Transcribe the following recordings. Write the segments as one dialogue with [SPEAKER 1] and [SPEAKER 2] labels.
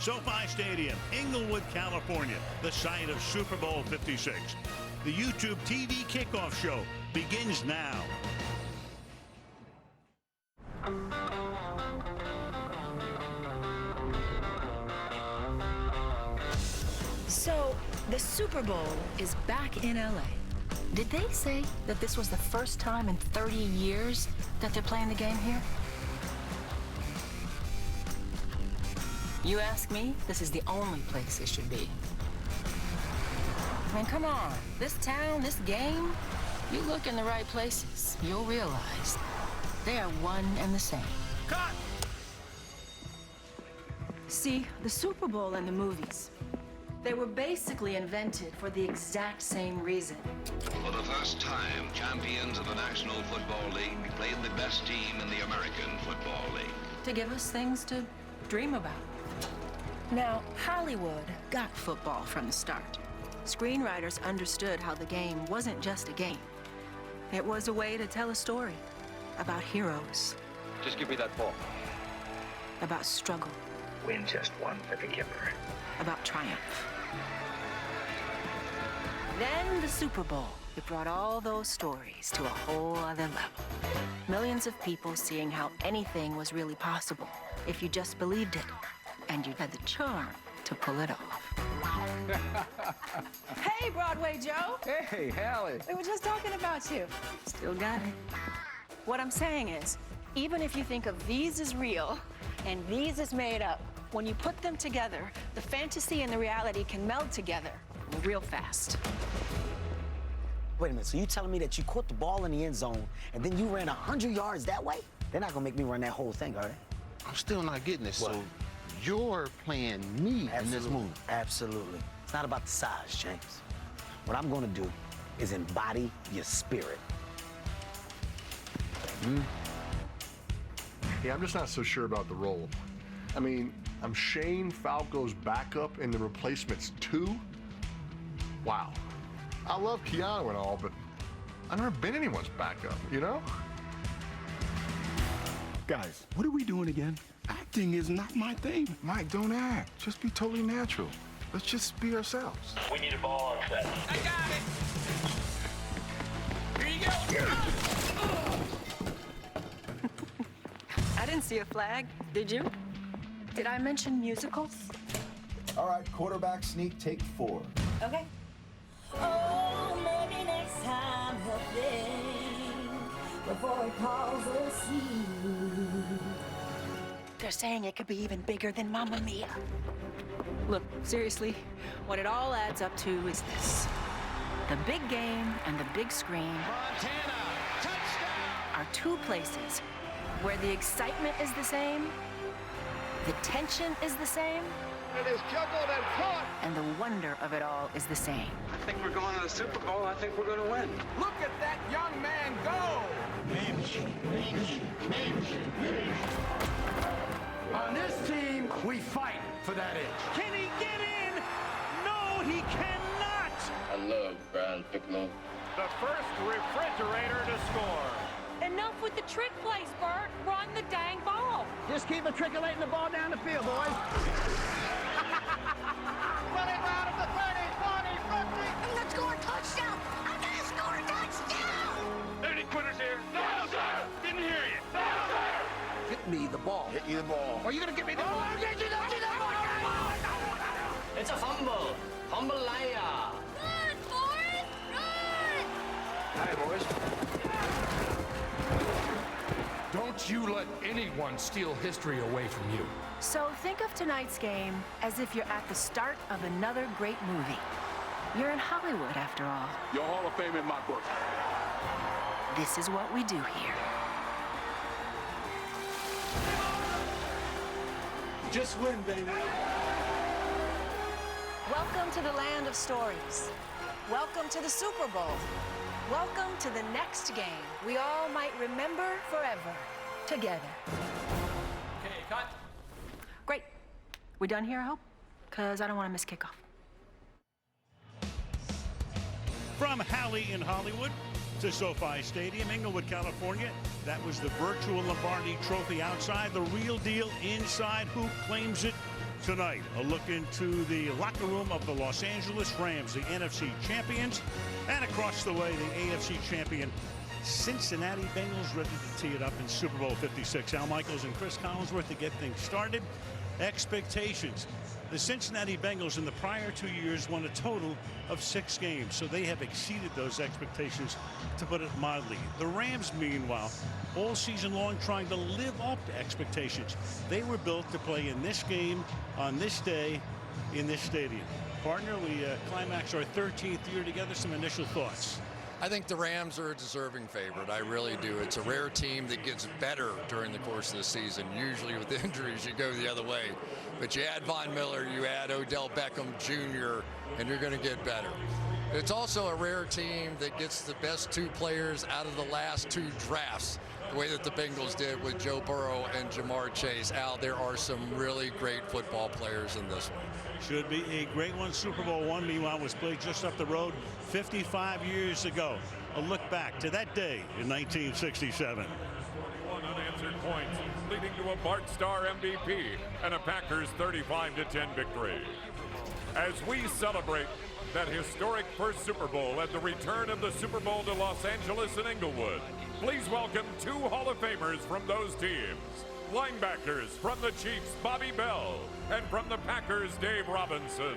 [SPEAKER 1] SoFi Stadium, Inglewood, California, the site of Super Bowl 56. The YouTube TV kickoff show begins now.
[SPEAKER 2] So, the Super Bowl is back in LA. Did they say that this was the first time in 30 years that they're playing the game here? You ask me, this is the only place it should be. I mean, come on. This town, this game, you look in the right places, you'll realize they are one and the same.
[SPEAKER 1] Cut!
[SPEAKER 2] See, the Super Bowl and the movies, they were basically invented for the exact same reason.
[SPEAKER 3] For the first time, champions of the National Football League played the best team in the American Football League.
[SPEAKER 2] To give us things to dream about. Now, Hollywood got football from the start. Screenwriters understood how the game wasn't just a game. It was a way to tell a story about heroes,
[SPEAKER 4] Just give me that ball.
[SPEAKER 2] about struggle,
[SPEAKER 5] Win just one for the giver.
[SPEAKER 2] about triumph. Then the Super Bowl, it brought all those stories to a whole other level. Millions of people seeing how anything was really possible if you just believed it, and you had the charm to pull it off. Hey, Broadway Joe!
[SPEAKER 4] Hey, Hallie.
[SPEAKER 2] We were just talking about you. Still got it. What I'm saying is, even if you think of these as real and these as made up, when you put them together, the fantasy and the reality can meld together real fast.
[SPEAKER 6] Wait a minute, so you telling me that you caught the ball in the end zone and then you ran 100 yards that way? They're not gonna make me run that whole thing, are they?
[SPEAKER 7] I'm still not getting this.
[SPEAKER 6] What?
[SPEAKER 7] So you're playing me in this movie.
[SPEAKER 6] Absolutely. It's not about the size, James. What I'm gonna do is embody your spirit.
[SPEAKER 8] Yeah, I'm just not so sure about the role. I mean, I'm Shane Falco's backup in The Replacements 2. Wow. I love Keanu and all, but I've never been anyone's backup, you know?
[SPEAKER 9] Guys, what are we doing again? Acting is not my thing.
[SPEAKER 8] Mike, don't act. Just be totally natural. Let's just be ourselves.
[SPEAKER 5] We need a ball on set.
[SPEAKER 4] I got it. Here you go.
[SPEAKER 2] I didn't see a flag, did you? Did I mention musicals?
[SPEAKER 10] All right, quarterback sneak, take 4.
[SPEAKER 2] Okay.
[SPEAKER 11] Oh, maybe next time he'll think before he calls us you.
[SPEAKER 2] They're saying it could be even bigger than Mamma Mia. Look, seriously, what it all adds up to is this. The big game and the big screen
[SPEAKER 4] Montana, touchdown.
[SPEAKER 2] are two places where the excitement is the same, the tension is the same,
[SPEAKER 4] It is juggled and caught.
[SPEAKER 2] and the wonder of it all is the same.
[SPEAKER 4] I think we're going to the Super Bowl. I think we're going to win. Look at that young man go.
[SPEAKER 9] On this team, we fight for that edge.
[SPEAKER 1] Can he get in? No, he cannot!
[SPEAKER 5] I love Brian Piccolo.
[SPEAKER 1] The first refrigerator to score.
[SPEAKER 11] Enough with the trick plays, Bert. Run the dang ball.
[SPEAKER 9] Just keep matriculating the ball down the field, boys.
[SPEAKER 4] Running out of the 30, 40, 50.
[SPEAKER 11] I'm gonna score a touchdown. I'm gonna score a touchdown.
[SPEAKER 4] Any quitters here? No, sir. Didn't hear you. No, sir.
[SPEAKER 9] Get me the ball.
[SPEAKER 7] Get you the ball.
[SPEAKER 9] Are you gonna get me the ball? I'll get you the ball.
[SPEAKER 4] It's a fumble. Fumble liar.
[SPEAKER 11] Run, Forrest, run.
[SPEAKER 4] Hi, boys.
[SPEAKER 9] Don't you let anyone steal history away from you.
[SPEAKER 2] So think of tonight's game as if you're at the start of another great movie. You're in Hollywood, after all.
[SPEAKER 9] Your Hall of Fame in my book.
[SPEAKER 2] This is what we do here.
[SPEAKER 9] Just win, baby.
[SPEAKER 2] Welcome to the land of stories. Welcome to the Super Bowl. Welcome to the next game we all might remember forever together.
[SPEAKER 4] Okay, cut.
[SPEAKER 2] Great. We done here, I hope? Because I don't want to miss kickoff.
[SPEAKER 1] From Hallie in Hollywood to SoFi Stadium, Inglewood, California. That was the virtual Lombardi Trophy outside, the real deal inside. Who claims it? Tonight, a look into the locker room of the Los Angeles Rams, the NFC champions, and across the way, the AFC champion Cincinnati Bengals, ready to tee it up in Super Bowl 56. Al Michaels and Chris Collinsworth to get things started. Expectations. The Cincinnati Bengals in the prior 2 years won a total of 6 games, so they have exceeded those expectations, to put it mildly. The Rams, meanwhile, all season long trying to live up to expectations. They were built to play in this game on this day in this stadium. Partner, we climax our 13th year together. Some initial thoughts.
[SPEAKER 9] I think the Rams are a deserving favorite. I really do. It's a rare team that gets better during the course of the season. Usually with injuries, you go the other way. But you add Von Miller, you add Odell Beckham Jr., and you're going to get better. It's also a rare team that gets the best 2 players out of the last 2 drafts, the way that the Bengals did with Joe Burrow and Jamar Chase. Al, there are some really great football players in this one.
[SPEAKER 1] Should be a great one. Super Bowl I, meanwhile, was played just up the road 55 years ago. A look back to that day in 1967.
[SPEAKER 12] 41 unanswered points, leading to a Bart Starr MVP and a Packers 35-10 victory. As we celebrate that historic first Super Bowl and the return of the Super Bowl to Los Angeles and Inglewood, please welcome 2 Hall of Famers from those teams. Linebackers from the Chiefs, Bobby Bell, and from the Packers, Dave Robinson.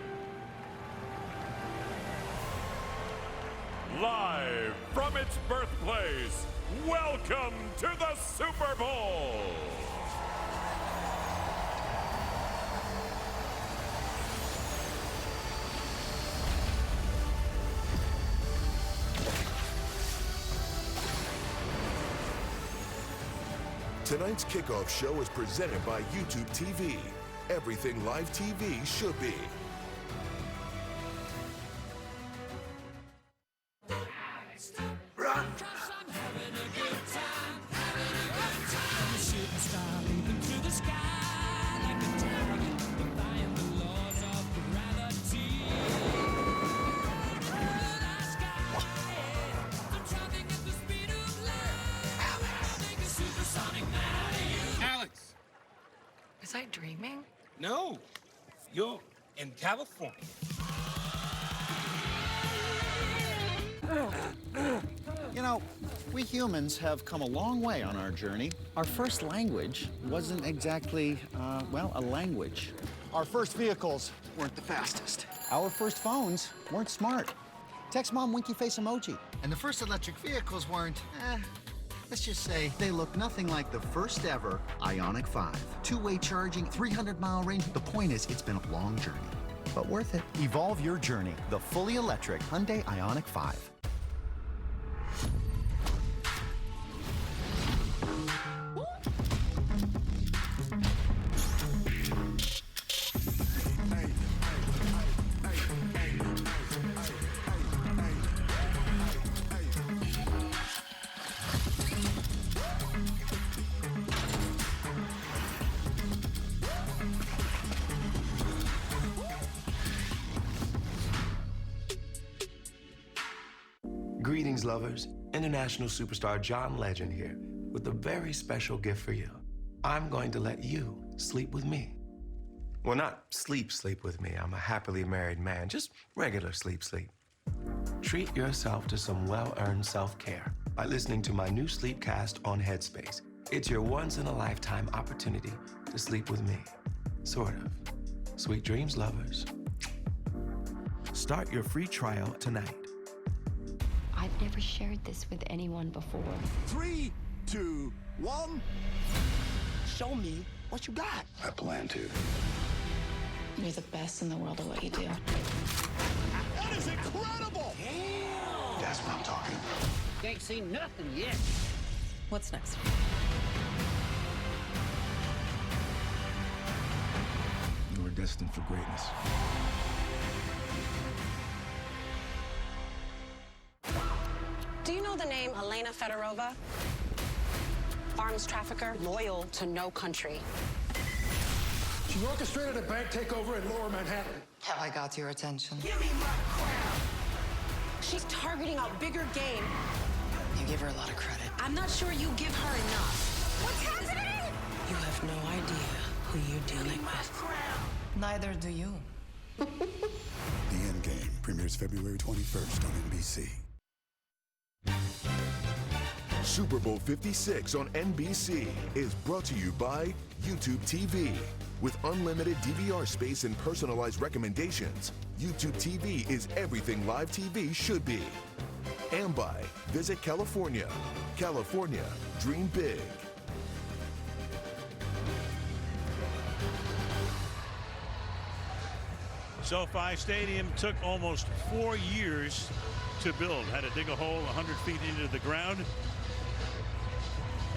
[SPEAKER 12] Live from its birthplace, welcome to the Super Bowl!
[SPEAKER 13] Tonight's kickoff show is presented by YouTube TV. Everything live TV should be.
[SPEAKER 14] Was I dreaming?
[SPEAKER 15] No, you're in California.
[SPEAKER 16] You know, we humans have come a long way on our journey. Our first language wasn't exactly, well, a language. Our first vehicles weren't the fastest. Our first phones weren't smart. Text mom winky face emoji. And the first electric vehicles weren't, let's just say they look nothing like the first ever Ioniq 5. Two-way charging, 300-mile range. The point is, it's been a long journey, but worth it. Evolve your journey. The fully electric Hyundai Ioniq 5.
[SPEAKER 17] Greetings, lovers. International superstar John Legend here with a very special gift for you. I'm going to let you sleep with me. Well, not sleep with me. I'm a happily married man, just regular sleep. Treat yourself to some well-earned self-care by listening to my new Sleepcast on Headspace. It's your once-in-a-lifetime opportunity to sleep with me. Sort of. Sweet dreams, lovers.
[SPEAKER 18] Start your free trial tonight.
[SPEAKER 19] I've never shared this with anyone before.
[SPEAKER 18] 3, 2, 1. Show me what you got.
[SPEAKER 3] I plan to.
[SPEAKER 19] You're the best in the world at what you do.
[SPEAKER 18] That is incredible!
[SPEAKER 3] Damn. That's what I'm talking about.
[SPEAKER 20] Ain't seen nothing yet.
[SPEAKER 19] What's next?
[SPEAKER 18] You are destined for greatness.
[SPEAKER 21] Do you know the name Elena Fedorova? Arms trafficker, loyal to no country.
[SPEAKER 22] She orchestrated a bank takeover in Lower Manhattan.
[SPEAKER 23] Have I got your attention?
[SPEAKER 21] Give me my crown. She's targeting a bigger game.
[SPEAKER 23] You give her a lot of credit.
[SPEAKER 21] I'm not sure you give her enough. What's happening?
[SPEAKER 19] You have no idea who you're dealing with.
[SPEAKER 23] Neither do you.
[SPEAKER 6] The Endgame premieres February 21st on NBC.
[SPEAKER 13] Super Bowl 56 on NBC is brought to you by YouTube TV. With unlimited DVR space and personalized recommendations, YouTube TV is everything live TV should be. And by Visit California. California, dream big.
[SPEAKER 1] SoFi Stadium took almost 4 years to build. Had to dig a hole 100 feet into the ground.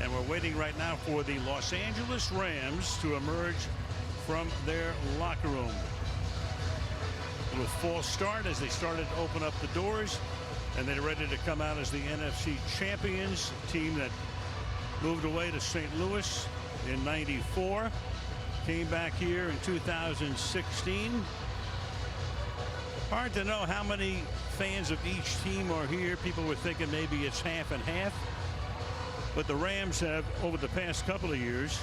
[SPEAKER 1] And we're waiting right now for the Los Angeles Rams to emerge from their locker room. A little false start as they started to open up the doors, and they're ready to come out as the NFC champions, team that moved away to St. Louis in '94, came back here in 2016. Hard to know how many fans of each team are here. People were thinking maybe it's half and half. But the Rams have, over the past couple of years,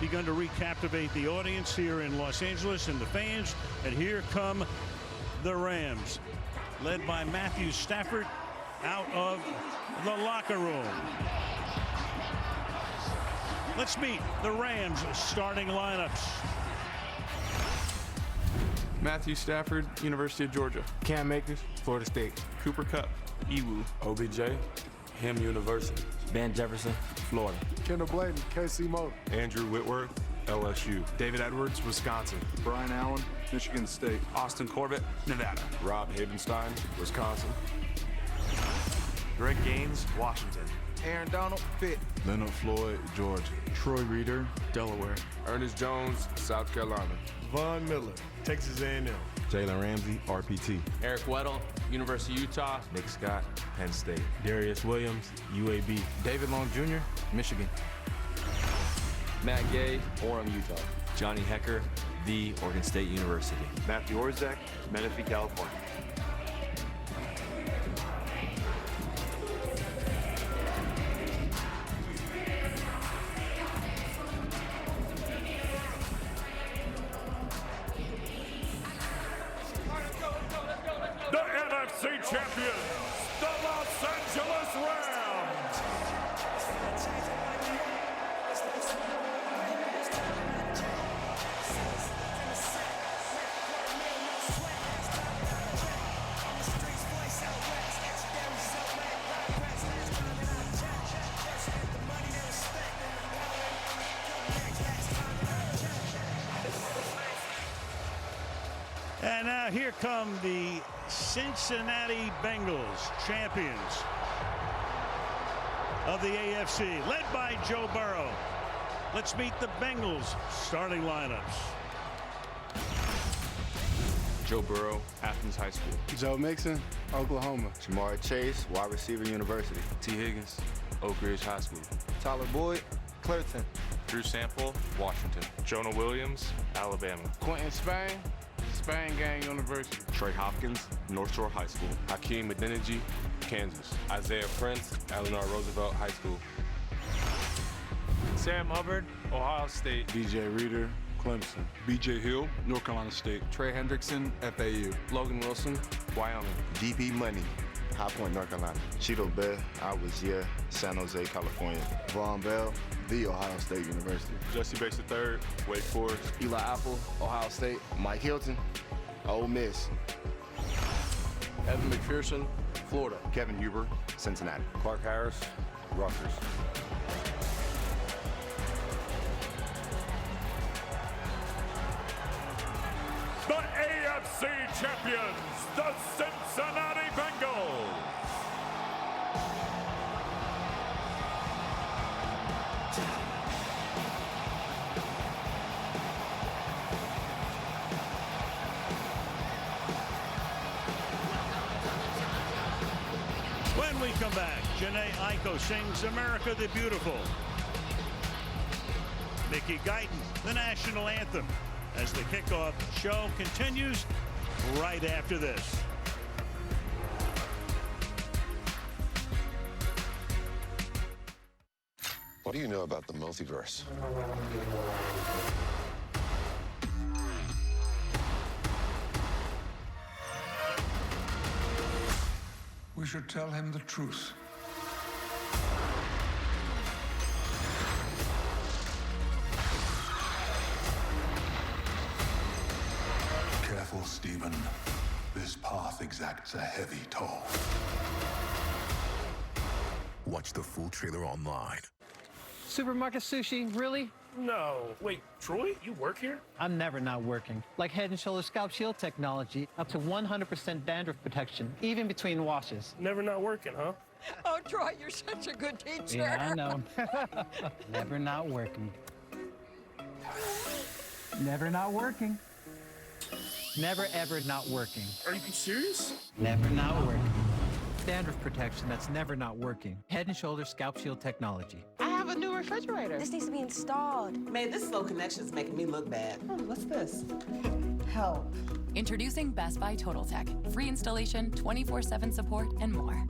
[SPEAKER 1] begun to recaptivate the audience here in Los Angeles and the fans. And here come the Rams, led by Matthew Stafford out of the locker room. Let's meet the Rams starting lineups.
[SPEAKER 8] Matthew Stafford, University of Georgia.
[SPEAKER 20] Cam Akers, Florida State.
[SPEAKER 8] Cooper Kupp, EWU.
[SPEAKER 20] OBJ, Ham University. Ben Jefferson, Florida.
[SPEAKER 24] Kendall Blayden, KC Motor.
[SPEAKER 20] Andrew Whitworth, LSU.
[SPEAKER 8] David Edwards, Wisconsin.
[SPEAKER 24] Brian Allen, Michigan State.
[SPEAKER 8] Austin Corbett, Nevada.
[SPEAKER 20] Rob Havenstein, Wisconsin.
[SPEAKER 8] Greg Gaines, Washington.
[SPEAKER 24] Aaron Donald, Pitt.
[SPEAKER 20] Leonard Floyd, Georgia.
[SPEAKER 8] Troy Reeder, Delaware.
[SPEAKER 20] Ernest Jones, South Carolina.
[SPEAKER 24] Von Miller, Texas A&M.
[SPEAKER 20] Jalen Ramsey, RPT.
[SPEAKER 25] Eric Weddle, University of Utah.
[SPEAKER 20] Nick Scott, Penn State. Darius Williams, UAB.
[SPEAKER 8] David Long Jr., Michigan.
[SPEAKER 25] Matt Gay, Orem, Utah. Johnny Hecker, The Oregon State University.
[SPEAKER 26] Matthew Orzak, Menifee, California.
[SPEAKER 12] The NFC champions, the Los Angeles Rams.
[SPEAKER 1] And now here come the Cincinnati Bengals, champions of the AFC, led by Joe Burrow. Let's meet the Bengals starting lineups.
[SPEAKER 20] Joe Burrow, Athens High School.
[SPEAKER 24] Joe Mixon, Oklahoma.
[SPEAKER 20] Jamar Chase, Wide Receiver University. T. Higgins, Oak Ridge High School.
[SPEAKER 24] Tyler Boyd, Clerton.
[SPEAKER 20] Drew Sample, Washington. Jonah Williams, Alabama.
[SPEAKER 24] Quentin Spain, Spain Gang University.
[SPEAKER 20] Trey Hopkins, North Shore High School. Hakeem Adeniji, Kansas. Isaiah Prince, Eleanor Roosevelt High School.
[SPEAKER 8] Sam Hubbard, Ohio State.
[SPEAKER 24] DJ Reader, Clemson.
[SPEAKER 20] BJ Hill, North Carolina State.
[SPEAKER 24] Trey Hendrickson, FAU.
[SPEAKER 8] Logan Wilson, Wyoming.
[SPEAKER 26] DP Money, High Point, North Carolina. Cheeto Bell, I was here, San Jose, California. Von Bell, The Ohio State University.
[SPEAKER 20] Jesse Bates III, Wake Forest.
[SPEAKER 26] Eli Apple, Ohio State. Mike Hilton, Ole Miss.
[SPEAKER 8] Evan McPherson, Florida.
[SPEAKER 26] Kevin Huber, Cincinnati.
[SPEAKER 20] Clark Harris, Rutgers.
[SPEAKER 12] The AFC champions, the Cincinnati Bengals.
[SPEAKER 1] When we come back, Janae Aiko sings America the Beautiful. Mickey Guyton, the national anthem, as the kickoff show continues right after this.
[SPEAKER 27] What do you know about the multiverse?
[SPEAKER 22] we should tell him the truth.
[SPEAKER 2] Careful, Stephen. This path exacts a heavy toll.
[SPEAKER 4] Watch the full trailer online.
[SPEAKER 5] Supermarket sushi, really?
[SPEAKER 7] No. Wait, Troy, you work here?
[SPEAKER 5] I'm never not working. Like Head & Shoulders Scalp Shield technology, up to 100% dandruff protection, even between washes.
[SPEAKER 7] Never not working, huh?
[SPEAKER 10] Oh, Troy, you're such a good teacher.
[SPEAKER 5] Yeah, I know. Never not working. Never not working. Never, ever not working.
[SPEAKER 7] Are you serious?
[SPEAKER 5] Never not working. Dandruff protection that's never not working. Head & Shoulders Scalp Shield technology.
[SPEAKER 10] I have a new refrigerator.
[SPEAKER 21] This needs to be installed.
[SPEAKER 10] Man, this slow connection is making me look bad. What's this? Help.
[SPEAKER 11] Introducing Best Buy Total Tech. Free installation, 24/7 support, and more.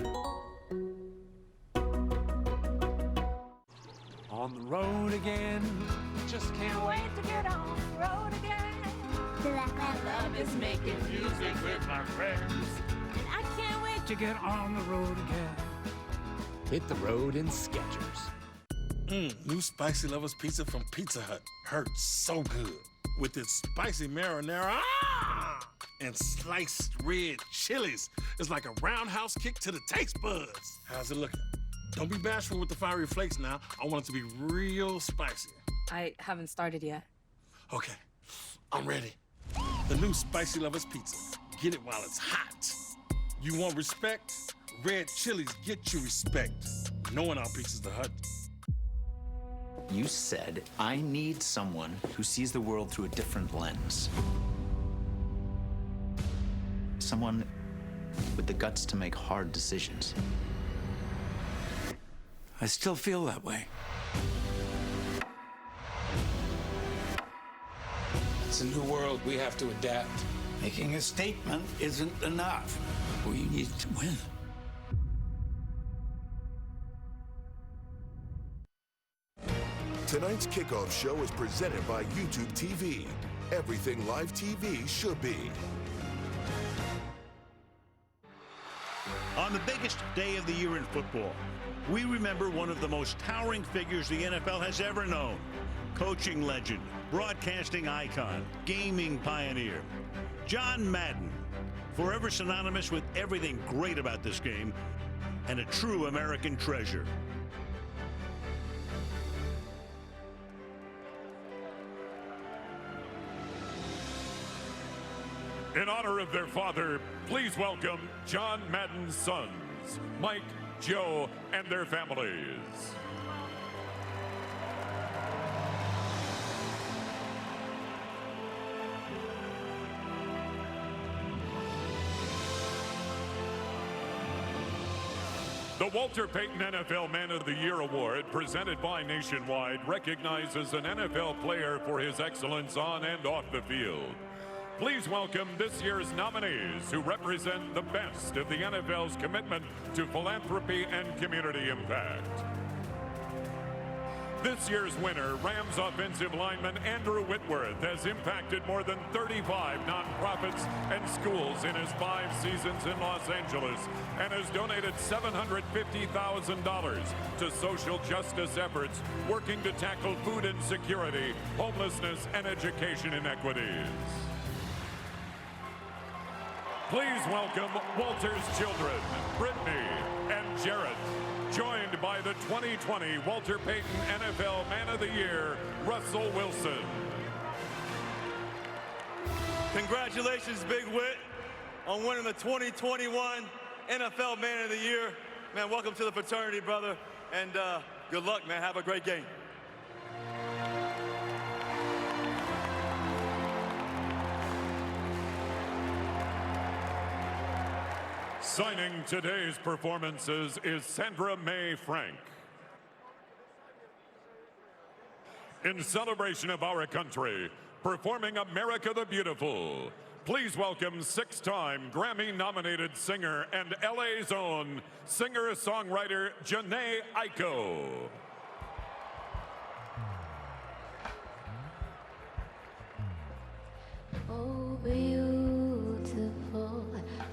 [SPEAKER 27] On the road again. Just can't wait to get on the road again. Love is making music with my friends. And I can't wait to get on the road again.
[SPEAKER 28] Hit the road in Skechers.
[SPEAKER 15] New Spicy Lovers Pizza from Pizza Hut. Hurts so good. With its spicy marinara and sliced red chilies. It's like a roundhouse kick to the taste buds. How's it looking? Don't be bashful with the fiery flakes now. I want it to be real spicy.
[SPEAKER 29] I haven't started yet.
[SPEAKER 15] Okay, I'm ready. The new Spicy Lovers Pizza. Get it while it's hot. You want respect? Red chilies get you respect. No one outpieces the Hut.
[SPEAKER 30] You said, I need someone who sees the world through a different lens. Someone with the guts to make hard decisions.
[SPEAKER 27] I still feel that way.
[SPEAKER 15] It's a new world. We have to adapt.
[SPEAKER 27] Making a statement isn't enough. We need to win.
[SPEAKER 13] Tonight's kickoff show is presented by YouTube TV. Everything live TV should be.
[SPEAKER 1] On the biggest day of the year in football, we remember one of the most towering figures the NFL has ever known. Coaching legend, broadcasting icon, gaming pioneer, John Madden, forever synonymous with everything great about this game and a true American treasure.
[SPEAKER 12] In honor of their father, please welcome John Madden's sons, Mike, Joe, and their families. The Walter Payton NFL Man of the Year Award, presented by Nationwide, recognizes an NFL player for his excellence on and off the field. Please welcome this year's nominees who represent the best of the NFL's commitment to philanthropy and community impact. This year's winner, Rams offensive lineman Andrew Whitworth, has impacted more than 35 nonprofits and schools in his 5 seasons in Los Angeles and has donated $750,000 to social justice efforts working to tackle food insecurity, homelessness, and education inequities. Please welcome Walter's children, Brittany and Jarrett, joined by the 2020 Walter Payton NFL Man of the Year, Russell Wilson.
[SPEAKER 31] Congratulations, Big Whit, on winning the 2021 NFL Man of the Year. Man, welcome to the fraternity, brother, and good luck, man. Have a great game.
[SPEAKER 12] Signing today's performances is Sandra Mae Frank. In celebration of our country, performing America the Beautiful, please welcome 6-time Grammy-nominated singer and LA's own singer-songwriter Janae Aiko.
[SPEAKER 32] Oh, beautiful,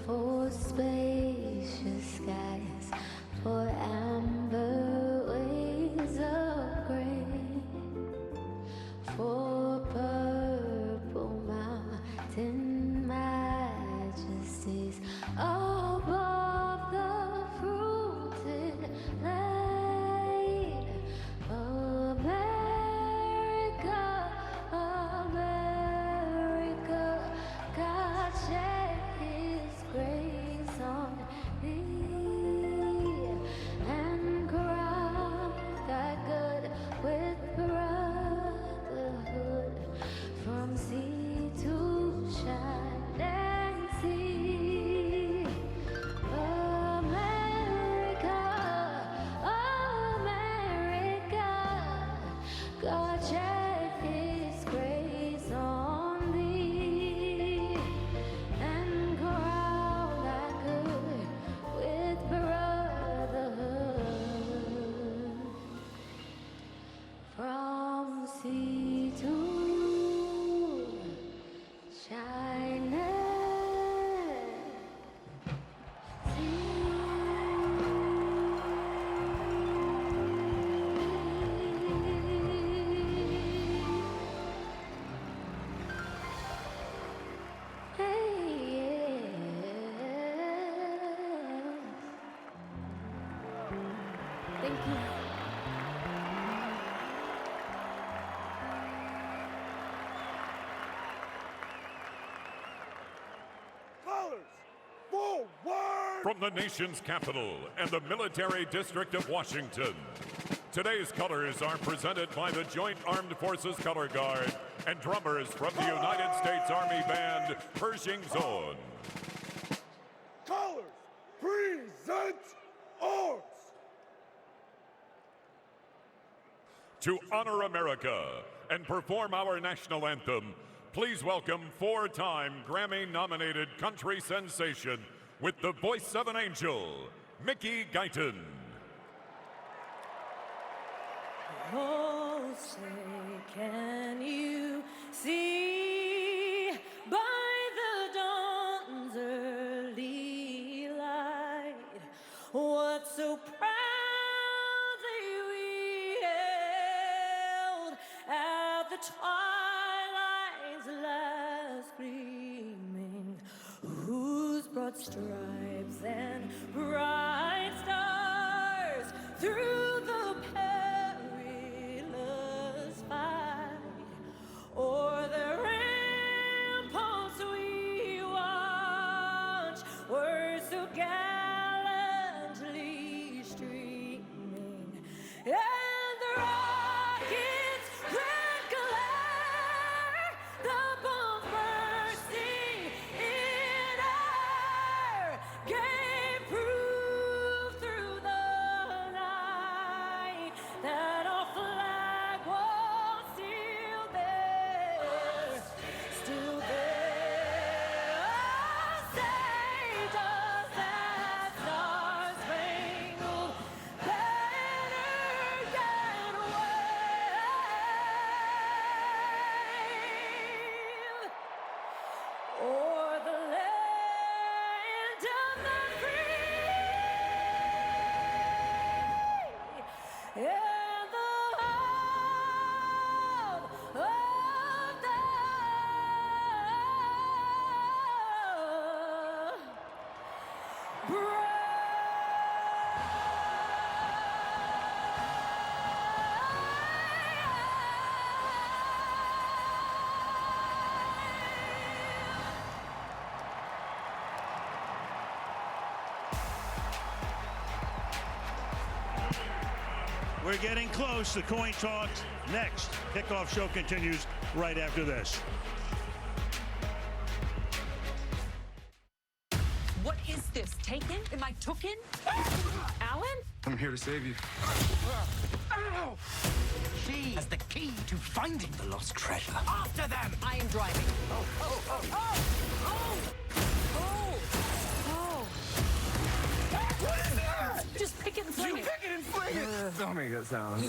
[SPEAKER 32] for spacious sky.
[SPEAKER 12] from the nation's capital and the military district of Washington. Today's colors are presented by the Joint Armed Forces Color Guard and drummers from the United States Army Band, Pershing Zone.
[SPEAKER 22] Colors present arms.
[SPEAKER 12] To honor America and perform our national anthem, please welcome four-time Grammy-nominated country sensation with the voice of an angel, Mickey Guyton.
[SPEAKER 27] Oh, say, can you see by the dawn's early light what so proudly we held at the twilight's last gleaming, whose broad stripes and bright stars through the o'er the ramparts we watch were so gallantly streaming, and the rockets' red glare, the bombs bursting in air, gave proof through the night that our flag was still there. Still there. Say, does that star-spangled banner yet wave o'er the land of the free and the home of the brave?
[SPEAKER 1] We're getting close. The coin toss next. Kickoff show continues right after this.
[SPEAKER 3] What is this? Taken? Am I tooken? Alan?
[SPEAKER 8] I'm here to save you.
[SPEAKER 3] Ow!
[SPEAKER 28] She has the key to finding the lost treasure.
[SPEAKER 3] After them! I am driving. Oh, oh, oh, oh, oh, oh, oh. What is that? Just pick it and fling it.
[SPEAKER 28] You pick it and fling it. Don't make that sound.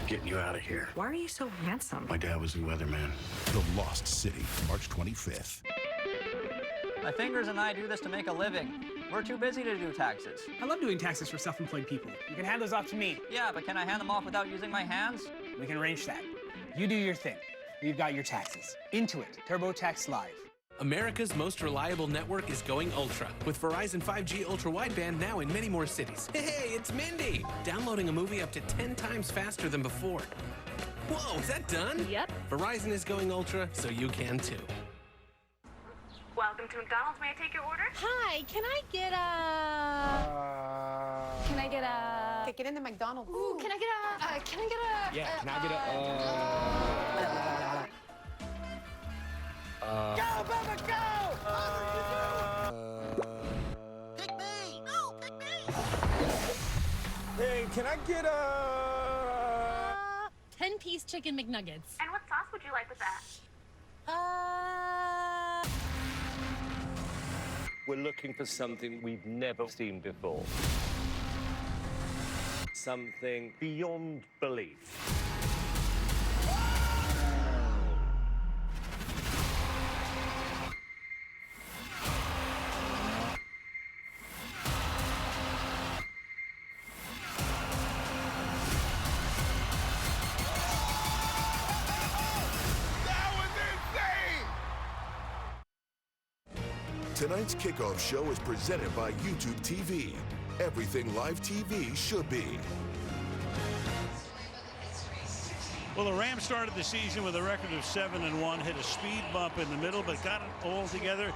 [SPEAKER 6] Getting you out of here.
[SPEAKER 3] Why are you so handsome?
[SPEAKER 6] My dad was a weatherman.
[SPEAKER 4] The Lost City, March 25th.
[SPEAKER 9] My fingers and I do this to make a living. We're too busy to do taxes.
[SPEAKER 14] I love doing taxes for self-employed people. You can hand those off to me.
[SPEAKER 9] Yeah, but can I hand them off without using my hands?
[SPEAKER 14] We can arrange that. You do your thing. You've got your taxes. Intuit, TurboTax Live.
[SPEAKER 16] America's most reliable network is going ultra, with Verizon 5G Ultra Wideband now in many more cities. Hey, it's Mindy! Downloading a movie up to 10 times faster than before. Whoa, is that done?
[SPEAKER 29] Yep.
[SPEAKER 16] Verizon is going ultra, so you can too.
[SPEAKER 29] Welcome to McDonald's. May I take your order?
[SPEAKER 17] Hi, can I get a...
[SPEAKER 10] Get in the McDonald's.
[SPEAKER 17] Ooh, can I get a...
[SPEAKER 8] Yeah, can I get
[SPEAKER 22] Go, Bubba, go!
[SPEAKER 27] Pick me! No, pick me!
[SPEAKER 22] Hey, can I get a...
[SPEAKER 17] 10-piece chicken McNuggets.
[SPEAKER 29] And what sauce would you like with that?
[SPEAKER 18] We're looking for something we've never seen before. Something beyond belief.
[SPEAKER 13] Tonight's kickoff show is presented by YouTube TV. Everything live TV should be.
[SPEAKER 1] Well, the Rams started the season with a record of 7-1, hit a speed bump in the middle, but got it all together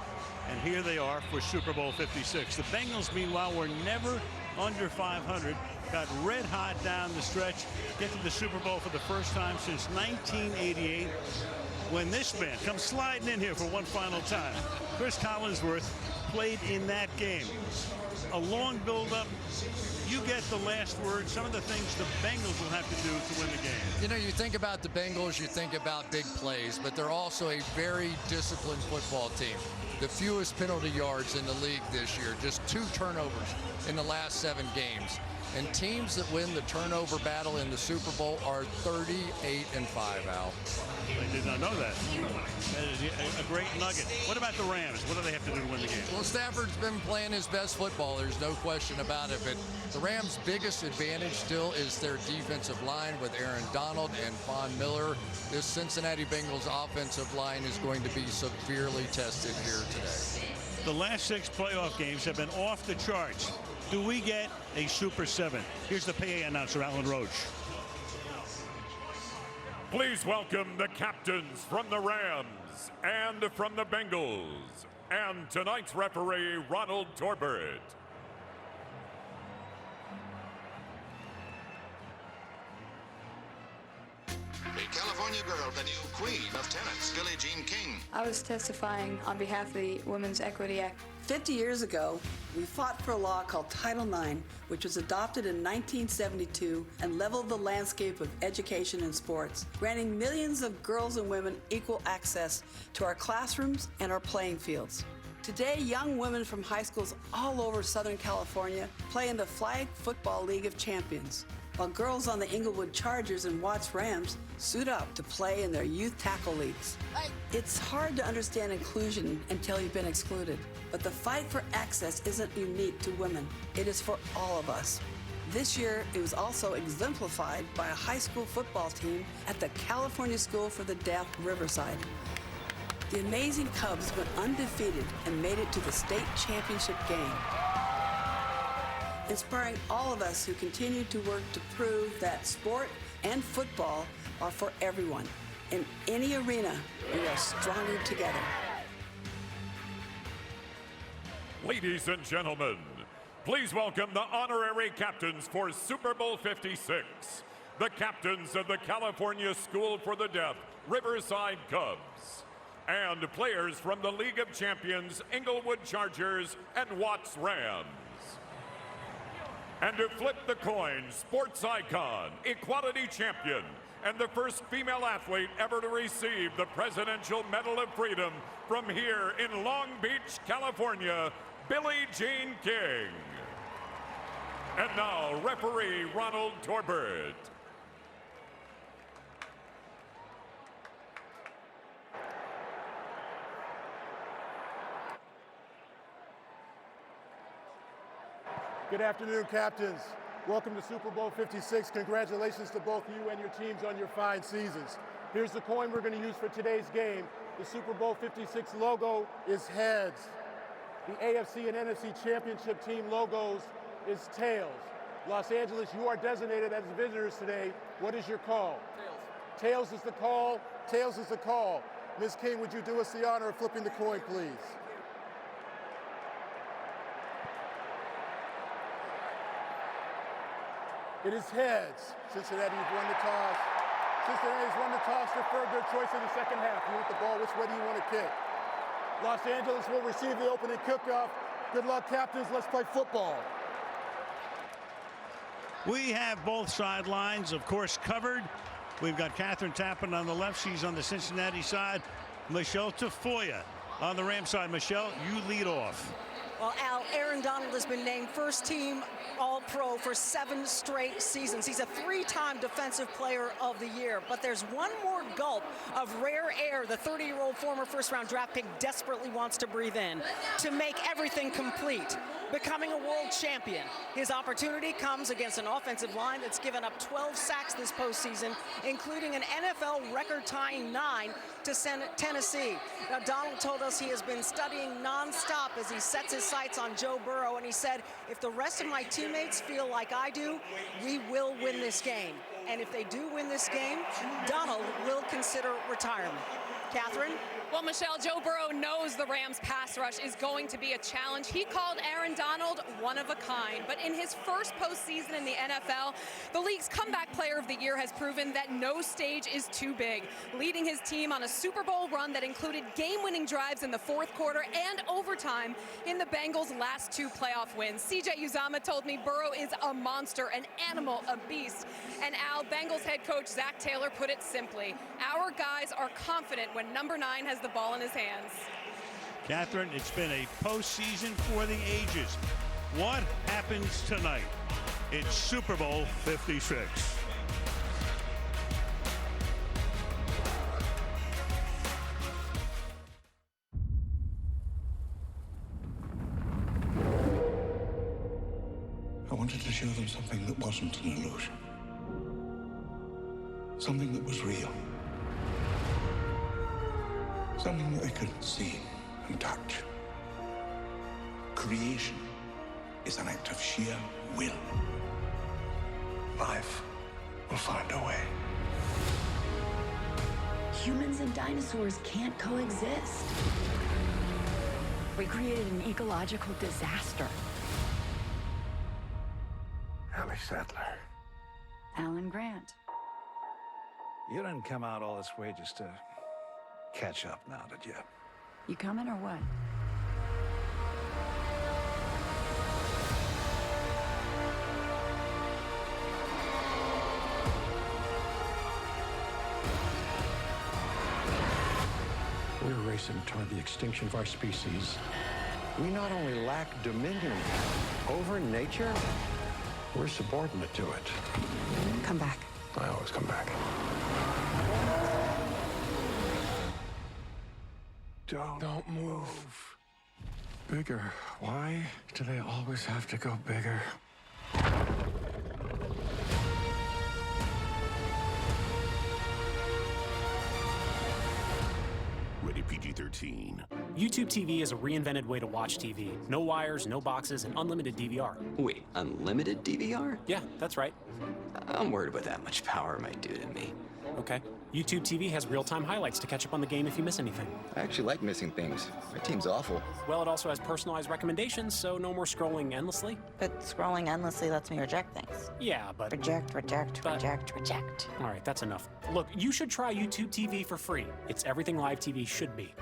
[SPEAKER 1] And here they are for Super Bowl 56. The Bengals, meanwhile, were never under 500. Got red hot down the stretch. Get to the Super Bowl for the first time since 1988. When this man comes sliding in here for one final time. Chris Collinsworth played in that game. A long build-up. You get the last word. Some of the things the Bengals will have to do to win the game.
[SPEAKER 2] You know, you think about the Bengals, you think about big plays, but they're also a very disciplined football team. The fewest penalty yards in the league this year, just 2 turnovers in the last 7 games. And teams that win the turnover battle in the Super Bowl are 38-5, Al.
[SPEAKER 1] I did not know that. That is a great nugget. What about the Rams? What do they have to do to win the game?
[SPEAKER 2] Well, Stafford's been playing his best football. There's no question about it. But the Rams' biggest advantage still is their defensive line with Aaron Donald and Von Miller. This Cincinnati Bengals offensive line is going to be severely tested here today.
[SPEAKER 1] The last 6 playoff games have been off the charts. Do we get a Super 7? Here's the PA announcer, Alan Roach.
[SPEAKER 12] Please welcome the captains from the Rams and from the Bengals, and tonight's referee, Ronald Torbert.
[SPEAKER 5] A California girl, the new queen of tennis, Billie Jean King.
[SPEAKER 7] I was testifying on behalf of the Women's Equity Act.
[SPEAKER 10] 50 years ago, we fought for a law called Title IX, which was adopted in 1972 and leveled the landscape of education and sports, granting millions of girls and women equal access to our classrooms and our playing fields. Today, young women from high schools all over Southern California play in the Flag Football League of Champions, while girls on the Inglewood Chargers and Watts Rams suit up to play in their youth tackle leagues. It's hard to understand inclusion until you've been excluded, but the fight for access isn't unique to women. It is for all of us. This year, it was also exemplified by a high school football team at the California School for the Deaf, Riverside. The amazing Cubs went undefeated and made it to the state championship game, inspiring all of us who continue to work to prove that sport and football are for everyone. In any arena, we are stronger together.
[SPEAKER 12] Ladies and gentlemen, please welcome the honorary captains for Super Bowl 56, the captains of the California School for the Deaf, Riverside Cubs, and players from the League of Champions, Inglewood Chargers and Watts Rams. And to flip the coin, sports icon, equality champion, and the first female athlete ever to receive the Presidential Medal of Freedom from here in Long Beach, California, Billie Jean King. And now, referee Ronald Torbert.
[SPEAKER 22] Good afternoon, captains. Welcome to Super Bowl 56. Congratulations to both you and your teams on your fine seasons. Here's the coin we're going to use for today's game. The Super Bowl 56 logo is heads. The AFC and NFC championship team logos is tails. Los Angeles, you are designated as visitors today. What is your call? Tails. Tails is the call. Tails is the call. Ms. King, would you do us the honor of flipping the coin, please? It is heads. Cincinnati's won the toss. Cincinnati's won the toss, deferred their choice in the second half. You want the ball, which way do you want to kick? Los Angeles will receive the opening kickoff. Good luck, captains. Let's play football.
[SPEAKER 1] We have both sidelines, of course, covered. We've got Catherine Tappan on the left. She's on the Cincinnati side. Michelle Tafoya on the Rams side. Michelle, you lead off.
[SPEAKER 11] Well, Al, Aaron Donald has been named first team All-Pro for 7 straight seasons. He's a 3-time Defensive Player of the Year. But there's one more gulp of rare air the 30-year-old former first-round draft pick desperately wants to breathe in to make everything complete, becoming a world champion. His opportunity comes against an offensive line that's given up 12 sacks this postseason, including an NFL record-tying 9 to Tennessee. Now, Donald told us he has been studying nonstop as he sets his sights on Joe Burrow, and he said, if the rest of my teammates feel like I do, we will win this game. And if they do win this game, Donald will consider retirement. Catherine?
[SPEAKER 15] Well, Michelle, Joe Burrow knows the Rams' pass rush is going to be a challenge. He called Aaron Donald one of a kind. But in his first postseason in the NFL, the league's comeback player of the year has proven that no stage is too big, leading his team on a Super Bowl run that included game-winning drives in the fourth quarter and overtime in the Bengals' last 2 playoff wins. CJ Uzama told me Burrow is a monster, an animal, a beast. And Al, Bengals head coach Zach Taylor put it simply, our guys are confident when number 9 has the ball in his hands.
[SPEAKER 1] Catherine, it's been a postseason for the ages. What happens tonight? It's Super Bowl 56.
[SPEAKER 19] I wanted to show them something that wasn't an illusion. Something that was real. Something that they could see and touch. Creation is an act of sheer will. Life will find a way.
[SPEAKER 20] Humans and dinosaurs can't coexist. We created an ecological disaster.
[SPEAKER 19] Ellie Sattler.
[SPEAKER 20] Alan Grant.
[SPEAKER 21] You didn't come out all this way just to catch up now, did you?
[SPEAKER 20] You coming or what?
[SPEAKER 6] We're racing toward the extinction of our species. We not only lack dominion over nature, we're subordinate to it.
[SPEAKER 20] Come back.
[SPEAKER 6] I always come back. Don't move. Bigger. Why do they always have to go bigger?
[SPEAKER 4] Rated PG-13.
[SPEAKER 23] YouTube TV is a reinvented way to watch TV. No wires, no boxes, and unlimited DVR.
[SPEAKER 24] Wait, unlimited DVR?
[SPEAKER 23] Yeah, that's right.
[SPEAKER 24] I'm worried what that much power might do to me.
[SPEAKER 23] Okay. YouTube TV has real-time highlights to catch up on the game if you miss anything.
[SPEAKER 24] I actually like missing things. My team's awful.
[SPEAKER 23] Well, it also has personalized recommendations, so no more scrolling endlessly.
[SPEAKER 25] But scrolling endlessly lets me reject things.
[SPEAKER 23] Yeah, but...
[SPEAKER 25] Reject, reject, reject, reject.
[SPEAKER 23] All right, that's enough. Look, you should try YouTube TV for free. It's everything live TV should be.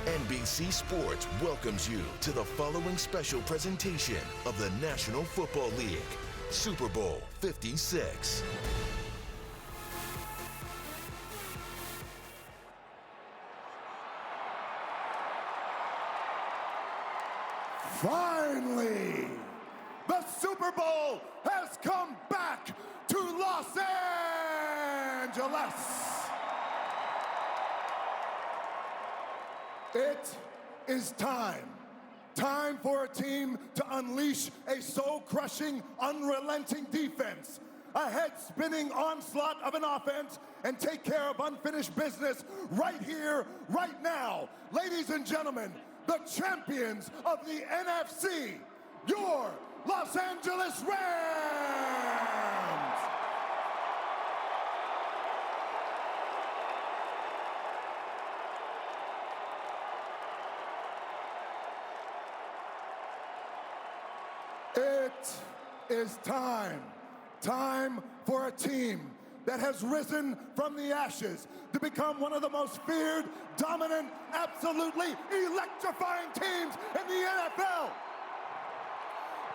[SPEAKER 13] NBC Sports welcomes you to the following special presentation of the National Football League, Super Bowl 56.
[SPEAKER 22] Finally, the Super Bowl has come back to Los Angeles. It is time. Time for a team to unleash a soul-crushing, unrelenting defense, a head-spinning onslaught of an offense, and take care of unfinished business right here, right now. Ladies and gentlemen, the champions of the NFC, your Los Angeles Rams! It is time. Time for a team that has risen from the ashes to become one of the most feared, dominant, absolutely electrifying teams in the NFL.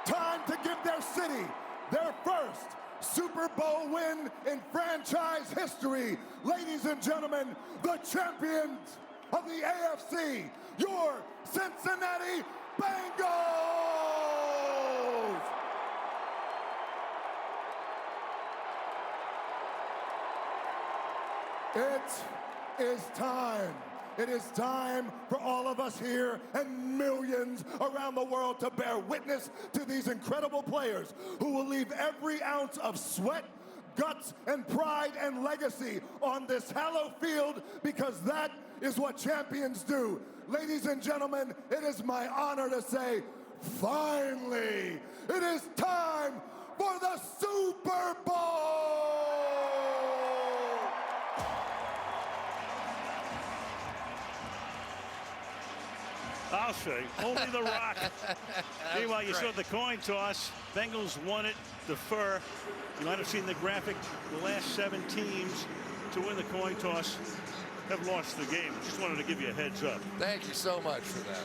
[SPEAKER 22] Time to give their city their first Super Bowl win in franchise history. Ladies and gentlemen, the champions of the AFC, your Cincinnati Bengals! It is time. It is time for all of us here and millions around the world to bear witness to these incredible players who will leave every ounce of sweat, guts, and pride and legacy on this hallowed field, because that is what champions do. Ladies and gentlemen, it is my honor to say, finally, it is time for the Super Bowl!
[SPEAKER 1] I'll say. Only The Rock. Meanwhile, you saw the coin toss. Bengals won it. Defer. You might have seen the graphic. The last 7 teams to win the coin toss have lost the game. Just wanted to give you a heads up.
[SPEAKER 2] Thank you so much for that.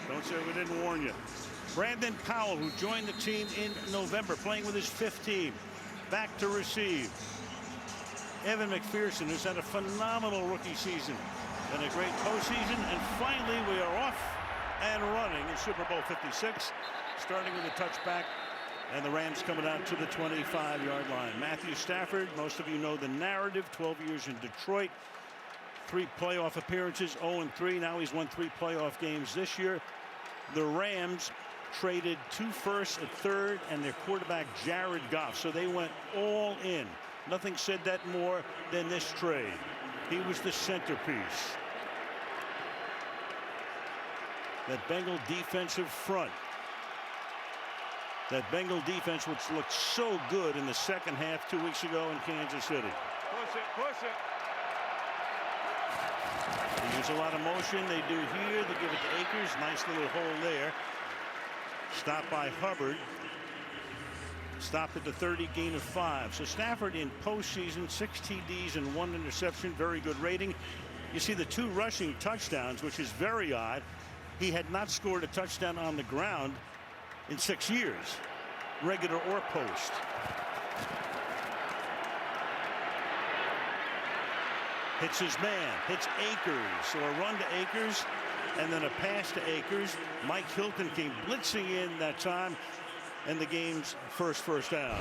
[SPEAKER 1] Don't say we didn't warn you. Brandon Powell, who joined the team in November, playing with his 5th team, back to receive. Evan McPherson, who's had a phenomenal rookie season and a great postseason. And finally, we are off and running in Super Bowl 56, starting with a touchback. And the Rams coming out to the 25-yard line. Matthew Stafford, most of you know the narrative, 12 years in Detroit. 3 playoff appearances, 0-3. Now he's won 3 playoff games this year. The Rams traded 2 firsts, a 3rd, and their quarterback Jared Goff. So they went all in. Nothing said that more than this trade. He was the centerpiece. That Bengal defensive front. That Bengal defense, which looked so good in the second half 2 weeks ago in Kansas City.
[SPEAKER 22] Push it, push it.
[SPEAKER 1] They use a lot of motion. They do here. They give it to Akers. Nice little hole there. Stopped by Hubbard. Stopped at the 30, gain of 5. So Stafford in postseason, 6 TDs and 1 interception. Very good rating. You see the 2 rushing touchdowns, which is very odd. He had not scored a touchdown on the ground in 6 years, regular or post. Hits his man, hits Akers. So a run to Akers and then a pass to Akers. Mike Hilton came blitzing in that time, and the game's first down.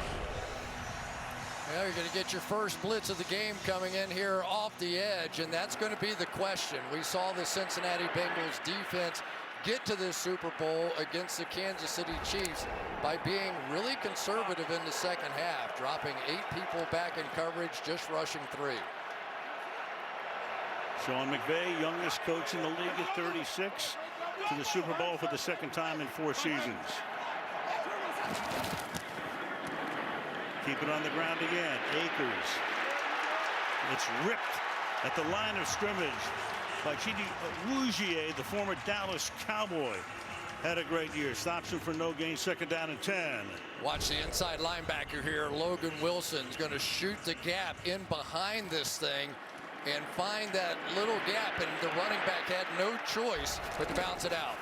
[SPEAKER 2] Well, you're going to get your first blitz of the game coming in here off the edge, and that's going to be the question. We saw the Cincinnati Bengals defense get to this Super Bowl against the Kansas City Chiefs by being really conservative in the second half, dropping 8 people back in coverage, just rushing 3.
[SPEAKER 1] Sean McVay, youngest coach in the league at 36, to the Super Bowl for the 2nd time in 4 seasons. Keep it on the ground again. Akers. It's ripped at the line of scrimmage by Chidi Awuzie, the former Dallas Cowboy. Had a great year. Stops him for no gain. 2nd down and 10.
[SPEAKER 2] Watch the inside linebacker here. Logan Wilson's going to shoot the gap in behind this thing and find that little gap, and the running back had no choice but to bounce it out.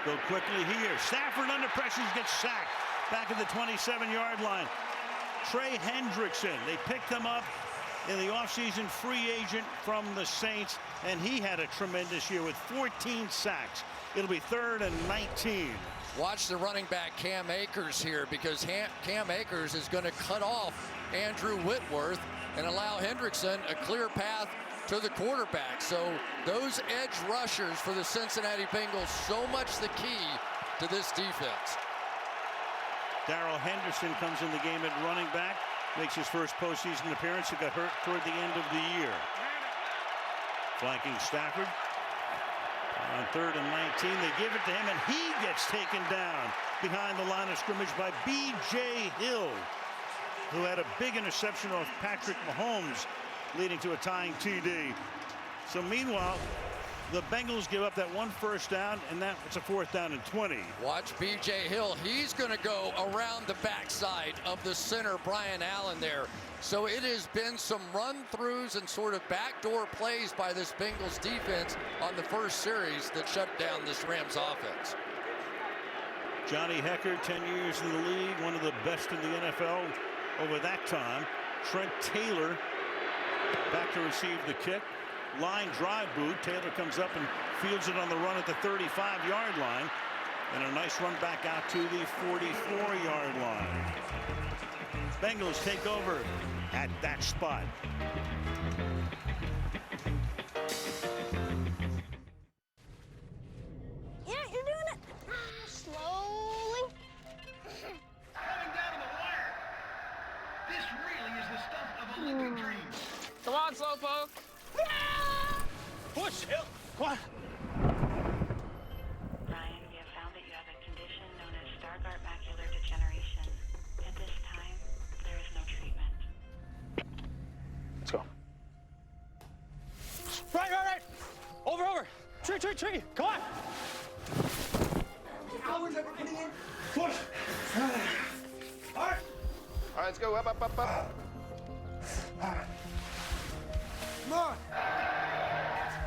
[SPEAKER 1] Go quickly here. Stafford under pressure, gets sacked back at the 27-yard line. Trey Hendrickson, they picked him up in the offseason, free agent from the Saints, and he had a tremendous year with 14 sacks. It'll be 3rd and 19.
[SPEAKER 2] Watch the running back Cam Akers here, because Cam Akers is going to cut off Andrew Whitworth and allow Hendrickson a clear path to the quarterback. So those edge rushers for the Cincinnati Bengals, so much the key to this defense.
[SPEAKER 1] Darrell Henderson comes in the game at running back, makes his first postseason appearance. He got hurt toward the end of the year. Flanking Stafford. On 3rd and 19, they give it to him, and he gets taken down behind the line of scrimmage by B.J. Hill, who had a big interception off Patrick Mahomes, leading to a tying TD. So meanwhile, the Bengals give up that 1 first down, and it's a 4th down and 20.
[SPEAKER 2] Watch B.J. Hill. He's going to go around the backside of the center, Brian Allen there. So it has been some run-throughs and sort of backdoor plays by this Bengals defense on the first series that shut down this Rams offense.
[SPEAKER 1] Johnny Hekker, 10 years in the league, one of the best in the NFL over that time. Trent Taylor back to receive the kick. Line drive boot. Taylor comes up and fields it on the run at the 35-yard line. And a nice run back out to the 44-yard line. Bengals take over at that spot.
[SPEAKER 3] Yeah, you're doing it. Slowly.
[SPEAKER 8] Coming down to the wire. This really is the stuff of Olympic dreams.
[SPEAKER 3] Come on, Slowpoke.
[SPEAKER 8] Push, Hill.
[SPEAKER 3] Come on.
[SPEAKER 9] Ryan, we have found that you have a condition known as Stargardt macular degeneration. At this time, there is no treatment.
[SPEAKER 3] Let's go. Right. Over.
[SPEAKER 5] tricky. Come on.
[SPEAKER 8] Hours that we're putting in.
[SPEAKER 5] Push.
[SPEAKER 8] All right, let's go. Up.
[SPEAKER 5] Come on.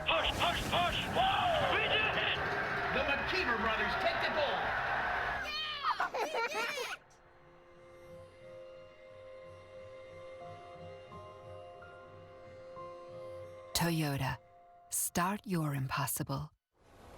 [SPEAKER 8] Push. Whoa! We did it! The McKeever brothers take the goal.
[SPEAKER 14] Toyota. Start your impossible.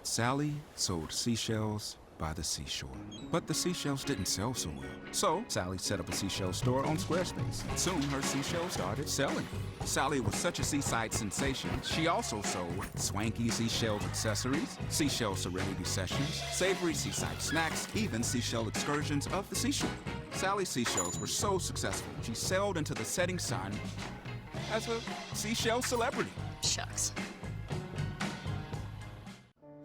[SPEAKER 16] Sally sold seashells by the seashore. But the seashells didn't sell so well. So Sally set up a seashell store on Squarespace. Soon her seashells started selling. Sally was such a seaside sensation, she also sold swanky seashell accessories, seashell serenity sessions, savory seaside snacks, even seashell excursions of the seashore. Sally's seashells were so successful, she sailed into the setting sun as a seashell celebrity.
[SPEAKER 17] Shucks.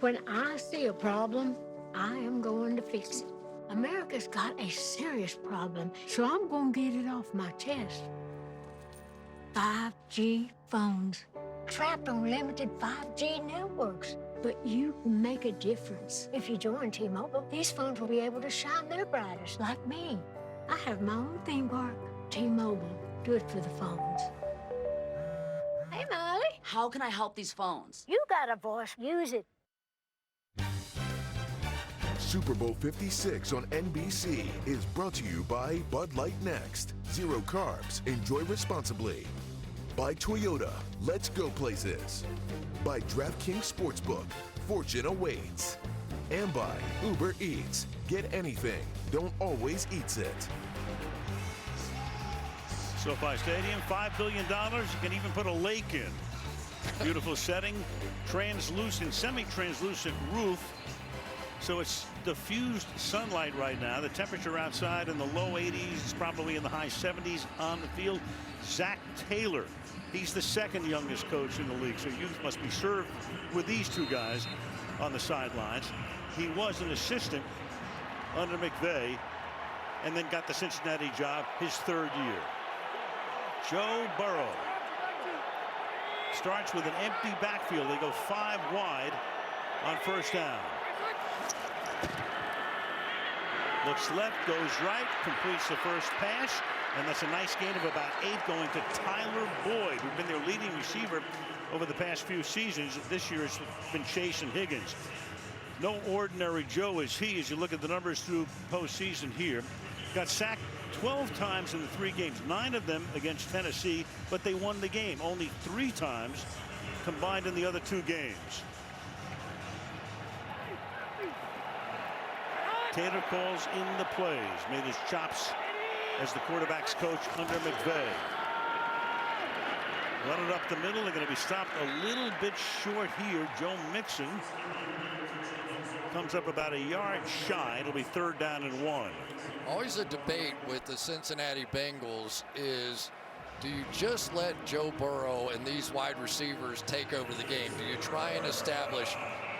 [SPEAKER 17] When I see a problem, I am going to fix it. America's got a serious problem, so I'm going to get it off my chest. 5G phones, trapped on limited 5G networks. But you can make a difference. If you join T-Mobile, these phones will be able to shine their brightest, like me. I have my own theme park. T-Mobile, do it for the phones. Hey, Molly.
[SPEAKER 18] How can I help these phones?
[SPEAKER 17] You got a voice. Use it.
[SPEAKER 13] Super Bowl 56 on NBC is brought to you by Bud Light Next. Zero carbs. Enjoy responsibly. By Toyota. Let's go places. By DraftKings Sportsbook. Fortune awaits. And by Uber Eats. Get anything. Don't always eat it.
[SPEAKER 1] SoFi Stadium, $5 billion. You can even put a lake in. Beautiful setting. Translucent, semi-translucent roof. So it's diffused sunlight right now. The temperature outside in the low 80s. It's probably in the high 70s on the field. Zach Taylor. He's the second youngest coach in the league. So youth must be served with these two guys on the sidelines. He was an assistant under McVay and then got the Cincinnati job his third year. Joe Burrow starts with an empty backfield. They go 5 wide on first down. Looks left, goes right, completes the first pass, and that's a nice gain of about 8 going to Tyler Boyd, who's been their leading receiver over the past few seasons. This year it's been Chase and Higgins. No ordinary Joe is he as you look at the numbers through postseason here. Got sacked 12 times in the 3 games, 9 of them against Tennessee, but they won the game. Only 3 times combined in the other 2 games. Taylor calls in the plays, made his chops as the quarterback's coach under McVay. Run it up the middle. They're going to be stopped a little bit short here. Joe Mixon comes up about a yard shy. It'll be 3rd down and 1.
[SPEAKER 2] Always a debate with the Cincinnati Bengals is, do you just let Joe Burrow and these wide receivers take over the game? Do you try and establish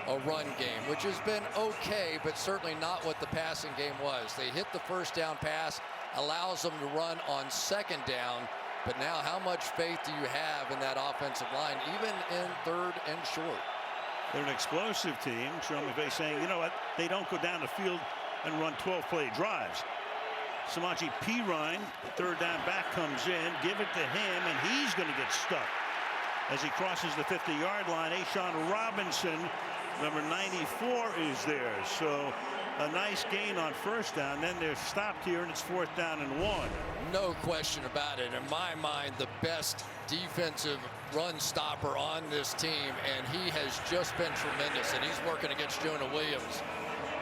[SPEAKER 2] a run game, which has been okay, but certainly not what the passing game was? They hit the first down pass, allows them to run on 2nd down, but now how much faith do you have in that offensive line, even in 3rd and short?
[SPEAKER 1] They're an explosive team. Sean McVay saying, you know what, they don't go down the field and run 12-play drives. Samaje Perine, 3rd down back, comes in, give it to him, and he's going to get stuck as he crosses the 50-yard line. A'Shawn Robinson, number 94, is there. So a nice gain on first down. Then they're stopped here, and it's 4th down and 1.
[SPEAKER 2] No question about it. In my mind, the best defensive run stopper on this team, and he has just been tremendous, and he's working against Jonah Williams,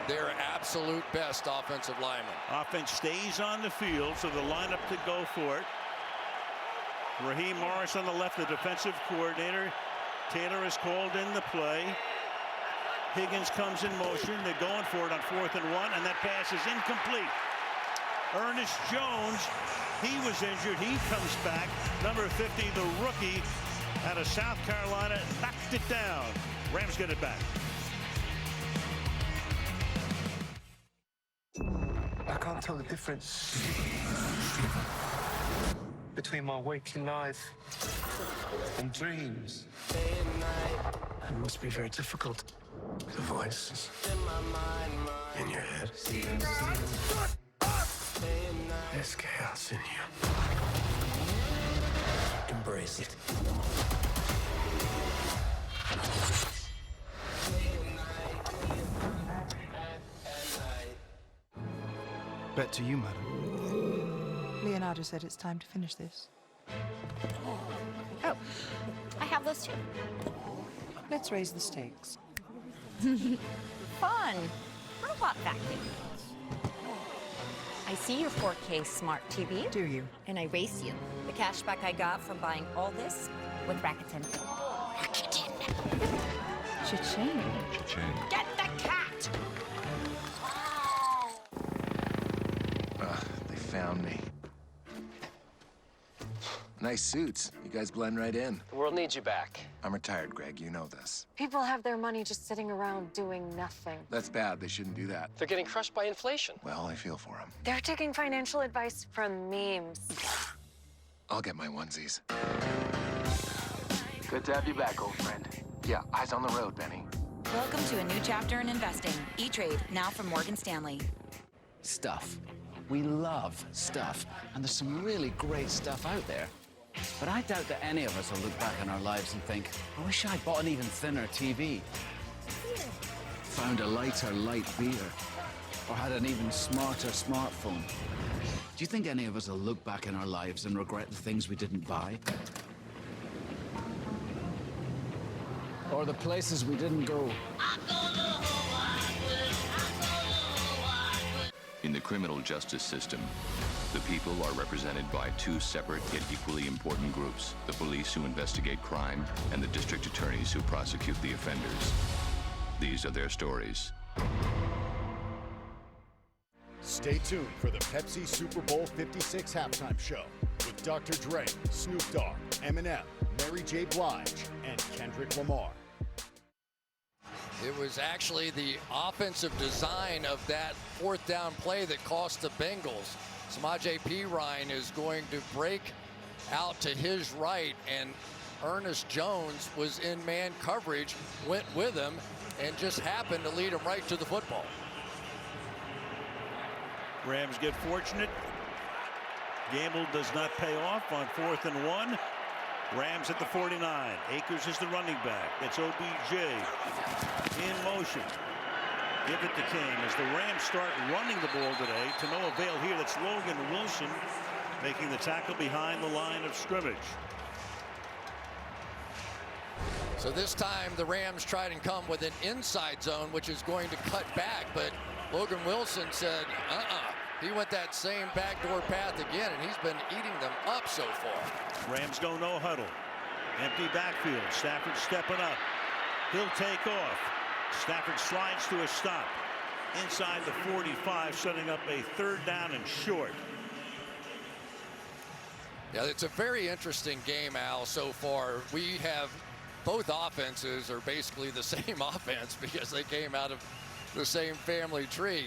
[SPEAKER 2] their absolute best offensive lineman.
[SPEAKER 1] Offense stays on the field, so the lineup to go for it. Raheem Morris on the left, the defensive coordinator. Taylor is called in the play. Higgins comes in motion. They're going for it on 4th and 1, and that pass is incomplete. Ernest Jones, he was injured. He comes back. Number 50, the rookie out of South Carolina, knocked it down. Rams get it back.
[SPEAKER 26] I can't tell the difference between my waking life and dreams. It must be very difficult. The voices in your head. There's chaos in you. Embrace it.
[SPEAKER 7] Bet to you, madam.
[SPEAKER 10] Leonardo said it's time to finish this.
[SPEAKER 3] Oh, I have those too.
[SPEAKER 10] Let's raise the stakes.
[SPEAKER 3] Fun. Robot vacuum. I see your 4K smart TV.
[SPEAKER 10] Do you?
[SPEAKER 3] And I race you. The cashback I got from buying all this with Rakuten. Rakuten.
[SPEAKER 10] Cha-ching.
[SPEAKER 26] Cha-ching.
[SPEAKER 3] Get the cat!
[SPEAKER 11] They found me. Nice suits. You guys blend right in.
[SPEAKER 12] The world needs you back.
[SPEAKER 11] I'm retired, Greg. You know this.
[SPEAKER 15] People have their money just sitting around doing nothing.
[SPEAKER 11] That's bad. They shouldn't do that.
[SPEAKER 12] They're getting crushed by inflation.
[SPEAKER 11] Well, I feel for them.
[SPEAKER 15] They're taking financial advice from memes.
[SPEAKER 11] I'll get my onesies.
[SPEAKER 12] Good to have you back, old friend.
[SPEAKER 11] Yeah, eyes on the road, Benny.
[SPEAKER 19] Welcome to a new chapter in investing. E-Trade, now from Morgan Stanley.
[SPEAKER 27] Stuff. We love stuff. And there's some really great stuff out there. But I doubt that any of us will look back on our lives and think, I wish I'd bought an even thinner TV. Found a lighter light beer. Or had an even smarter smartphone. Do you think any of us will look back in our lives and regret the things we didn't buy? Or the places we didn't go?
[SPEAKER 28] In the criminal justice system, the people are represented by two separate yet equally important groups: the police who investigate crime and the district attorneys who prosecute the offenders. These are their stories.
[SPEAKER 29] Stay tuned for the Pepsi Super Bowl 56 halftime show with Dr. Dre, Snoop Dogg, Eminem, Mary J. Blige, and Kendrick Lamar.
[SPEAKER 2] It was actually the offensive design of that fourth down play that cost the Bengals. Samaje Perine is going to break out to his right, and Ernest Jones was in man coverage, went with him, and just happened to lead him right to the football.
[SPEAKER 1] Rams get fortunate. Gamble does not pay off on 4th and 1. Rams at the 49. Akers is the running back. It's OBJ in motion. Give it to King as the Rams start running the ball today. To no avail here. That's Logan Wilson making the tackle behind the line of scrimmage.
[SPEAKER 2] So this time the Rams tried and come with an inside zone, which is going to cut back, but Logan Wilson said, He went that same backdoor path again, and he's been eating them up so far.
[SPEAKER 1] Rams go no huddle. Empty backfield. Stafford stepping up. He'll take off. Stafford slides to a stop inside the 45, setting up a 3rd down and short.
[SPEAKER 2] Yeah, it's a very interesting game, Al, so far. We have both offenses are basically the same offense because they came out of the same family tree.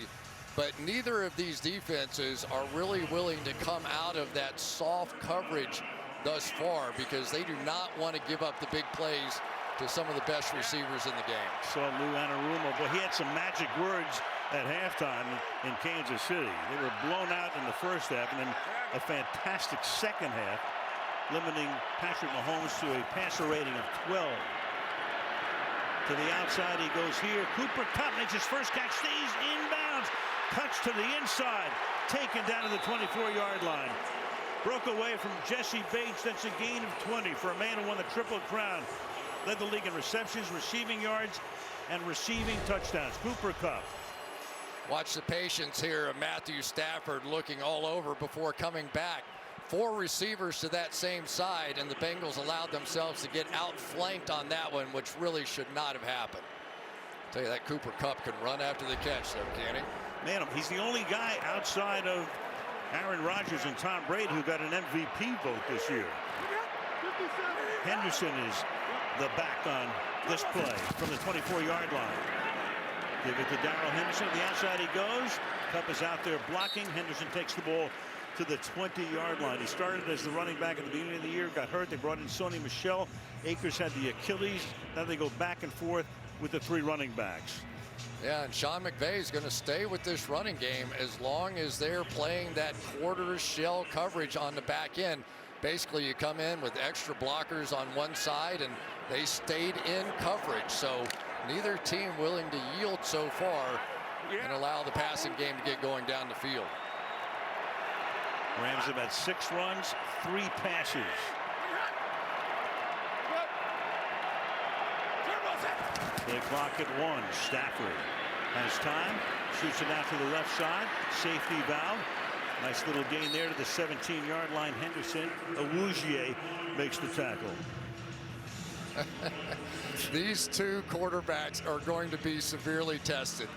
[SPEAKER 2] But neither of these defenses are really willing to come out of that soft coverage thus far because they do not want to give up the big plays to some of the best receivers in the game.
[SPEAKER 1] Saw Lou Anarumo, but he had some magic words at halftime in Kansas City. They were blown out in the first half and then a fantastic second half, limiting Patrick Mahomes to a passer rating of 12. To the outside he goes here. Cooper Kupp makes his first catch, stays inbounds, cuts to the inside, taken down to the 24-yard line. Broke away from Jesse Bates. That's a gain of 20 for a man who won the Triple Crown. Led the league in receptions, receiving yards, and receiving touchdowns. Cooper Kupp.
[SPEAKER 2] Watch the patience here of Matthew Stafford looking all over before coming back. 4 receivers to that same side, and the Bengals allowed themselves to get outflanked on that one, which really should not have happened. I'll tell you that Cooper Kupp can run after the catch, though, can he?
[SPEAKER 1] Man, he's the only guy outside of Aaron Rodgers and Tom Brady who got an MVP vote this year. Henderson is the back on this play from the 24-yard line. Give it to Darrell Henderson. The outside he goes. Kupp is out there blocking. Henderson takes the ball to the 20-yard line. He started as the running back at the beginning of the year, got hurt. They brought in Sony Michel. Akers had the Achilles. Now they go back and forth with the 3 running backs.
[SPEAKER 2] Yeah, and Sean McVay is going to stay with this running game as long as they're playing that quarter shell coverage on the back end. Basically, you come in with extra blockers on one side, and they stayed in coverage. So neither team willing to yield so far and allow the passing game to get going down the field.
[SPEAKER 1] Rams have had 6 runs, 3 passes. The clock at 1. Stafford has time, shoots it out to the left side. Safety valve. Nice little gain there to the 17-yard line. Henderson. Awuzie makes the tackle.
[SPEAKER 2] These 2 quarterbacks are going to be severely tested.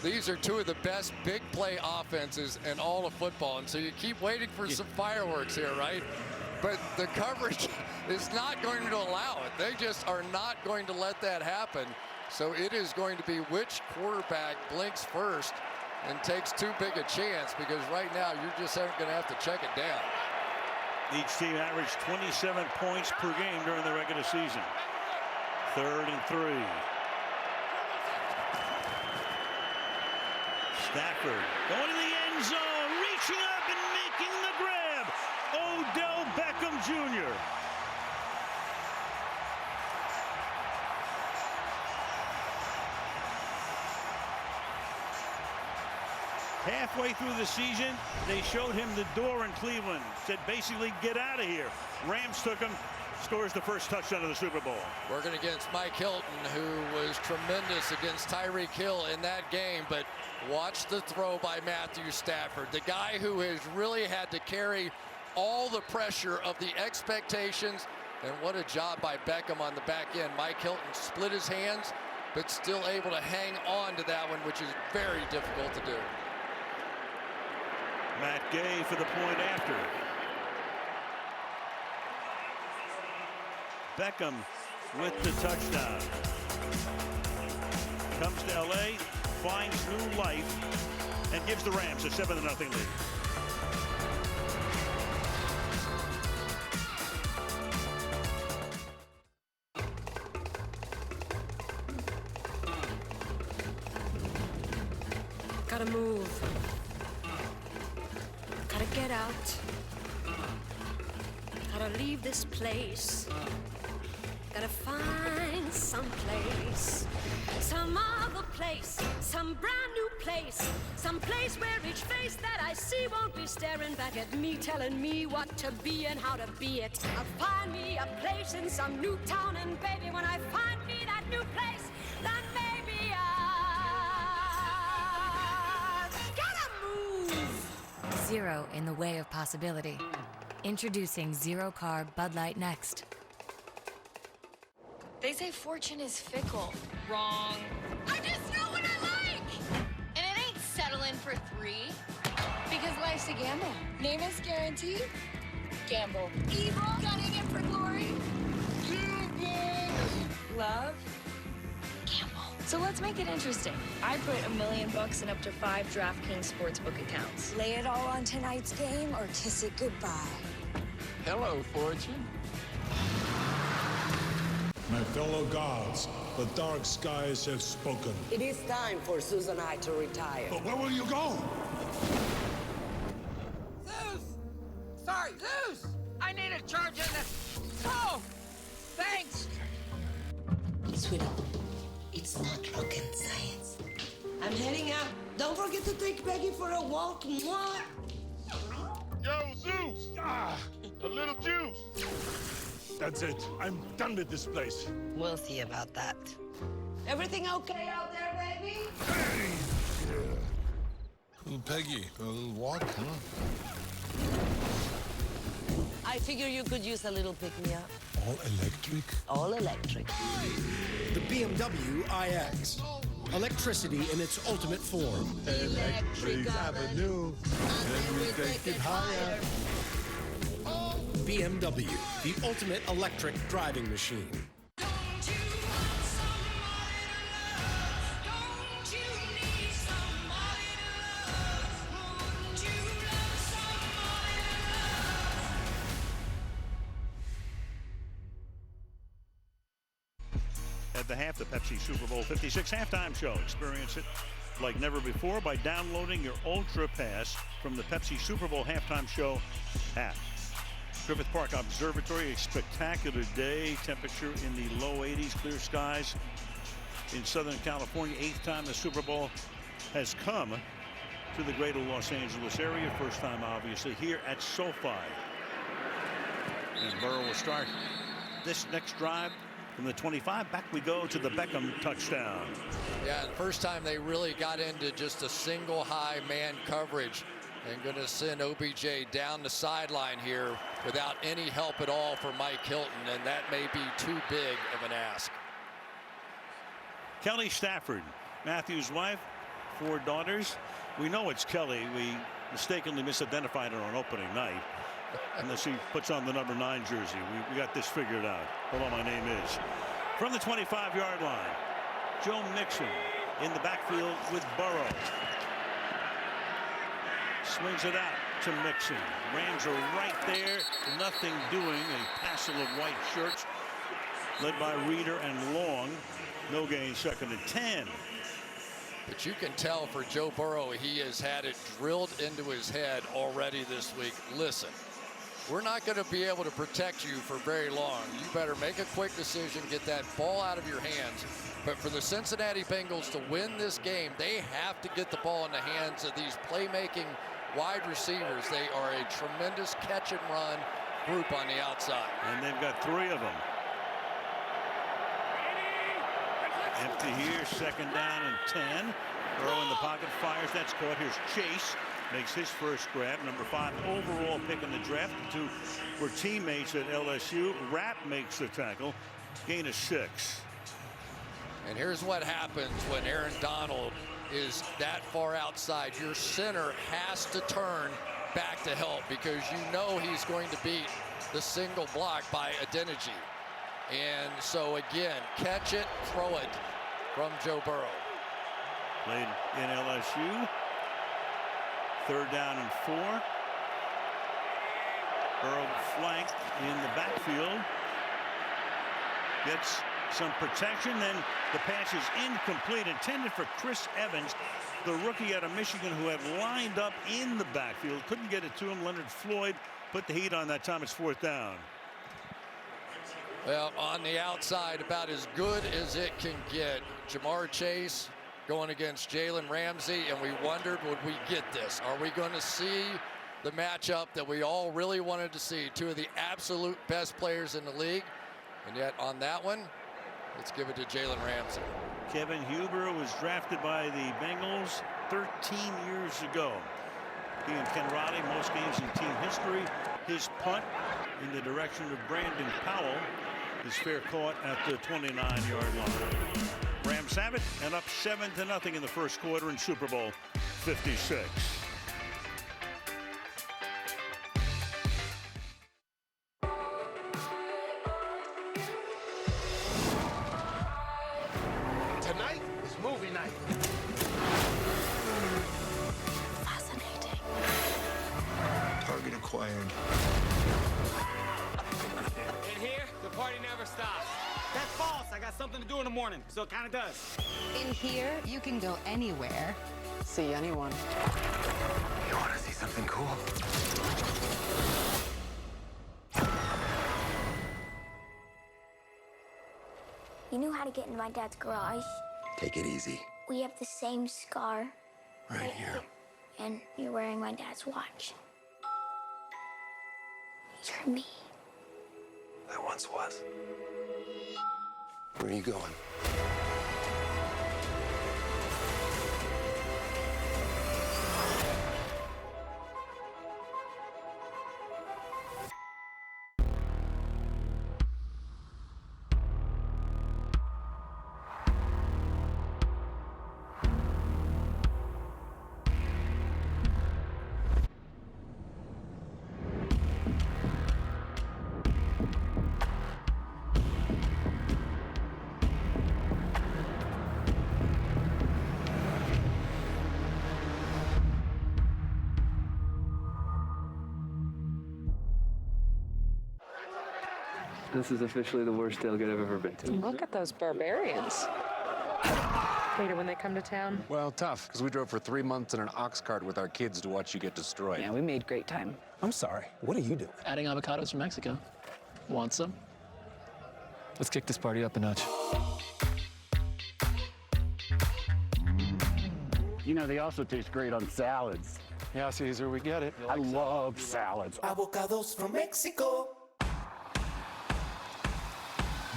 [SPEAKER 2] These are 2 of the best big play offenses in all of football, and so you keep waiting for some fireworks here, right? But the coverage is not going to allow it. They just are not going to let that happen. So it is going to be which quarterback blinks first and takes too big a chance, because right now you're just going to have to check it down.
[SPEAKER 1] Each team averaged 27 points per game during the regular season. 3rd and 3. Stafford going to the end zone, reaching up and making the grab. Odell Beckham Jr. Halfway through the season, they showed him the door in Cleveland. Said basically, get out of here. Rams took him, scores the first touchdown of the Super Bowl.
[SPEAKER 2] Working against Mike Hilton, who was tremendous against Tyreek Hill in that game, but watch the throw by Matthew Stafford, the guy who has really had to carry all the pressure of the expectations, and what a job by Beckham on the back end. Mike Hilton split his hands, but still able to hang on to that one, which is very difficult to do.
[SPEAKER 1] Matt Gay for the point after. Beckham with the touchdown. Comes to LA, finds new life, and gives the Rams a 7-0 lead.
[SPEAKER 17] Gotta move. Gotta get out. Gotta leave this place. Gotta find some place. Some other place. Some brand new place. Some place where each face that I see won't be staring back at me, telling me what to be and how to be it. I'll find me a place in some new town, and baby, when I find me that new place, then maybe I gotta move.
[SPEAKER 14] Zero in the way of possibility. Introducing Zero Carb Bud Light Next.
[SPEAKER 15] They say fortune is fickle. Wrong.
[SPEAKER 4] I just know what I like! And it ain't settling for 3. Because life's a gamble. Name is guaranteed. Gamble. Evil, gunning it for glory.
[SPEAKER 15] Love.
[SPEAKER 4] Gamble.
[SPEAKER 15] So let's make it interesting. I put $1 million in up to 5 DraftKings Sportsbook accounts.
[SPEAKER 4] Lay it all on tonight's game or kiss it goodbye.
[SPEAKER 27] Hello, Fortune.
[SPEAKER 6] My fellow gods, the dark skies have spoken.
[SPEAKER 9] It is time for Susan and I to retire.
[SPEAKER 6] But where will you go?
[SPEAKER 20] Zeus! Sorry, Zeus! I need a charge in the... Oh! Thanks!
[SPEAKER 9] Sweetheart, it's not rocket science. I'm heading out. Don't forget to take Peggy for a walk. Mwah.
[SPEAKER 6] Yo, Zeus! Ah, a little juice. That's it. I'm done with this place.
[SPEAKER 9] We'll see about that. Everything okay out there, baby?
[SPEAKER 6] Hey! Yeah. Little Peggy, a little walk, huh?
[SPEAKER 9] I figure you could use a little pick-me-up.
[SPEAKER 6] All electric?
[SPEAKER 9] All electric.
[SPEAKER 21] The BMW iX. Electricity in its ultimate form.
[SPEAKER 6] Electric Avenue, and we take it higher.
[SPEAKER 21] BMW, the ultimate electric driving machine.
[SPEAKER 1] of the half, the Pepsi Super Bowl 56 halftime show. Experience it like never before by downloading your Ultra Pass from the Pepsi Super Bowl halftime show app. Griffith Park Observatory, a spectacular day. Temperature in the low 80s, clear skies in Southern California. 8th time the Super Bowl has come to the greater Los Angeles area. First time, obviously, here at SoFi. And Burrow will start this next drive from the 25. Back we go to the Beckham touchdown.
[SPEAKER 2] Yeah, the first time they really got into just a single high man coverage. And going to send OBJ down the sideline here without any help at all for Mike Hilton, and that may be too big of an ask.
[SPEAKER 1] Kelly Stafford, Matthew's wife, 4 daughters. We know it's Kelly. We mistakenly misidentified her on opening night. Unless she puts on the number 9 jersey. We got this figured out. Hello, my name is. From the 25-yard line, Joe Mixon in the backfield with Burrow. Swings it out to Mixon. Rams are right there. Nothing doing. A passel of white shirts led by Reeder and Long. No gain, 2nd and 10.
[SPEAKER 2] But you can tell for Joe Burrow, he has had it drilled into his head already this week. Listen, we're not going to be able to protect you for very long. You better make a quick decision, get that ball out of your hands. But for the Cincinnati Bengals to win this game, they have to get the ball in the hands of these playmaking wide receivers. They are a tremendous catch and run group on the outside.
[SPEAKER 1] And they've got 3 of them. Empty here, 2nd down and 10. Burrow in the pocket, fires, that's caught. Here's Chase, makes his first grab. Number 5 overall pick in the draft. The 2 were teammates at LSU. Rapp makes the tackle, gain of 6.
[SPEAKER 2] And here's what happens when Aaron Donald is that far outside. Your center has to turn back to help because you know he's going to beat the single block by Adeniji. And so again, catch it, throw it from Joe Burrow.
[SPEAKER 1] Played in LSU. 3rd down and 4. Burrow flanked in the backfield. Gets some protection, then the pass is incomplete, intended for Chris Evans, the rookie out of Michigan, who had lined up in the backfield. Couldn't get it to him. Leonard Floyd put the heat on that time. It's 4th down.
[SPEAKER 2] Well, on the outside, about as good as it can get. Jamar Chase going against Jalen Ramsey, and we wondered, would we get this? Are we going to see the matchup that we all really wanted to see? 2 of the absolute best players in the league. And yet on that one, let's give it to Jalen Ramsey.
[SPEAKER 1] Kevin Huber was drafted by the Bengals 13 years ago. He and Ken Riley, most games in team history. His punt in the direction of Brandon Powell is fair caught at the 29-yard line. Rams have it and up 7-0 in the first quarter in Super Bowl 56.
[SPEAKER 26] Tonight is movie night.
[SPEAKER 17] Fascinating.
[SPEAKER 26] Target acquired.
[SPEAKER 20] In here, the party never stops. That's false. I got something to do in the morning, so it kind of does.
[SPEAKER 19] In here, you can go anywhere. See anyone.
[SPEAKER 26] You want to see something cool?
[SPEAKER 17] You knew how to get into my dad's garage.
[SPEAKER 26] Take it easy.
[SPEAKER 17] We have the same scar.
[SPEAKER 26] Right here.
[SPEAKER 17] And you're wearing my dad's watch. You're me.
[SPEAKER 26] I once was. Where are you going?
[SPEAKER 5] This is officially the worst tailgate I've ever been to.
[SPEAKER 10] Look at those barbarians. Later when they come to town.
[SPEAKER 8] Well, tough, because we drove for 3 months in an ox cart with our kids to watch you get destroyed.
[SPEAKER 10] Yeah, we made great time.
[SPEAKER 8] I'm sorry. What are you doing?
[SPEAKER 5] Adding avocados from Mexico. Want some? Let's kick this party up a notch.
[SPEAKER 13] You know, they also taste great on salads.
[SPEAKER 8] Yeah, Caesar, we get it.
[SPEAKER 13] I love salads.
[SPEAKER 16] Avocados from Mexico.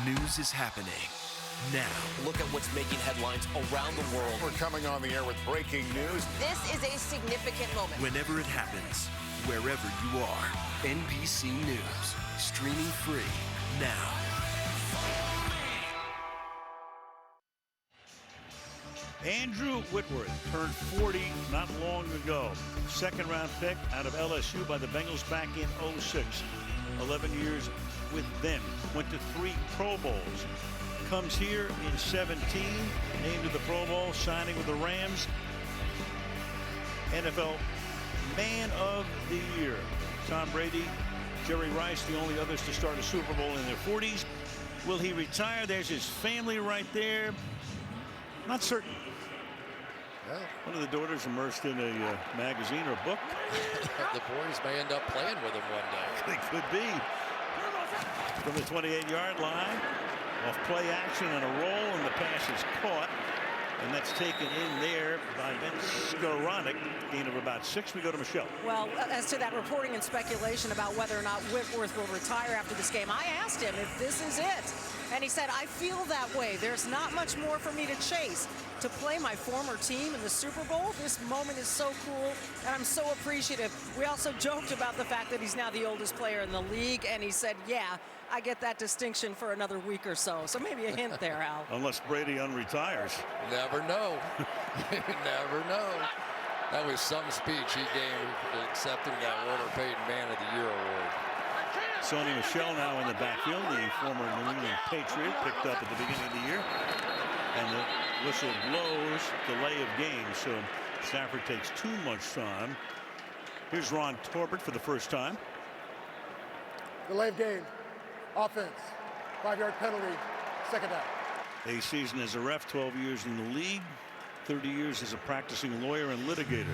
[SPEAKER 18] News is happening now.
[SPEAKER 16] Look at what's making headlines around the world.
[SPEAKER 29] We're coming on the air with breaking news.
[SPEAKER 16] This is a significant moment.
[SPEAKER 18] Whenever it happens, wherever you are, NBC News, streaming free now.
[SPEAKER 1] Andrew Whitworth turned 40 not long ago. Second-round pick out of LSU by the Bengals back in 06. 11 years with them. Went to 3 Pro Bowls. Comes here in 17, named to the Pro Bowl, signing with the Rams. NFL Man of the Year. Tom Brady, Jerry Rice, the only others to start a Super Bowl in their 40s. Will he retire? There's his family right there. Not certain. One of the daughters immersed in a magazine or book.
[SPEAKER 2] The boys may end up playing with him one day.
[SPEAKER 1] They could be. From the 28-yard line, off play action and a roll, and the pass is caught. And that's taken in there by Ben Skowronek. Gain of about 6. We go to Michelle.
[SPEAKER 22] Well, as to that reporting and speculation about whether or not Whitworth will retire after this game, I asked him if this is it. And he said, I feel that way. There's not much more for me to chase. To play my former team in the Super Bowl, this moment is so cool, and I'm so appreciative. We also joked about the fact that he's now the oldest player in the league, and he said, yeah, I get that distinction for another week or so. So maybe a hint there, Al.
[SPEAKER 1] Unless Brady unretires.
[SPEAKER 2] Never know. You never know. That was some speech he gave accepting that Walter Payton Man of the Year award.
[SPEAKER 1] Sony Michel now in the backfield, the former New England Patriot, picked up at the beginning of the year. And the whistle blows, delay of game, so Stafford takes too much time. Here's Ron Torbert for the first time.
[SPEAKER 23] Delay of game, offense, 5-yard penalty, second down.
[SPEAKER 1] A season as a ref, 12 years in the league, 30 years as a practicing lawyer and litigator.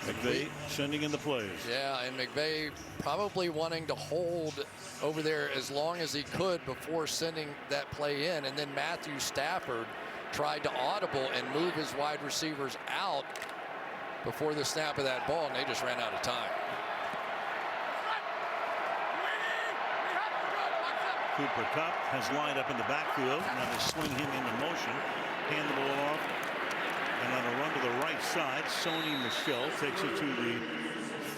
[SPEAKER 1] McVay sending in the plays.
[SPEAKER 2] Yeah, and McVay probably wanting to hold over there as long as he could before sending that play in. And then Matthew Stafford tried to audible and move his wide receivers out before the snap of that ball, and they just ran out of time.
[SPEAKER 1] Cooper Kupp has lined up in the backfield. Now they swing him into motion. Hand the ball off. And on a run to the right side, Sony Michel takes it to the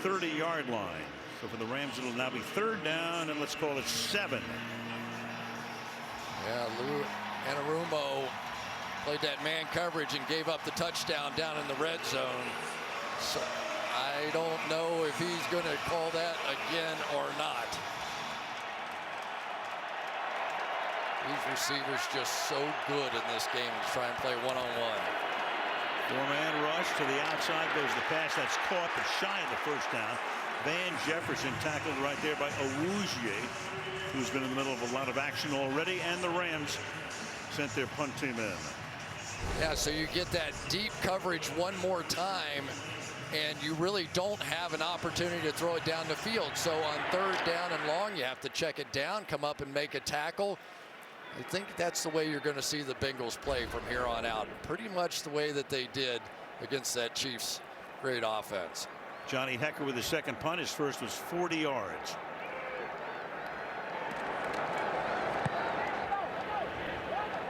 [SPEAKER 1] 30-yard line. So for the Rams, it'll now be 3rd down, and let's call it 7.
[SPEAKER 2] Yeah, Lou Anarumo played that man coverage and gave up the touchdown down in the red zone. So I don't know if he's going to call that again or not. These receivers just so good in this game to try and play one-on-one.
[SPEAKER 1] 4-man rush to the outside goes the pass. That's caught, but shy of the first down. Van Jefferson tackled right there by Awuzie, who's been in the middle of a lot of action already, and the Rams sent their punt team in.
[SPEAKER 2] Yeah, so you get that deep coverage one more time, and you really don't have an opportunity to throw it down the field. So on 3rd down and long, you have to check it down, come up and make a tackle. I think that's the way you're going to see the Bengals play from here on out. Pretty much the way that they did against that Chiefs' great offense.
[SPEAKER 1] Johnny Hekker with his second punt. His first was 40 yards.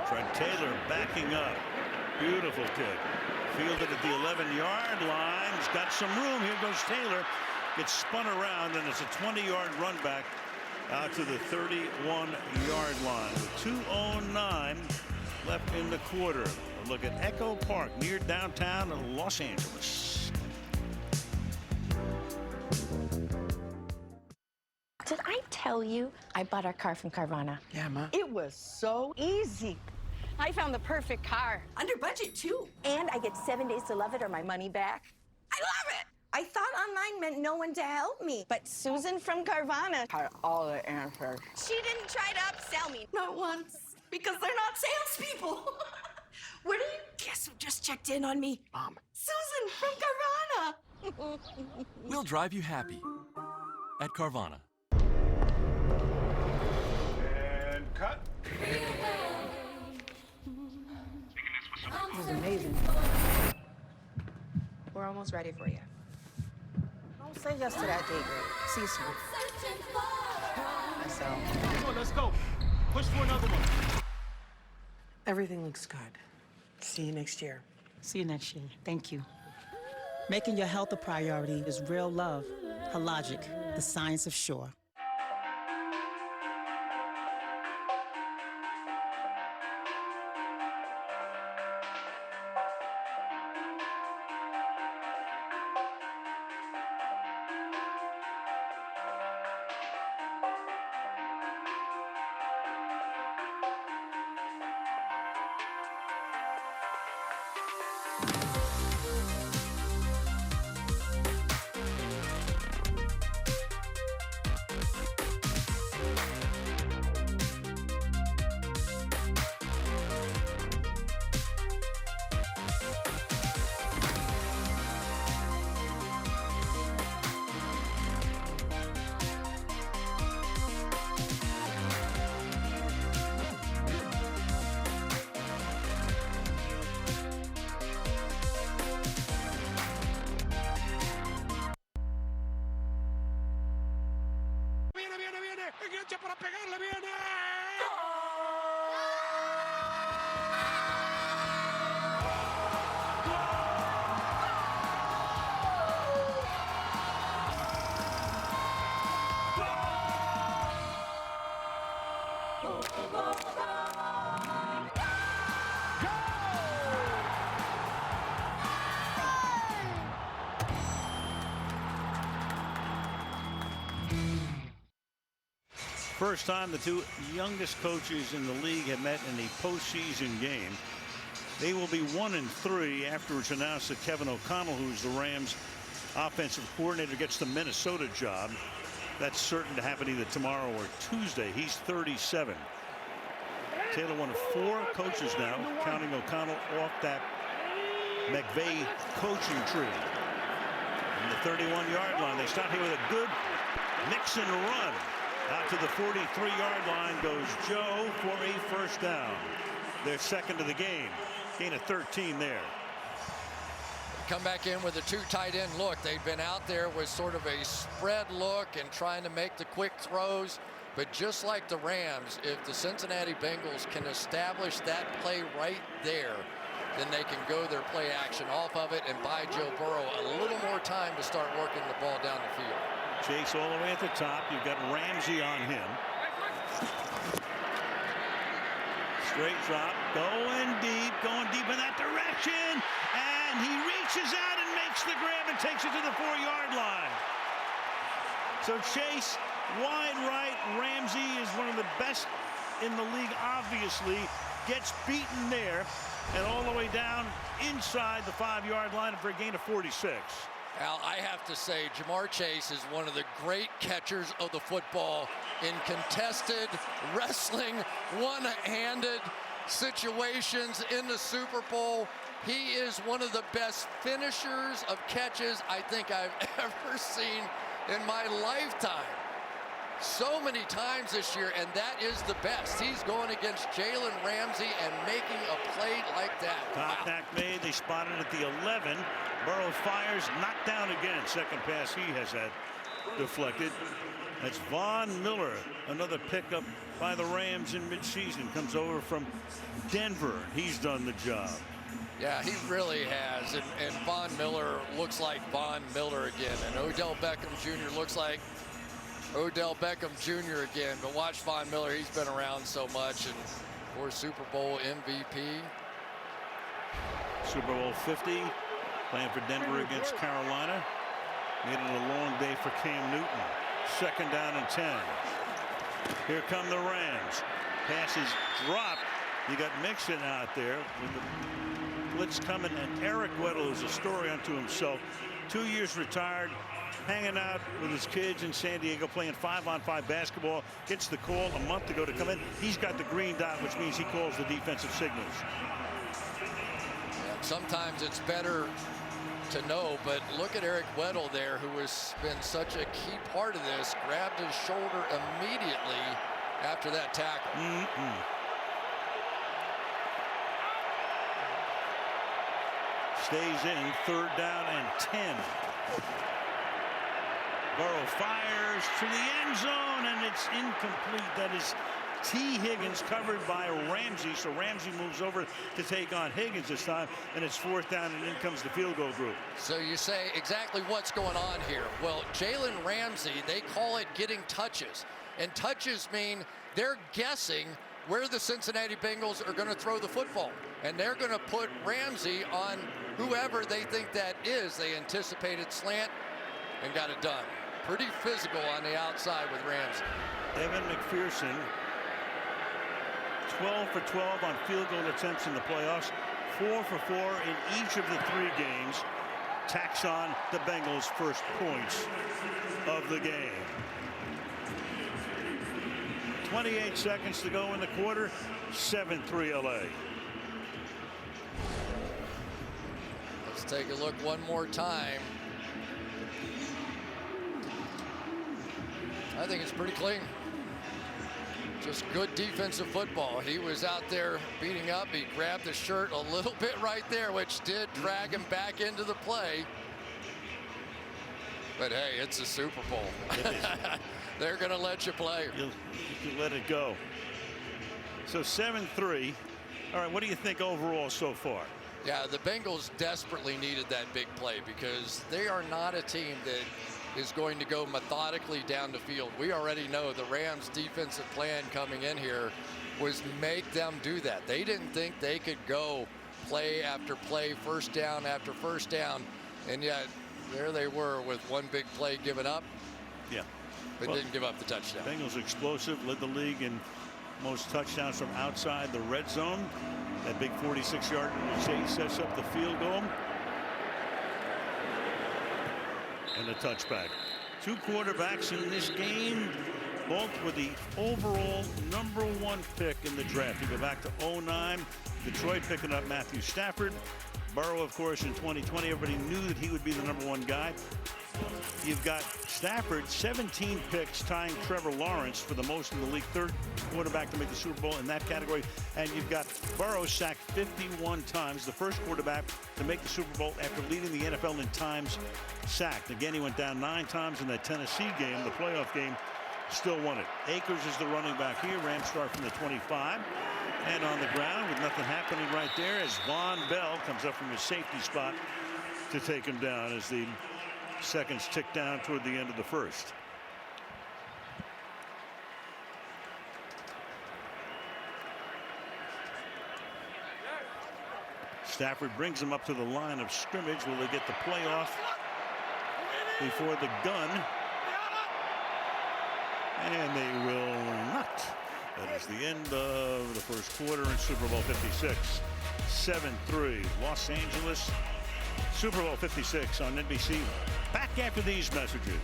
[SPEAKER 1] Trent Taylor backing up. Beautiful kick. Fielded at the 11-yard line. He's got some room. Here goes Taylor. Gets spun around, and it's a 20-yard run back out to the 31-yard line with 2:09 left in the quarter. A look at Echo Park near downtown Los Angeles.
[SPEAKER 24] Did I tell you I bought our car from Carvana?
[SPEAKER 27] Yeah, Ma.
[SPEAKER 24] It was so easy. I found the perfect car. Under budget, too. And I get 7 days to love it or my money back. I love it. I thought online meant no one to help me. But Susan from Carvana had all the answers. She didn't try to upsell me. Not once. Because they're not salespeople. Where do you guess who just checked in on me?
[SPEAKER 26] Mom.
[SPEAKER 24] Susan from Carvana.
[SPEAKER 3] We'll drive you happy at Carvana.
[SPEAKER 6] And cut.
[SPEAKER 22] This is amazing. We're almost ready for you. Don't say yes to that date, girl. See you soon. So.
[SPEAKER 26] Come on, let's go. Push for another one.
[SPEAKER 4] Everything looks good. See you next year.
[SPEAKER 7] See you next year. Thank you. Making your health a priority is real love. Hologic, the science of sure.
[SPEAKER 26] Engancha para pegarle, viene.
[SPEAKER 1] First time the two youngest coaches in the league have met in a postseason game. They will be 1-3 after it's announced that Kevin O'Connell, who's the Rams offensive coordinator, gets the Minnesota job. That's certain to happen either tomorrow or Tuesday. He's 37. Taylor, one of 4 coaches now, counting O'Connell off that McVay coaching tree. In the 31-yard line, they start here with a good mix and run. Out to the 43-yard line goes Joe for a first down. Their second of the game. Gain of 13 there.
[SPEAKER 2] Come back in with a 2 tight end look. They've been out there with sort of a spread look and trying to make the quick throws. But just like the Rams, if the Cincinnati Bengals can establish that play right there, then they can go their play action off of it and buy Joe Burrow a little more time to start working the ball down the field.
[SPEAKER 1] Chase all the way at the top. You've got Ramsey on him. Straight drop, going deep in that direction, and he reaches out and makes the grab and takes it to the 4-yard line. So Chase, wide right. Ramsey is one of the best in the league, obviously. Gets beaten there, and all the way down inside the 5-yard line for a gain of 46.
[SPEAKER 2] Al, I have to say, Ja'Marr Chase is one of the great catchers of the football in contested, wrestling, one-handed situations in the Super Bowl. He is one of the best finishers of catches I think I've ever seen in my lifetime. So many times this year, and that is the best. He's going against Jalen Ramsey and making a play like that.
[SPEAKER 1] Contact made. They spotted at the 11. Burrow fires, knocked down again. Second pass he has had deflected. That's Von Miller, another pickup by the Rams in midseason. Comes over from Denver. He's done the job.
[SPEAKER 2] Yeah, he really has. And Von Miller looks like Von Miller again. And Odell Beckham Jr. looks like Odell Beckham Jr. again. But watch Von Miller. He's been around so much. And of course, Super Bowl MVP.
[SPEAKER 1] Super Bowl 50. Playing for Denver against Carolina. Made it a long day for Cam Newton. Second down and 10. Here come the Rams. Passes dropped. You got Mixon out there with the blitz coming, and Eric Weddle is a story unto himself. 2 years retired, hanging out with his kids in San Diego, playing 5-on-5 basketball. Gets the call a month ago to come in. He's got the green dot, which means he calls the defensive signals.
[SPEAKER 2] Sometimes it's better to know, but look at Eric Weddle there, who has been such a key part of this. Grabbed his shoulder immediately after that tackle.
[SPEAKER 1] Stays in, 3rd down and 10. Burrow fires to the end zone, and it's incomplete. That is T. Higgins covered by Ramsey, so Ramsey moves over to take on Higgins this time, and it's 4th down, and in comes the field goal group.
[SPEAKER 2] So you say exactly what's going on here. Well, Jalen Ramsey, they call it getting touches, and touches mean they're guessing where the Cincinnati Bengals are going to throw the football, and they're going to put Ramsey on whoever they think that is. They anticipated slant and got it done. Pretty physical on the outside with Ramsey.
[SPEAKER 1] Evan McPherson, 12 for 12 on field goal attempts in the playoffs, 4 for 4 in each of the 3 games. Tacks on the Bengals' first points of the game. 28 seconds to go in the quarter, 7-3 LA.
[SPEAKER 2] Let's take a look one more time. I think it's pretty clean. Just good defensive football. He was out there beating up. He grabbed the shirt a little bit right there, which did drag him back into the play. But hey, it's a Super Bowl. They're going to let you play.
[SPEAKER 1] You let it go. So 7-3. All right, what do you think overall so far?
[SPEAKER 2] Yeah, the Bengals desperately needed that big play because they are not a team that is going to go methodically down the field. We already know the Rams' defensive plan coming in here was make them do that. They didn't think they could go play after play, first down after first down, and yet there they were with one big play given up.
[SPEAKER 1] Yeah.
[SPEAKER 2] But didn't give up the touchdown.
[SPEAKER 1] Bengals explosive, led the league in most touchdowns from outside the red zone. That big 46-yard chase sets up the field goal. And a touchback. 2 quarterbacks in this game, both with the overall #1 pick in the draft. You go back to 2009, Detroit picking up Matthew Stafford. Burrow, of course, in 2020, everybody knew that he would be the #1 guy. You've got Stafford, 17 picks, tying Trevor Lawrence for the most in the league, 3rd quarterback to make the Super Bowl in that category. And you've got Burrow sacked 51 times, the first quarterback to make the Super Bowl after leading the NFL in times sacked. Again, he went down 9 times in that Tennessee game, the playoff game, still won it. Akers is the running back here. Rams start from the 25. And on the ground with nothing happening right there as Von Bell comes up from his safety spot to take him down as the seconds tick down toward the end of the first. Stafford brings him up to the line of scrimmage. Will they get the play off before the gun? And they will not. That is the end of the first quarter in Super Bowl 56. 7-3 Los Angeles. Super Bowl 56 on NBC. Back after these messages.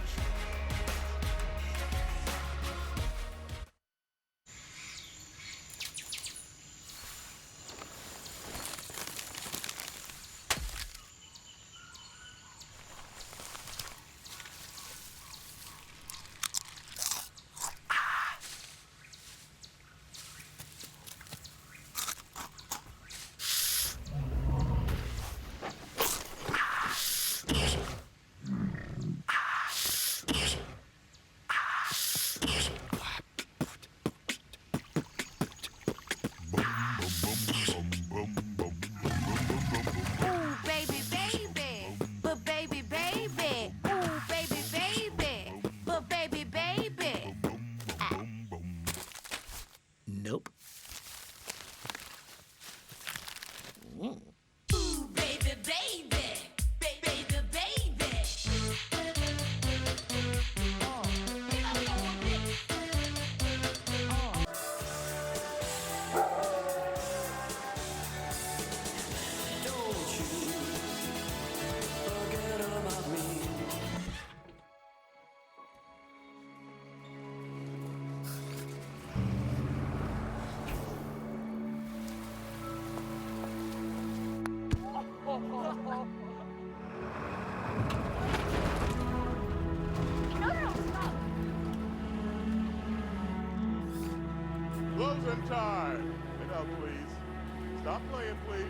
[SPEAKER 6] and tie. Get out, please. Stop playing, please.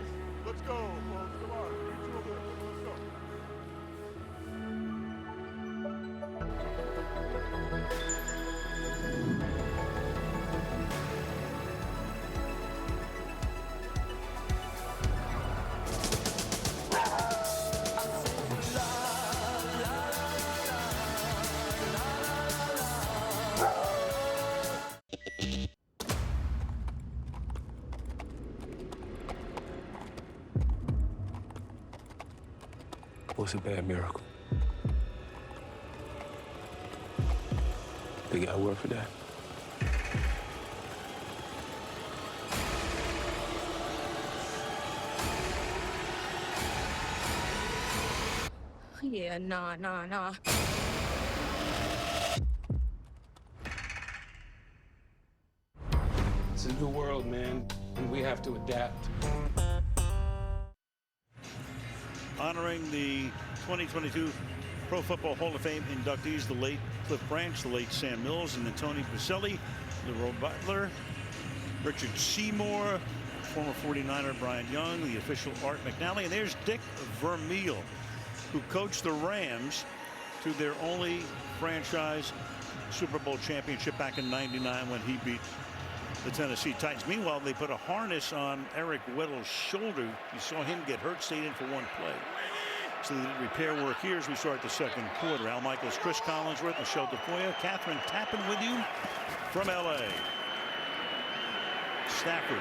[SPEAKER 6] Let's go, folks. Come on. You two over there. Let's go.
[SPEAKER 26] What's a bad miracle? They got a word for that.
[SPEAKER 10] Yeah, nah.
[SPEAKER 26] It's a new world, man, and we have to adapt.
[SPEAKER 1] Honoring the 2022 Pro Football Hall of Fame inductees, the late Cliff Branch, the late Sam Mills, and the Tony Baselli, LeRoy Butler, Richard Seymour, former 49er Brian Young, the official Art McNally, and there's Dick Vermeil, who coached the Rams to their only franchise Super Bowl championship back in '99 when he beat the Tennessee Titans. Meanwhile, they put a harness on Eric Weddle's shoulder. You saw him get hurt, stayed in for one play. So the repair work here as we start the second quarter. Al Michaels, Chris Collinsworth, Michelle DeFoya, Catherine Tappan with you from LA. Stafford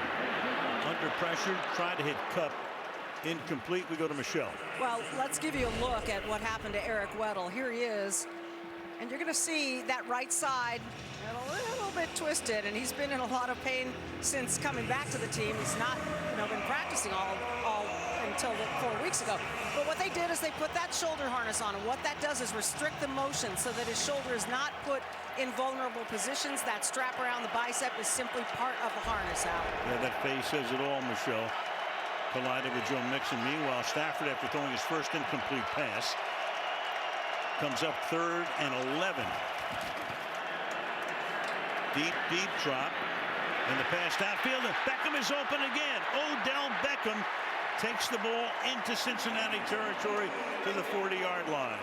[SPEAKER 1] under pressure, tried to hit Kupp. Incomplete. We go to Michelle.
[SPEAKER 22] Well, let's give you a look at what happened to Eric Weddle. Here he is. And you're going to see that right side a little bit twisted, and he's been in a lot of pain since coming back to the team. He's not, been practicing all until 4 weeks ago. But what they did is they put that shoulder harness on him. What that does is restrict the motion so that his shoulder is not put in vulnerable positions. That strap around the bicep is simply part of the harness, Al.
[SPEAKER 1] Yeah, that face says it all, Michelle. Collided with Joe Mixon. Meanwhile, Stafford, after throwing his first incomplete pass, comes up 3rd and 11. Deep drop. And the pass downfield. And Beckham is open again. Odell Beckham takes the ball into Cincinnati territory to the 40-yard line.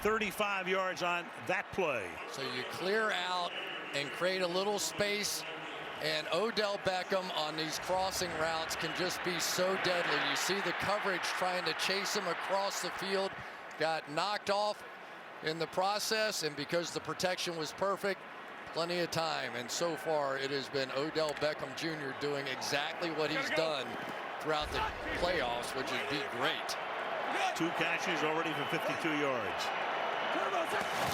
[SPEAKER 1] $35 yards on that play.
[SPEAKER 2] So you clear out and create a little space, and Odell Beckham on these crossing routes can just be so deadly. You see the coverage trying to chase him across the field, got knocked off in the process, and because the protection was perfect, plenty of time. And so far it has been Odell Beckham Jr. doing exactly what he's done throughout the playoffs, which is be great.
[SPEAKER 1] 2 catches already for 52 yards.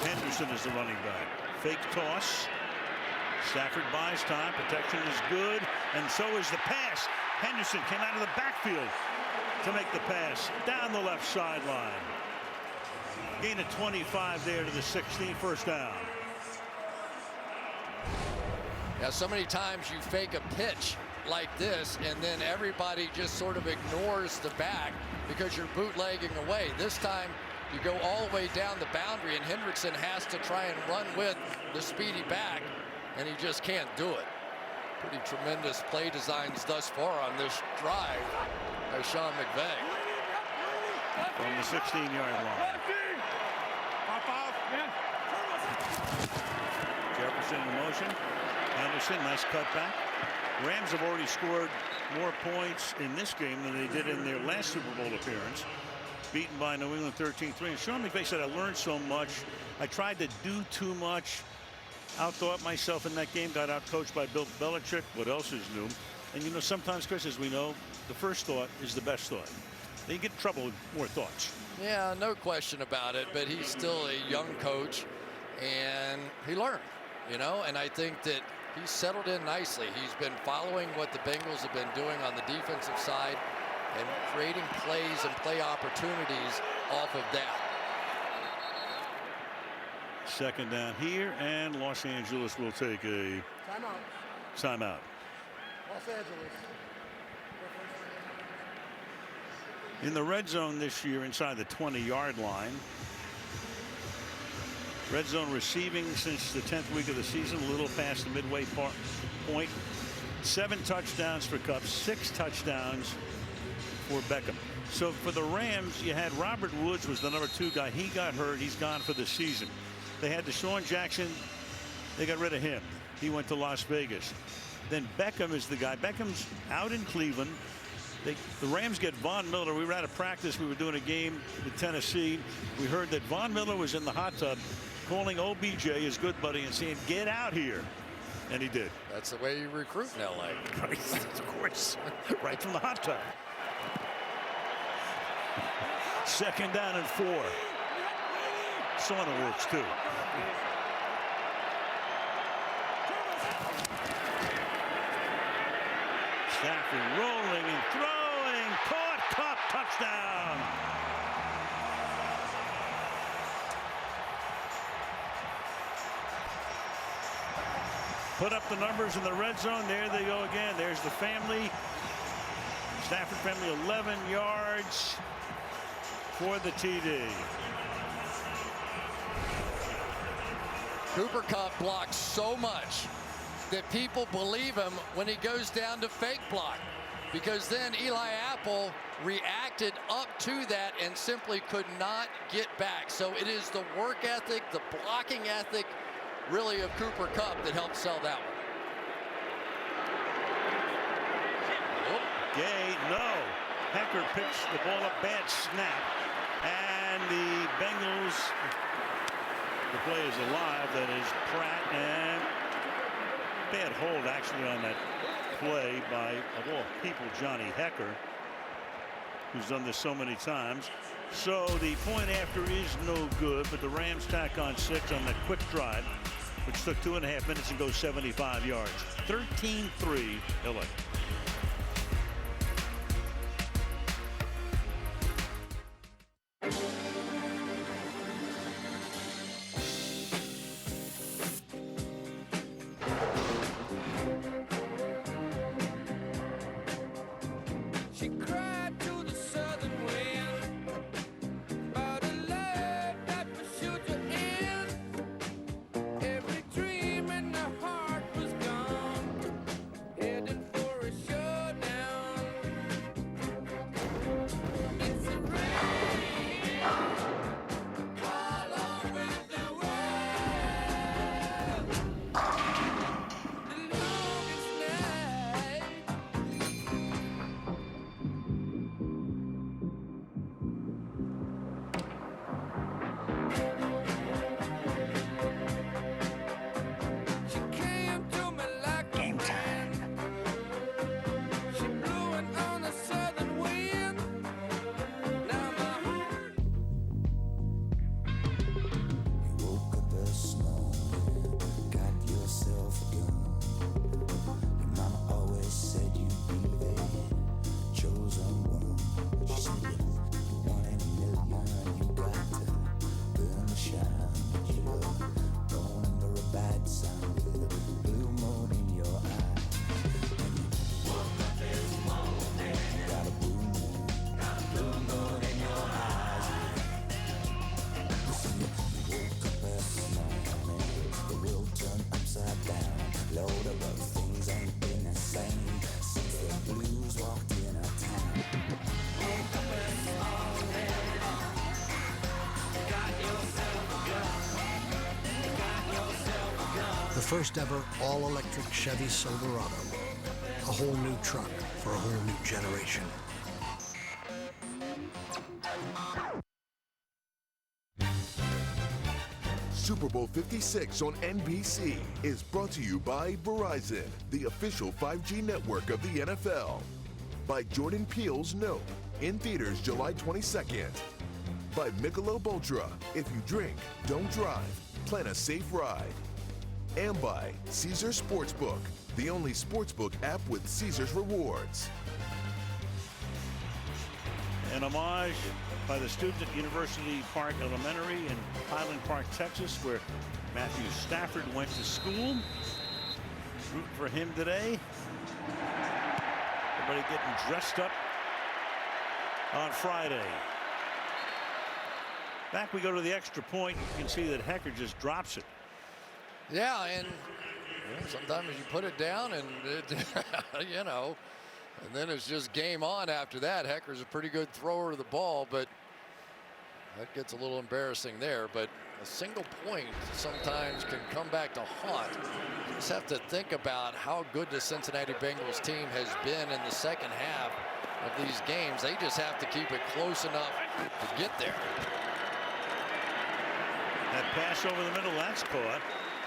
[SPEAKER 1] Henderson is the running back. Fake toss. Stafford buys time. Protection is good, and so is the pass. Henderson came out of the backfield to make the pass down the left sideline. Gain of 25 there to the 16, first down.
[SPEAKER 2] Yeah, so many times you fake a pitch like this, and then everybody just sort of ignores the back because you're bootlegging away. This time, you go all the way down the boundary, and Hendrickson has to try and run with the speedy back, and he just can't do it. Pretty tremendous play designs thus far on this drive by Sean McVay.
[SPEAKER 1] From the 16-yard line. Jefferson in motion. Anderson, nice cutback. Rams have already scored more points in this game than they did in their last Super Bowl appearance. Beaten by New England 13-3. And Sean McVay said, I learned so much. I tried to do too much. Outthought myself in that game. Got out-coached by Bill Belichick. What else is new? And sometimes, Chris, as we know, the first thought is the best thought. They get in trouble with more thoughts.
[SPEAKER 2] Yeah, no question about it. But he's still a young coach, and he learned, and I think that he's settled in nicely. He's been following what the Bengals have been doing on the defensive side and creating plays and play opportunities off of that.
[SPEAKER 1] Second down here, and Los Angeles will take a timeout.
[SPEAKER 23] Los Angeles.
[SPEAKER 1] In the red zone this year inside the 20-yard line. Red zone receiving since the 10th week of the season, a little past the midway point. 7 touchdowns for Kupp, 6 touchdowns for Beckham. So for the Rams, you had Robert Woods was the number 2 guy. He got hurt. He's gone for the season. They had Deshaun Jackson. They got rid of him. He went to Las Vegas. Then Beckham is the guy. Beckham's out in Cleveland. The Rams get Von Miller. We were at a practice. We were doing a game with Tennessee. We heard that Von Miller was in the hot tub calling OBJ, his good buddy, and saying, "Get out here." And he did.
[SPEAKER 2] That's the way you recruit in LA.
[SPEAKER 1] Right, of course. Right from the hot tub. 2nd down and 4. Sauna works too. Stafford rolling and throwing. Caught. Kupp. Touchdown. Put up the numbers in the red zone. There they go again. There's the family. Stafford family 11 yards for the TD.
[SPEAKER 2] Cooper Kupp blocks so much that people believe him when he goes down to fake block, because then Eli Apple reacted up to that and simply could not get back. So it is the work ethic, the blocking ethic, really, of Cooper Kupp that helped sell that one.
[SPEAKER 1] Gay, no. Hecker picks the ball up, bad snap, and the Bengals, the play is alive. That is Pratt, and bad hold actually on that play by, of all people, Johnny Hecker, who's done this so many times. So the point after is no good, but the Rams tack on 6 on that quick drive, which took 2.5 minutes and goes 75 yards. 13-3 LA.
[SPEAKER 23] The first ever all-electric Chevy Silverado. A whole new truck for a whole new generation.
[SPEAKER 9] Super Bowl 56 on NBC is brought to you by Verizon, the official 5G network of the NFL. By Jordan Peele's Nope, in theaters July 22nd. By Michelob Ultra, if you drink, don't drive, plan a safe ride. And by Caesars Sportsbook, the only sportsbook app with Caesars rewards.
[SPEAKER 1] An homage by the students at University Park Elementary in Highland Park, Texas, where Matthew Stafford went to school. Rooting for him today. Everybody getting dressed up on Friday. Back we go to the extra point. You can see that Hecker just drops it.
[SPEAKER 2] Yeah, and sometimes you put it down and it, you know, and then it's just game on after that. Hecker's a pretty good thrower of the ball, but that gets a little embarrassing there. But a single point sometimes can come back to haunt. You just have to think about how good the Cincinnati Bengals team has been in the second half of these games. They just have to keep it close enough to get there.
[SPEAKER 1] That pass over the middle, that's caught.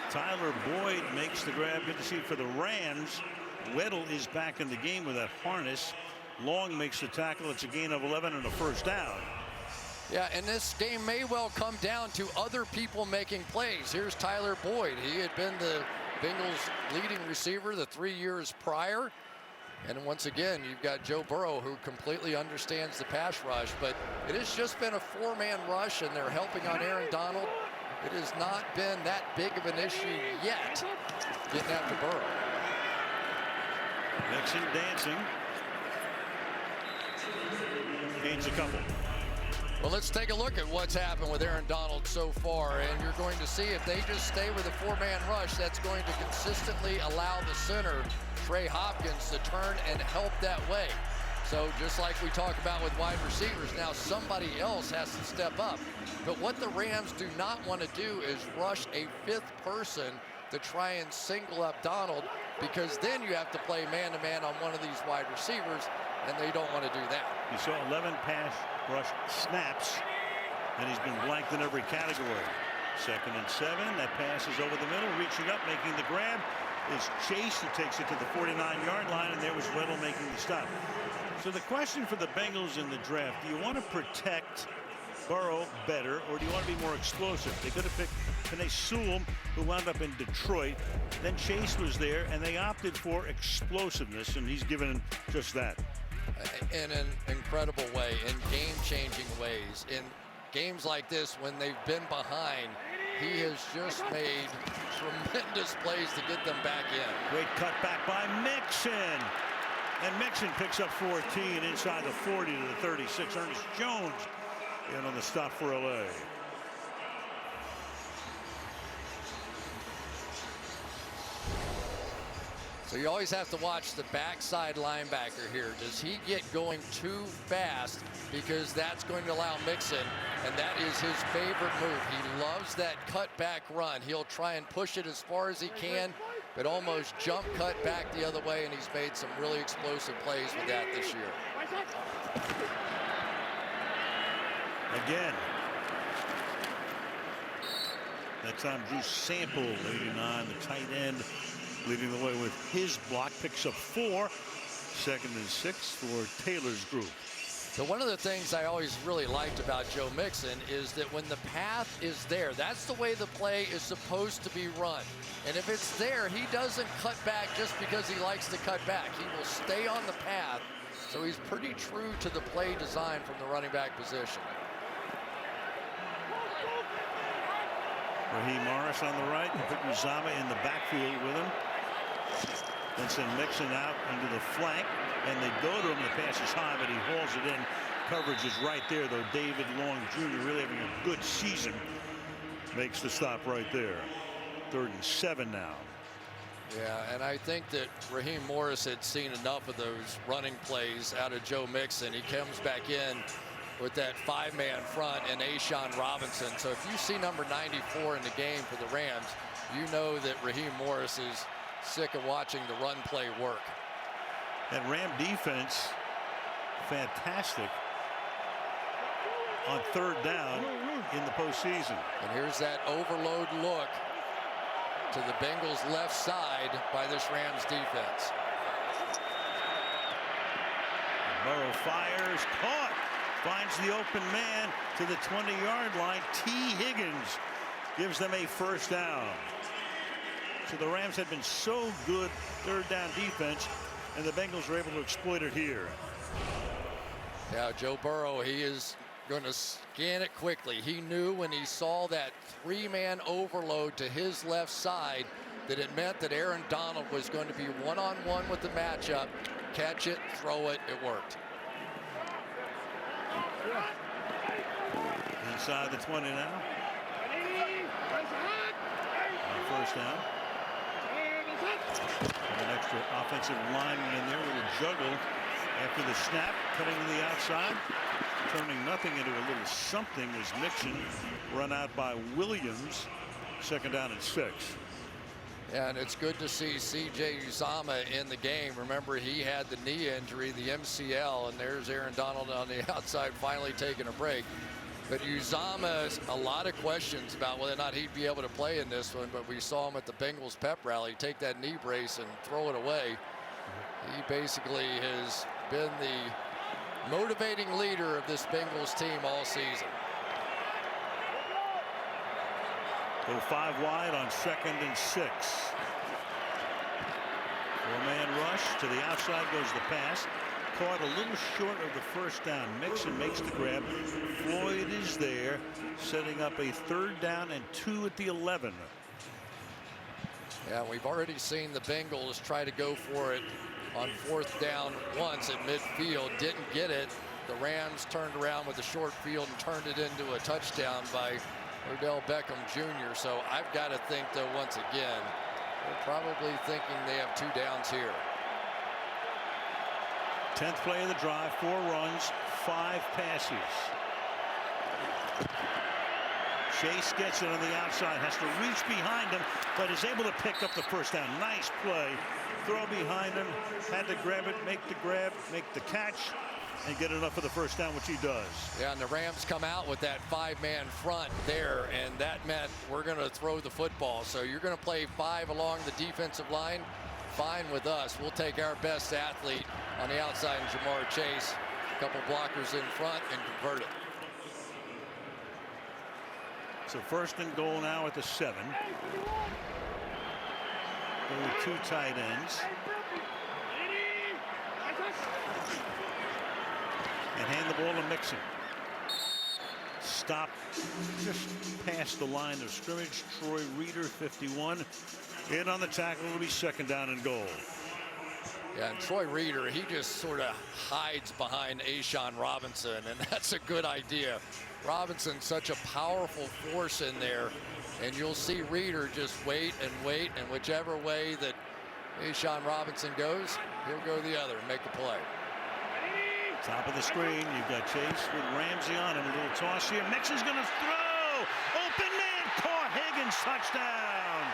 [SPEAKER 1] Tyler Boyd makes the grab. Good to see for the Rams. Weddle is back in the game with that harness. Long makes the tackle. It's a gain of 11 and a first down.
[SPEAKER 2] Yeah, and this game may well come down to other people making plays. Here's Tyler Boyd. He had been the Bengals' leading receiver the 3 years prior. And once again, you've got Joe Burrow, who completely understands the pass rush. But it has just been a four-man rush, and they're helping on Aaron Donald. It has not been that big of an issue yet getting after Burrow.
[SPEAKER 1] Mixon dancing. Gains a couple.
[SPEAKER 2] Well, let's take a look at what's happened with Aaron Donald so far, and you're going to see if they just stay with a four-man rush, that's going to consistently allow the center, Trey Hopkins, to turn and help that way. So just like we talk about with wide receivers, now somebody else has to step up. But what the Rams do not want to do is rush a fifth person to try and single up Donald, because then you have to play man-to-man on one of these wide receivers, and they don't want to do that.
[SPEAKER 1] He saw 11 pass rush snaps, and he's been blanked in every category. 2nd and 7. That pass is over the middle, reaching up, making the grab is Chase, who takes it to the 49-yard line, and there was Weddle making the stop. So the question for the Bengals in the draft, do you want to protect Burrow better, or do you want to be more explosive? They could have picked Penei Sewell, who wound up in Detroit. Then Chase was there, and they opted for explosiveness, and he's given just that.
[SPEAKER 2] In an incredible way, in game-changing ways. In games like this, when they've been behind, he has just made tremendous plays to get them back in.
[SPEAKER 1] Great cut back by Mixon. And Mixon picks up 14 inside the 40 to the 36. Ernest Jones in on the stop for LA.
[SPEAKER 2] So you always have to watch the backside linebacker here. Does he get going too fast? Because that's going to allow Mixon, and that is his favorite move. He loves that cutback run. He'll try and push it as far as he can, but almost jump cut back the other way, and he's made some really explosive plays with that this year.
[SPEAKER 1] Again. That time Drew Sample, 89, the tight end, leading the way with his block, picks up 4. 2nd and 6 for Taylor's group.
[SPEAKER 2] So one of the things I always really liked about Joe Mixon is that when the path is there, that's the way the play is supposed to be run. And if it's there, he doesn't cut back just because he likes to cut back. He will stay on the path. So he's pretty true to the play design from the running back position.
[SPEAKER 1] Raheem Morris on the right, and put Uzama in the backfield with him. Then send Mixon out into the flank, and they go to him. The pass is high, but he hauls it in. Coverage is right there, though. David Long Jr. really having a good season. Makes the stop right there. 3rd and 7 now.
[SPEAKER 2] Yeah, and I think that Raheem Morris had seen enough of those running plays out of Joe Mixon. He comes back in with that 5-man front and A'Shawn Robinson. So if you see number 94 in the game for the Rams, you know that Raheem Morris is sick of watching the run play work.
[SPEAKER 1] That Ram defense, fantastic on 3rd down in the postseason.
[SPEAKER 2] And here's that overload look to the Bengals' left side by this Rams defense.
[SPEAKER 1] Burrow fires, caught. Finds the open man to the 20-yard line. T. Higgins gives them a first down. So the Rams had been so good 3rd down defense, and the Bengals were able to exploit it here.
[SPEAKER 2] Yeah, Joe Burrow, he is going to scan it quickly. He knew when he saw that 3-man overload to his left side that it meant that Aaron Donald was going to be one-on-one with the matchup. Catch it, throw it, it worked.
[SPEAKER 1] inside the 20 now. First down. An extra offensive lineman in there with a juggle after the snap, cutting to the outside, turning nothing into a little something as Mixon run out by Williams. Second down and 6.
[SPEAKER 2] Yeah, and it's good to see C.J. Uzomah in the game. Remember, he had the knee injury, the MCL, and there's Aaron Donald on the outside finally taking a break. But Uzomah, a lot of questions about whether or not he'd be able to play in this one, but we saw him at the Bengals pep rally take that knee brace and throw it away. He basically has been the motivating leader of this Bengals team all season.
[SPEAKER 1] Go 5 wide on 2nd and 6. 4-man rush to the outside goes the pass. Caught a little short of the first down. Mixon makes the grab. Floyd is there, setting up a 3rd down and 2 at the 11.
[SPEAKER 2] Yeah, we've already seen the Bengals try to go for it on 4th down once at midfield. Didn't get it. The Rams turned around with the short field and turned it into a touchdown by Odell Beckham Jr. So I've got to think, though, once again, they're probably thinking they have 2 downs here.
[SPEAKER 1] 10th play of the drive, 4 runs, 5 passes. Chase gets it on the outside, has to reach behind him, but is able to pick up the first down. Nice play. Throw behind him, had to grab it, make the grab, make the catch, and get enough for the first down, which he does.
[SPEAKER 2] Yeah, and the Rams come out with that 5-man front there, and that meant we're going to throw the football. So you're going to play 5 along the defensive line. Fine with us. We'll take our best athlete on the outside, Jamar Chase. A couple blockers in front and convert it.
[SPEAKER 1] So 1st and goal now at the 7. Go with 2 tight ends. And hand the ball to Mixon. Stop just past the line of scrimmage. Troy Reeder, 51. In on the tackle. Will be 2nd down and goal.
[SPEAKER 2] Yeah, and Troy Reeder, he just sort of hides behind A'Shawn Robinson, and that's a good idea. Robinson's such a powerful force in there, and you'll see Reeder just wait, and whichever way that A'Shawn Robinson goes, he'll go the other and make the play.
[SPEAKER 1] Top of the screen, you've got Chase with Ramsey on him. A little toss here. Mixon's going to throw. Open man caught. Higgins, touchdown.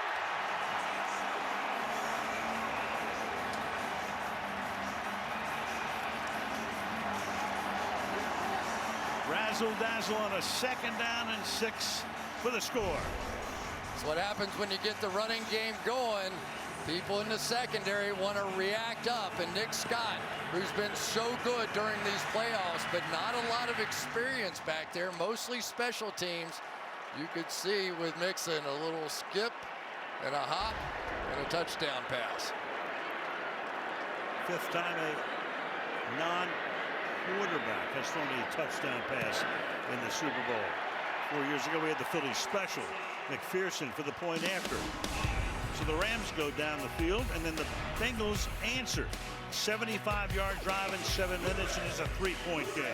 [SPEAKER 1] Razzle dazzle on a 2nd down and 6 for the score.
[SPEAKER 2] That's what happens when you get the running game going. People in the secondary want to react up, and Nick Scott, who's been so good during these playoffs, but not a lot of experience back there, mostly special teams. You could see with Mixon a little skip and a hop and a touchdown pass.
[SPEAKER 1] 5th time a non-quarterback has thrown a touchdown pass in the Super Bowl. 4 years ago we had the Philly special, McPherson for the point after. So the Rams go down the field, and then the Bengals answer. 75-yard drive in 7 minutes, and it's a 3-point game.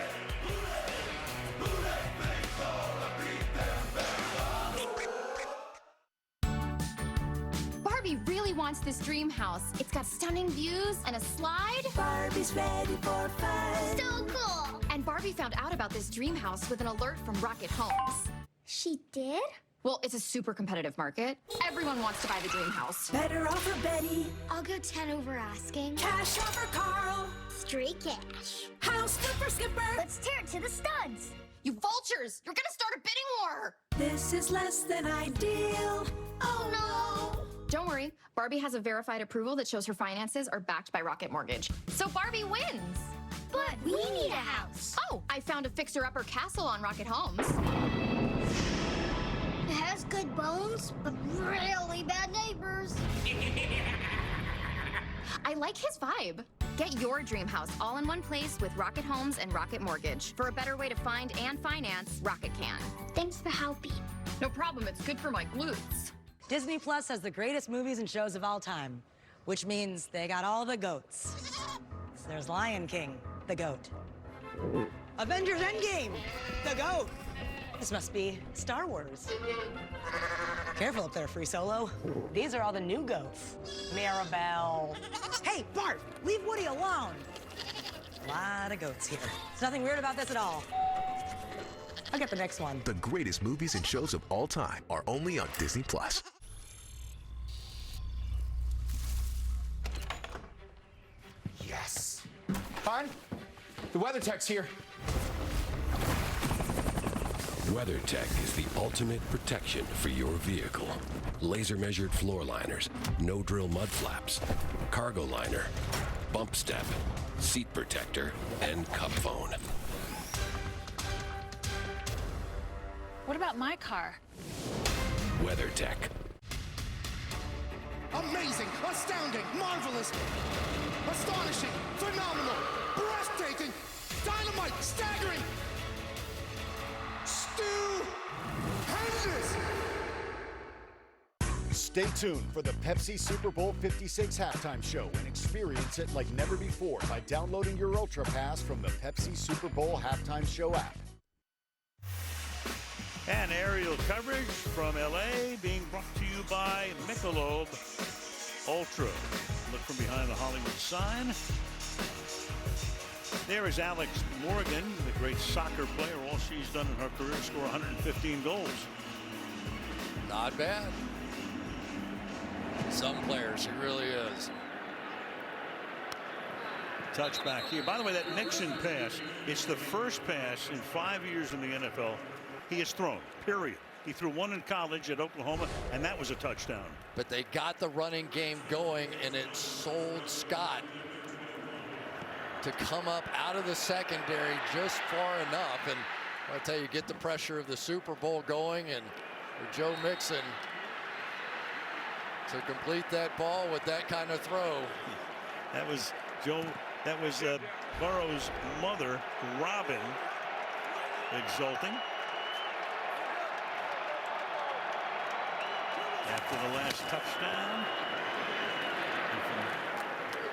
[SPEAKER 11] Barbie really wants this dream house. It's got stunning views and a slide.
[SPEAKER 12] Barbie's ready for fun.
[SPEAKER 11] So cool! And Barbie found out about this dream house with an alert from Rocket Homes.
[SPEAKER 17] She did?
[SPEAKER 11] Well, it's a super competitive market. Everyone wants to buy the dream house.
[SPEAKER 12] Better offer Betty.
[SPEAKER 17] I'll go 10 over asking.
[SPEAKER 12] Cash offer Carl.
[SPEAKER 17] Straight cash.
[SPEAKER 12] House flip for Skipper.
[SPEAKER 17] Let's tear it to the studs.
[SPEAKER 11] You vultures! You're gonna start a bidding war!
[SPEAKER 12] This is less than ideal.
[SPEAKER 11] Oh no! Don't worry, Barbie has a verified approval that shows her finances are backed by Rocket Mortgage. So Barbie wins!
[SPEAKER 17] But we need a house.
[SPEAKER 11] Oh, I found a fixer-upper castle on Rocket Homes.
[SPEAKER 17] It has good bones, but really bad neighbors.
[SPEAKER 11] I like his vibe. Get your dream house all in one place with Rocket Homes and Rocket Mortgage. For a better way to find and finance, Rocket can.
[SPEAKER 17] Thanks for helping.
[SPEAKER 11] No problem, it's good for my glutes.
[SPEAKER 14] Disney Plus has the greatest movies and shows of all time, which means they got all the goats. So there's Lion King, the goat. Avengers Endgame, the goat. This must be Star Wars. Careful up there, Free Solo. These are all the new goats. Mirabelle. Hey, Bart, leave Woody alone. A lot of goats here. There's nothing weird about this at all. I'll get the next one.
[SPEAKER 5] The greatest movies and shows of all time are only on Disney+.
[SPEAKER 8] Yes. Hon, the WeatherTech's here.
[SPEAKER 13] WeatherTech is the ultimate protection for your vehicle. Laser measured floor liners, no drill mud flaps, cargo liner, bump step, seat protector, and cup phone.
[SPEAKER 15] What about my car?
[SPEAKER 13] WeatherTech.
[SPEAKER 8] Amazing, astounding, marvelous, astonishing, phenomenal, breathtaking, dynamite, staggering, stupendous.
[SPEAKER 29] Stay tuned for the Pepsi Super Bowl 56 halftime show and experience it like never before by downloading your Ultra Pass from the Pepsi Super Bowl halftime show app.
[SPEAKER 1] And aerial coverage from LA being brought to you by Michelob Ultra. Look from behind the Hollywood sign. There is Alex Morgan, the great soccer player. All she's done in her career is score 115 goals.
[SPEAKER 2] Not bad. Some players, she really is.
[SPEAKER 1] Touchback here. By the way, that Nixon pass, it's the first pass in 5 years in the NFL he has thrown, period. He threw one in college at Oklahoma, and that was a touchdown.
[SPEAKER 2] But they got the running game going, and it sold Scott to come up out of the secondary just far enough. And I'll tell you, get the pressure of the Super Bowl going, and for Joe Mixon to complete that ball with that kind of throw.
[SPEAKER 1] That was Burrow's mother, Robin, exulting. After the last touchdown,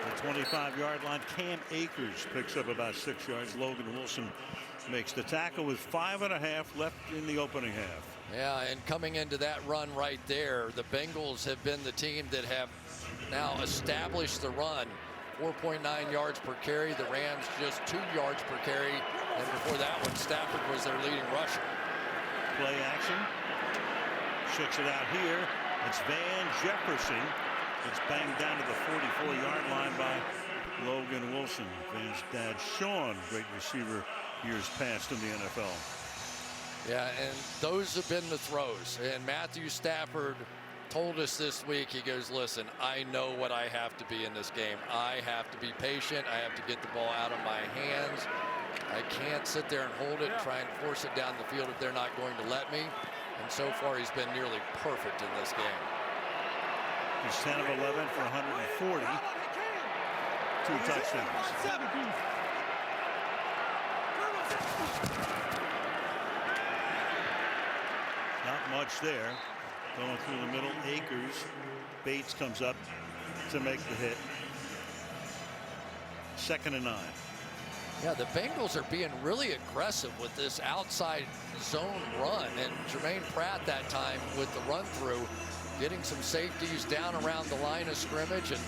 [SPEAKER 1] and from the 25-yard line, Cam Akers picks up about 6 yards. Logan Wilson makes the tackle with 5.5 left in the opening half.
[SPEAKER 2] Yeah, and coming into that run right there, the Bengals have been the team that have now established the run. 4.9 yards per carry. The Rams just 2 yards per carry. And before that one, Stafford was their leading rusher.
[SPEAKER 1] Play action. Checks it out here. It's Van Jefferson. It's banged down to the 44-yard line by Logan Wilson. Van's dad, Sean, great receiver years past in the NFL.
[SPEAKER 2] Yeah, and those have been the throws. And Matthew Stafford told us this week, he goes, listen, I know what I have to be in this game. I have to be patient. I have to get the ball out of my hands. I can't sit there and hold it, try and force it down the field if they're not going to let me. And so far, he's been nearly perfect in this game.
[SPEAKER 1] He's 10 of 11 for 140. 2 touchdowns. Not much there. Going through the middle, Akers. Bates comes up to make the hit. 2nd and 9.
[SPEAKER 2] Yeah, the Bengals are being really aggressive with this outside zone run. And Jermaine Pratt that time with the run through, getting some safeties down around the line of scrimmage and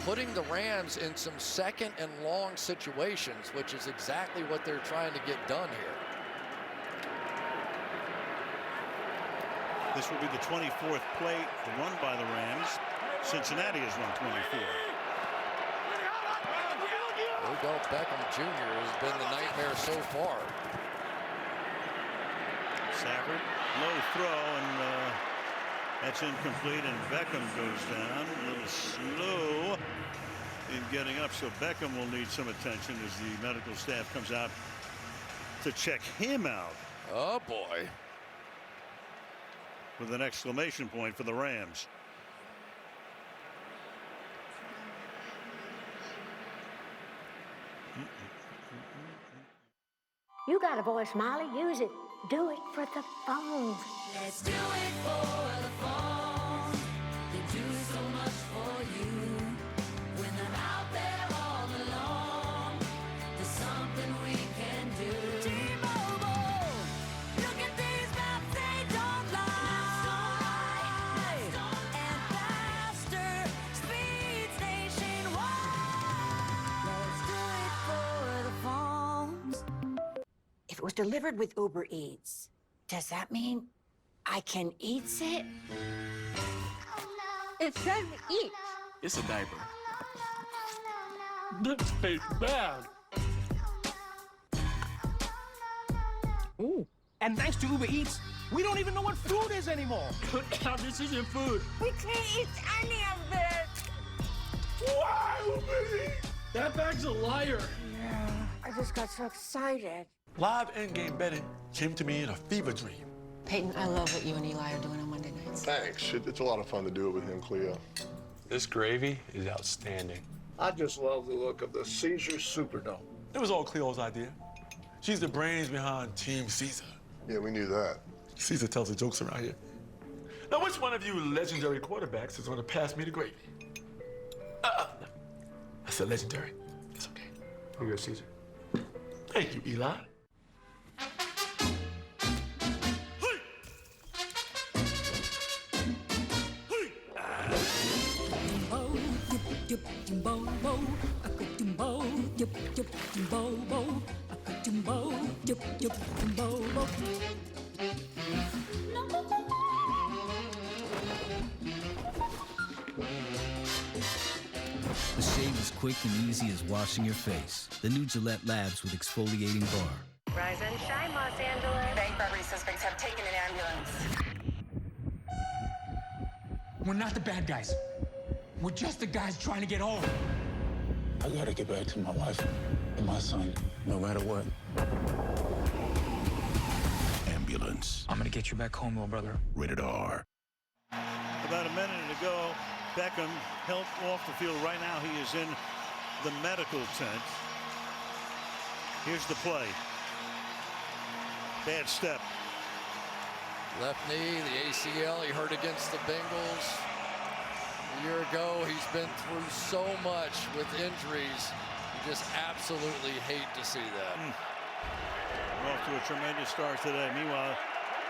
[SPEAKER 2] putting the Rams in some 2nd and long situations, which is exactly what they're trying to get done here.
[SPEAKER 1] This will be the 24th play run by the Rams. Cincinnati has run 24.
[SPEAKER 2] Odell Beckham Jr. has been the nightmare so far.
[SPEAKER 1] Stafford, low throw, and that's incomplete, and Beckham goes down. A little slow in getting up, so Beckham will need some attention as the medical staff comes out to check him out.
[SPEAKER 2] Oh, boy.
[SPEAKER 1] With an exclamation point for the Rams.
[SPEAKER 17] You got a voice, Molly. Use it. Do it for the phone.
[SPEAKER 12] Let's do it for the phone. They do so much for you. When they're out there all alone, there's something we can do. T-Mobile, look at the
[SPEAKER 16] it was delivered with Uber Eats, does that mean I can eat it?
[SPEAKER 17] It says eat.
[SPEAKER 3] It's a diaper.
[SPEAKER 6] This tastes bad.
[SPEAKER 8] Ooh. And thanks to Uber Eats, we don't even know what food is anymore.
[SPEAKER 6] This isn't food.
[SPEAKER 17] We can't eat any of this.
[SPEAKER 6] Why, Uber Eats? That bag's a liar.
[SPEAKER 17] Yeah, I just got so excited.
[SPEAKER 6] Live endgame betting came to me in a fever dream.
[SPEAKER 10] Peyton, I love what you and Eli are doing on Monday nights.
[SPEAKER 18] Thanks. It's a lot of fun to do it with him, Cleo.
[SPEAKER 26] This gravy is outstanding.
[SPEAKER 23] I just love the look of the Caesar Superdome.
[SPEAKER 6] It was all Cleo's idea. She's the brains behind Team Caesar.
[SPEAKER 18] Yeah, we knew that.
[SPEAKER 6] Caesar tells the jokes around here. Now, which one of you legendary quarterbacks is going to pass me the gravy? I said legendary. It's okay.
[SPEAKER 26] Here you go, Caesar.
[SPEAKER 6] Thank you, Eli.
[SPEAKER 19] The shave is quick and easy as washing your face. The new Gillette Labs with exfoliating bar.
[SPEAKER 10] Rise and shine, Los Angeles.
[SPEAKER 14] Bank robbery suspects have taken an ambulance.
[SPEAKER 8] We're not the bad guys. We're just the guys trying to get home.
[SPEAKER 26] I gotta get back to my wife and my son, no matter what.
[SPEAKER 23] Ambulance.
[SPEAKER 8] I'm gonna get you back home, little brother.
[SPEAKER 23] Rated R.
[SPEAKER 1] About a minute ago, Beckham helped off the field. Right now, he is in the medical tent. Here's the play. Bad step.
[SPEAKER 2] Left knee, the ACL, he hurt against the Bengals. A year ago, he's been through so much with injuries. You just absolutely hate to see that.
[SPEAKER 1] We're off to a tremendous start today. Meanwhile,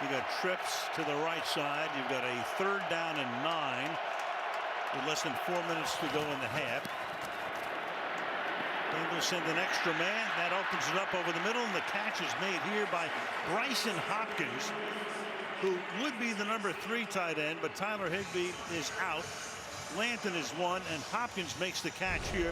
[SPEAKER 1] you got trips to the right side. You've got a 3rd down and 9 with less than 4 minutes to go in the half. Bengals send an extra man. That opens it up over the middle, and the catch is made here by Brycen Hopkins, who would be the number 3 tight end, but Tyler Higbee is out. Lanton is 1, and Hopkins makes the catch here.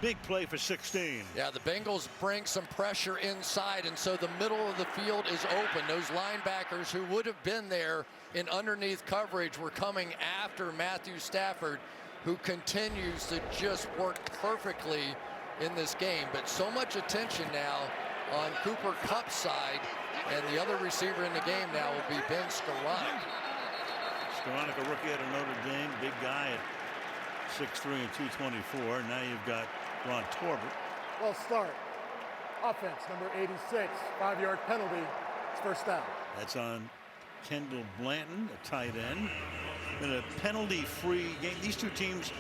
[SPEAKER 1] Big play for 16.
[SPEAKER 2] Yeah, the Bengals bring some pressure inside, and so the middle of the field is open. Those linebackers who would have been there in underneath coverage were coming after Matthew Stafford, who continues to just work perfectly in this game. But so much attention now on Cooper Kupp's side, and the other receiver in the game now will be Ben Skowronek.
[SPEAKER 1] Skowronek, a rookie out of Notre Dame, big guy at 6'3" and 224. Now you've got Ron Torbert.
[SPEAKER 20] Well, start. Offense, number 86, 5-yard penalty. It's first down.
[SPEAKER 1] That's on Kendall Blanton, a tight end. In a penalty-free game. These two teams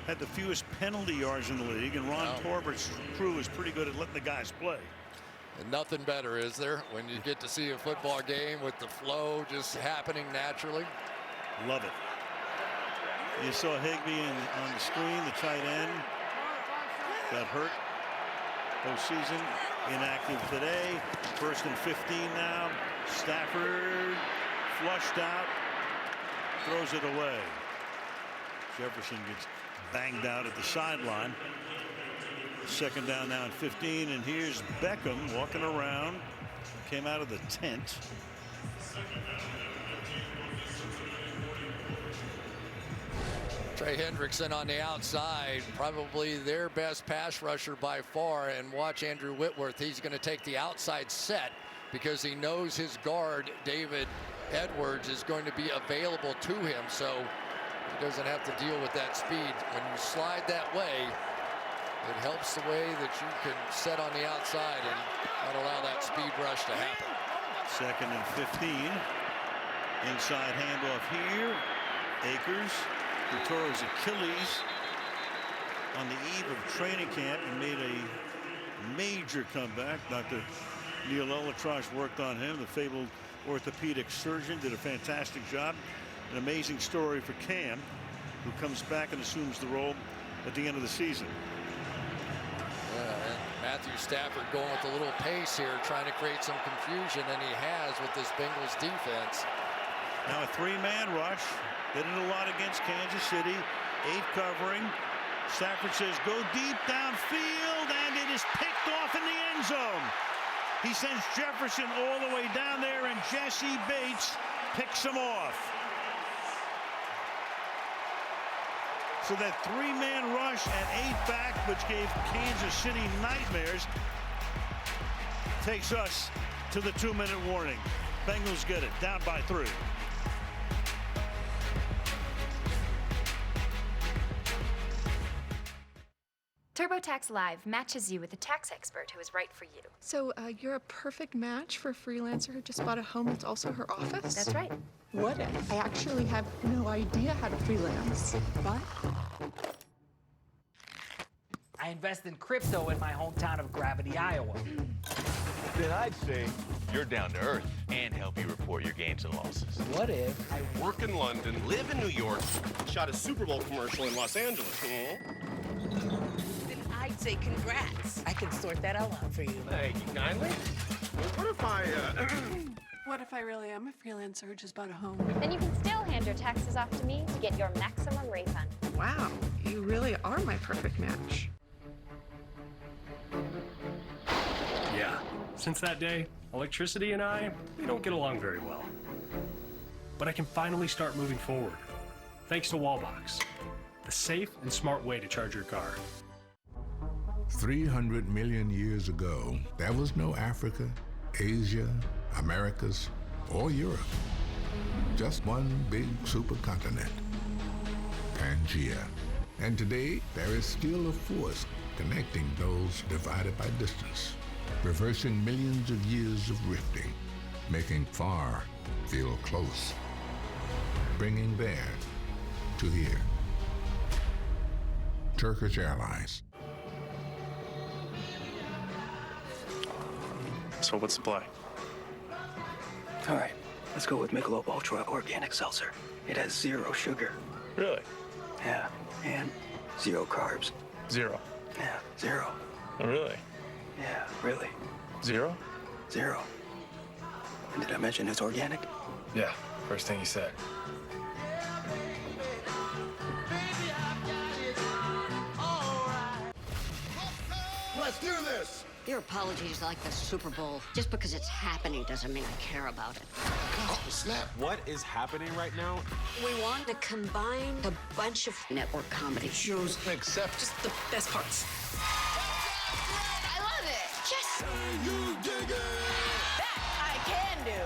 [SPEAKER 1] had the fewest penalty yards in the league, and Ron Torbert's crew is pretty good at letting the guys play.
[SPEAKER 2] And nothing better, is there, when you get to see a football game with the flow just happening naturally?
[SPEAKER 1] Love it. You saw Higbee on the screen, the tight end. Got hurt postseason, inactive today. 1st and 15 now. Stafford flushed out, throws it away. Jefferson gets banged out at the sideline. 2nd down now and 15, and here's Beckham walking around. Came out of the tent.
[SPEAKER 2] Trey Hendrickson on the outside, probably their best pass rusher by far. And watch Andrew Whitworth. He's going to take the outside set because he knows his guard, David Edwards, is going to be available to him. So he doesn't have to deal with that speed. When you slide that way, it helps the way that you can set on the outside and not allow that speed rush to happen.
[SPEAKER 1] 2nd and 15. Inside handoff here. Akers, who tore his Achilles on the eve of training camp and made a major comeback. Dr. Neil Olatrash worked on him. The fabled orthopedic surgeon did a fantastic job. An amazing story for Cam, who comes back and assumes the role at the end of the season.
[SPEAKER 2] Yeah, and Matthew Stafford going with a little pace here, trying to create some confusion, and he has with this Bengals defense.
[SPEAKER 1] Now a three-man rush. Did it a lot against Kansas City. 8 covering. Stafford says, go deep downfield, and it is picked off in the end zone. He sends Jefferson all the way down there, and Jesse Bates picks him off. So that three-man rush and 8 back, which gave Kansas City nightmares, takes us to the 2-minute warning. Bengals get it, down by 3.
[SPEAKER 11] TurboTax Live matches you with a tax expert who is right for you.
[SPEAKER 4] So you're a perfect match for a freelancer who just bought a home that's also her office?
[SPEAKER 11] That's right.
[SPEAKER 4] What if I actually have no idea how to freelance? But
[SPEAKER 7] I invest in crypto in my hometown of Gravity, Iowa.
[SPEAKER 9] Then I'd say you're down to earth and help you report your gains and losses.
[SPEAKER 7] What if
[SPEAKER 21] I work in London, live in New York, shot a Super Bowl commercial in Los Angeles?
[SPEAKER 14] Then I'd say congrats. I can sort that all out for you.
[SPEAKER 21] Thank you kindly. What if I,
[SPEAKER 4] what if I really am a freelancer who just bought a home?
[SPEAKER 11] Then you can still hand your taxes off to me to get your maximum refund.
[SPEAKER 4] Wow, you really are my perfect match.
[SPEAKER 22] Yeah, since that day, electricity and we don't get along very well. But I can finally start moving forward, thanks to Wallbox, the safe and smart way to charge your car.
[SPEAKER 24] 300 million years ago, there was no Africa, Asia, Americas, or Europe. Just one big supercontinent, Pangaea. And today, there is still a force connecting those divided by distance, reversing millions of years of rifting, making far feel close, bringing there to here. Turkish Airlines.
[SPEAKER 25] So what's the play?
[SPEAKER 27] All right, let's go with Michelob Ultra Organic Seltzer. It has 0 sugar.
[SPEAKER 25] Really?
[SPEAKER 27] Yeah, and 0 carbs.
[SPEAKER 25] 0?
[SPEAKER 27] Yeah, 0.
[SPEAKER 25] Oh, really?
[SPEAKER 27] Yeah, really.
[SPEAKER 25] 0?
[SPEAKER 27] 0. And did I mention it's organic?
[SPEAKER 25] Yeah, first thing you said.
[SPEAKER 21] Let's do this!
[SPEAKER 16] Your apology is like the Super Bowl. Just because it's happening doesn't mean I care about it.
[SPEAKER 21] Oh, snap.
[SPEAKER 28] What is happening right now?
[SPEAKER 16] We want to combine a bunch of network comedy shows.
[SPEAKER 21] Except
[SPEAKER 4] Just the best parts.
[SPEAKER 11] I love it.
[SPEAKER 16] Yes!
[SPEAKER 21] you dig it!
[SPEAKER 14] That I can do.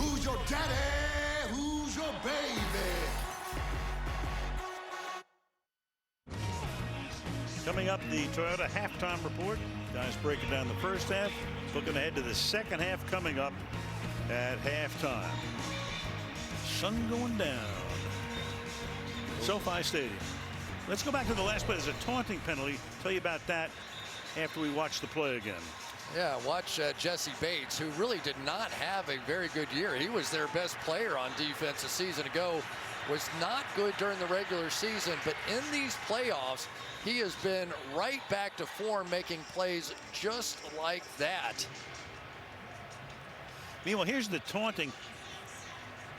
[SPEAKER 21] Who's your daddy? Who's your baby?
[SPEAKER 1] Coming up, the Toyota halftime report. Guys breaking down the first half. Looking ahead to the second half coming up at halftime. Sun going down. SoFi Stadium. Let's go back to the last play. There's a taunting penalty. Tell you about that after we watch the play again.
[SPEAKER 2] Yeah, watch Jesse Bates, who really did not have a very good year. He was their best player on defense a season ago. Was not good during the regular season, but in these playoffs, he has been right back to form, making plays just like that.
[SPEAKER 1] Meanwhile, here's the taunting.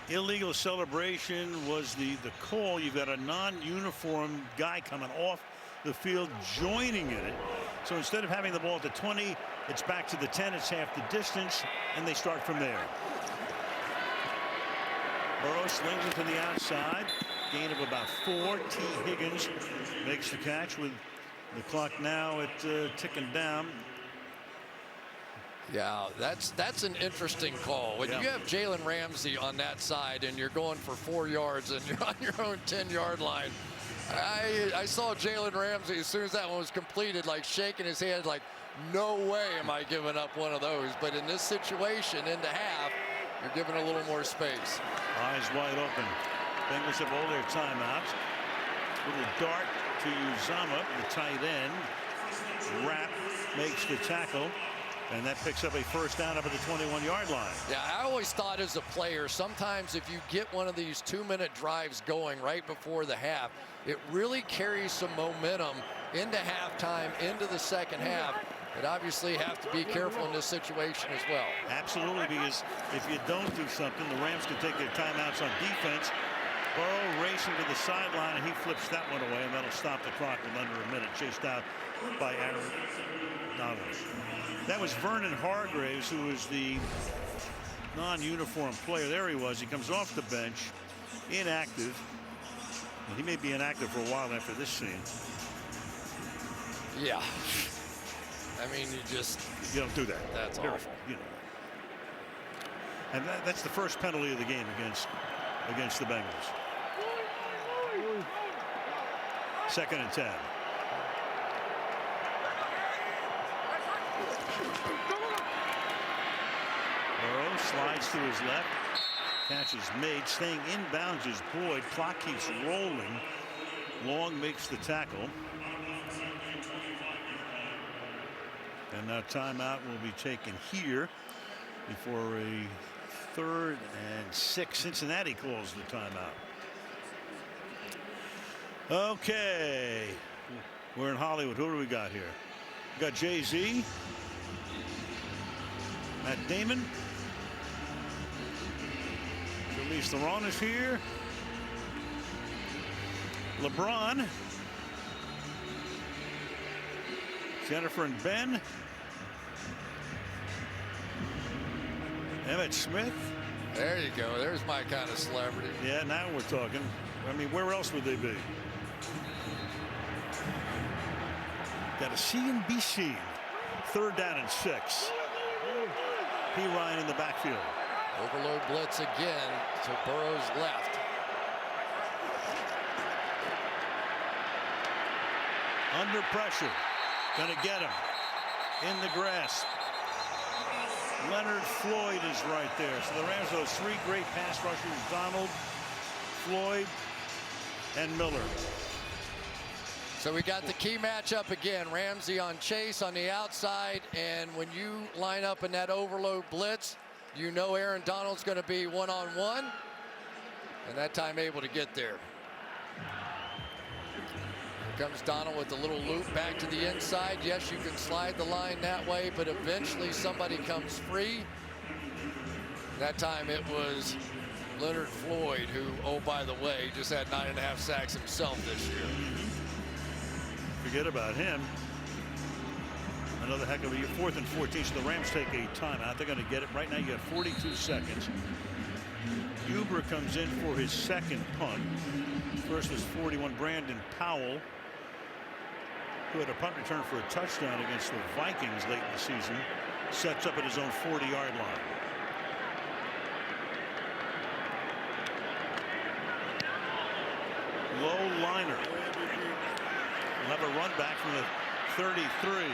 [SPEAKER 1] Illegal celebration was the call. You've got a non-uniform guy coming off the field, joining in it. So instead of having the ball at the 20, it's back to the 10. It's half the distance, and they start from there. Burrow slings it to the outside. Gain of about 4. T. Higgins makes the catch with the clock now ticking down.
[SPEAKER 2] Yeah, that's an interesting call. When you have Jalen Ramsey on that side and you're going for 4 yards and you're on your own 10-yard line, I saw Jalen Ramsey as soon as that one was completed, like shaking his head, like, no way am I giving up one of those. But in this situation, into half, you're giving a little more space.
[SPEAKER 1] Eyes wide open. Bengals have all their timeouts. Little dart to Uzama, the tight end. Rapp makes the tackle, and that picks up a first down up at the 21-yard line.
[SPEAKER 2] Yeah, I always thought as a player, sometimes if you get one of these 2-minute drives going right before the half, it really carries some momentum into halftime, into the second half, but obviously have to be careful in this situation as well.
[SPEAKER 1] Absolutely, because if you don't do something, the Rams can take their timeouts on defense. Burrow racing to the sideline, and he flips that one away, and that'll stop the clock with under a minute, chased out by Aaron Donald. That was Vernon Hargraves, who was the non-uniform player. There he was. He comes off the bench, inactive. And he may be inactive for a while after this scene.
[SPEAKER 2] Yeah. I mean, you don't
[SPEAKER 1] do that.
[SPEAKER 2] That's awful.
[SPEAKER 1] You know. And that's the first penalty of the game against the Bengals. 2nd and 10. Burrow slides to his left. Catch is made. Staying inbounds is Boyd. Clock keeps rolling. Long makes the tackle. And now timeout will be taken here before a 3rd and 6. Cincinnati calls the timeout. Okay. We're in Hollywood. Who do we got here? We got Jay-Z. Matt Damon. Charlize Theron is here. LeBron. Jennifer and Ben. Emmitt Smith.
[SPEAKER 2] There you go. There's my kind of celebrity.
[SPEAKER 1] Yeah, now we're talking. I mean, where else would they be? Got a C and B C. 3rd down and 6. P. Ryan in the backfield.
[SPEAKER 2] Overload blitz again to Burrow's left.
[SPEAKER 1] Under pressure. Gonna get him. In the grasp. Leonard Floyd is right there. So the Rams have 3 great pass rushers: Donald, Floyd, and Miller.
[SPEAKER 2] So we got the key matchup again. Ramsey on Chase on the outside, and when you line up in that overload blitz, you know Aaron Donald's going to be one-on-one, and that time able to get there. Here comes Donald with the little loop back to the inside. Yes, you can slide the line that way, but eventually somebody comes free. That time it was Leonard Floyd, who, oh, by the way, just had 9.5 sacks himself this year.
[SPEAKER 1] Forget about him. Another heck of a year. 4th and 14. So the Rams take a timeout. They're going to get it. Right now you have 42 seconds. Huber comes in for his 2nd punt. First was 41. Brandon Powell, who had a punt return for a touchdown against the Vikings late in the season, sets up at his own 40-yard line. Low liner. We'll have a run back from the 33.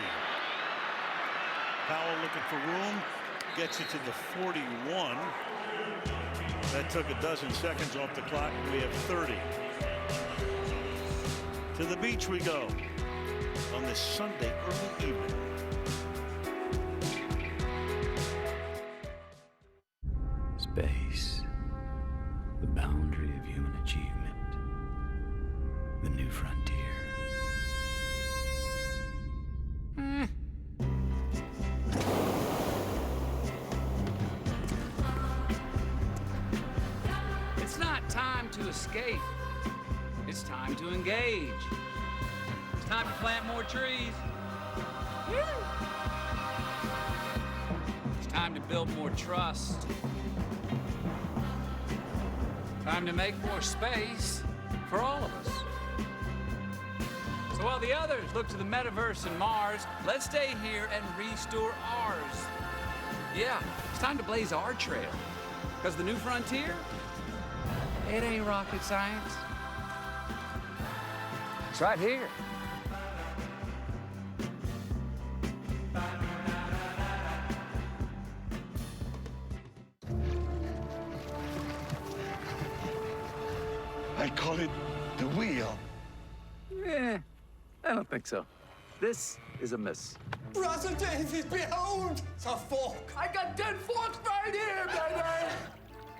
[SPEAKER 1] Powell looking for room. Gets it to the 41. That took a dozen seconds off the clock. We have 30. To the beach we go on this Sunday early evening.
[SPEAKER 19] Space, the boundary of human achievement, the new frontier.
[SPEAKER 3] It's not time to escape. It's time to engage. It's time to plant more trees. It's time to build more trust. Time to make more space for all of us. So while the others look to the metaverse and Mars, let's stay here and restore ours. Yeah, it's time to blaze our trail. Because the new frontier, it ain't rocket science. It's right here.
[SPEAKER 27] I call it the wheel.
[SPEAKER 5] Eh, I don't think so. This is a miss.
[SPEAKER 8] Russell Davies, behold the fork.
[SPEAKER 5] I got dead forks right here, baby!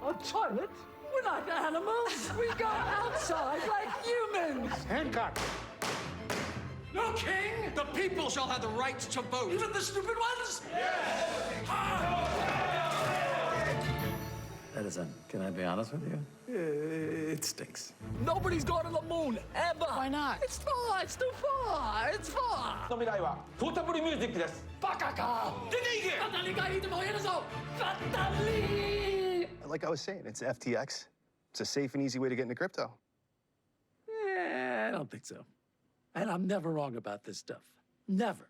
[SPEAKER 5] A toilet? We're not animals. We go outside like humans.
[SPEAKER 20] Hancock.
[SPEAKER 5] No king!
[SPEAKER 8] The people shall have the right to vote.
[SPEAKER 5] Even the stupid ones?
[SPEAKER 27] Edison, can I be honest with you? It stinks.
[SPEAKER 5] Nobody's gone to the moon, ever!
[SPEAKER 7] Why not?
[SPEAKER 5] It's far! It's too far! It's far!
[SPEAKER 27] の未来はトータブルミュージックです。
[SPEAKER 5] バカか！出て行け！バタリがいてもいるぞ！バタリ！
[SPEAKER 21] Like I was saying, it's FTX. It's a safe and easy way to get into crypto.
[SPEAKER 5] I don't think so. And I'm never wrong about this stuff. Never.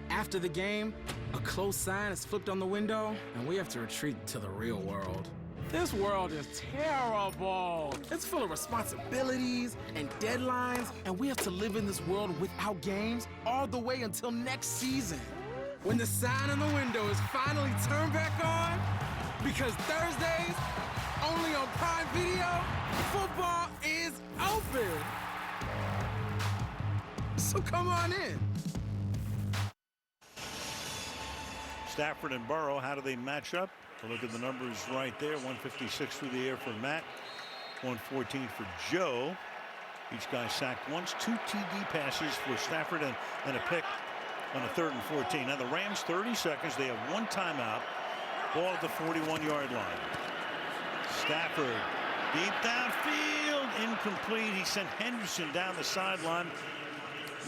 [SPEAKER 8] After the game, a closed sign is flipped on the window, and we have to retreat to the real world. This world is terrible. It's full of responsibilities and deadlines, and we have to live in this world without games all the way until next season. When the sign on the window is finally turned back on, because Thursdays, only on Prime Video, football is open. So come on in.
[SPEAKER 1] Stafford and Burrow, how do they match up? Look at the numbers right there. 156 through the air for Matt, 114 for Joe. Each guy sacked once. 2 TD passes for Stafford and a pick on a 3rd and 14. Now the Rams 30 seconds. They have 1 timeout. Ball at the 41-yard line. Stafford deep downfield, incomplete. He sent Henderson down the sideline.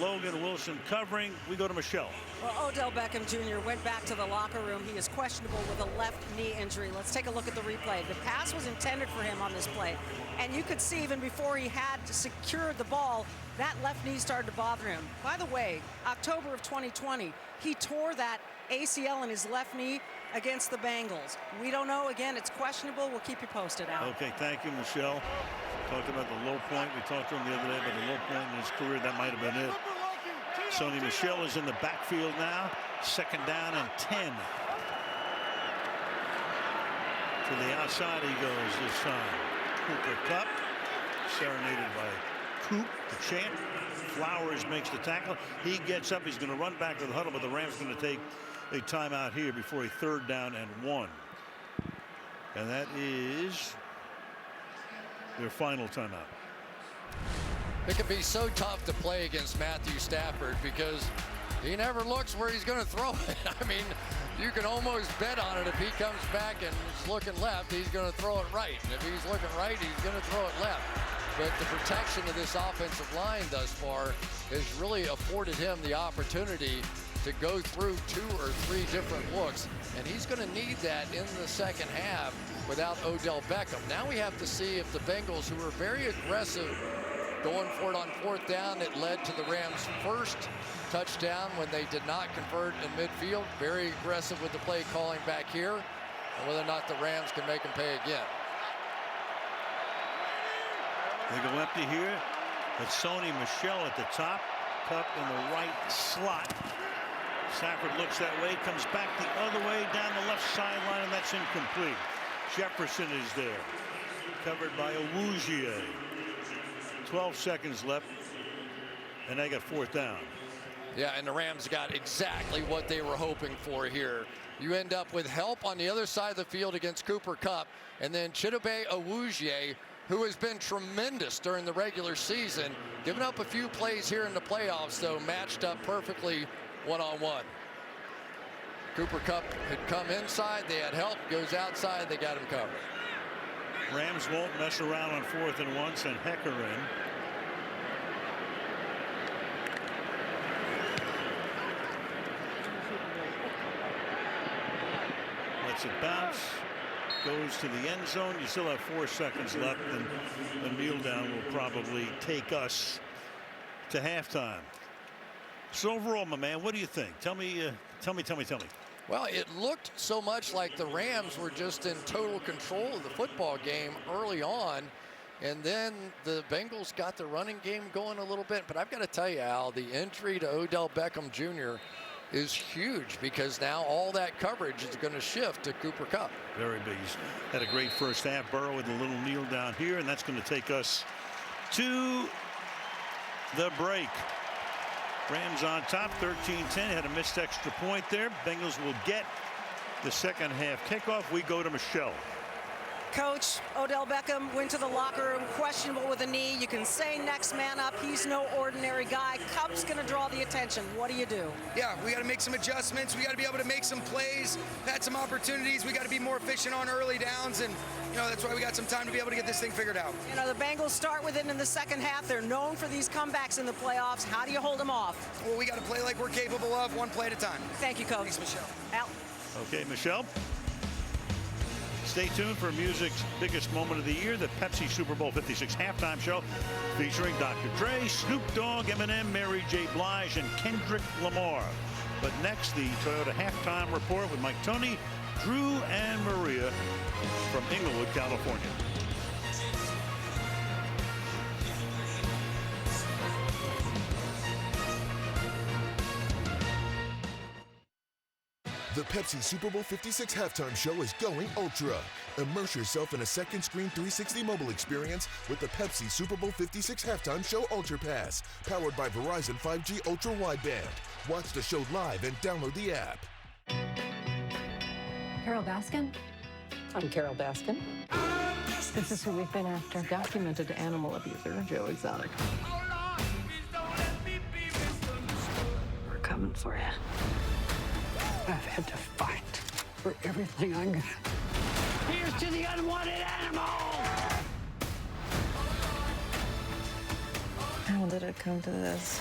[SPEAKER 1] Logan Wilson covering. We go to Michelle.
[SPEAKER 6] Well, Odell Beckham Jr. went back to the locker room. He is questionable with a left knee injury. Let's take a look at the replay. The pass was intended for him on this play. And you could see even before he had to secure the ball, that left knee started to bother him. By the way, October of 2020, he tore that ACL in his left knee against the Bengals. We don't know. Again, it's questionable. We'll keep you posted, Al.
[SPEAKER 1] Okay, thank you, Michelle. Talked about the low point. We talked to him the other day about the low point in his career. That might have been it. Sony Michel is in the backfield now. 2nd down and 10. To the outside he goes this time. Cooper Kupp, serenaded by Coop, the champ. Flowers makes the tackle. He gets up. He's going to run back to the huddle, but the Rams are going to take a timeout here before a 3rd down and 1. And that is their final timeout.
[SPEAKER 2] It can be so tough to play against Matthew Stafford because he never looks where he's going to throw it. I mean, you can almost bet on it. If he comes back and is looking left, he's going to throw it right. And if he's looking right, he's going to throw it left. But the protection of this offensive line thus far has really afforded him the opportunity to go through 2 or 3 different looks. And he's going to need that in the second half without Odell Beckham. Now we have to see if the Bengals, who were very aggressive going for it on 4th down, it led to the Rams' first touchdown when they did not convert in midfield. Very aggressive with the play calling back here, and whether or not the Rams can make them pay again.
[SPEAKER 1] They go empty here. It's Sony Michel at the top. Kupp in the right slot. Stafford looks that way, comes back the other way down the left sideline, and that's incomplete. Jefferson is there, covered by Awuzie. 12 seconds left, and they got 4th down.
[SPEAKER 2] Yeah, and the Rams got exactly what they were hoping for here. You end up with help on the other side of the field against Cooper Kupp, and then Chidobe Awuzie, who has been tremendous during the regular season, giving up a few plays here in the playoffs, though matched up perfectly one-on-one. Cooper Kupp had come inside, they had help, goes outside, they got him covered.
[SPEAKER 1] Rams won't mess around on 4th and 1, send Hecker in. Lets it bounce, goes to the end zone. You still have 4 seconds left, and the kneel down will probably take us to halftime. So overall, my man, what do you think? Tell me.
[SPEAKER 2] Well, it looked so much like the Rams were just in total control of the football game early on, and then the Bengals got the running game going a little bit. But I've got to tell you, Al, the injury to Odell Beckham Jr. is huge because now all that coverage is going to shift to Cooper Kupp.
[SPEAKER 1] Very big. He's had a great first half. Burrow with a little kneel down here, and that's going to take us to the break. Rams on top, 13-10, had a missed extra point there. Bengals will get the second half kickoff. We go to Michelle.
[SPEAKER 6] Coach, Odell Beckham went to the locker room, questionable with a knee. You can say next man up. He's no ordinary guy. Cup's going to draw the attention. What do you do?
[SPEAKER 10] Yeah, we got to make some adjustments. We got to be able to make some plays, had some opportunities. We got to be more efficient on early downs, and that's why we got some time to be able to get this thing figured out.
[SPEAKER 6] The Bengals start with it in the second half. They're known for these comebacks in the playoffs. How do you hold them off?
[SPEAKER 10] Well, we got to play like we're capable of, one play at a time.
[SPEAKER 6] Thank you, Coach.
[SPEAKER 10] Thanks, Michelle.
[SPEAKER 6] Al.
[SPEAKER 1] Okay, Michelle. Stay tuned for music's biggest moment of the year, the Pepsi Super Bowl 56 halftime show featuring Dr. Dre, Snoop Dogg, Eminem, Mary J. Blige, and Kendrick Lamar. But next, the Toyota halftime report with Mike Tony, Drew, and Maria from Inglewood, California.
[SPEAKER 12] The Pepsi Super Bowl 56 halftime show is going ultra. Immerse yourself in a second screen 360 mobile experience with the Pepsi Super Bowl 56 halftime show Ultra Pass, powered by Verizon 5G Ultra Wideband. Watch the show live and download the app.
[SPEAKER 13] Carol Baskin?
[SPEAKER 15] I'm Carol Baskin.
[SPEAKER 13] This is who we've been after. Documented animal abuser, Joe Exotic. We're coming for you. I've had to fight for everything I got. Here's to the unwanted animal! How did it come to this?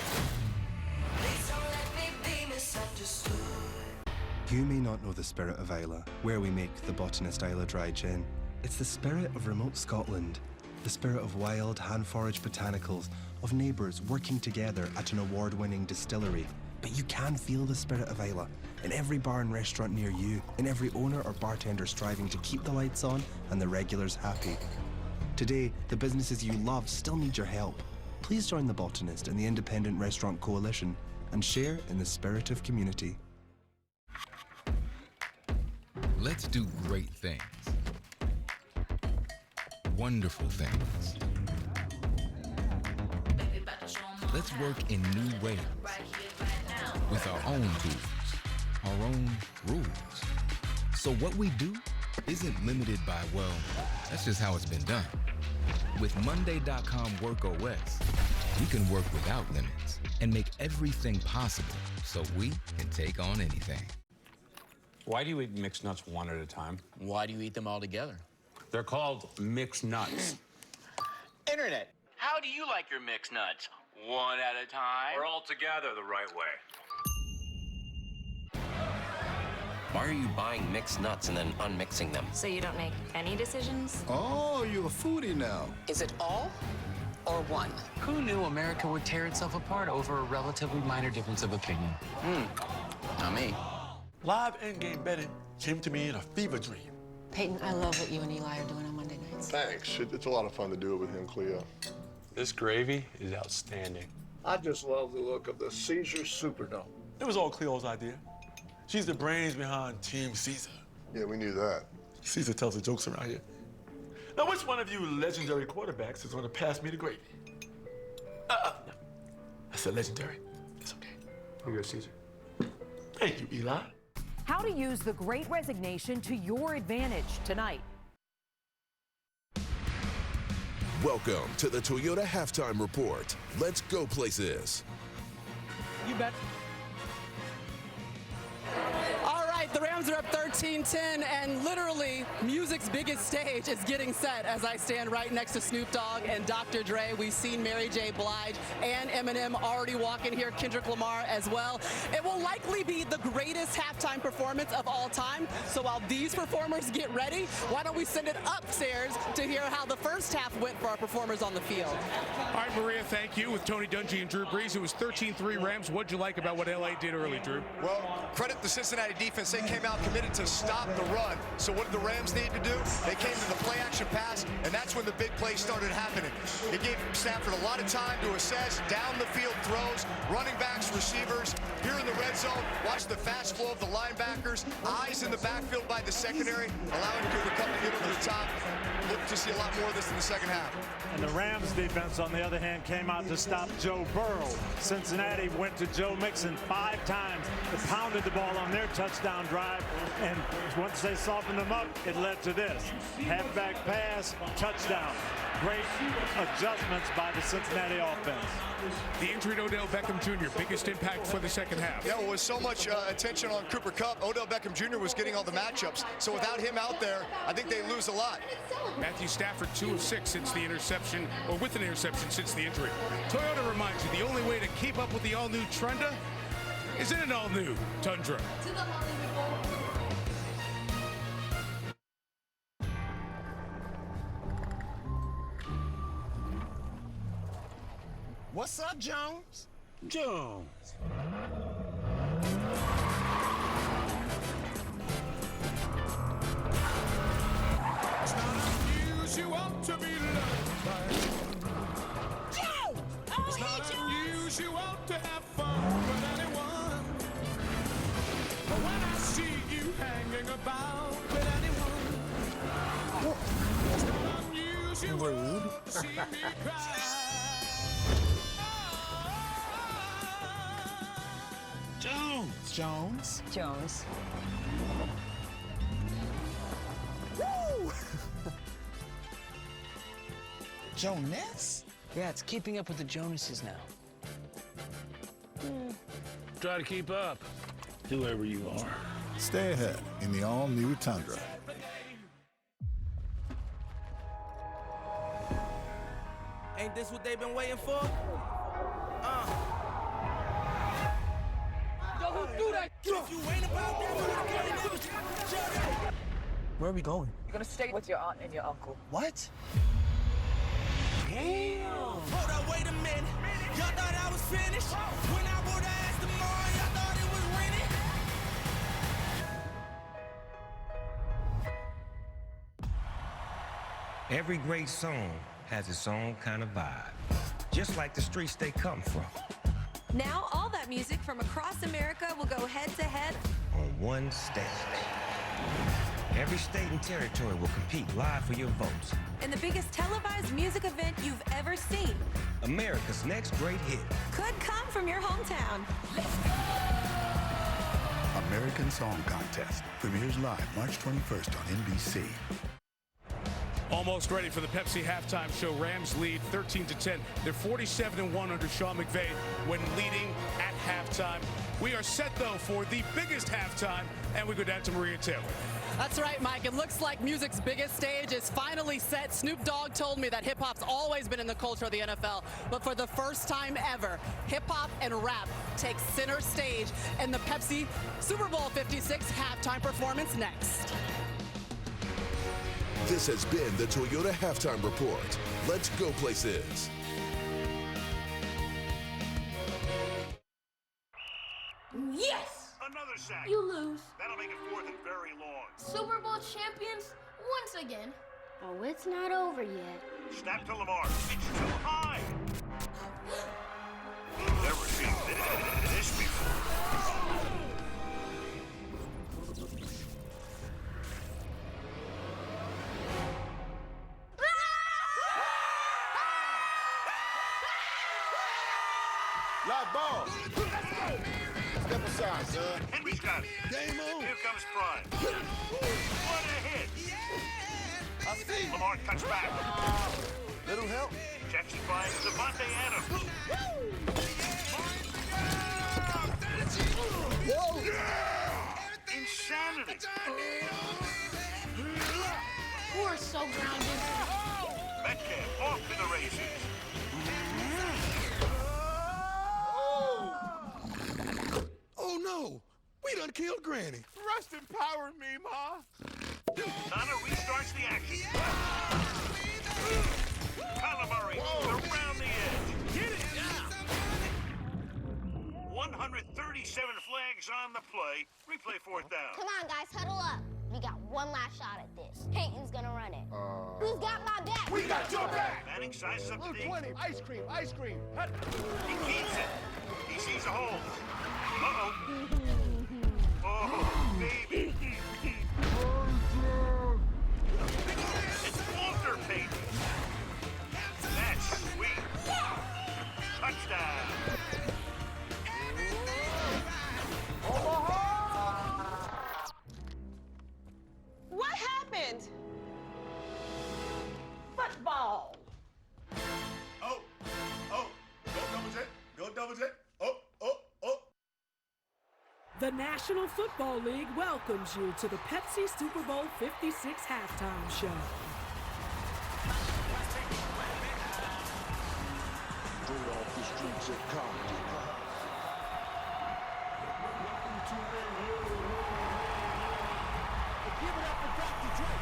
[SPEAKER 17] You may not know the spirit of Isla, where we make the Botanist Isla Dry Gin. It's the spirit of remote Scotland, the spirit of wild, hand-foraged botanicals, of neighbours working together at an award-winning distillery. But you can feel the spirit of Isla in every bar and restaurant near you, in every owner or bartender striving to keep the lights on and the regulars happy. Today, the businesses you love still need your help. Please join the Botanist and the Independent Restaurant Coalition and share in the spirit of community.
[SPEAKER 18] Let's do great things. Wonderful things. Let's work in new ways. With our own tools, our own rules. So what we do isn't limited by, well, that's just how it's been done. With Monday.com Work OS, we can work without limits and make everything possible so we can take on anything.
[SPEAKER 28] Why do you eat mixed nuts one at a time?
[SPEAKER 23] Why do you eat them all together?
[SPEAKER 28] They're called mixed nuts.
[SPEAKER 23] Internet, how do you like your mixed nuts? One at a time?
[SPEAKER 28] Or all together the right way?
[SPEAKER 26] Why are you buying mixed nuts and then unmixing them?
[SPEAKER 29] So you don't make any decisions?
[SPEAKER 30] Oh, you're a foodie now.
[SPEAKER 29] Is it all or one?
[SPEAKER 23] Who knew America would tear itself apart over a relatively minor difference of opinion? Not me.
[SPEAKER 31] Live in-game betting came to me in a fever dream.
[SPEAKER 29] Peyton, I love what you and Eli are doing on Monday nights.
[SPEAKER 32] Thanks. It's a lot of fun to do it with him, Cleo.
[SPEAKER 28] This gravy is outstanding.
[SPEAKER 32] I just love the look of the Caesar Superdome.
[SPEAKER 31] It was all Cleo's idea. She's the brains behind Team Caesar.
[SPEAKER 32] Yeah, we knew that.
[SPEAKER 31] Caesar tells the jokes around here. Now, which one of you legendary quarterbacks is going to pass me the gravy? I said legendary. It's okay.
[SPEAKER 28] You go, Caesar.
[SPEAKER 31] Thank you, Eli.
[SPEAKER 33] How to use the Great Resignation to your advantage tonight.
[SPEAKER 12] Welcome to the Toyota Halftime Report. Let's go places.
[SPEAKER 33] You bet.
[SPEAKER 34] All right, the Rams are up 13-10, and literally, music's biggest stage is getting set as I stand right next to Snoop Dogg and Dr. Dre. We've seen Mary J. Blige and Eminem already walking here, Kendrick Lamar as well. It will likely be the greatest halftime performance of all time. So while these performers get ready, why don't we send it upstairs to hear how the first half went for our performers on the field.
[SPEAKER 35] All right, Maria, thank you. With Tony Dungy and Drew Brees, it was 13-3 Rams. What'd you like about what LA did early, Drew?
[SPEAKER 36] Well, credit the Cincinnati defense. They came out committed to stop the run. So what did the Rams need to do? They came to the play-action pass, and that's when the big plays started happening. It gave Stafford a lot of time to assess down-the-field throws, running backs, receivers. Here in the red zone, watch the fast flow of the linebackers, eyes in the backfield by the secondary, allowing Cooper Kupp to get over the top. Look to see a lot more of this in the second half.
[SPEAKER 37] And the Rams defense, on the other hand, came out to stop Joe Burrow. Cincinnati went to Joe Mixon 5 times, pounded the ball on their touchdown drive, and once they softened them up, it led to this. Halfback pass, touchdown. Great adjustments by the Cincinnati offense.
[SPEAKER 35] The injury to Odell Beckham Jr., biggest impact for the second half.
[SPEAKER 36] Yeah, well, with so much attention on Cooper Kupp, Odell Beckham Jr. was getting all the matchups. So without him out there, I think they lose a lot.
[SPEAKER 35] Matthew Stafford, 2 of 6 since the interception, or with an interception since the injury. Toyota reminds you the only way to keep up with the all-new Trunda is in an all-new Tundra.
[SPEAKER 2] What's up, Jones?
[SPEAKER 37] Jones.
[SPEAKER 2] It's not unusual to be loved by Joe! It's not unusual to have fun with anyone. But when I see you hanging about with anyone, it's not unusual to see me cry. Jones.
[SPEAKER 29] Jones.
[SPEAKER 2] Woo! Jonas?
[SPEAKER 23] Yeah, it's keeping up with the Jonases now.
[SPEAKER 2] Try to keep up, whoever you are.
[SPEAKER 30] Stay ahead in the all-new Tundra.
[SPEAKER 2] Ain't this what they've been waiting for? If you ain't about that, where are we going?
[SPEAKER 15] You're gonna stay with your aunt and your uncle.
[SPEAKER 2] What? Damn! Hold up, wait a minute. Y'all thought I was finished? When I would've asked tomorrow, y'all thought it was rented?
[SPEAKER 3] Every great song has its own kind of vibe, just like the streets they come from.
[SPEAKER 4] Now, all that music from across America will go head-to-head
[SPEAKER 3] on one stage. Every state and territory will compete live for your votes.
[SPEAKER 4] in the biggest televised music event you've ever seen.
[SPEAKER 3] America's next great hit
[SPEAKER 4] Could come from your hometown.
[SPEAKER 30] American Song Contest premieres live March 21st on NBC.
[SPEAKER 35] Almost ready for the Pepsi halftime show. Rams lead 13-10. They're 47-1 under Sean McVay when leading at halftime. We are set, though, for the biggest halftime, and we go down to Maria Taylor.
[SPEAKER 34] That's right, Mike. It looks like music's biggest stage is finally set. Snoop Dogg told me that hip-hop's always been in the culture of the NFL, but for the first time ever, hip-hop and rap take center stage in the Pepsi Super Bowl 56 halftime performance next.
[SPEAKER 12] This has been the Toyota Halftime Report. Let's go places.
[SPEAKER 5] Yes!
[SPEAKER 1] Another sack.
[SPEAKER 5] You lose.
[SPEAKER 1] That'll make it fourth and very long.
[SPEAKER 5] Super Bowl champions once again. Oh, it's not over yet.
[SPEAKER 1] Snap to Lamar. It's too high. Never seen this before.
[SPEAKER 30] Live ball. Step aside, son.
[SPEAKER 1] Henry's got it.
[SPEAKER 30] Game on.
[SPEAKER 1] Here comes Prime. What a hit.
[SPEAKER 30] I see.
[SPEAKER 1] Lamar cuts back.
[SPEAKER 30] Little help.
[SPEAKER 1] Jackson finds Devontae Adams.
[SPEAKER 30] Whoa.
[SPEAKER 1] Insanity.
[SPEAKER 5] We're so grounded.
[SPEAKER 1] Metcalf off to the races.
[SPEAKER 30] Oh no! We done killed Granny.
[SPEAKER 31] Rest empowered me, Ma.
[SPEAKER 1] Nana restarts the action. Kyler Murray around the edge. Get it! 137 flags on the play. Replay fourth down.
[SPEAKER 5] Come on, guys, huddle up. We got one last shot at this. Peyton's gonna run it. Who's got my back?
[SPEAKER 31] We got your back.
[SPEAKER 1] Manning sizes up the D.
[SPEAKER 31] 20. Ice cream, ice cream.
[SPEAKER 1] He keeps it. He sees a hole. Uh-oh. Oh, baby. It's Walter Payton. That's sweet. Touchdown.
[SPEAKER 6] The National Football League welcomes you to the Pepsi Super Bowl 56 halftime show.
[SPEAKER 2] Straight off the streets of Compton. Give it up for Dr. Dre.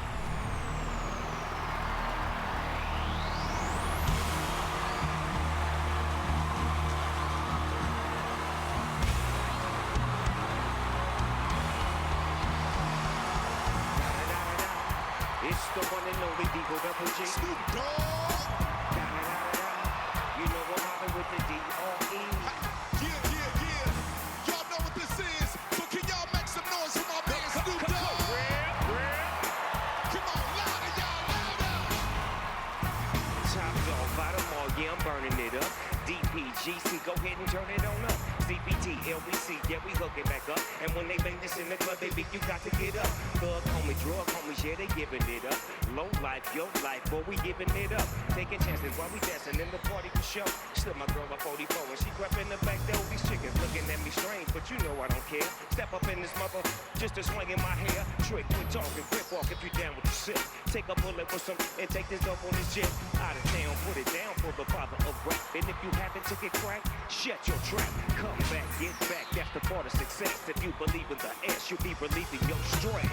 [SPEAKER 3] It's the one and only Digo Double G.
[SPEAKER 2] Snoop Dogg.
[SPEAKER 3] You know I'm hopping with the D.R.E.
[SPEAKER 2] Yeah. Y'all know what this is. So can y'all make some noise for my man Snoop Dogg? Come on, louder, y'all, louder.
[SPEAKER 3] Top dog, bottom all, yeah, I'm burning it up. DPGC, go ahead and turn it on up. CPT, LBC, yeah, we hook it back up. And when they bang this in the club, baby, you got to get up. Thug homie, drug homies, yeah, they giving it up. Low life, your life, boy, we giving it up. Taking chances while we dancing in the party for show. Slip my girl up 44 and she grab in the back there. These chickens looking at me strange, but you know I don't care. Step up in this mother, just a swing in my hair. Trick, quit talking, quick walk if you down with the shit. Take a bullet with some and take this dope on this jet. Out of town, put it down for the father of rap. And if you haven't took it crack, shut your trap. Come back, get back, that's the part of success. If you believe in the S, you'll be relieving your stress.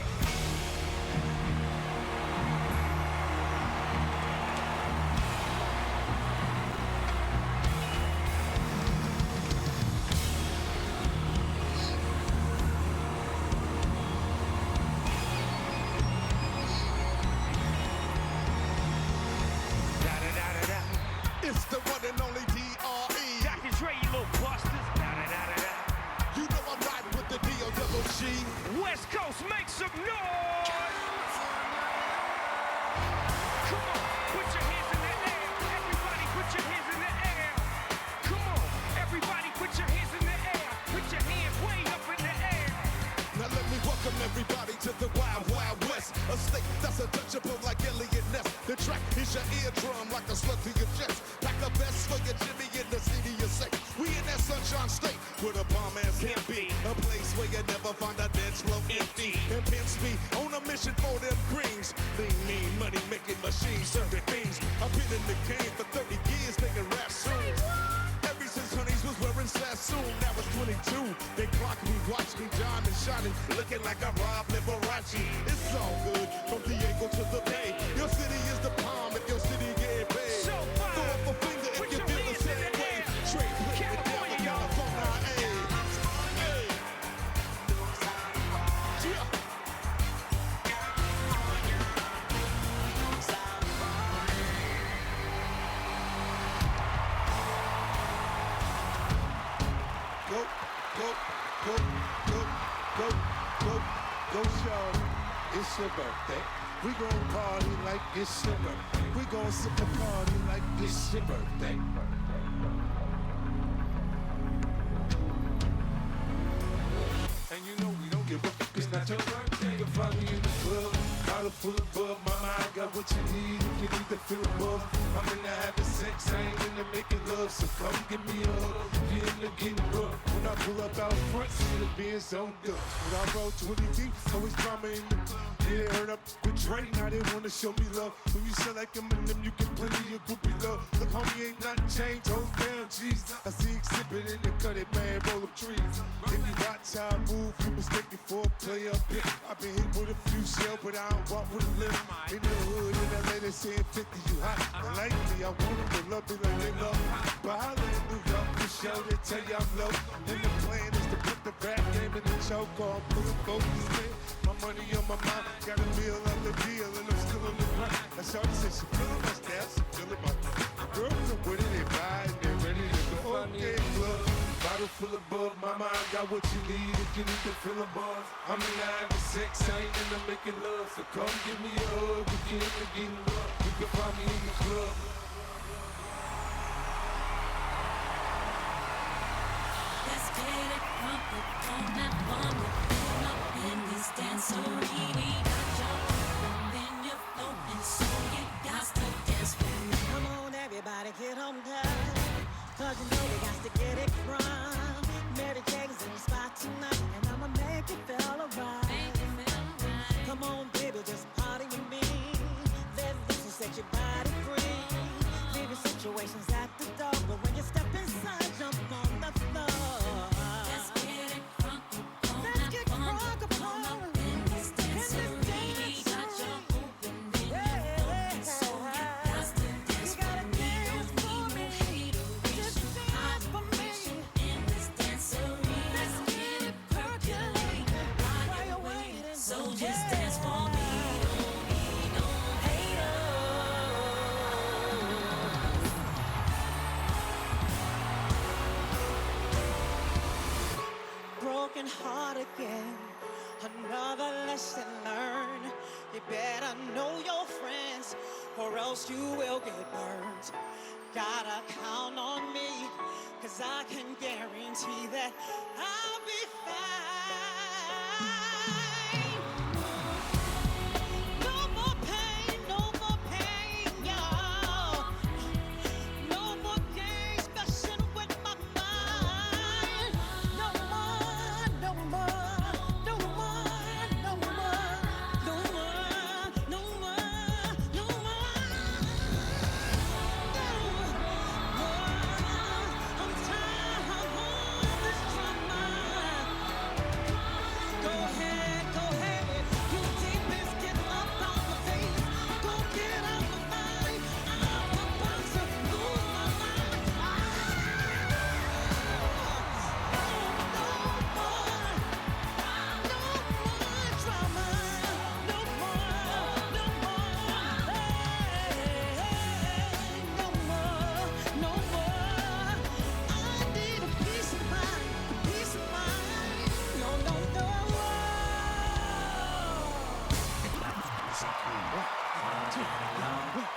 [SPEAKER 2] It's the one and only D.R.E.
[SPEAKER 3] Dr. Dre, you little busters.
[SPEAKER 2] You know I'm riding with the D.O.G.
[SPEAKER 3] West Coast, make some noise! Come on, put your hands in the air. Everybody put your hands in the air. Come on, everybody put your hands in the air. Put your hands way up in the air.
[SPEAKER 2] Now let me welcome everybody to the Wild Wild West. A state that's untouchable like Elliot Ness. The track is your eardrum like a slug to your chest. Pack a vest for your Jimmy in the city you say. We in that sunshine state where the bomb ass can't be. A place where you never find a dance floor empty. And Pimp Speed on a mission for them greens. Lean, mean, money making machines, serving things. I've been in the game for 30 years making rap songs. Ever since Honeys was wearing Sassoon, that was 22. They clock me, watch me, John and shining, looking like I robbed Liberace. It's all good from Diego to the Bay. Your city is the palm if your city getting paid.
[SPEAKER 3] So fine.
[SPEAKER 2] Throw up a finger if you feel the same way. Straight put it down for California, hey.
[SPEAKER 7] Go, shorty, it's your birthday. We gon' party like it's your birthday. We gon' sip a party like it's your birthday. And you know we don't give a fuck, it's not your birthday. You'll find me in the club, collar full of bub. Mama, I got what you need if you need to feel above. I'm into having sex, I ain't into making love. So come give me a hug if you're into getting rough. When I pull up out front, see the Benz on dust. When I roll 20 deep, always drama in the club. Yeah, heard up with Drake, now they wanna show me love. When you sell like Eminem, you get plenty of groupie love. Look, homie, ain't nothing changed, hold down, jeez. I see exhibit in the cut, it man, roll up trees. If you watch how I move, you mistake me for a player up here. I've been hit with a few shells, but I don't walk with a limp. In the hood, in LA, they saying 50, you hot. And lately, I want them to love me like they love me. But I live in New York, for show, they tell you I'm low. And the plan is to put the rap game in the choke, or I'm pulling focus, man. My money on my mind, got a meal on the deal, and I'm still on the grind. That's all she said, she feeling my style, she feeling my girls are with it, they buy it, they ready to go. Okay, club, bottle full of bub, mama, I got what you need if you need to fill a buzz. I'm in line with sex, I ain't into making love, so come give me a hug if you're into getting love. You can find me in the club.
[SPEAKER 8] Let's get it crumpled on that one. Up in this dancery, we got your and then you're floating, so you got to dance with me.
[SPEAKER 9] Come on, everybody, get on down, 'cause you know we got to get it from. Mary Jane's in the spot tonight, and I'm working hard again. Another lesson learned. You better know your friends, or else you will get burned. Gotta count on me, 'cause I can guarantee that I'll be fine. No more pain, y'all. No more games messing with my mind. No more, no more, no more, no more, no more, no more, no more. I'm tired of all this drama. Go ahead, you demons, get up on my face. Go get out my mind. I'm about to lose my mind. No more drama. No more, no more. No more, no more. I need a peace of mind, peace of mind. No, no, no.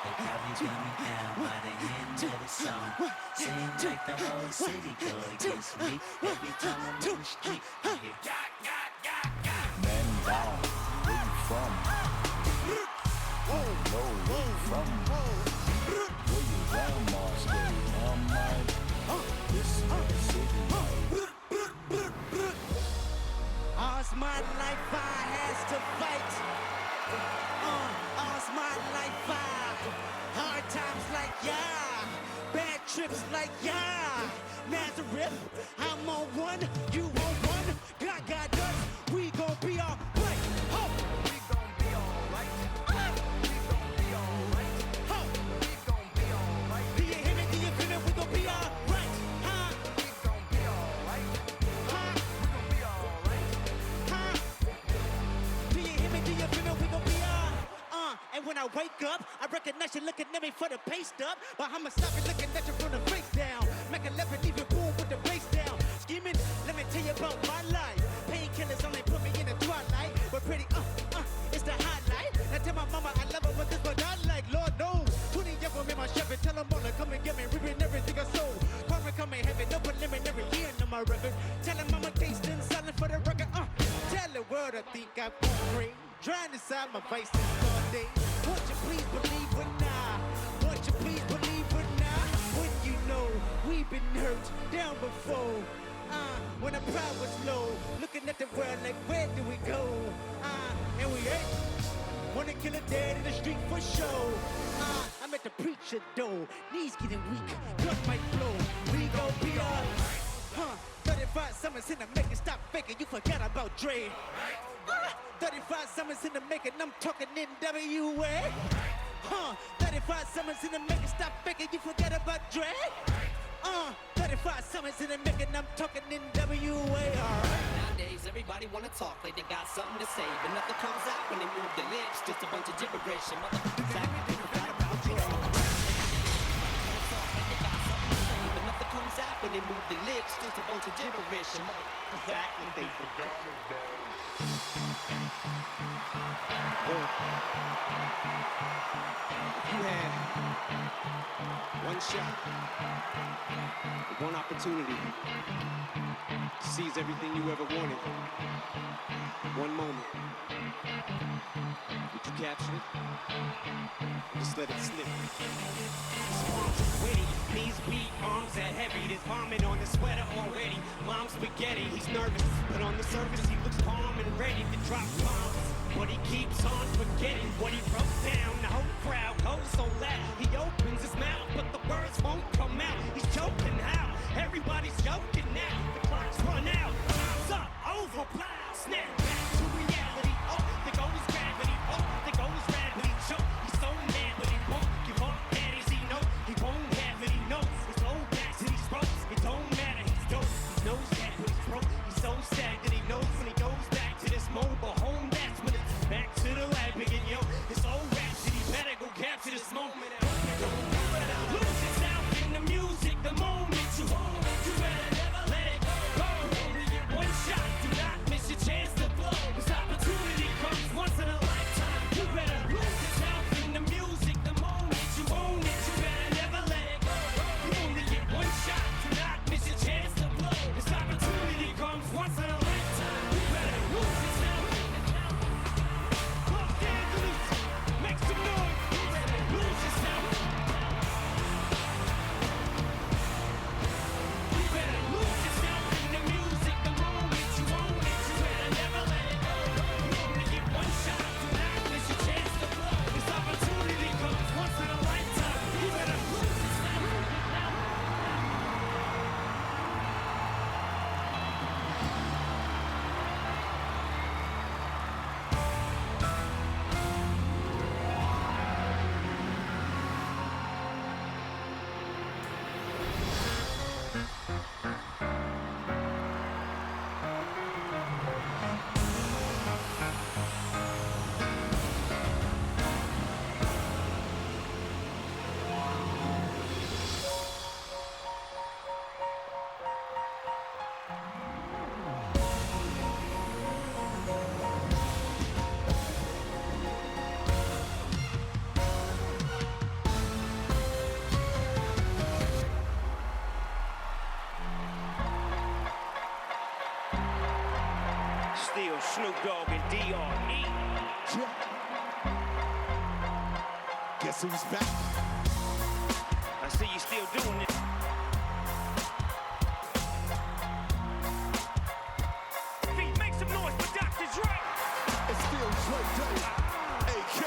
[SPEAKER 8] They probably coming down by the end of the song. Seems like the whole city go against me. Every time I'm in the street, I hear
[SPEAKER 30] Man down, where you from? Know where you from? Where your grandma stay? I'm like, this is the city.
[SPEAKER 9] All's my life I has to fight. All's my life I. Hard times like yeah, bad trips like yeah. Nazareth, I'm on one, you on one. God got us, we gon' be alright. Ho! We gon' be alright. We gon' be alright. Ho! We gon' be alright. Do you hear me? Do you feel it? We gon' be alright. Huh? We gon' be alright. Huh? We gon' be alright. Huh? Do you hear me? Do you feel it? We gon' be alright. And when I wake up, I recognize you looking at me for the pay stub. But I'ma stop you looking at you from the face down. Make a left and leave it boom with the bass down. Scheming, let me tell you about my life. Painkillers only put me in the twilight. But pretty, it's the highlight. Now tell my mama I love her, but this what I like. Lord knows, 20 years old, me my shepherd. Tell them all to come and get me, reaping everything I sold. Karma come in heaven, no preliminary year in my record. Tell them I'm a gangster and selling for the record. Tell the world I think I'm free. Trying to side my vices all day. Won't you please believe it now? Won't you please believe it now? When you know we've been hurt down before. When the pride was low, looking at the world like where do we go? And we ain't. Wanna kill a dead in the street for show. I'm at the preacher door, knees getting weak, gun might blow. We gon' be alright. 35 summers in the making, stop faking, you forgot about Dre. 35 summers in the making, I'm talking NWA. 35 summers in the making, stop faking, you forgot about Dre. 35 summers in the making, I'm talking NWA.
[SPEAKER 10] Nowadays, everybody wanna talk like they got something to say, but nothing comes out when they move their lips. Just a bunch of gibberish. And motherfuckers act like they forgot about Dre. But nothing comes out when they move their lips. Just a bunch of gibberish. And motherfuckers act like they forgot about
[SPEAKER 11] You had one shot, one opportunity to seize everything you ever wanted. One moment. Did you capture it? Just let it slip.
[SPEAKER 10] Witty, knees weak, arms are heavy. There's vomit on the sweater already. Mom's spaghetti, he's nervous, but on the surface he looks calm and ready to drop bombs. But he keeps on forgetting what he wrote down. The whole crowd goes so loud. He opens his mouth, but the words won't come out. He's joking how? Everybody's joking now. The clock's run out. Time's up. Over. Plow. Snap back to reality. Oh, there goes gravity. Oh, there goes gravity. Choke. He's so mad, but he won't give up. And as he know, he won't have it. He knows his old back to these ropes. It don't matter. He's dope. He knows that, but he's broke. He's so sad that he knows when he goes back to this mobile home. That's when it's back to the lab again, yo. This old rhapsody better go capture this moment. Lose yourself in the music the moment you hold. You better never let it go.
[SPEAKER 3] still Snoop Dogg and D.R.E.
[SPEAKER 2] Guess who's back?
[SPEAKER 3] I see you still doing it. Feet, make some noise for Dr. Dre.
[SPEAKER 2] It's still Dre Day, AK.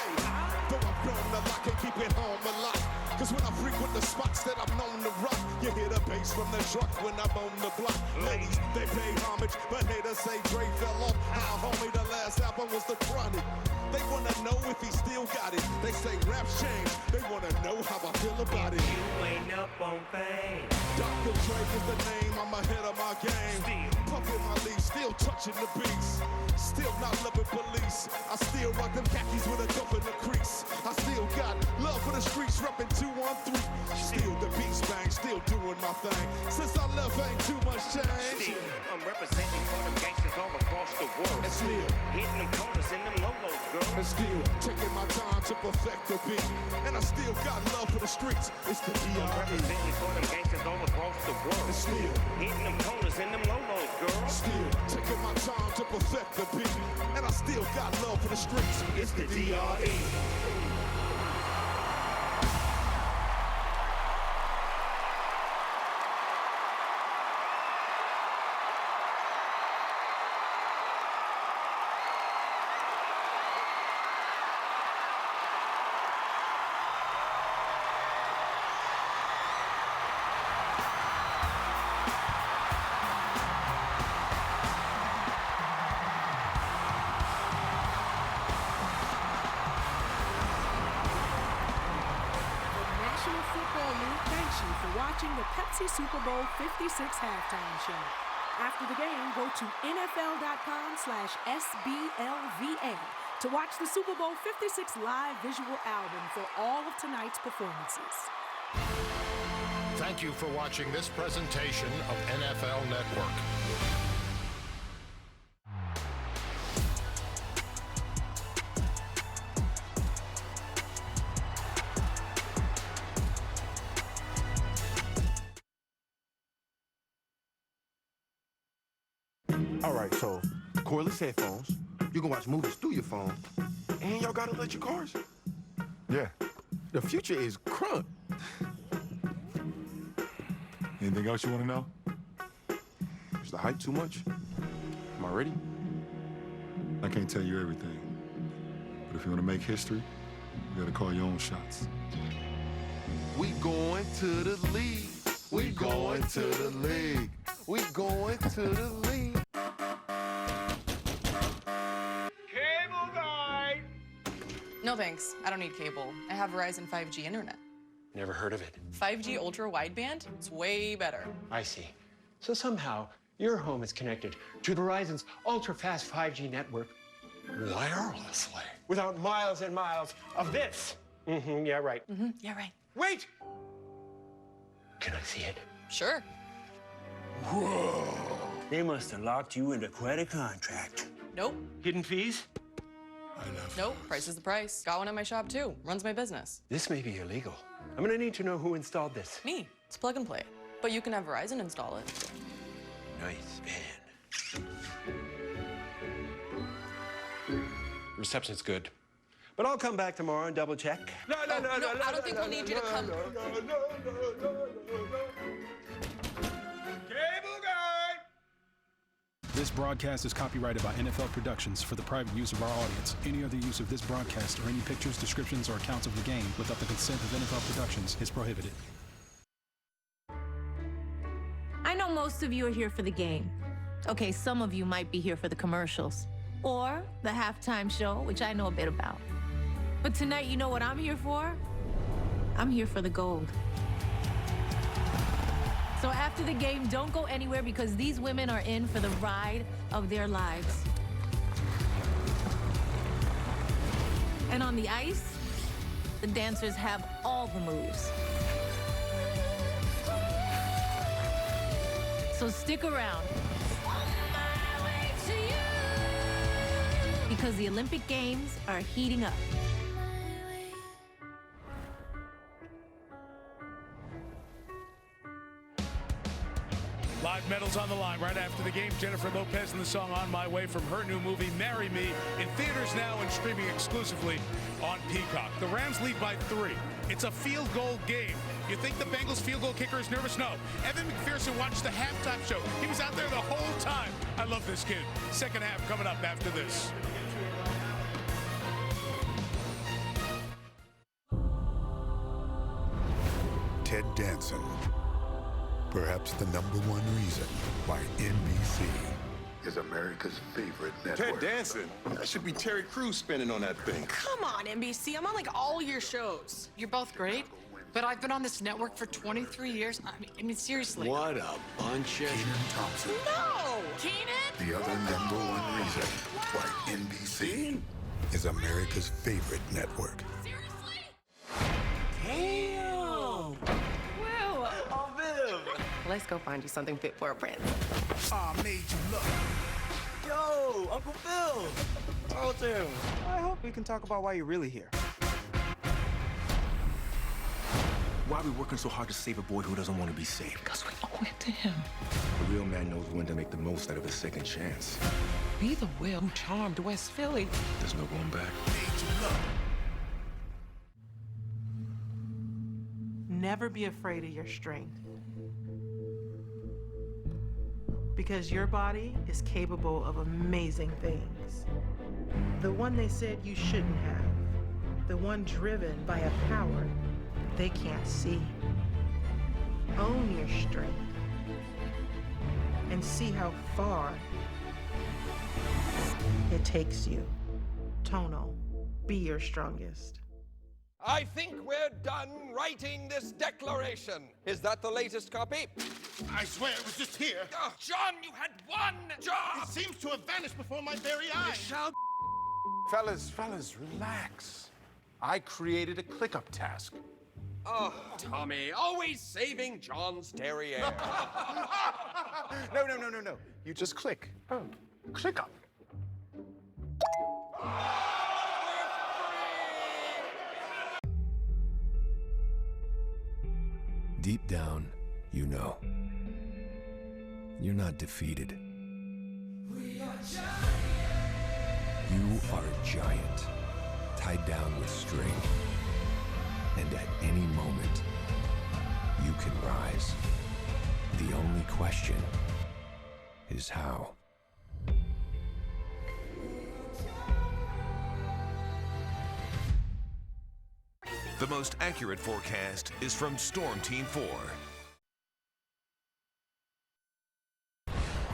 [SPEAKER 2] Though I've grown up, I can keep it home a lot. Cause when I frequent the spots that I'm known to rock, you hear the bass from the truck when I'm on the block. Ladies, they pay homage, but haters say Dre fell off. How homie, the last album was The Chronic. They wanna know if he still got it. They say rap's changed. They wanna know how I feel about it.
[SPEAKER 3] You ain't up on fame.
[SPEAKER 2] Dr. Dre is the name, I'm ahead of my game. Puffin' my leaf, still touching the beats. Still not loving police. I still rock them khakis with a cup in the crease. I still got love for the streets, reppin' 213. Still the beats bang, still doing my thing. Since I left, ain't too much change.
[SPEAKER 3] Still, I'm representing for them gangsters all across the world.
[SPEAKER 2] And still
[SPEAKER 3] hitting them corners in them lolos, girl.
[SPEAKER 2] And still taking my time to perfect the beat. And I still got love for the streets. It's the D.R.E.
[SPEAKER 3] I'm representing for them gangsters all across the world.
[SPEAKER 2] And still
[SPEAKER 3] hitting them corners in them lolos, girl.
[SPEAKER 2] Still taking my time to perfect the beat. And I still got love for the streets. It's the D.R.E.
[SPEAKER 6] Watching the Pepsi Super Bowl 56 halftime show. After the game, go to NFL.com/SBLVA to watch the Super Bowl 56 live visual album for all of tonight's performances.
[SPEAKER 13] Thank you for watching this presentation of NFL Network.
[SPEAKER 14] All right, so cordless headphones. You can watch movies through your phone. And y'all got electric cars? Yeah. The future is crunk.
[SPEAKER 7] Anything else you want to know?
[SPEAKER 14] Is the hype too much? Am I ready?
[SPEAKER 7] I can't tell you everything. But if you want to make history, you got to call your own shots.
[SPEAKER 14] We going to the league. We going to the league. We going to the league.
[SPEAKER 10] Cable guy!
[SPEAKER 34] No thanks. I don't need cable. I have Verizon 5G internet.
[SPEAKER 16] Never heard of it.
[SPEAKER 34] 5G ultra wideband? It's way better.
[SPEAKER 16] I see. So somehow your home is connected to Verizon's ultra-fast 5G network wirelessly, without miles and miles of this. Yeah, right.
[SPEAKER 34] Yeah, right.
[SPEAKER 16] Wait! Can I see it?
[SPEAKER 34] Sure.
[SPEAKER 16] Whoa! They must have locked you into quite a contract.
[SPEAKER 34] Nope.
[SPEAKER 16] Hidden fees?
[SPEAKER 34] Nope. Price is the price. Got one at my shop too. Runs my business.
[SPEAKER 16] This may be illegal. I'm gonna need to know who installed this.
[SPEAKER 34] Me. It's plug and play. But you can have Verizon install it.
[SPEAKER 16] Nice man. Reception's good. But I'll come back tomorrow and double check.
[SPEAKER 34] No, I don't think we'll need you to come.
[SPEAKER 10] Cable guy!
[SPEAKER 17] This broadcast is copyrighted by NFL Productions for the private use of our audience. Any other use of this broadcast or any pictures, descriptions, or accounts of the game without the consent of NFL Productions is prohibited.
[SPEAKER 18] I know most of you are here for the game. Okay, some of you might be here for the commercials or the halftime show, which I know a bit about. But tonight, you know what I'm here for? I'm here for the gold. So after the game, don't go anywhere because these women are in for the ride of their lives. And on the ice, the dancers have all the moves. So stick around. Because the Olympic Games are heating up.
[SPEAKER 35] Live medals on the line right after the game. Jennifer Lopez and the song On My Way from her new movie, Marry Me, in theaters now and streaming exclusively on Peacock. The Rams lead by 3. It's a field goal game. You think the Bengals field goal kicker is nervous? No. Evan McPherson watched the halftime show. He was out there the whole time. I love this kid. Second half coming up after this.
[SPEAKER 4] Ted Danson, perhaps the #1 reason why NBC is America's favorite network.
[SPEAKER 14] Ted Danson? That should be Terry Crews spinning on that thing.
[SPEAKER 15] Come on, NBC. I'm on like all your shows. You're both great, but I've been on this network for 23 years. I mean seriously.
[SPEAKER 14] What a bunch of...
[SPEAKER 4] Kenan Thompson,
[SPEAKER 15] No! Kenan?
[SPEAKER 4] the other #1 reason why NBC is America's favorite network.
[SPEAKER 15] Damn! Will! Oh, Viv! Let's go find you something fit for a prince.
[SPEAKER 10] I made you look. Yo, Uncle Phil. Oh, Tim. I hope we can talk about why you're really here.
[SPEAKER 14] Why are we working so hard to save a boy who doesn't want to be saved?
[SPEAKER 15] Because we owe it to him.
[SPEAKER 14] A real man knows when to make the most out of a second chance.
[SPEAKER 15] Be the Will who charmed West Philly.
[SPEAKER 14] There's no going back.
[SPEAKER 19] Never be afraid of your strength. Because your body is capable of amazing things. The one they said you shouldn't have. The one driven by a power they can't see. Own your strength. And see how far it takes you. Tono, be your strongest.
[SPEAKER 20] I think we're done writing this declaration. Is that the latest copy?
[SPEAKER 7] I swear it was just here.
[SPEAKER 20] John, you had one job!
[SPEAKER 7] It seems to have vanished before my very eyes.
[SPEAKER 14] Fellas, relax. I created a ClickUp task.
[SPEAKER 20] Oh, Tommy, always saving John's derriere.
[SPEAKER 14] No. You just click. Oh, ClickUp.
[SPEAKER 21] Deep down, you know. You're not defeated. You are a giant, tied down with string. And at any moment, you can rise. The only question is how.
[SPEAKER 22] The most accurate forecast is from Storm Team 4.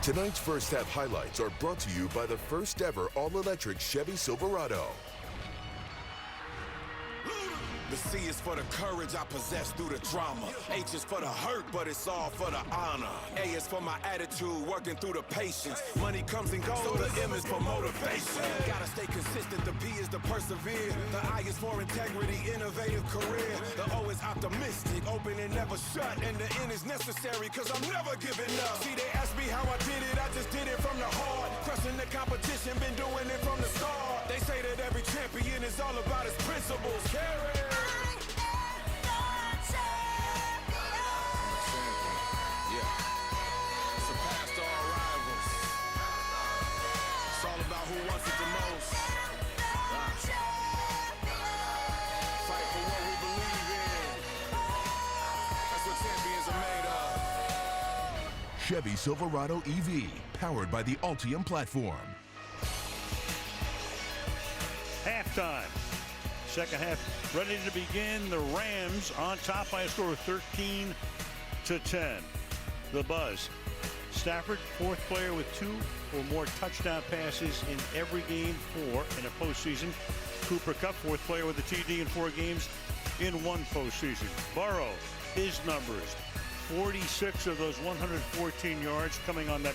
[SPEAKER 12] Tonight's first half highlights are brought to you by the first ever all-electric Chevy Silverado.
[SPEAKER 23] The C is for the courage I possess through the drama. H is for the hurt, but it's all for the honor. A is for my attitude, working through the patience. Money comes and goes, so the M is for motivation. Gotta stay consistent, the P is to persevere. The I is for integrity, innovative career. The O is optimistic, open and never shut. And the N is necessary, cause I'm never giving up. See, they asked me how I did it, I just did it from the heart. Crushing the competition, been doing it from the start. They say that every champion is all about his principles. Carry. Who wants it the most? Fight for what we believe in. That's what champions are made of.
[SPEAKER 12] Chevy Silverado EV, powered by the Ultium platform.
[SPEAKER 1] Halftime. Second half ready to begin. The Rams on top by a score of 13-10. The Buzz. Stafford, fourth player with 2 or more touchdown passes in every game in a postseason. Cooper Kupp, fourth player with a TD in 4 games in 1 postseason. Burrow, his numbers, 46 of those 114 yards coming on that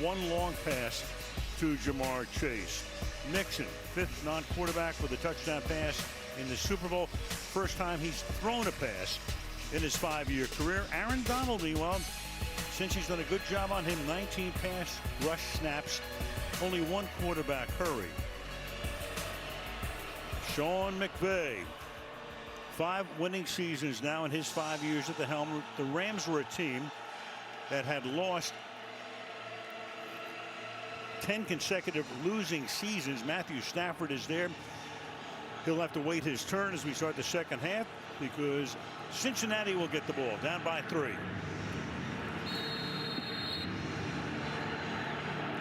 [SPEAKER 1] one long pass to Jamar Chase. Nixon, 5th non-quarterback with a touchdown pass in the Super Bowl. First time he's thrown a pass in his 5-year career. Aaron Donald, meanwhile, since he's done a good job on him, 19 pass rush snaps, only 1 quarterback hurry. Sean McVay, 5 winning seasons now in his 5 years at the helm. The Rams were a team that had lost 10 consecutive losing seasons. Matthew Stafford is there. He'll have to wait his turn as we start the second half because Cincinnati will get the ball down by 3.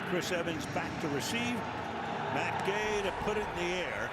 [SPEAKER 1] Chris Evans back to receive. Matt Gay to put it in the air.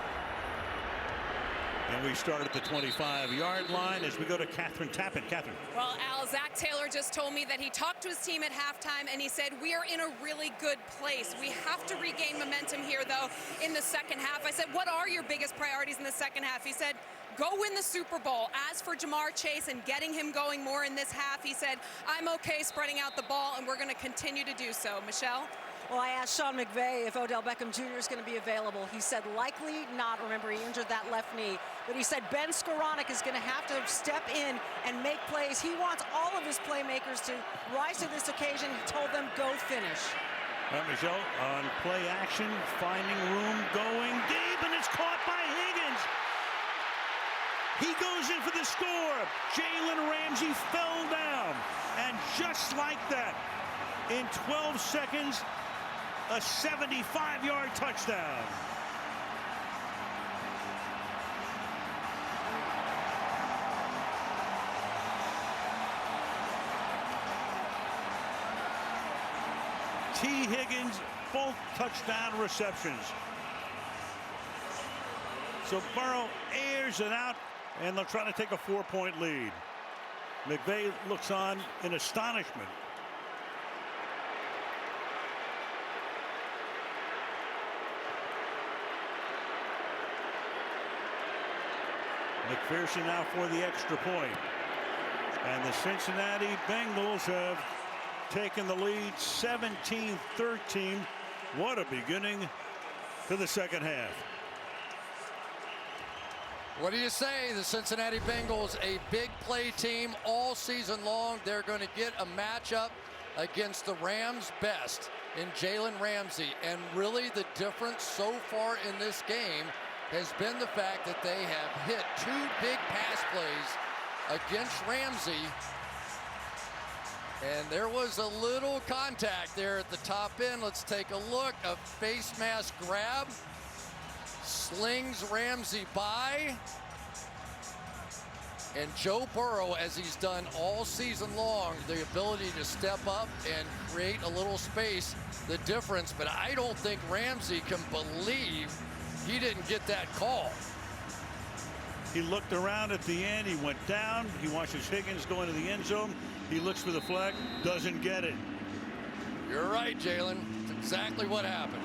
[SPEAKER 1] And we start at the 25-yard line as we go to Catherine Tappan. Catherine.
[SPEAKER 3] Well, Al, Zach Taylor just told me that he talked to his team at halftime and he said, we are in a really good place. We have to regain momentum here, though, in the second half. I said, what are your biggest priorities in the second half? He said, go win the Super Bowl. As for Jamar Chase and getting him going more in this half, he said, I'm okay spreading out the ball, and we're going to continue to do so. Michelle?
[SPEAKER 5] Well, I asked Sean McVay if Odell Beckham Jr. is going to be available. He said likely not. Remember, he injured that left knee. But he said Ben Skoranek is going to have to step in and make plays. He wants all of his playmakers to rise to this occasion. He told them, go finish.
[SPEAKER 1] Michelle, on play action, finding room, going deep, and it's caught by Higgins. He goes in for the score. Jalen Ramsey fell down. And just like that, in 12 seconds, a 75-yard touchdown. T. Higgins, both touchdown receptions. So Burrow airs it out, and they'll try to take a 4-point lead. McVay looks on in astonishment. McPherson now for the extra point. And the Cincinnati Bengals have taken the lead 17-13. What a beginning to the second half.
[SPEAKER 8] What do you say? The Cincinnati Bengals, a big play team all season long. They're going to get a matchup against the Rams' best in Jalen Ramsey. And really the difference so far in this game has been the fact that they have hit 2 big pass plays against Ramsey. And there was a little contact there at the top end. Let's take a look. A face mask grab. Slings Ramsey by. And Joe Burrow, as he's done all season long, the ability to step up and create a little space, the difference. But I don't think Ramsey can believe he didn't get that call.
[SPEAKER 1] He looked around at the end. He went down. He watches Higgins go into the end zone. He looks for the flag, doesn't get it.
[SPEAKER 8] You're right, Jalen. That's exactly what happened.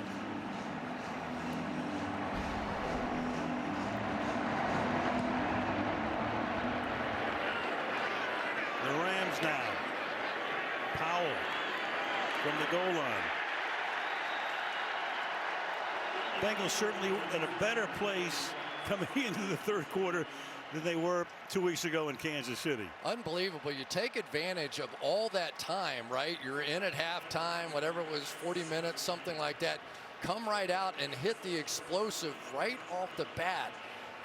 [SPEAKER 1] The Rams now. Powell from the goal line. Bengals certainly in a better place coming into the third quarter than they were 2 weeks ago in Kansas City.
[SPEAKER 8] Unbelievable. You take advantage of all that time, right? You're in at halftime, whatever it was, 40 minutes, something like that. Come right out and hit the explosive right off the bat.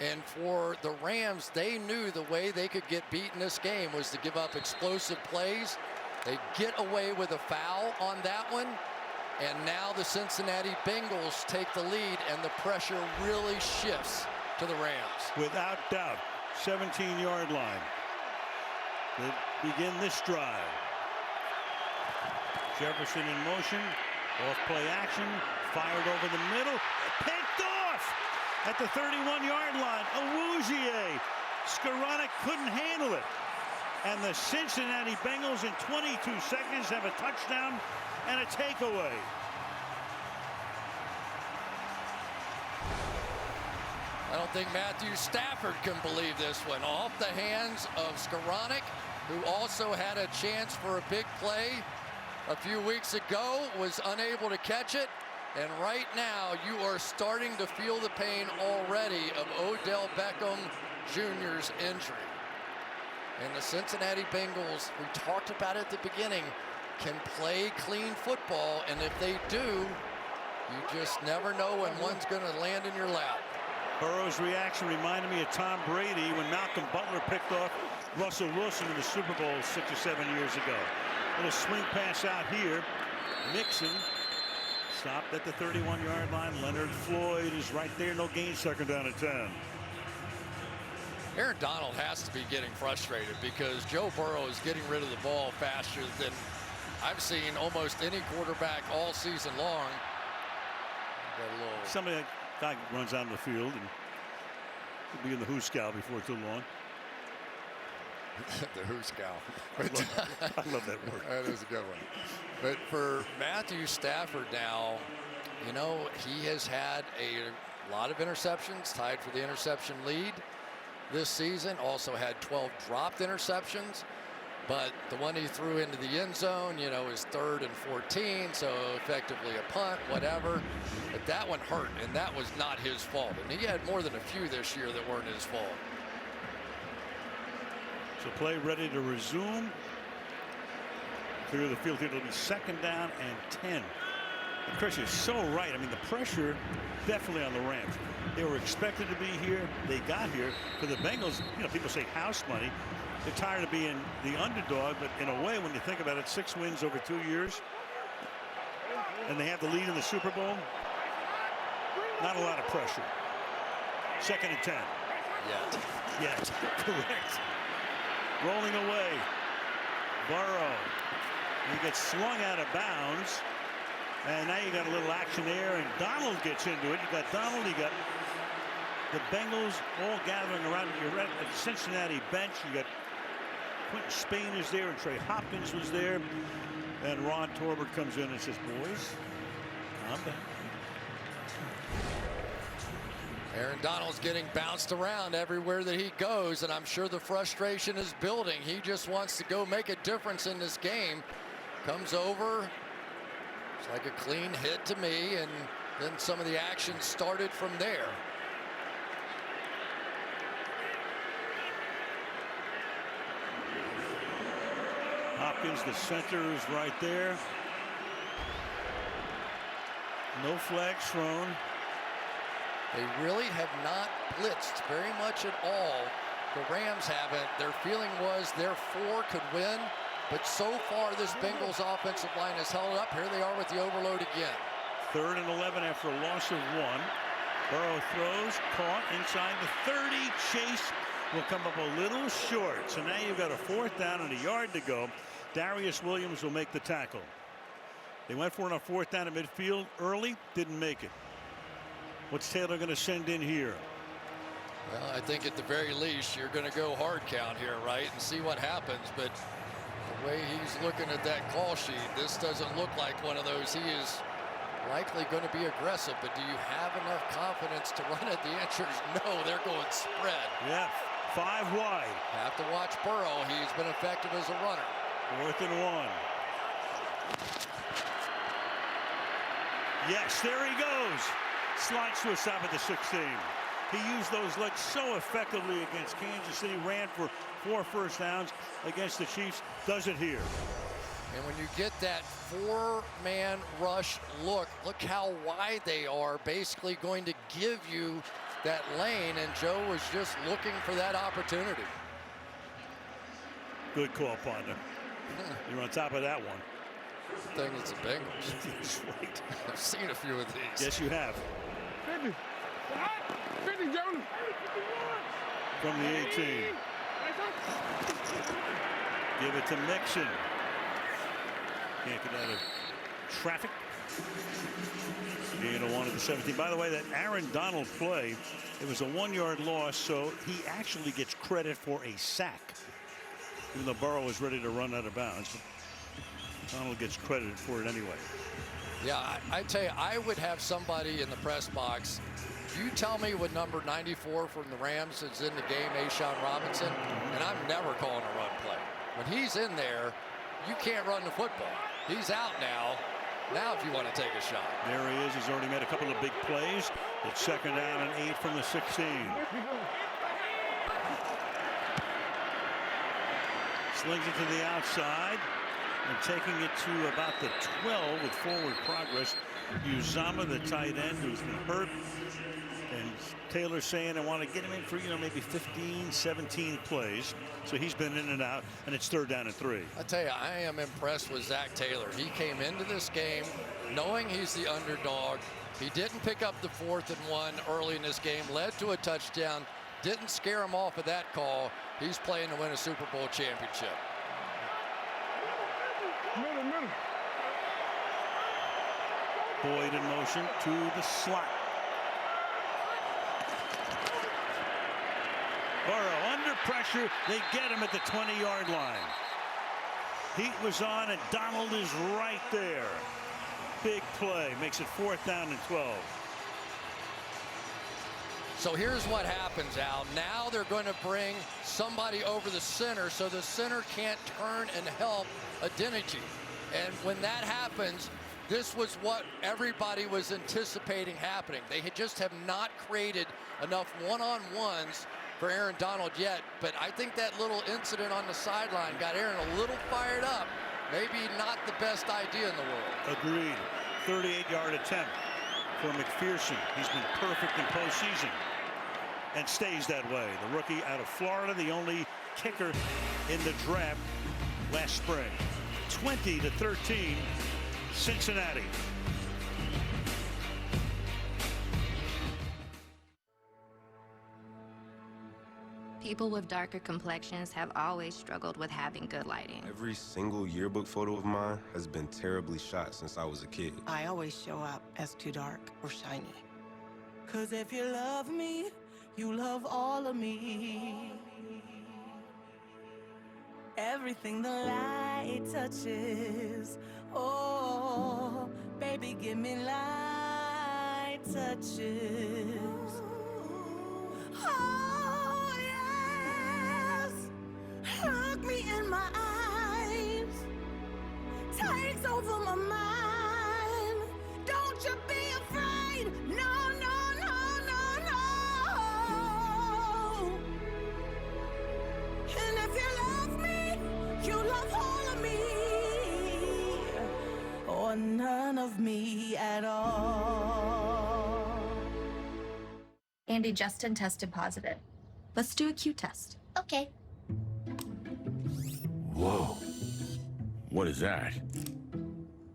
[SPEAKER 8] And for the Rams, they knew the way they could get beat in this game was to give up explosive plays. They get away with a foul on that one. And now the Cincinnati Bengals take the lead, and the pressure really shifts to the Rams.
[SPEAKER 1] Without doubt, 17-yard line. They begin this drive. Jefferson in motion, off play action, fired over the middle, picked off at the 31-yard line. Awuzie. Skoranek couldn't handle it. And the Cincinnati Bengals in 22 seconds have a touchdown and a takeaway.
[SPEAKER 8] I don't think Matthew Stafford can believe this one. Off the hands of Skoranek, who also had a chance for a big play a few weeks ago, was unable to catch it. And right now, you are starting to feel the pain already of Odell Beckham Jr.'s injury. And the Cincinnati Bengals, we talked about at the beginning, can play clean football. And if they do, you just never know when one's going to land in your lap.
[SPEAKER 1] Burrow's reaction reminded me of Tom Brady when Malcolm Butler picked off Russell Wilson in the Super Bowl 6 or 7 years ago. Little swing pass out here. Mixon Stopped at the 31-yard line. Leonard Floyd is right there. No gain, second down and 10.
[SPEAKER 8] Aaron Donald has to be getting frustrated because Joe Burrow is getting rid of the ball faster than I've seen almost any quarterback all season long.
[SPEAKER 1] Somebody that guy runs out of the field and could be in the Hooskow before too long.
[SPEAKER 8] The Hooskow.
[SPEAKER 1] I love that word.
[SPEAKER 8] That is a good one. But for Matthew Stafford now, you know, he has had a lot of interceptions, tied for the interception lead this season. Also had 12 dropped interceptions. But the one he threw into the end zone, you know, is 3rd and 14, so effectively a punt, whatever. But that one hurt, and that was not his fault. And he had more than a few this year that weren't his fault.
[SPEAKER 1] So play ready to resume. Clear the field. It'll be second down and 10. And Chris is so right. I mean, the pressure definitely on the Rams. They were expected to be here. They got here. For the Bengals, you know, people say house money. They're tired of being the underdog, but in a way, when you think about it, 6 wins over 2 years, and they have the lead in the Super Bowl, not a lot of pressure. Second and 10. Yet. Correct. Rolling away. Burrow. He gets slung out of bounds. And now you got a little action there, and Donald gets into it. You got Donald, you got the Bengals all gathering around. You're at the Cincinnati bench. You got Quentin Spain is there, and Trey Hopkins was there. And Ron Torbert comes in and says, boys, calm down.
[SPEAKER 8] Aaron Donald's getting bounced around everywhere that he goes, and I'm sure the frustration is building. He just wants to go make a difference in this game. Comes over. It's like a clean hit to me, and then some of the action started from there.
[SPEAKER 1] Hopkins, the center, is right there. No flags thrown.
[SPEAKER 8] They really have not blitzed very much at all. The Rams haven't. Their feeling was their 4 could win, but so far this Bengals offensive line has held up. Here they are with the overload again.
[SPEAKER 1] 3rd and 11 after a loss of 1. Burrow throws, caught inside the 30. Chase will come up a little short. So now you've got a 4th down and a yard to go. Darius Williams will make the tackle. They went for it on 4th down at midfield early, didn't make it. What's Taylor going to send in here?
[SPEAKER 8] Well, I think at the very least you're going to go hard count here, right, and see what happens. But the way he's looking at that call sheet, this doesn't look like one of those. He is likely going to be aggressive, but do you have enough confidence to run it? The answer is no. They're going spread.
[SPEAKER 1] Yeah, 5 wide.
[SPEAKER 8] Have to watch Burrow. He's been effective as a runner.
[SPEAKER 1] 4th and 1. Yes, there he goes. Slides to a stop at the 16. He used those legs so effectively against Kansas City. Ran for 4 first downs against the Chiefs. Does it here.
[SPEAKER 8] And when you get that 4-man rush look how wide they are, basically going to give you that lane, and Joe was just looking for that opportunity.
[SPEAKER 1] Good call, partner. You're on top of that one.
[SPEAKER 8] The thing is the Bengals.
[SPEAKER 1] That's right.
[SPEAKER 8] I've seen a few of these.
[SPEAKER 1] Yes, you have.
[SPEAKER 7] 50. 50, Jones.
[SPEAKER 1] From the 18. Give it to Mixon. Can't get out of traffic. Gain of 1 at the 17. By the way, that Aaron Donald play, it was a 1-yard loss, so he actually gets credit for a sack. Even though Burrow was ready to run out of bounds. Donald gets credited for it anyway.
[SPEAKER 8] Yeah, I tell you, I would have somebody in the press box. You tell me what number 94 from the Rams is in the game, A'Shawn Robinson, and I'm never calling a run play. When he's in there, you can't run the football. He's out now. Now if you want to take a shot.
[SPEAKER 1] There he is. He's already made a couple of big plays. It's 2nd down and 8 from the 16. Slings it to the outside. And taking it to about the 12 with forward progress. Uzama, the tight end, who's been hurt. And Taylor saying I want to get him in for, maybe 15, 17 plays. So he's been in and out, and it's 3rd down and 3.
[SPEAKER 8] I tell you, I am impressed with Zach Taylor. He came into this game knowing he's the underdog. He didn't pick up the 4th and 1 early in this game, led to a touchdown, didn't scare him off of that call. He's playing to win a Super Bowl championship.
[SPEAKER 1] Boyd in motion to the slot. Burrow under pressure. They get him at the 20-yard line. Heat was on, and Donald is right there. Big play. Makes it 4th down and 12.
[SPEAKER 8] So here's what happens, Al. Now they're going to bring somebody over the center so the center can't turn and help Adeniji. And when that happens, this was what everybody was anticipating happening. They just have not created enough one-on-ones for Aaron Donald yet. But I think that little incident on the sideline got Aaron a little fired up. Maybe not the best idea in the world.
[SPEAKER 1] Agreed. 38-yard attempt for McPherson. He's been perfect in postseason and stays that way. The rookie out of Florida, the only kicker in the draft last spring. 20-13, Cincinnati.
[SPEAKER 2] People with darker complexions have always struggled with having good lighting.
[SPEAKER 6] Every single yearbook photo of mine has been terribly shot since I was a kid.
[SPEAKER 9] I always show up as too dark or shiny. 'Cause if you love me, you love all of me. Everything the light touches. Oh, baby, give me light touches. Oh, yes. Look me in my eyes. Takes over my mind. Don't you be afraid. No, no, no, no, no. And if you love me, you love all of me. Or none of me at all.
[SPEAKER 2] Andy, Justin tested positive. Let's do a Q test. Okay.
[SPEAKER 11] Whoa. What is that?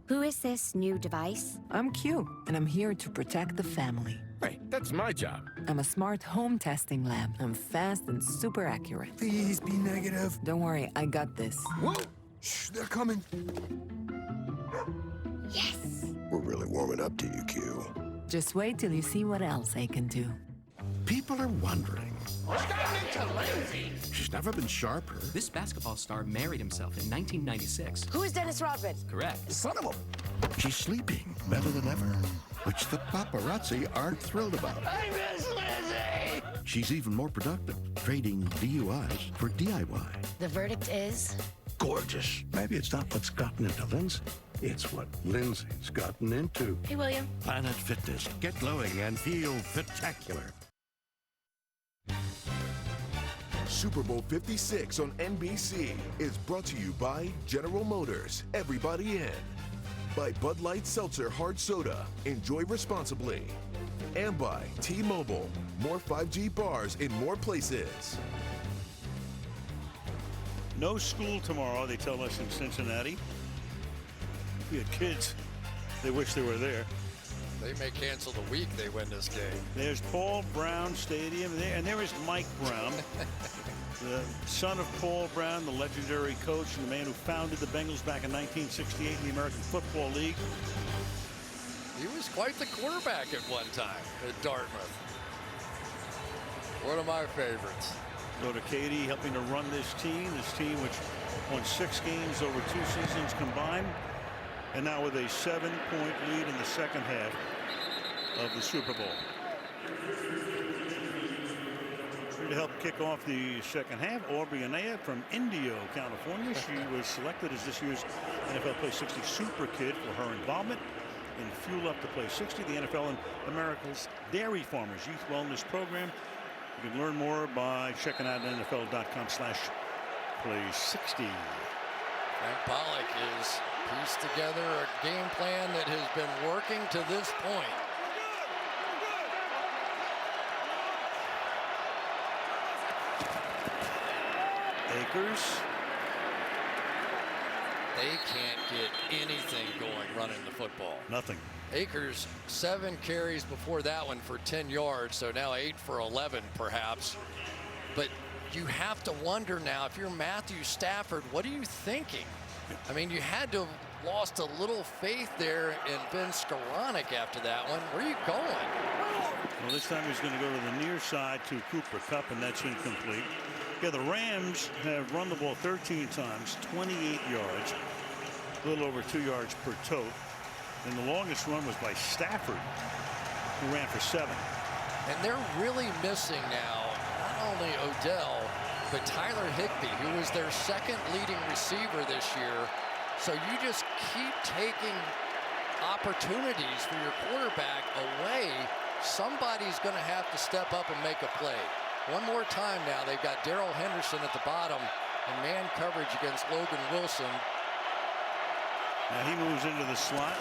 [SPEAKER 13] Who is this new device?
[SPEAKER 24] I'm Q, and I'm here to protect the family.
[SPEAKER 11] Hey, that's my job.
[SPEAKER 24] I'm a smart home testing lab. I'm fast and super accurate.
[SPEAKER 4] Please be negative.
[SPEAKER 24] Don't worry, I got this.
[SPEAKER 4] Whoa! Shh, they're coming.
[SPEAKER 13] Yes!
[SPEAKER 4] We're really warming up to you, Q.
[SPEAKER 24] Just wait till you see what else I can do.
[SPEAKER 25] People are wondering.
[SPEAKER 10] What's gotten into Lindsay?
[SPEAKER 25] She's never been sharper.
[SPEAKER 26] This basketball star married himself in 1996.
[SPEAKER 13] Who is Dennis Rodman?
[SPEAKER 26] Correct.
[SPEAKER 25] Son of a... She's sleeping better than ever, which the paparazzi aren't thrilled about.
[SPEAKER 10] I miss Lizzie!
[SPEAKER 25] She's even more productive, trading DUIs for DIY.
[SPEAKER 13] The verdict is?
[SPEAKER 25] Gorgeous. Maybe it's not what's gotten into Lindsay. It's what Lindsay's gotten into.
[SPEAKER 13] Hey, William.
[SPEAKER 25] Planet Fitness. Get glowing and feel fit-tacular.
[SPEAKER 12] Super Bowl 56 on NBC is brought to you by General Motors. Everybody in. By Bud Light Seltzer Hard Soda. Enjoy responsibly. And by T-Mobile. More 5G bars in more places.
[SPEAKER 1] No school tomorrow, they tell us in Cincinnati. We had kids. They wish they were there.
[SPEAKER 8] They may cancel the week they win this game.
[SPEAKER 1] There's Paul Brown Stadium there, and there is Mike Brown, the son of Paul Brown, the legendary coach and the man who founded the Bengals back in 1968 in the American Football League.
[SPEAKER 8] He was quite the quarterback at one time at Dartmouth. One of my favorites.
[SPEAKER 1] Go to Katie helping to run this team which won 6 games over 2 seasons combined, and now with a 7-point lead in the second half of the Super Bowl. Here to help kick off the second half, Aubrey Anaya from Indio, California. She was selected as this year's NFL Play 60 Super Kid for her involvement in Fuel Up to Play 60, the NFL and America's Dairy Farmers Youth Wellness Program. You can learn more by checking out NFL.com/play60.
[SPEAKER 8] Frank Pollock is pieced together a game plan that has been working to this point.
[SPEAKER 1] Akers.
[SPEAKER 8] They can't get anything going running the football.
[SPEAKER 1] Nothing.
[SPEAKER 8] Akers 7 carries before that one for 10 yards, so now 8 for 11 perhaps. But you have to wonder now, if you're Matthew Stafford, what are you thinking? I mean, you had to have lost a little faith there in Ben Skoranek after that one. Where are you going?
[SPEAKER 1] Well, this time he's going to go to the near side to Cooper Kupp, and that's incomplete. Yeah, the Rams have run the ball 13 times, 28 yards, a little over 2 yards per tote. And the longest run was by Stafford, who ran for 7.
[SPEAKER 8] And they're really missing now not only Odell, but Tyler Higbee, who was their second leading receiver this year. So you just keep taking opportunities for your quarterback away. Somebody's going to have to step up and make a play. One more time now. They've got Darrell Henderson at the bottom in man coverage against Logan Wilson.
[SPEAKER 1] Now he moves into the slot.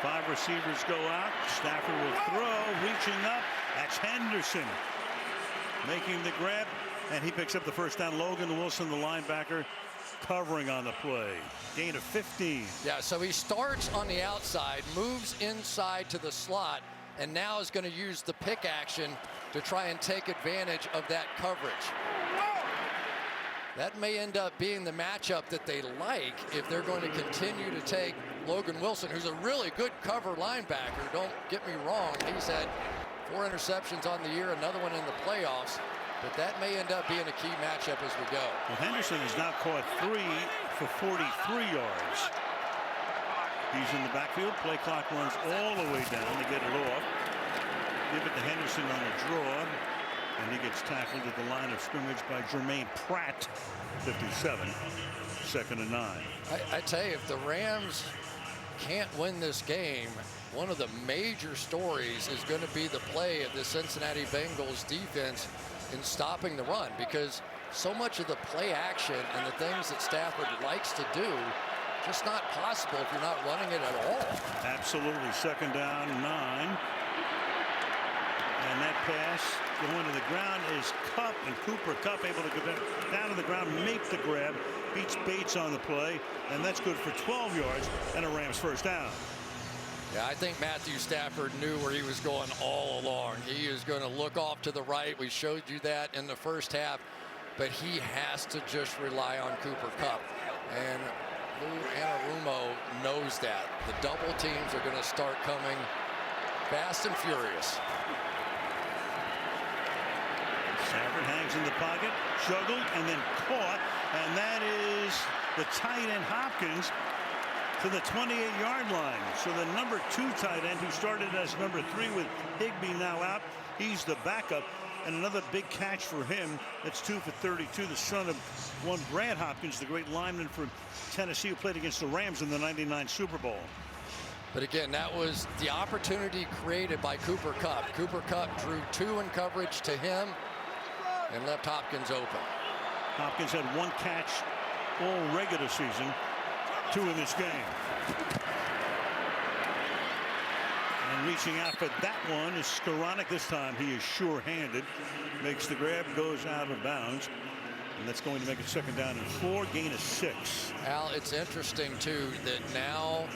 [SPEAKER 1] 5 receivers go out. Stafford will throw, reaching up. That's Henderson making the grab, and he picks up the first down. Logan Wilson, the linebacker, covering on the play. Gain of 15.
[SPEAKER 8] Yeah, so he starts on the outside, moves inside to the slot, and now is going to use the pick action to try and take advantage of that coverage. That may end up being the matchup that they like if they're going to continue to take Logan Wilson, who's a really good cover linebacker. Don't get me wrong. He's had 4 interceptions on the year, another one in the playoffs. But that may end up being a key matchup as we go.
[SPEAKER 1] Well, Henderson has now caught 3 for 43 yards. He's in the backfield. Play clock runs all the way down to get it off. Give it to Henderson on a draw. And he gets tackled at the line of scrimmage by Jermaine Pratt, 57. 2nd and 9.
[SPEAKER 8] I tell you, if the Rams can't win this game, one of the major stories is going to be the play of the Cincinnati Bengals defense in stopping the run, because so much of the play action and the things that Stafford likes to do, just not possible if you're not running it at all.
[SPEAKER 1] Absolutely. 2nd down, 9. And that pass going to the ground is Kupp, and Cooper Kupp able to go down to the ground, make the grab, beats Bates on the play, and that's good for 12 yards and a Rams first down.
[SPEAKER 8] Yeah, I think Matthew Stafford knew where he was going all along. He is going to look off to the right. We showed you that in the first half, but he has to just rely on Cooper Kupp. And Lou Anarumo knows that. The double teams are going to start coming fast and furious.
[SPEAKER 1] Stafford hangs in the pocket, juggled, and then caught, and that is the tight end Hopkins to the 28-yard line. So the number 2 tight end, who started as number 3 with Higbee now out, he's the backup, and another big catch for him. That's 2 for 32. The son of one Brad Hopkins, the great lineman for Tennessee, who played against the Rams in the '99 Super Bowl.
[SPEAKER 8] But again, that was the opportunity created by Cooper Kupp. Cooper Kupp drew 2 in coverage to him and left Hopkins open.
[SPEAKER 1] Hopkins had 1 catch all regular season, 2 in this game. And reaching out for that one is Skoranek. This time he is sure-handed. Makes the grab, goes out of bounds. And that's going to make it 2nd down and 4, gain of 6.
[SPEAKER 8] Al, it's interesting, too, that now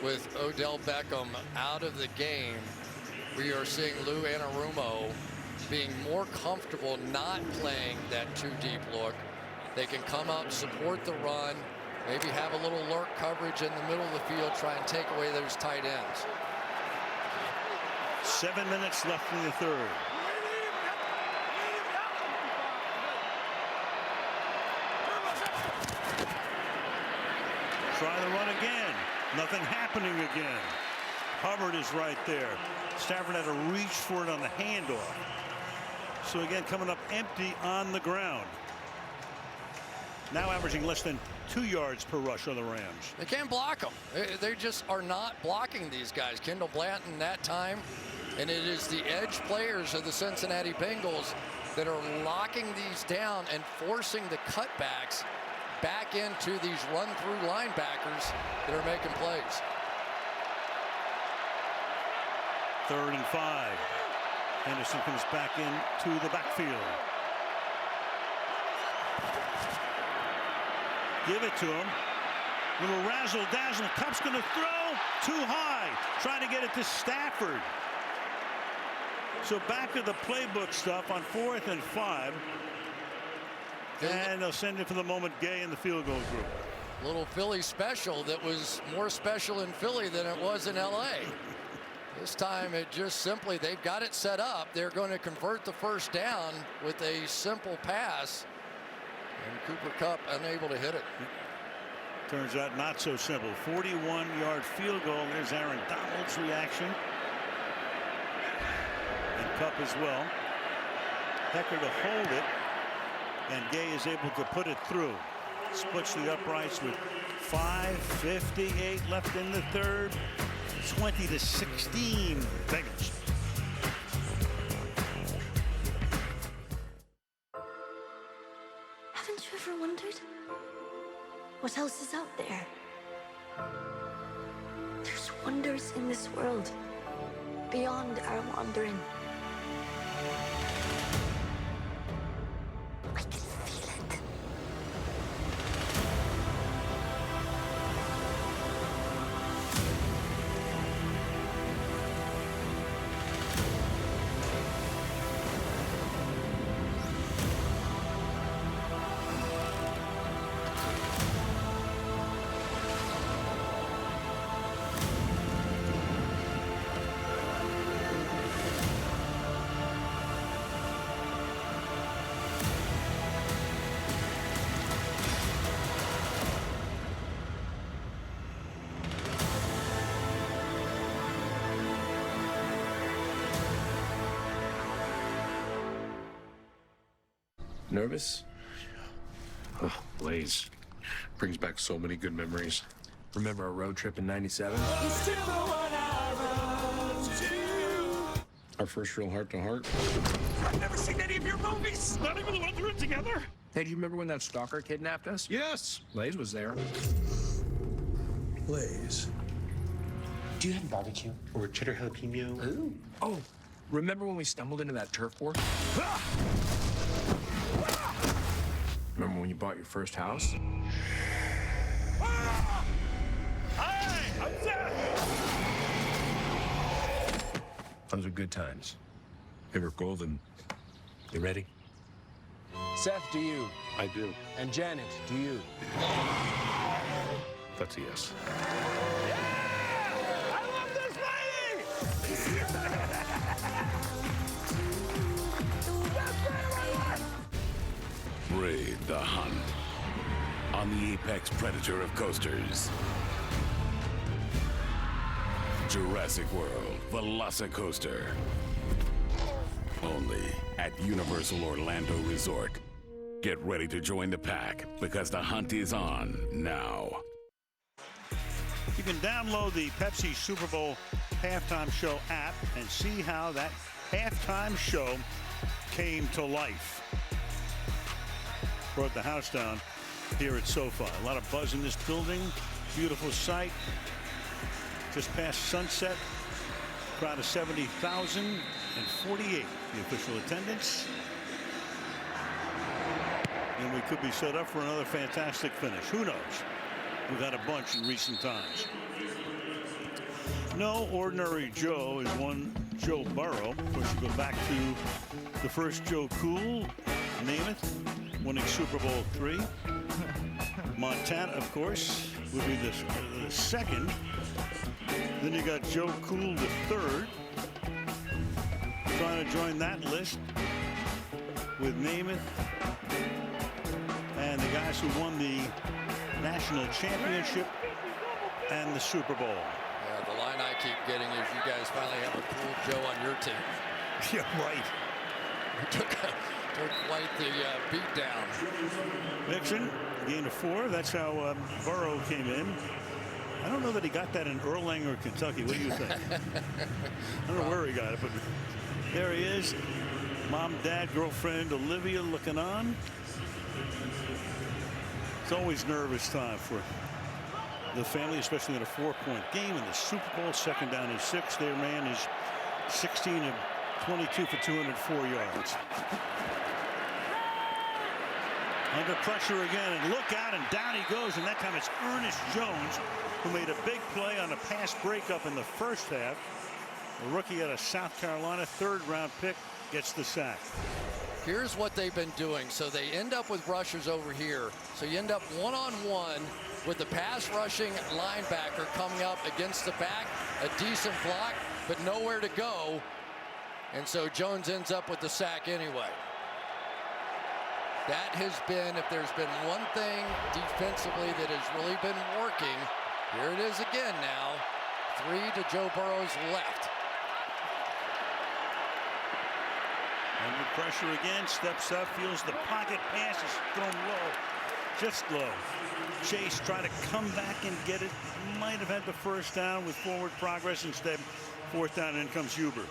[SPEAKER 8] with Odell Beckham out of the game, we are seeing Lou Anarumo being more comfortable not playing that 2 deep look. They can come up, support the run, maybe have a little lurk coverage in the middle of the field, try and take away those tight ends.
[SPEAKER 1] 7 minutes left in the 3rd. Try the run again. Nothing happening again. Hubbard is right there. Stafford had to reach for it on the handoff. So again, coming up empty on the ground. Now averaging less than 2 yards per rush on the Rams.
[SPEAKER 8] They can't block them. They just are not blocking these guys. Kendall Blanton that time. And it is the edge players of the Cincinnati Bengals that are locking these down and forcing the cutbacks back into these run-through linebackers that are making plays.
[SPEAKER 1] 3rd and 5. Henderson comes back into the backfield. Give it to him. Little razzle-dazzle. Kupp's going to throw too high. Trying to get it to Stafford. So back to the playbook stuff on 4th and 5. And they'll send it for the moment Gay in the field goal group.
[SPEAKER 8] Little Philly special that was more special in Philly than it was in LA. This time it just simply, they've got it set up. They're going to convert the first down with a simple pass. And Cooper Kupp unable to hit it.
[SPEAKER 1] Turns out not so simple. 41-yard field goal. There's Aaron Donald's reaction. And Kupp as well. Hecker to hold it. And Gay is able to put it through. Splits the uprights with 5:58 left in the third. 20-16 Bengals.
[SPEAKER 2] Haven't you ever wondered what else is out there? There's wonders in this world beyond our wandering. I can feel it.
[SPEAKER 11] Nervous? Oh, Blaze. Brings back so many good memories. Remember our road trip in '97? Our first real heart-to-heart?
[SPEAKER 7] I've never seen any of your movies. Not even the ones we're in together.
[SPEAKER 11] Hey, do you remember when that stalker kidnapped us? Yes. Blaze was there.
[SPEAKER 25] Blaze.
[SPEAKER 15] Do you have barbecue or cheddar jalapeno?
[SPEAKER 11] Ooh. Oh, remember when we stumbled into that turf war? Remember when you bought your first house?
[SPEAKER 7] Hey, I'm Seth.
[SPEAKER 11] Those are good times. They were golden. You ready?
[SPEAKER 16] Seth, do you?
[SPEAKER 11] I do.
[SPEAKER 16] And Janet, do you?
[SPEAKER 11] That's a yes.
[SPEAKER 7] I love this lady.
[SPEAKER 17] Raid the hunt on the apex predator of coasters. Jurassic World Velocicoaster. Only at Universal Orlando Resort. Get ready to join the pack because the hunt is on now.
[SPEAKER 1] You can download the Pepsi Super Bowl halftime show app and see how that halftime show came to life. Brought the house down here at SoFi. A lot of buzz in this building. Beautiful sight. Just past sunset. Crowd of 70,048. The official attendance. And we could be set up for another fantastic finish. Who knows? We've had a bunch in recent times. No ordinary Joe is one Joe Burrow. Of course, you go back to the first Joe Cool, Namath, winning Super Bowl III. Montana, of course, would be the second. Then you got Joe Cool the third. Trying to join that list with Namath and the guys who won the national championship and the Super Bowl.
[SPEAKER 8] Yeah, the line I keep getting is you guys finally have a cool Joe on your team.
[SPEAKER 1] Yeah, right.
[SPEAKER 8] Took quite the beat down.
[SPEAKER 1] Mixon, gain of 4. That's how Burrow came in. I don't know that he got that in Erlanger, Kentucky. What do you think? I don't know where he got it, but there he is. Mom, dad, girlfriend, Olivia looking on. always nervous time for the family, especially in a 4-point game in the Super Bowl. 2nd down and 6. Their man is 16 of 22 for 204 yards. Under pressure again, and look out, and down he goes, and that time it's Ernest Jones who made a big play on a pass breakup in the first half. A rookie out of South Carolina, 3rd-round pick, gets the sack.
[SPEAKER 8] Here's what they've been doing. So they end up with rushers over here. So you end up one-on-one with the pass rushing linebacker coming up against the back, a decent block, but nowhere to go. And so Jones ends up with the sack anyway. That has been, if there's been one thing defensively that has really been working, here it is again now. 3 to Joe Burrow's left.
[SPEAKER 1] Under pressure again, steps up, feels the pocket, pass is thrown low, just low. Chase trying to come back and get it. Might have had the 1st down with forward progress. Instead, 4th down, and in comes Huber.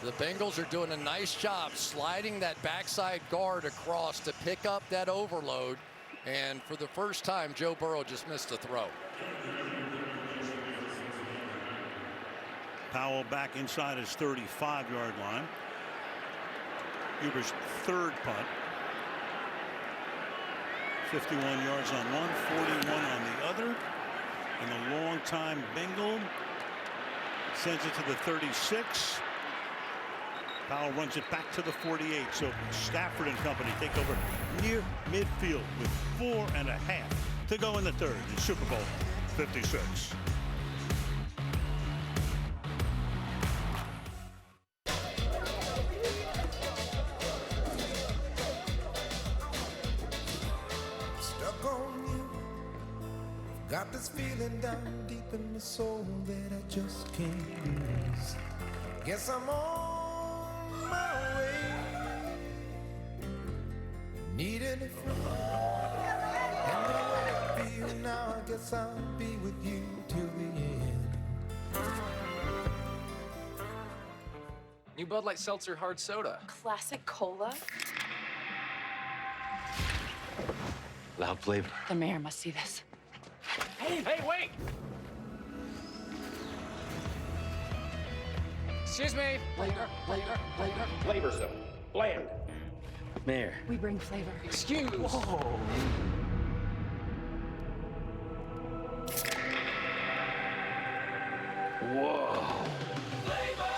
[SPEAKER 8] The Bengals are doing a nice job sliding that backside guard across to pick up that overload. And for the first time, Joe Burrow just missed a throw.
[SPEAKER 1] Powell back inside his 35-yard line. Huber's 3rd punt. 51 yards on one, 41 on the other. And the long-time Bengal sends it to the 36. Powell runs it back to the 48. So Stafford and company take over near midfield with 4.5 to go in the 3rd in Super Bowl 56.
[SPEAKER 7] Got this feeling down deep in my soul that I just can't lose. Guess I'm on my way. Needing a friend. And the way I feel now, I guess I'll be with you till the end.
[SPEAKER 26] New Bud Light Seltzer Hard Soda.
[SPEAKER 14] Classic cola.
[SPEAKER 15] Loud flavor.
[SPEAKER 14] The mayor must see this.
[SPEAKER 26] Hey, wait! Excuse me.
[SPEAKER 15] Flavor zone. Bland. Mayor.
[SPEAKER 14] We bring flavor.
[SPEAKER 26] Excuse.
[SPEAKER 15] Whoa.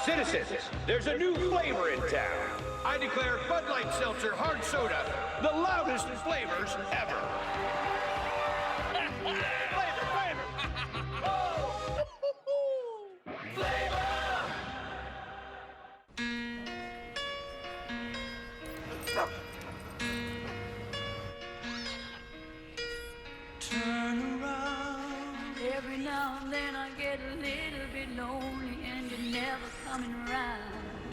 [SPEAKER 18] Citizens, there's a new flavor in town. I declare Bud Light Seltzer Hard Soda the loudest flavors ever.
[SPEAKER 19] Turn around. Every now and then I get a little bit lonely and you're never coming around.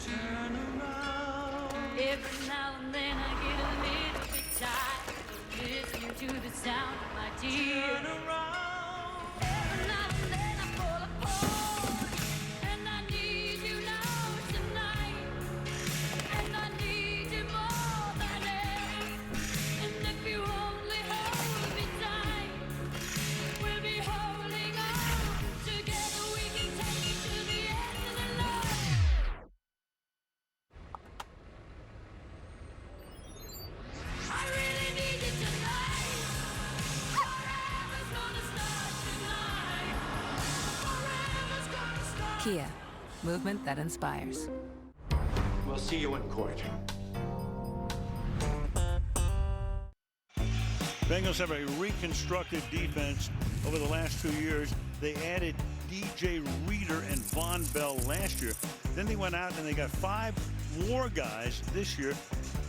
[SPEAKER 19] Turn around. Every now and then I get a little bit tired of listening to the sound of my tears. Turn around. Every now and then I fall apart, and I need you now tonight, and I need you more than ever. And if you only hold me tight, we'll be holding on together. We can take it to the end of the line. I really need you tonight. Forever's gonna start tonight. Forever's gonna start.
[SPEAKER 24] Kia, movement that inspires.
[SPEAKER 15] We'll see you in court.
[SPEAKER 1] Bengals have a reconstructed defense over the last 2 years. They added DJ Reader and Von Bell last year. Then they went out and they got 5 more guys this year.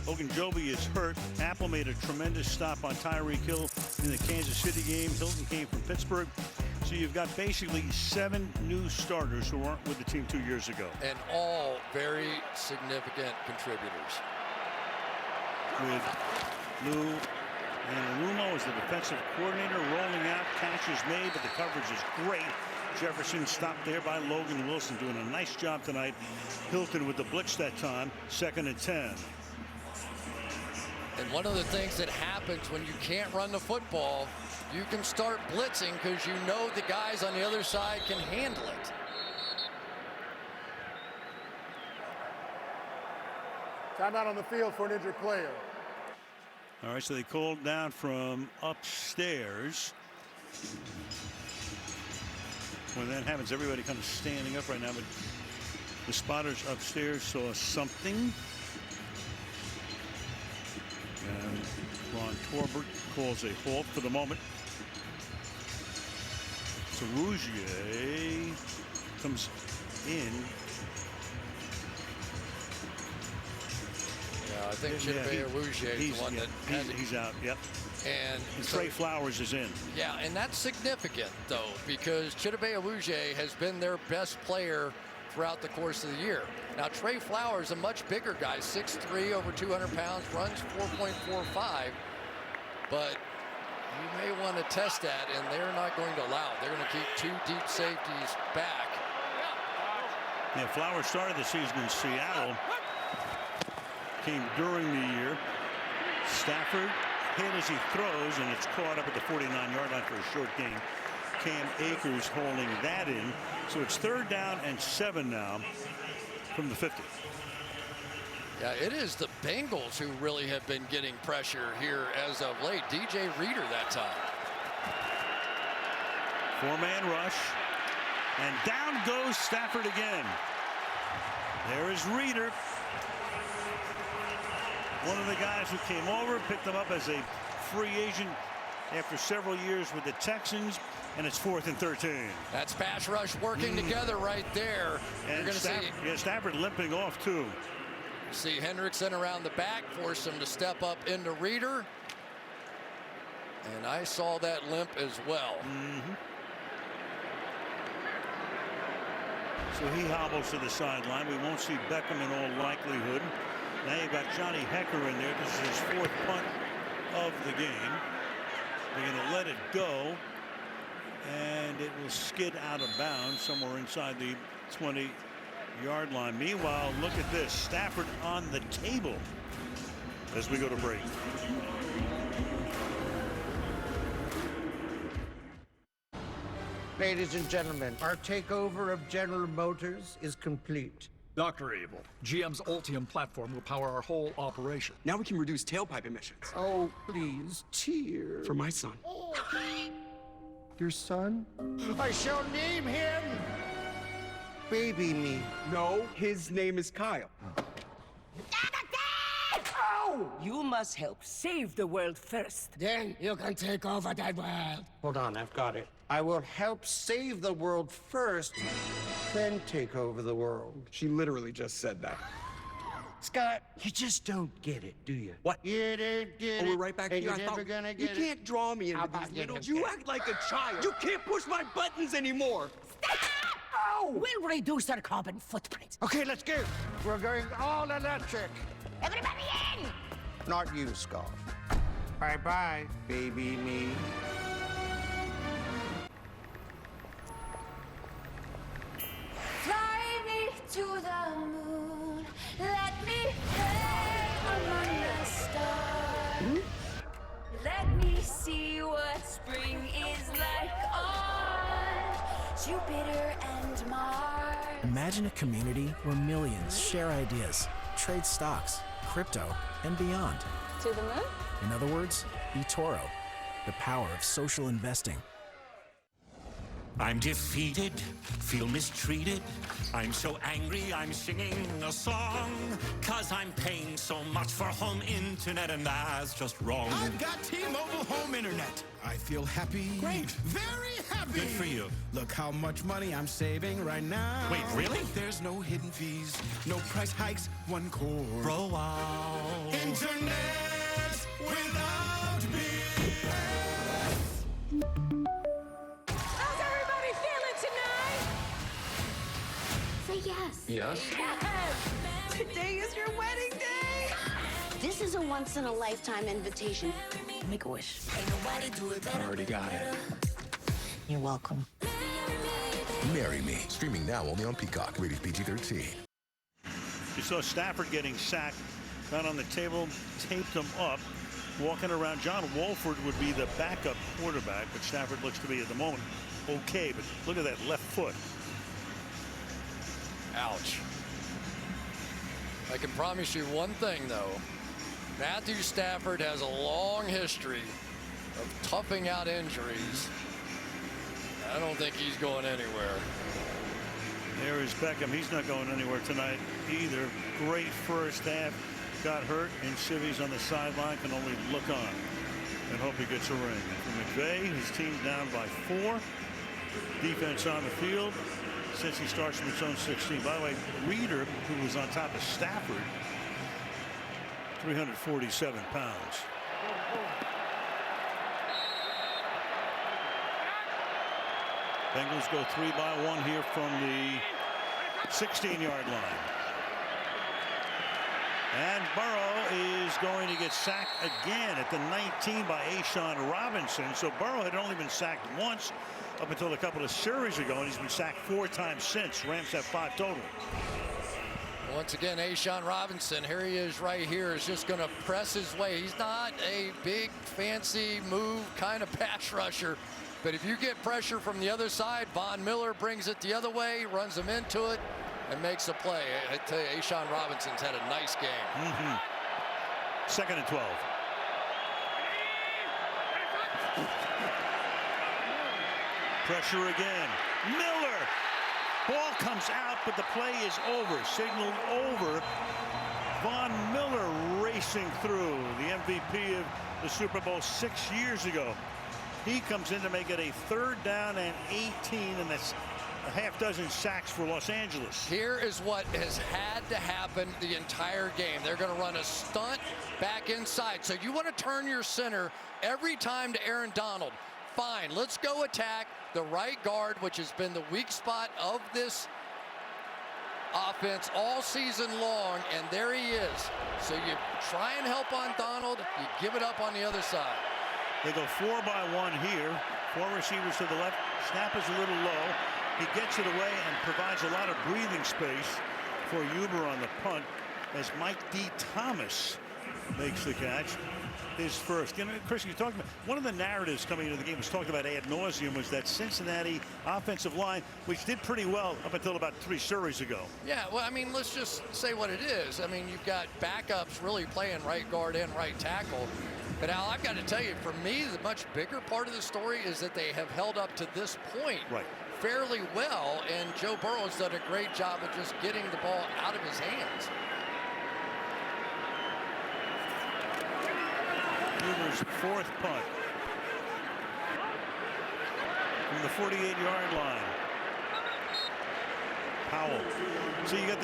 [SPEAKER 1] Ogunjobi is hurt. Apple made a tremendous stop on Tyreek Hill in the Kansas City game. Hilton came from Pittsburgh. So you've got basically 7 new starters who weren't with the team 2 years ago.
[SPEAKER 8] And all very significant contributors.
[SPEAKER 1] With Lou Anarumo as the defensive coordinator, rolling out, catch is made, but the coverage is great. Jefferson stopped there by Logan Wilson, doing a nice job tonight. Hilton with the blitz that time, 2nd and 10.
[SPEAKER 8] And one of the things that happens when you can't run the football, you can start blitzing because you know the guys on the other side can handle it.
[SPEAKER 3] Timeout on the field for an injured player.
[SPEAKER 1] All right, so they called down from upstairs. When that happens, everybody kind of standing up right now, but the spotters upstairs saw something. And Ron Torbert calls a halt for the moment. So Rougier comes in.
[SPEAKER 8] Yeah, I think Chidobe Rougier is the one that
[SPEAKER 1] he's out. Yep.
[SPEAKER 8] And
[SPEAKER 1] Trey Flowers is in.
[SPEAKER 8] Yeah, and that's significant though, because Chidobe Rougier has been their best player throughout the course of the year. Now Trey Flowers, a much bigger guy, 6'3", over 200 pounds, runs 4.45, but you may want to test that, and they're not going to allow it. They're going to keep 2 deep safeties back.
[SPEAKER 1] Yeah, Flowers started the season in Seattle. Came during the year. Stafford hit as he throws, and it's caught up at the 49-yard line for a short gain. Cam Akers holding that in. So it's 3rd down and 7 now from the 50.
[SPEAKER 8] Yeah, it is the Bengals who really have been getting pressure here as of late. DJ Reader that time.
[SPEAKER 1] 4-man rush. And down goes Stafford again. There is Reader. One of the guys who came over, picked him up as a free agent after several years with the Texans, and it's 4th and 13.
[SPEAKER 8] That's pass rush working together right there.
[SPEAKER 1] And
[SPEAKER 8] you're going to see
[SPEAKER 1] Stafford limping off too.
[SPEAKER 8] See Hendrickson around the back, force him to step up into Reader. And I saw that limp as well.
[SPEAKER 1] So he hobbles to the sideline. We won't see Beckham in all likelihood. Now you've got Johnny Hecker in there. This is his 4th punt of the game. They're going to let it go, and it will skid out of bounds somewhere inside the 20-yard line. Meanwhile, look at this. Stafford on the table as we go to break.
[SPEAKER 5] Ladies and gentlemen, our takeover of General Motors is complete.
[SPEAKER 20] Dr. Abel, GM's Ultium platform will power our whole operation.
[SPEAKER 15] Now we can reduce tailpipe emissions.
[SPEAKER 5] Oh, please, cheer.
[SPEAKER 15] For my son.
[SPEAKER 5] Your son? I shall name him Baby Me.
[SPEAKER 15] No, his name is Kyle.
[SPEAKER 5] Oh!
[SPEAKER 21] You must help save the world first.
[SPEAKER 5] Then you can take over that world. Hold on, I've got it. I will help save the world first, then take over the world.
[SPEAKER 15] She literally just said that.
[SPEAKER 5] Scott, you just don't get it, do you?
[SPEAKER 15] What?
[SPEAKER 5] You don't get it.
[SPEAKER 15] We're right back
[SPEAKER 5] and
[SPEAKER 15] here.
[SPEAKER 5] you're never gonna
[SPEAKER 15] You
[SPEAKER 5] get it.
[SPEAKER 15] can't draw me into these little... You act like a child. You can't push my buttons anymore.
[SPEAKER 21] Oh! We'll reduce our carbon footprint.
[SPEAKER 5] Okay, let's go. We're going all electric.
[SPEAKER 21] Everybody in!
[SPEAKER 5] Not you, Scott. Bye-bye, Baby Me.
[SPEAKER 19] Fly me to the moon. Let me play among the stars. Let me see what spring is like on Jupiter and Mars.
[SPEAKER 22] Imagine a community where millions share ideas, trade stocks, crypto, and beyond.
[SPEAKER 14] To the moon?
[SPEAKER 22] In other words, eToro, the power of social investing.
[SPEAKER 23] I'm defeated, feel mistreated. I'm so angry, I'm singing a song. 'Cause I'm paying so much for home internet, and that's just wrong.
[SPEAKER 27] I've got T-Mobile home internet. I feel happy.
[SPEAKER 23] Great.
[SPEAKER 27] Very happy.
[SPEAKER 23] Good for you.
[SPEAKER 27] Look how much money I'm saving right now.
[SPEAKER 23] Wait, really?
[SPEAKER 27] There's no hidden fees, no price hikes, one core.
[SPEAKER 23] Bro, wow.
[SPEAKER 27] Internet without BS.
[SPEAKER 19] How's everybody feeling tonight?
[SPEAKER 13] Say yes.
[SPEAKER 11] Yes?
[SPEAKER 19] Yes! Today is your wedding day!
[SPEAKER 13] This is a once-in-a-lifetime invitation.
[SPEAKER 21] Make a wish.
[SPEAKER 11] I already got it.
[SPEAKER 21] You're welcome.
[SPEAKER 4] Marry Me. Streaming now only on Peacock. Rated PG-13.
[SPEAKER 1] You saw Stafford getting sacked Down on the table, taped him up. Walking around, John Wolford would be the backup quarterback, but Stafford looks to be at the moment okay. But look at that left foot.
[SPEAKER 8] Ouch. I can promise you one thing, though. Matthew Stafford has a long history of toughing out injuries. I don't think he's going anywhere.
[SPEAKER 1] There is Beckham. He's not going anywhere tonight either. Great first half. Got hurt, and Civvies on the sideline can only look on and hope he gets a ring. For McVay, his team's down by 4. Defense on the field since he starts from its own 16. By the way, Reeder, who was on top of Stafford, 347 pounds. Bengals go 3-by-1 here from the 16-yard line. And Burrow is going to get sacked again at the 19 by A'Shawn Robinson. So Burrow had only been sacked once up until a couple of series ago, and he's been sacked 4 times since. Rams have 5 total.
[SPEAKER 8] Once again, A'Shawn Robinson, here he is right here, is just going to press his way. He's not a big, fancy move kind of pass rusher. But if you get pressure from the other side, Von Miller brings it the other way, runs him into it, and makes a play. I tell you, A'Shawn Robinson's had a nice game.
[SPEAKER 1] 2nd and 12. Pressure again. Miller. Ball comes out, but the play is over. Signaled over. Von Miller racing through. The MVP of the Super Bowl 6 years ago. He comes in to make it a 3rd down and 18, and that's a half dozen sacks for Los Angeles.
[SPEAKER 8] Here is what has had to happen the entire game. They're going to run a stunt back inside. So you want to turn your center every time to Aaron Donald. Fine, let's go attack the right guard, which has been the weak spot of this offense all season long, and there he is. So you try and help on Donald, you give it up on the other side.
[SPEAKER 1] They go 4-by-1 here. 4 receivers to the left. Snap is a little low. He gets it away and provides a lot of breathing space for Huber on the punt as Mike D. Thomas makes the catch. His first. You know, Chris, you talked about one of the narratives coming into the game was talked about ad nauseum was that Cincinnati offensive line, which did pretty well up until about 3 series ago.
[SPEAKER 8] Yeah, well, I mean, let's just say what it is. I mean, you've got backups really playing right guard and right tackle. But Al, I've got to tell you, for me, the much bigger part of the story is that they have held up to this point fairly well, and Joe Burrow's done a great job of just getting the ball out of his hands.
[SPEAKER 1] Huber's 4th punt from the 48-yard line. Powell. So you got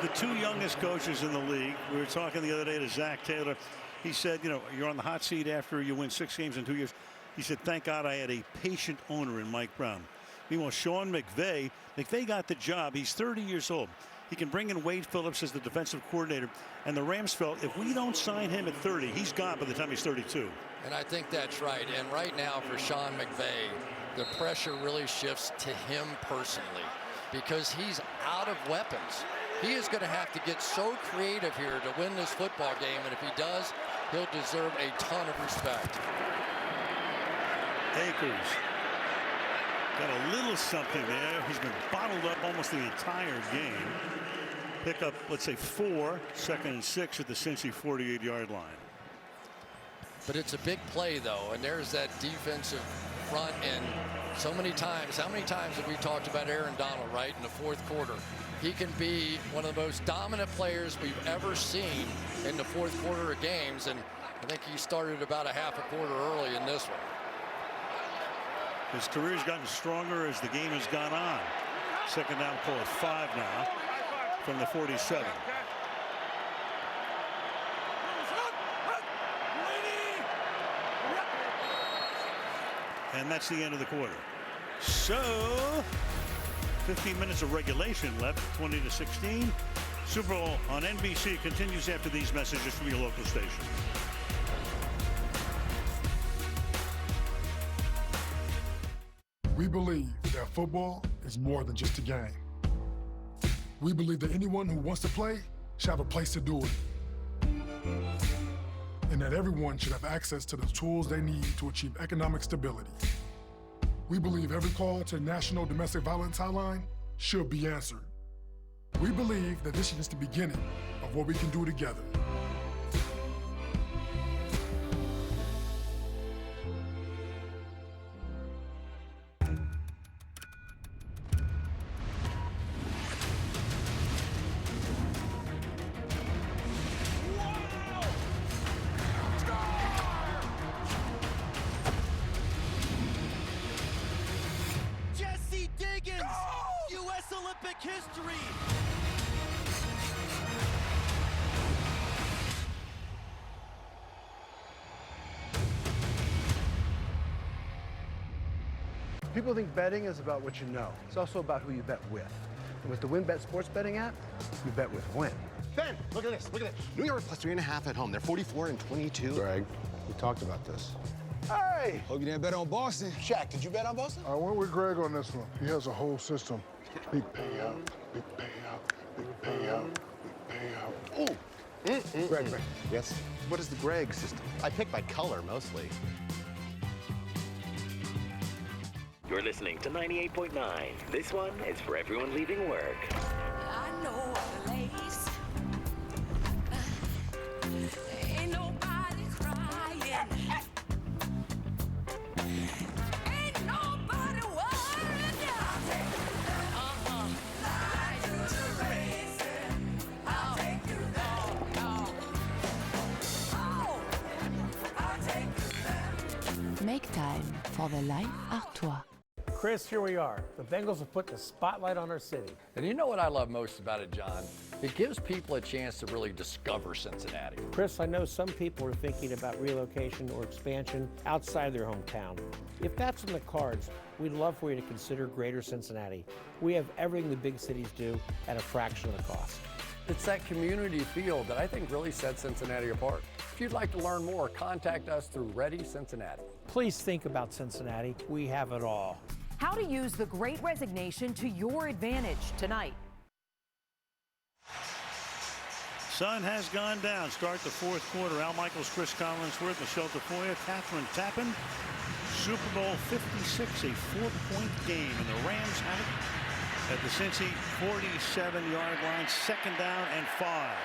[SPEAKER 1] the 2 youngest coaches in the league. We were talking the other day to Zach Taylor. He said, you know, you're on the hot seat after you win 6 games in 2 years. He said, thank God I had a patient owner in Mike Brown. Meanwhile, Sean McVay got the job. He's 30 years old. He can bring in Wade Phillips as the defensive coordinator. And the Rams felt if we don't sign him at 30, he's gone by the time he's 32.
[SPEAKER 8] And I think that's right. And right now for Sean McVay, the pressure really shifts to him personally because he's out of weapons. He is going to have to get so creative here to win this football game. And if he does, he'll deserve a ton of respect.
[SPEAKER 1] Akers got a little something there. He's been bottled up almost the entire game. Pick up, let's say 4, 2nd and 6 at the Cincy 48-yard line.
[SPEAKER 8] But it's a big play, though, and there's that defensive front. And so many times, how many times have we talked about Aaron Donald, right, in the 4th quarter? He can be one of the most dominant players we've ever seen in the 4th quarter of games, and I think he started about a half a quarter early in this one.
[SPEAKER 1] His career's gotten stronger as the game has gone on. 2nd down, call it 5 now from the 47. And that's the end of the quarter. So 15 minutes of regulation left, 20-16. Super Bowl on NBC continues after these messages from your local station.
[SPEAKER 2] We believe that football is more than just a game. We believe that anyone who wants to play should have a place to do it. and that everyone should have access to the tools they need to achieve economic stability. We believe every call to the National Domestic Violence Hotline should be answered. We believe that this is just the beginning of what we can do together.
[SPEAKER 15] Jesse Diggins! U.S. Olympic history!
[SPEAKER 6] People think betting is about what you know. It's also about who you bet with. And with the WynnBET sports betting app, you bet with Wynn.
[SPEAKER 9] Ben, look at this, look at this. New York plus 3.5 at home. They're 44-22.
[SPEAKER 6] Greg, we talked about this.
[SPEAKER 9] Hey! Hope you didn't bet on Boston. Shaq, did you bet on Boston?
[SPEAKER 2] I went with Greg on this one. He has a whole system. Big payout, big payout, big payout, big payout. Ooh!
[SPEAKER 9] Greg, yes? What is the Greg system? I pick by color, mostly.
[SPEAKER 10] You're listening to 98.9. This one is for everyone leaving work.
[SPEAKER 19] I know a place. Ain't nobody crying. Ain't nobody worried. Fly to the races. I'll take you there. Oh, I'll take you there.
[SPEAKER 24] Make time for the life Artois.
[SPEAKER 12] Chris, here we are. The Bengals have put the spotlight on our city.
[SPEAKER 8] And you know what I love most about it, John? It gives people a chance to really discover Cincinnati.
[SPEAKER 12] Chris, I know some people are thinking about relocation or expansion outside their hometown. If that's on the cards, we'd love for you to consider Greater Cincinnati. We have everything the big cities do at a fraction of the cost.
[SPEAKER 8] It's that community feel that I think really sets Cincinnati apart. If you'd like to learn more, contact us through Ready Cincinnati.
[SPEAKER 12] Please think about Cincinnati. We have it all.
[SPEAKER 16] How to use the Great Resignation to your advantage tonight.
[SPEAKER 1] Sun has gone down. Start the fourth quarter. Al Michaels, Chris Collinsworth, Michelle Tafoya, Catherine Tappan. Super Bowl 56, a 4-point game, and the Rams have it at the Cincy 47-yard line. Second down and 5.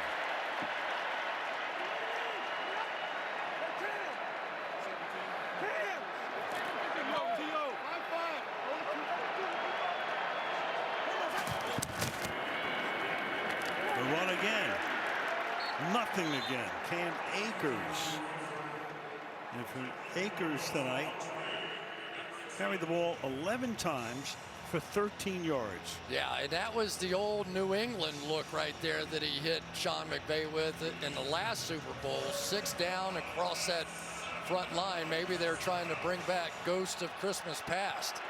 [SPEAKER 1] The run again. Nothing again. Cam Akers. And for Akers tonight, carried the ball 11 times for 13 yards.
[SPEAKER 8] Yeah, and that was the old New England look right there that he hit Sean McVay with in the last Super Bowl. 6 down across that front line. Maybe they're trying to bring back Ghost of Christmas Past.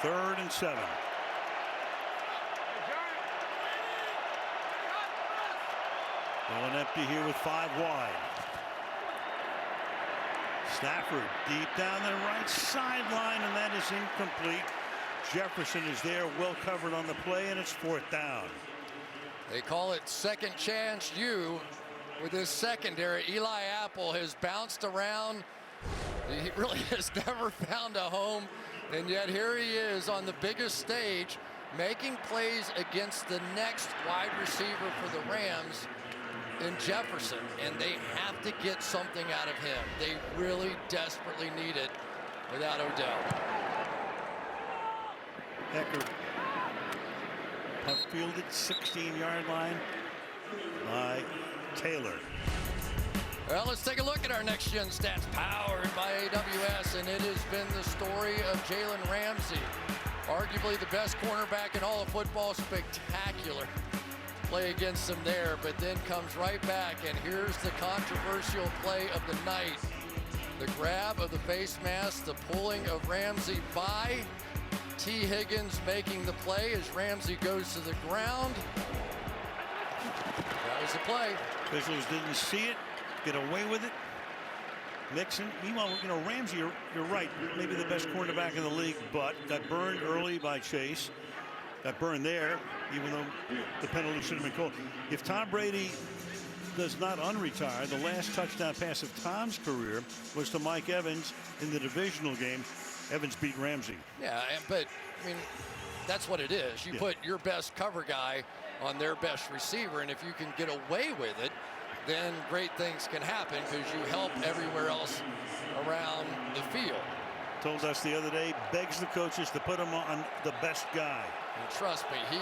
[SPEAKER 1] Third and 7. Going empty here with 5 wide. Stafford deep down the right sideline, and that is incomplete. Jefferson is there, well covered on the play, and it's 4th down.
[SPEAKER 8] They call it second chance you with his secondary. Eli Apple has bounced around. He really has never found a home. And yet here he is on the biggest stage, making plays against the next wide receiver for the Rams in Jefferson. And they have to get something out of him. They really desperately need it without Odell.
[SPEAKER 1] Eckler upfielded 16-yard line by Taylor.
[SPEAKER 8] Well, let's take a look at our next gen stats powered by AWS, and it has been the story of Jalen Ramsey, arguably the best cornerback in all of football. Spectacular play against him there, but then comes right back, and here's the controversial play of the night. The grab of the face mask, the pulling of Ramsey by T. Higgins, making the play as Ramsey goes to the ground. That was the play.
[SPEAKER 1] Officials didn't see it, get away with it. Mixon. Meanwhile, Ramsey, you're right, maybe the best cornerback in the league, but got burned early by Chase. Got burned there, even though the penalty should have been called. If Tom Brady does not unretire, the last touchdown pass of Tom's career was to Mike Evans in the divisional game. Evans beat Ramsey.
[SPEAKER 8] Yeah, but, I mean, that's what it is. You put your best cover guy on their best receiver, and if you can get away with it, then great things can happen because you help everywhere else around the field.
[SPEAKER 1] Told us the other day, begs the coaches to put him on the best guy.
[SPEAKER 8] And trust me, he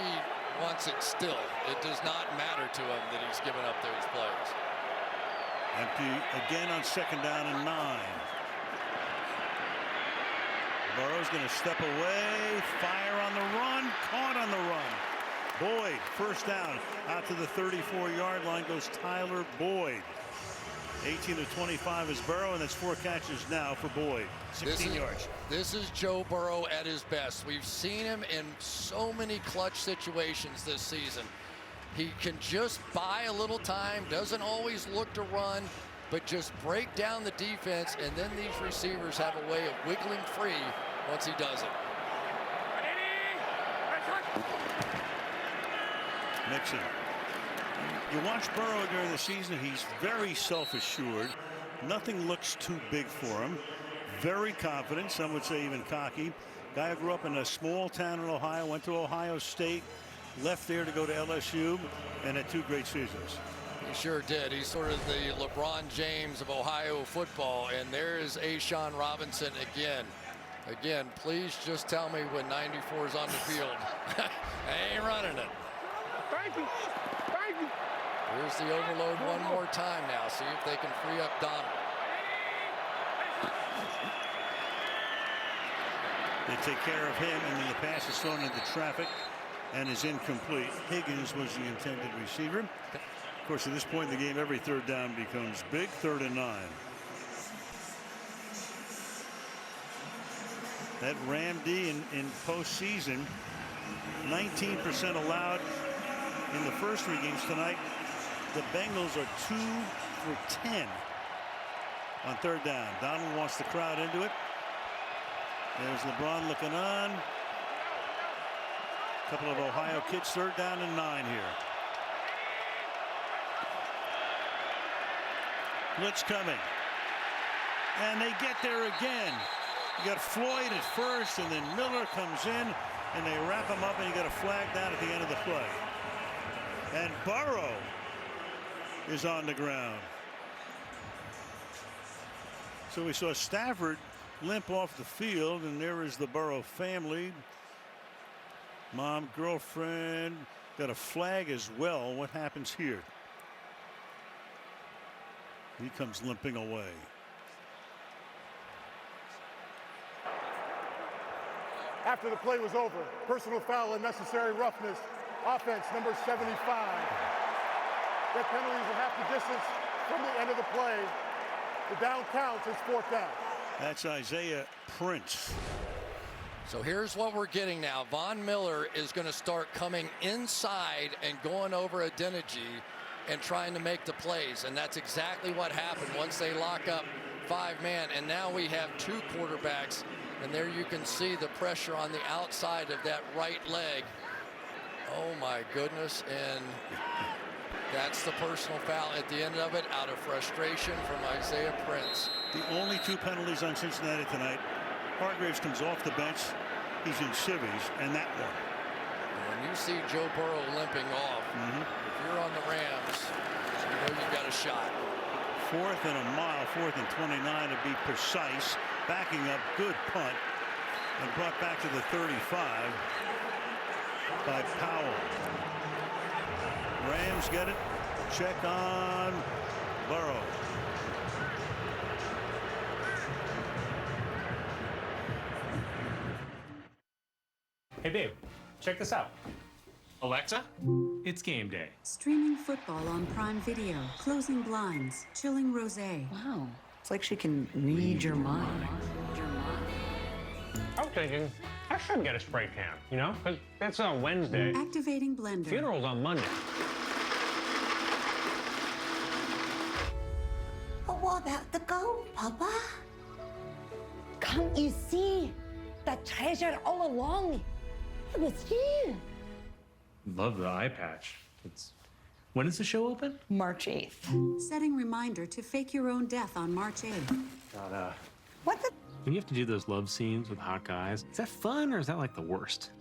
[SPEAKER 8] wants it still. It does not matter to him that he's given up those plays.
[SPEAKER 1] Empty again on 2nd down and 9. Burrow's going to step away, fire on the run, caught on the run. Boyd, first down, out to the 34-yard line goes Tyler Boyd. 18 of 25 is Burrow, and that's 4 catches now for Boyd. 16 yards.
[SPEAKER 8] This is Joe Burrow at his best. We've seen him in so many clutch situations this season. He can just buy a little time, doesn't always look to run, but just break down the defense, and then these receivers have a way of wiggling free once he does it.
[SPEAKER 1] Mixon. You watch Burrow during the season, he's very self-assured. Nothing looks too big for him. Very confident, some would say even cocky. Guy who grew up in a small town in Ohio, went to Ohio State, left there to go to LSU, and had 2 great seasons.
[SPEAKER 8] He sure did. He's sort of the LeBron James of Ohio football, and there's A'Shawn Robinson again. Again, please just tell me when 94 is on the field. I ain't running it.
[SPEAKER 2] Thank you. Thank you.
[SPEAKER 8] Here's the overload one more time now. See if they can free up Donald.
[SPEAKER 1] They take care of him, and then the pass is thrown into traffic and is incomplete. Higgins was the intended receiver. Of course, at this point in the game, every 3rd down becomes big. 3rd and 9. That Ram D in postseason, 19% allowed in the first 3 games tonight. The Bengals are 2 for 10 on 3rd down. Donald wants the crowd into it. There's LeBron looking on. A couple of Ohio kids, 3rd down and 9 here. Blitz coming. And they get there again. You got Floyd at first, and then Miller comes in, and they wrap him up, and you got a flag down at the end of the play. And Burrow is on the ground. So we saw Stafford limp off the field, and there is the Burrow family. Mom, girlfriend, got a flag as well. What happens here? He comes limping away.
[SPEAKER 2] After the play was over, personal foul and necessary roughness. Offense number 75. Their penalties are half the distance from the end of the play. The down counts as 4th down.
[SPEAKER 1] That's Isaiah Prince.
[SPEAKER 8] So here's what we're getting now. Von Miller is going to start coming inside and going over Adeniji and trying to make the plays. And that's exactly what happened once they lock up 5-man. And now we have 2 quarterbacks. And there you can see the pressure on the outside of that right leg. Oh, my goodness. And that's the personal foul at the end of it, out of frustration from Isaiah Prince.
[SPEAKER 1] The only 2 penalties on Cincinnati tonight. Hargraves comes off the bench. He's in civvies, and that one.
[SPEAKER 8] When you see Joe Burrow limping off, if you're on the Rams, you know you've got a shot.
[SPEAKER 1] 4th and a mile, 4th and 29 to be precise. Backing up, good punt, and brought back to the 35 by Powell. Rams get it. Check on Burrow.
[SPEAKER 3] Hey babe, check this out. Alexa, it's game day.
[SPEAKER 7] Streaming football on Prime Video. Closing blinds. Chilling rosé.
[SPEAKER 21] Wow. It's like she can read your mind.
[SPEAKER 3] I was thinking I should get a spray can, you know, because it's on Wednesday.
[SPEAKER 7] Activating blender.
[SPEAKER 3] Funeral's on Monday.
[SPEAKER 21] But why about to go, Papa? Can't you see? The treasure all along. It was you.
[SPEAKER 3] Love the eye patch. When does the show open?
[SPEAKER 21] March 8th.
[SPEAKER 7] Setting reminder to fake your own death on March 8th.
[SPEAKER 3] God,
[SPEAKER 21] What the?
[SPEAKER 3] when you have to do those love scenes with hot guys, is that fun or is that like the worst?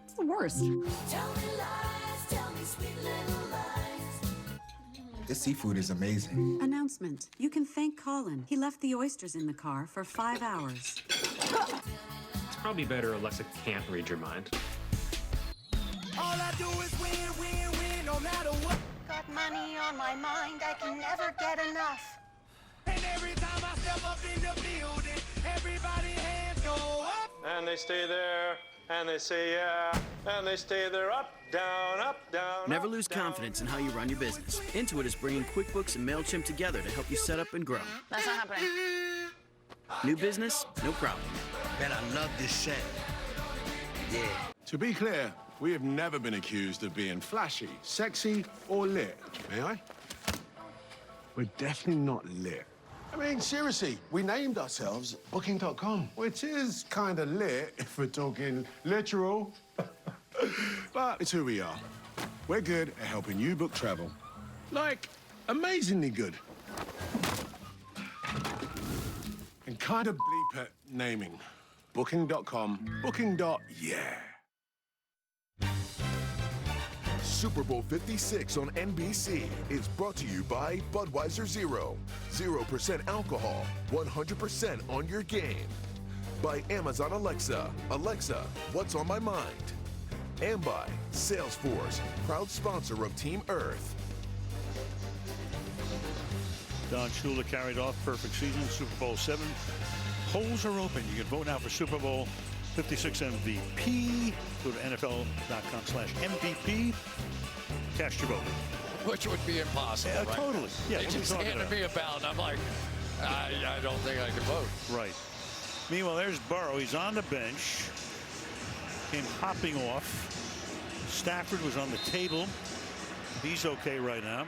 [SPEAKER 21] It's the worst.
[SPEAKER 19] Tell me lies, tell me sweet little lies.
[SPEAKER 5] This seafood is amazing.
[SPEAKER 7] Announcement. You can thank Colin. He left the oysters in the car for 5 hours.
[SPEAKER 3] It's probably better Alexa can't read your mind.
[SPEAKER 15] All I do is win, win, win, no matter what.
[SPEAKER 13] Got money on my mind, I can never get enough.
[SPEAKER 15] And every time I step up in the building, everybody hands go up.
[SPEAKER 14] And they stay there, and they say yeah, and they stay there up, down,
[SPEAKER 17] Never lose confidence in how you run your business. Intuit is bringing QuickBooks and MailChimp together to help you set up and grow.
[SPEAKER 21] That's not happening.
[SPEAKER 17] New business, no problem.
[SPEAKER 9] Man, I love this set. Yeah.
[SPEAKER 18] To be clear, we have never been accused of being flashy, sexy, or lit. May I? We're definitely not lit. I mean, seriously, we named ourselves Booking.com, which is kind of lit if we're talking literal. But it's who we are. We're good at helping you book travel. Like, amazingly good. And kind of bleep at naming. Booking.com, Booking.yeah.
[SPEAKER 20] Super Bowl 56 on NBC is brought to you by Budweiser Zero. 0% alcohol, 100% on your game. By Amazon Alexa. Alexa, what's on my mind? And by Salesforce, proud sponsor of Team Earth.
[SPEAKER 1] Don Shula carried off perfect season, Super Bowl 7. Polls are open. You can vote now for Super Bowl 56 MVP. Go to NFL.com/MVP. Cast your vote.
[SPEAKER 8] Which would be impossible.
[SPEAKER 1] Yeah,
[SPEAKER 8] right?
[SPEAKER 1] totally. Yeah,
[SPEAKER 8] They
[SPEAKER 1] what are you
[SPEAKER 8] just
[SPEAKER 1] talking
[SPEAKER 8] handed
[SPEAKER 1] about?
[SPEAKER 8] me a ballot, and I'm like, I don't think I can vote.
[SPEAKER 1] Right. Meanwhile, there's Burrow. He's on the bench. Came hopping off. Stafford was on the table. He's okay right now,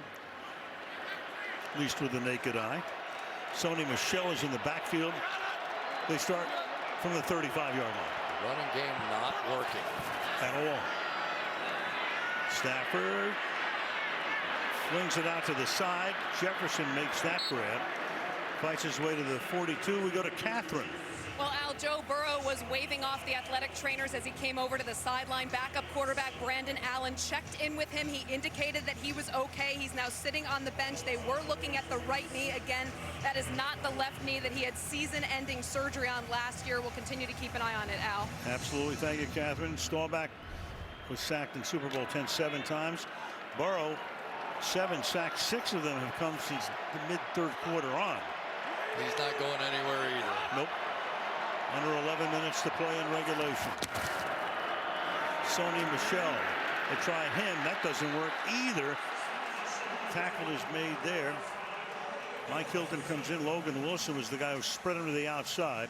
[SPEAKER 1] at least with the naked eye. Sony Michel is in the backfield. They start from the 35-yard line.
[SPEAKER 8] Running game not working
[SPEAKER 1] at all. Stafford flings it out to the side. Jefferson makes that grab. Fights his way to the 42. We go to Catherine.
[SPEAKER 25] Well, Al, Joe Burrow was waving off the athletic trainers as he came over to the sideline. Backup quarterback Brandon Allen checked in with him. He indicated that he was okay. He's now sitting on the bench. They were looking at the right knee. Again, that is not the left knee that he had season-ending surgery on last year. We'll continue to keep an eye on it, Al.
[SPEAKER 1] Absolutely. Thank you, Catherine. Staubach was sacked in Super Bowl 10 7 times. Burrow, 7 sacks. 6 of them have come since the mid-third quarter on.
[SPEAKER 8] He's not going anywhere either.
[SPEAKER 1] Nope. Under 11 minutes to play in regulation. Sony Michel. They try him. That doesn't work either. Tackle is made there. Mike Hilton comes in. Logan Wilson was the guy who spread him to the outside.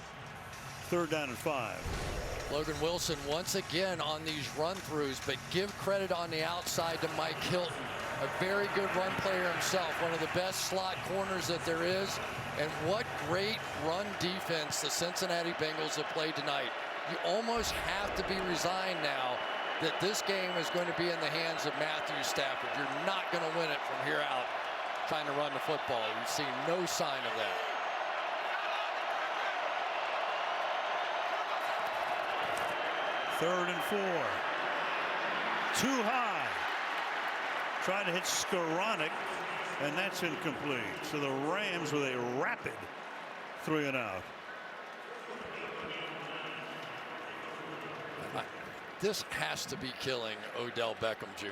[SPEAKER 1] 3rd down and 5.
[SPEAKER 8] Logan Wilson once again on these run-throughs, but give credit on the outside to Mike Hilton. A very good run player himself, one of the best slot corners that there is. And what great run defense the Cincinnati Bengals have played tonight. You almost have to be resigned now that this game is going to be in the hands of Matthew Stafford. You're not going to win it from here out trying to run the football. You've seen no sign of that.
[SPEAKER 1] Third and 4. Too high. Trying to hit Skoranek, and that's incomplete. So the Rams with a rapid 3 and out.
[SPEAKER 8] This has to be killing Odell Beckham Jr.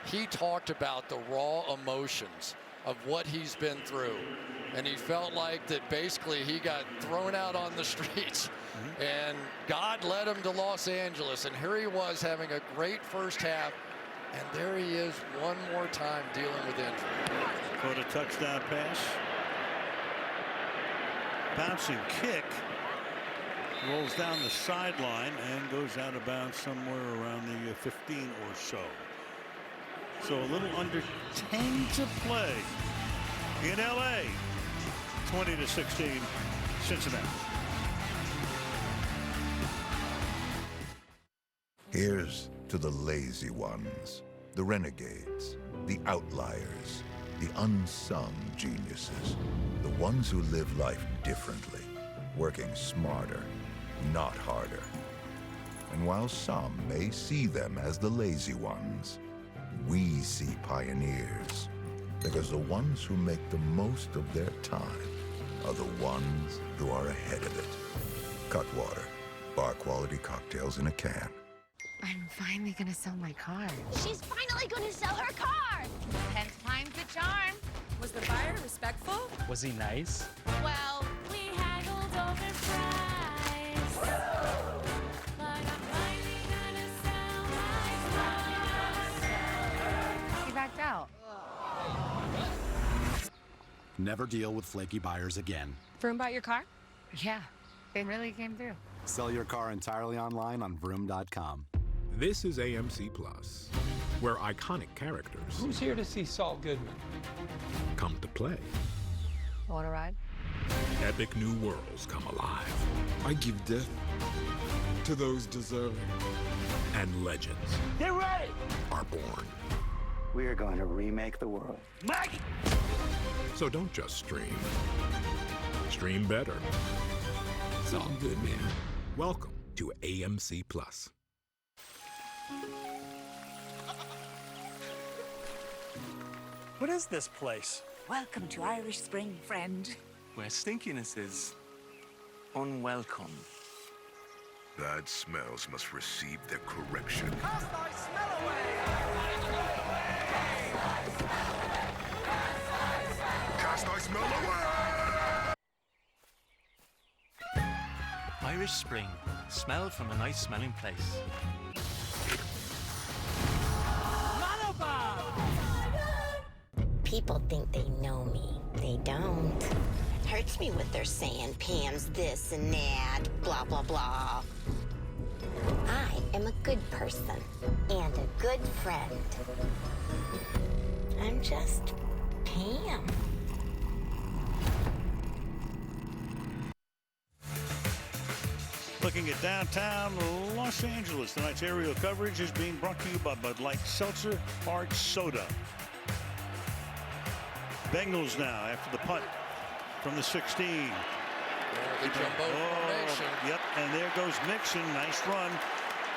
[SPEAKER 8] He talked about the raw emotions of what he's been through, and he felt like that basically he got thrown out on the streets, and God led him to Los Angeles, and here he was having a great first half, and there he is one more time dealing with injury.
[SPEAKER 1] Caught a touchdown pass. Bouncing kick. Rolls down the sideline and goes out of bounds somewhere around the 15 or so. So a little under 10 to play in LA. 20-16, Cincinnati.
[SPEAKER 4] Here's to the lazy ones, the renegades, the outliers, the unsung geniuses, the ones who live life differently, working smarter, not harder. And while some may see them as the lazy ones, we see pioneers, because the ones who make the most of their time are the ones who are ahead of it. Cutwater, bar quality cocktails in a can.
[SPEAKER 6] I'm finally gonna sell my car.
[SPEAKER 13] She's finally gonna sell her car.
[SPEAKER 6] 10 times the charm.
[SPEAKER 11] Was the buyer respectful?
[SPEAKER 3] Was he nice?
[SPEAKER 11] Well, we haggled over price. But I'm finally gonna sell my car.
[SPEAKER 6] He backed out.
[SPEAKER 22] Never deal with flaky buyers again.
[SPEAKER 11] Vroom bought your car?
[SPEAKER 6] Yeah, they really came through.
[SPEAKER 22] Sell your car entirely online on Vroom.com.
[SPEAKER 23] This is AMC Plus, where iconic characters
[SPEAKER 26] Who's here to see Saul Goodman?
[SPEAKER 23] come to play.
[SPEAKER 6] Want to ride?
[SPEAKER 23] Epic new worlds come alive.
[SPEAKER 27] I give death to those deserving.
[SPEAKER 23] And legends
[SPEAKER 15] Get ready!
[SPEAKER 23] are born.
[SPEAKER 28] We are going to remake the world.
[SPEAKER 15] Maggie!
[SPEAKER 23] So don't just stream. Stream better. Saul Goodman. Welcome to AMC Plus.
[SPEAKER 29] What is this place?
[SPEAKER 30] Welcome to Irish Spring, friend.
[SPEAKER 29] Where stinkiness is unwelcome.
[SPEAKER 20] Bad smells must receive their correction.
[SPEAKER 15] Cast thy smell away!
[SPEAKER 20] Cast thy smell away!
[SPEAKER 29] Irish Spring. Smell from a nice smelling place.
[SPEAKER 21] People think they know me. They don't. It hurts me what they're saying. Pam's this and that, blah, blah, blah. I am a good person and a good friend. I'm just Pam.
[SPEAKER 1] Looking at downtown Los Angeles, tonight's aerial coverage is being brought to you by Bud Light Seltzer Hard Soda. Bengals now after the punt from the 16.
[SPEAKER 8] The jumbo formation.
[SPEAKER 1] Yep, and there goes Mixon. Nice run.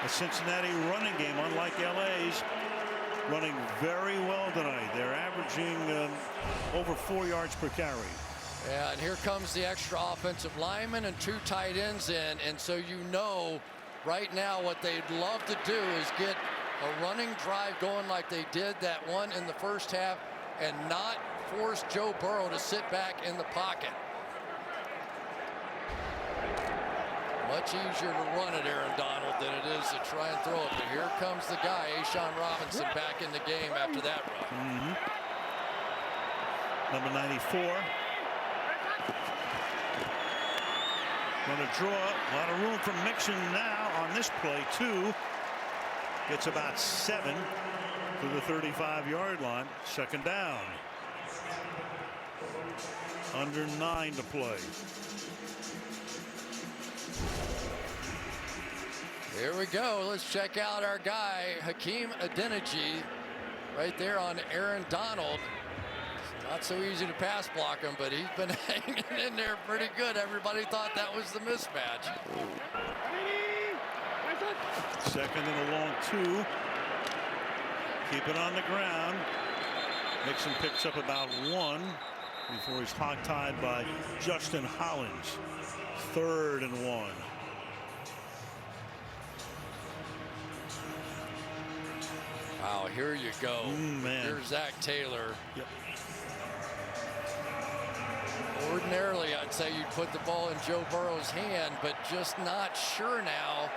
[SPEAKER 1] A Cincinnati running game, unlike LA's. Running very well tonight. They're averaging over 4 yards per carry.
[SPEAKER 8] Yeah, and here comes the extra offensive lineman and 2 tight ends in. And so you know right now what they'd love to do is get a running drive going like they did that one in the first half and not force Joe Burrow to sit back in the pocket. Much easier to run it, Aaron Donald, than it is to try and throw it. But here comes the guy, A'Shawn Robinson, back in the game after that run.
[SPEAKER 1] Number 94. Going to draw. A lot of room for Mixon now on this play, too. Gets about 7 to the 35-yard line. Second down. Under 9 to play.
[SPEAKER 8] Here we go. Let's check out our guy, Hakeem Adeniji, right there on Aaron Donald. It's not so easy to pass block him, but he's been hanging in there pretty good. Everybody thought that was the mismatch.
[SPEAKER 1] Second and a long 2. Keep it on the ground. Mixon picks up about 1 before he's hogtied by Justin Hollins. 3rd and 1.
[SPEAKER 8] Wow, here you go.
[SPEAKER 1] Man.
[SPEAKER 8] Here's Zach Taylor.
[SPEAKER 1] Yep.
[SPEAKER 8] Ordinarily, I'd say you'd put the ball in Joe Burrow's hand, but just not sure now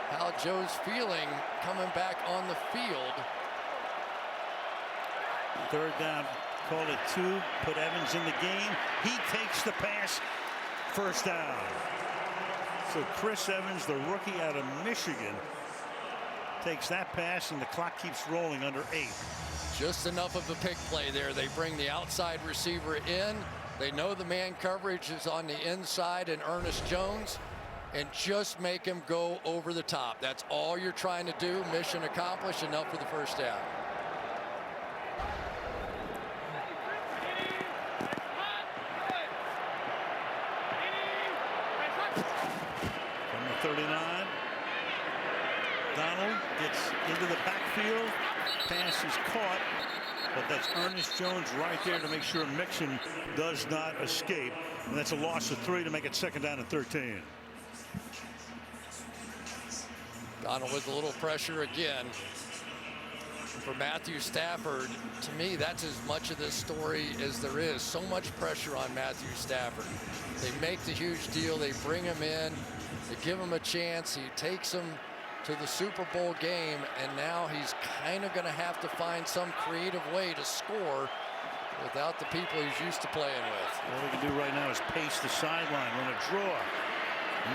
[SPEAKER 8] how Joe's feeling coming back on the field.
[SPEAKER 1] 3rd down, call it 2. Put Evans in the game. He takes the pass. 1st down. So Chris Evans, the rookie out of Michigan, takes that pass, and the clock keeps rolling under 8.
[SPEAKER 8] Just enough of a pick play there. They bring the outside receiver in, They know the man coverage is on the inside and Ernest Jones, and just make him go over the top. That's all you're trying to do. Mission accomplished, enough for the first down.
[SPEAKER 1] From the 39, Donald gets into the backfield. Pass is caught, but that's Ernest Jones right there to make sure Mixon does not escape. And that's a loss of 3 to make it 2nd down and 13.
[SPEAKER 8] Donald with a little pressure again. For Matthew Stafford, to me, that's as much of this story as there is. So much pressure on Matthew Stafford. They make the huge deal. They bring him in. They give him a chance. He takes them to the Super Bowl game, and now he's kind of going to have to find some creative way to score without the people he's used to playing with.
[SPEAKER 1] All he can do right now is pace the sideline, run a draw.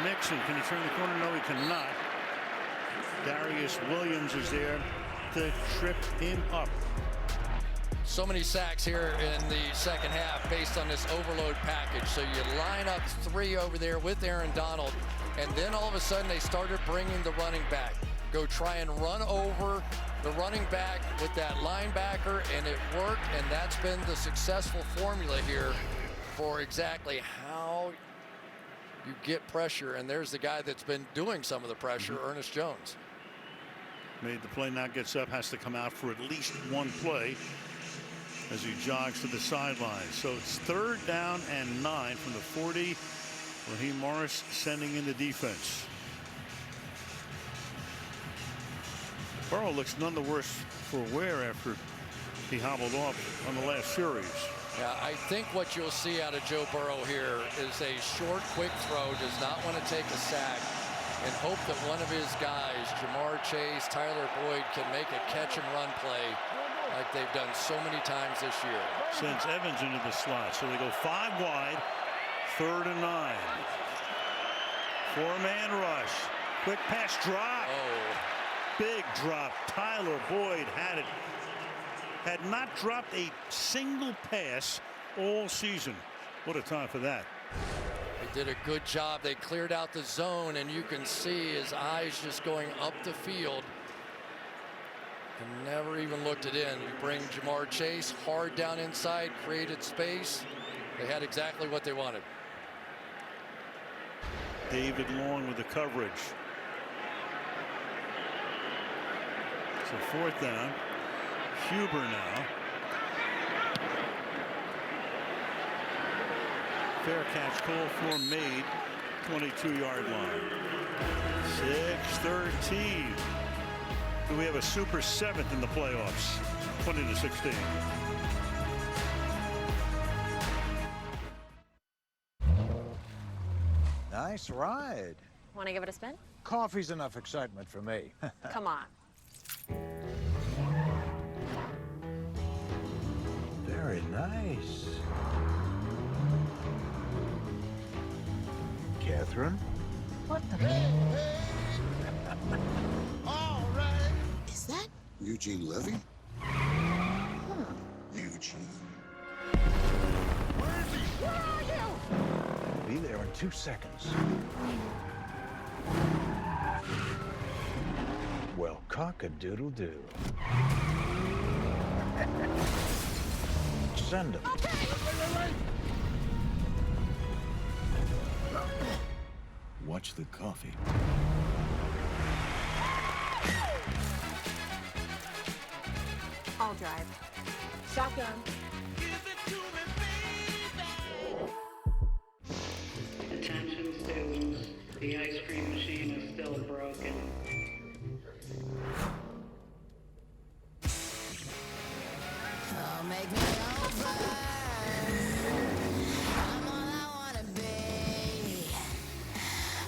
[SPEAKER 1] Mixon, can he turn the corner? No, he cannot. Darius Williams is there to trip him up.
[SPEAKER 8] So many sacks here in the second half based on this overload package. So you line up 3 over there with Aaron Donald, and then all of a sudden they started bringing the running back. Go try and run over the running back with that linebacker, and it worked, and that's been the successful formula here for exactly how you get pressure. And there's the guy that's been doing some of the pressure, Ernest Jones.
[SPEAKER 1] Made the play, now gets up, has to come out for at least one play as he jogs to the sideline. So it's 3rd down and 9 from the 40. Raheem Morris sending in the defense. Burrow looks none the worse for wear after he hobbled off on the last series.
[SPEAKER 8] Yeah, I think what you'll see out of Joe Burrow here is a short, quick throw, does not want to take a sack, and hope that one of his guys, Jamar Chase, Tyler Boyd, can make a catch-and-run play like they've done so many times this year.
[SPEAKER 1] Sends Evans into the slot, so they go 5 wide, 3rd and 9. 4-man rush. Quick pass drop.
[SPEAKER 8] Oh.
[SPEAKER 1] Big drop. Tyler Boyd had it. Had not dropped a single pass all season. What a time for that.
[SPEAKER 8] They did a good job. They cleared out the zone, and you can see his eyes just going up the field. And never even looked it in. You bring Jamar Chase hard down inside, created space. They had exactly what they wanted.
[SPEAKER 1] David Long with the coverage. So 4th down. Huber now. Fair catch call for made. 22-yard line. 6-13. Do we have a super 7th in the playoffs? 20-16.
[SPEAKER 2] Nice ride.
[SPEAKER 11] Want to give it a spin?
[SPEAKER 2] Coffee's enough excitement for me.
[SPEAKER 11] Come on.
[SPEAKER 2] Very nice. Catherine?
[SPEAKER 11] What the?
[SPEAKER 2] All right.
[SPEAKER 11] Is that?
[SPEAKER 2] Eugene Levy? Eugene.
[SPEAKER 15] Where is he? Where are you?
[SPEAKER 2] Be there in 2 seconds. Well, cock-a-doodle-doo. Send him.
[SPEAKER 15] Okay, wait.
[SPEAKER 2] Watch the coffee.
[SPEAKER 11] I'll drive. Shotgun.
[SPEAKER 5] Attention students, the ice cream machine is still broken.
[SPEAKER 15] Oh, make me over. I'm all I wanna be.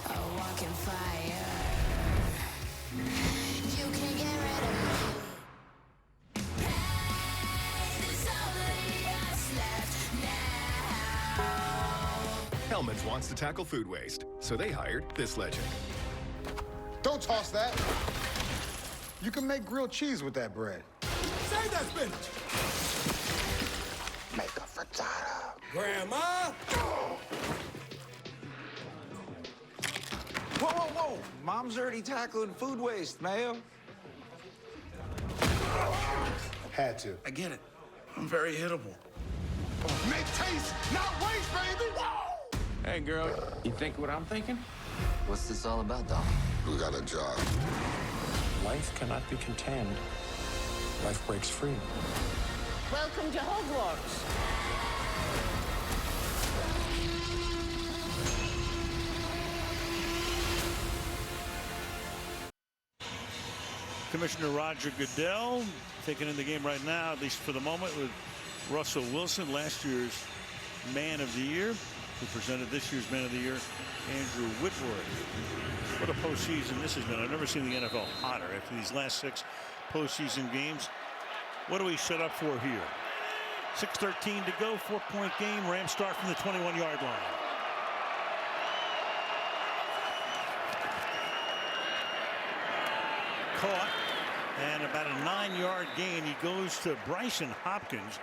[SPEAKER 15] A walking fire. You can get rid of me. Hey, there's only us left now.
[SPEAKER 23] Hellman's wants to tackle food waste, so they hired this legend.
[SPEAKER 7] Don't toss that. You can make grilled cheese with that bread.
[SPEAKER 15] Save that spinach.
[SPEAKER 28] Make a frittata.
[SPEAKER 7] Grandma!
[SPEAKER 28] Whoa, whoa, whoa! Mom's already tackling food waste, Mayo.
[SPEAKER 7] Had to.
[SPEAKER 28] I get it. I'm very hittable.
[SPEAKER 7] Make taste, not waste, baby! Whoa!
[SPEAKER 28] Hey, girl, you think what I'm thinking? What's this all about, Doc?
[SPEAKER 7] Who got a job?
[SPEAKER 29] Life cannot be contained. Life breaks free.
[SPEAKER 13] Welcome to Hogwarts.
[SPEAKER 1] Commissioner Roger Goodell taking in the game right now, at least for the moment, with Russell Wilson, last year's Man of the Year, who presented this year's Man of the Year, Andrew Whitworth. What a postseason this has been. I've never seen the NFL hotter after these last 6 postseason games. What do we set up for here? 6:13 to go, 4-point game. Rams start from the 21-yard line. Caught, and about a 9-yard gain. He goes to Brycen Hopkins.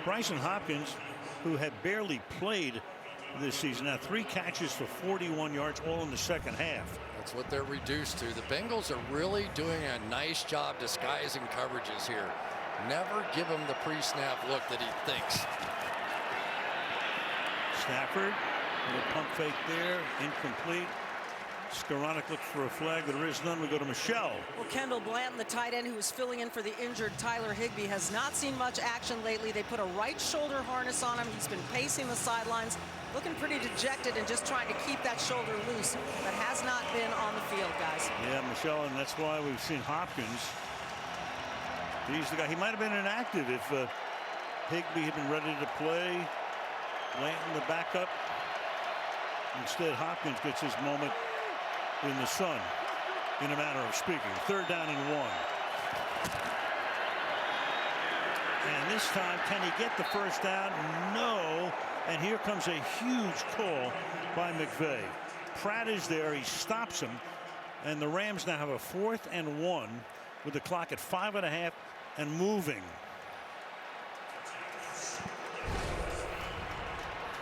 [SPEAKER 1] Brycen Hopkins, who had barely played this season. Now 3 catches for 41 yards, all in the second half.
[SPEAKER 8] That's what they're reduced to. The Bengals are really doing a nice job disguising coverages here. Never give him the pre-snap look that he thinks.
[SPEAKER 1] Stafford, little pump fake there, incomplete. Skowronek looked for a flag, but there is none. We go to Michelle.
[SPEAKER 9] Well, Kendall Blanton, the tight end who is filling in for the injured Tyler Higbee, has not seen much action lately. They put a right shoulder harness on him. He's been pacing the sidelines, looking pretty dejected and just trying to keep that shoulder loose, but has not been on the field, guys.
[SPEAKER 1] Yeah, Michelle, and that's why we've seen Hopkins. He's the guy. He might have been inactive if Higbee had been ready to play. Blanton, the backup. Instead, Hopkins gets his moment in the sun, in a manner of speaking. 3rd down and 1. And this time, can he get the first down? No. And here comes a huge call by McVay. Pratt is there. He stops him. And the Rams now have a 4th and 1 with the clock at 5.5 and moving.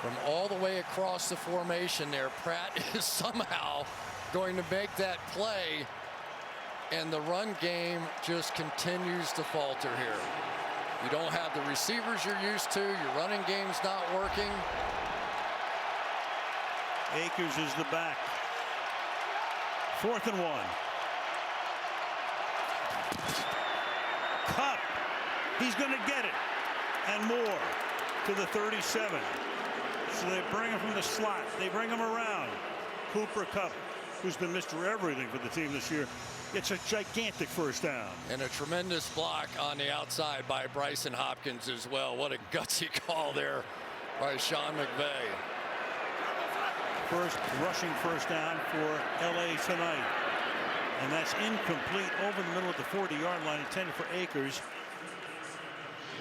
[SPEAKER 8] From all the way across the formation there, Pratt is somehow going to make that play, and the run game just continues to falter here. You don't have the receivers you're used to. Your running game's not working.
[SPEAKER 1] Akers is the back. 4th and 1. Kupp, he's going to get it, and more to the 37. So they bring him from the slot. They bring him around. Cooper Kupp, who's been Mr. Everything for the team this year, gets a gigantic first down.
[SPEAKER 8] And a tremendous block on the outside by Brycen Hopkins as well. What a gutsy call there by Sean McVay.
[SPEAKER 1] First rushing first down for LA tonight. And that's incomplete over the middle of the 40-yard line, intended for Akers.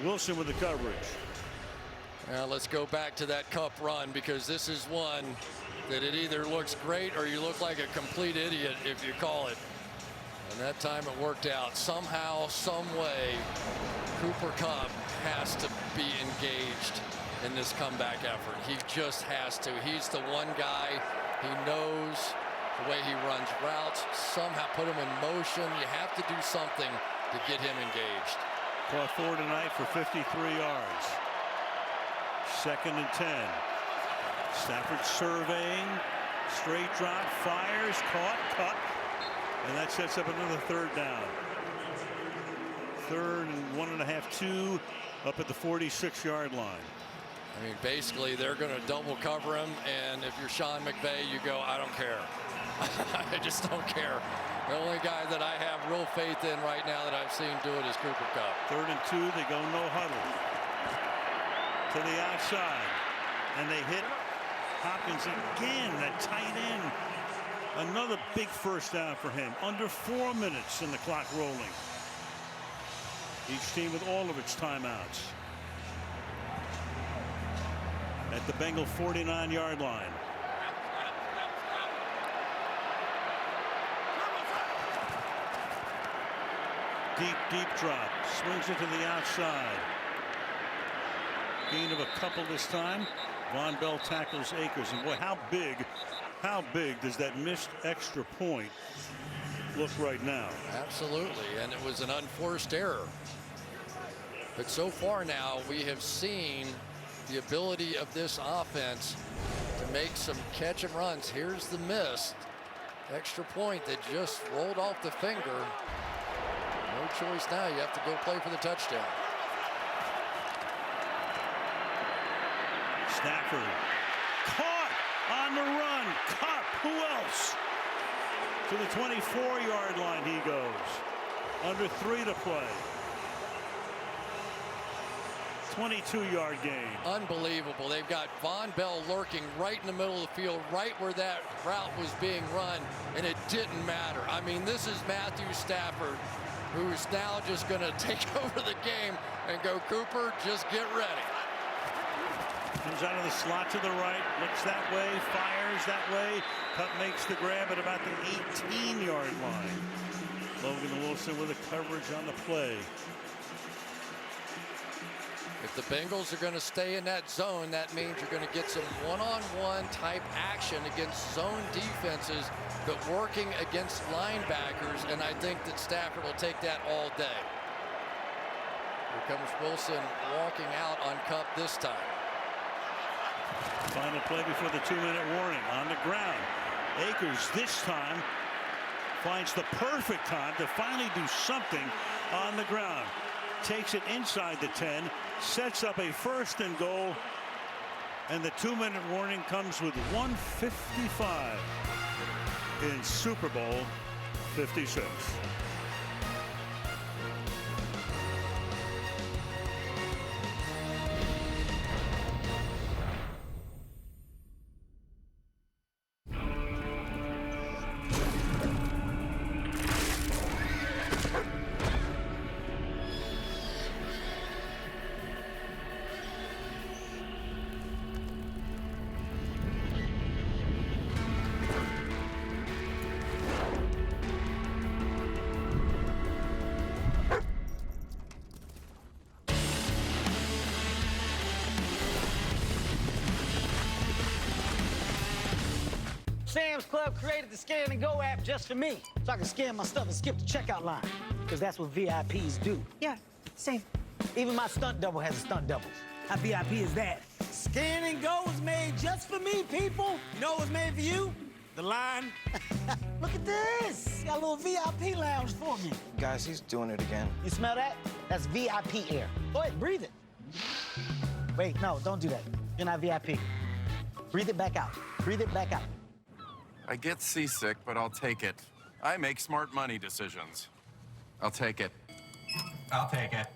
[SPEAKER 1] Wilson with the coverage.
[SPEAKER 8] Now let's go back to that Kupp run, because this is one that it either looks great or you look like a complete idiot if you call it. And that time it worked out. Somehow, some way, Cooper Kupp has to be engaged in this comeback effort. He just has to. He's the one guy. He knows the way he runs routes. Somehow put him in motion. You have to do something to get him engaged.
[SPEAKER 1] Caught 4 tonight for 53 yards. 2nd and 10. Stafford surveying. Straight drop. Fires. Caught. Cut. And that sets up another 3rd down. 3rd and 1.5, 2 up at the 46-yard line.
[SPEAKER 8] I mean, basically, they're going to double cover him. And if you're Sean McVay, you go, I don't care. I just don't care. The only guy that I have real faith in right now that I've seen do it is Cooper Kupp.
[SPEAKER 1] 3rd and 2. They go no huddle. To the outside. And they hit Hopkins again, that tight end. Another big first down for him. Under 4 minutes and the clock rolling. Each team with all of its timeouts. At the Bengal 49-yard line. Deep drop. Swings it to the outside. Gain of a couple this time. Von Bell tackles Akers, and boy, how big does that missed extra point look right now?
[SPEAKER 8] Absolutely, and it was an unforced error. But so far now, we have seen the ability of this offense to make some catch and runs. Here's the missed extra point that just rolled off the finger. No choice now. You have to go play for the touchdown.
[SPEAKER 1] Stafford caught on the run. Cup, who else? To the 24-yard line he goes. Under 3 to play. 22-yard gain.
[SPEAKER 8] Unbelievable. They've got Von Bell lurking right in the middle of the field, right where that route was being run, and it didn't matter. I mean, this is Matthew Stafford, who's now just going to take over the game and go, Cooper, just get ready.
[SPEAKER 1] Comes out of the slot to the right, looks that way, fires that way. Cup makes the grab at about the 18-yard line. Logan Wilson with a coverage on the play.
[SPEAKER 8] If the Bengals are going to stay in that zone, that means you're going to get some one-on-one type action against zone defenses, but working against linebackers, and I think that Stafford will take that all day. Here comes Wilson walking out on Cup this time.
[SPEAKER 1] Final play before the 2-minute warning. On the ground. Akers this time finds the perfect time to finally do something on the ground. Takes it inside the 10, sets up a 1st and goal, and the 2-minute warning comes with 1:55 in Super Bowl 56.
[SPEAKER 10] Sam's Club created the Scan and Go app just for me, so I can scan my stuff and skip the checkout line. Because that's what VIPs do.
[SPEAKER 11] Yeah, same.
[SPEAKER 10] Even my stunt double has a stunt double. How VIP is that? Scan and Go was made just for me, people. You know what was made for you? The line. Look at this. Got a little VIP lounge for me.
[SPEAKER 12] Guys, he's doing it again.
[SPEAKER 10] You smell that? That's VIP air. Go ahead, breathe it. Wait, no, don't do that. You're not VIP. Breathe it back out. Breathe it back out.
[SPEAKER 28] I get seasick, but I'll take it. I make smart money decisions. I'll take it. I'll take it.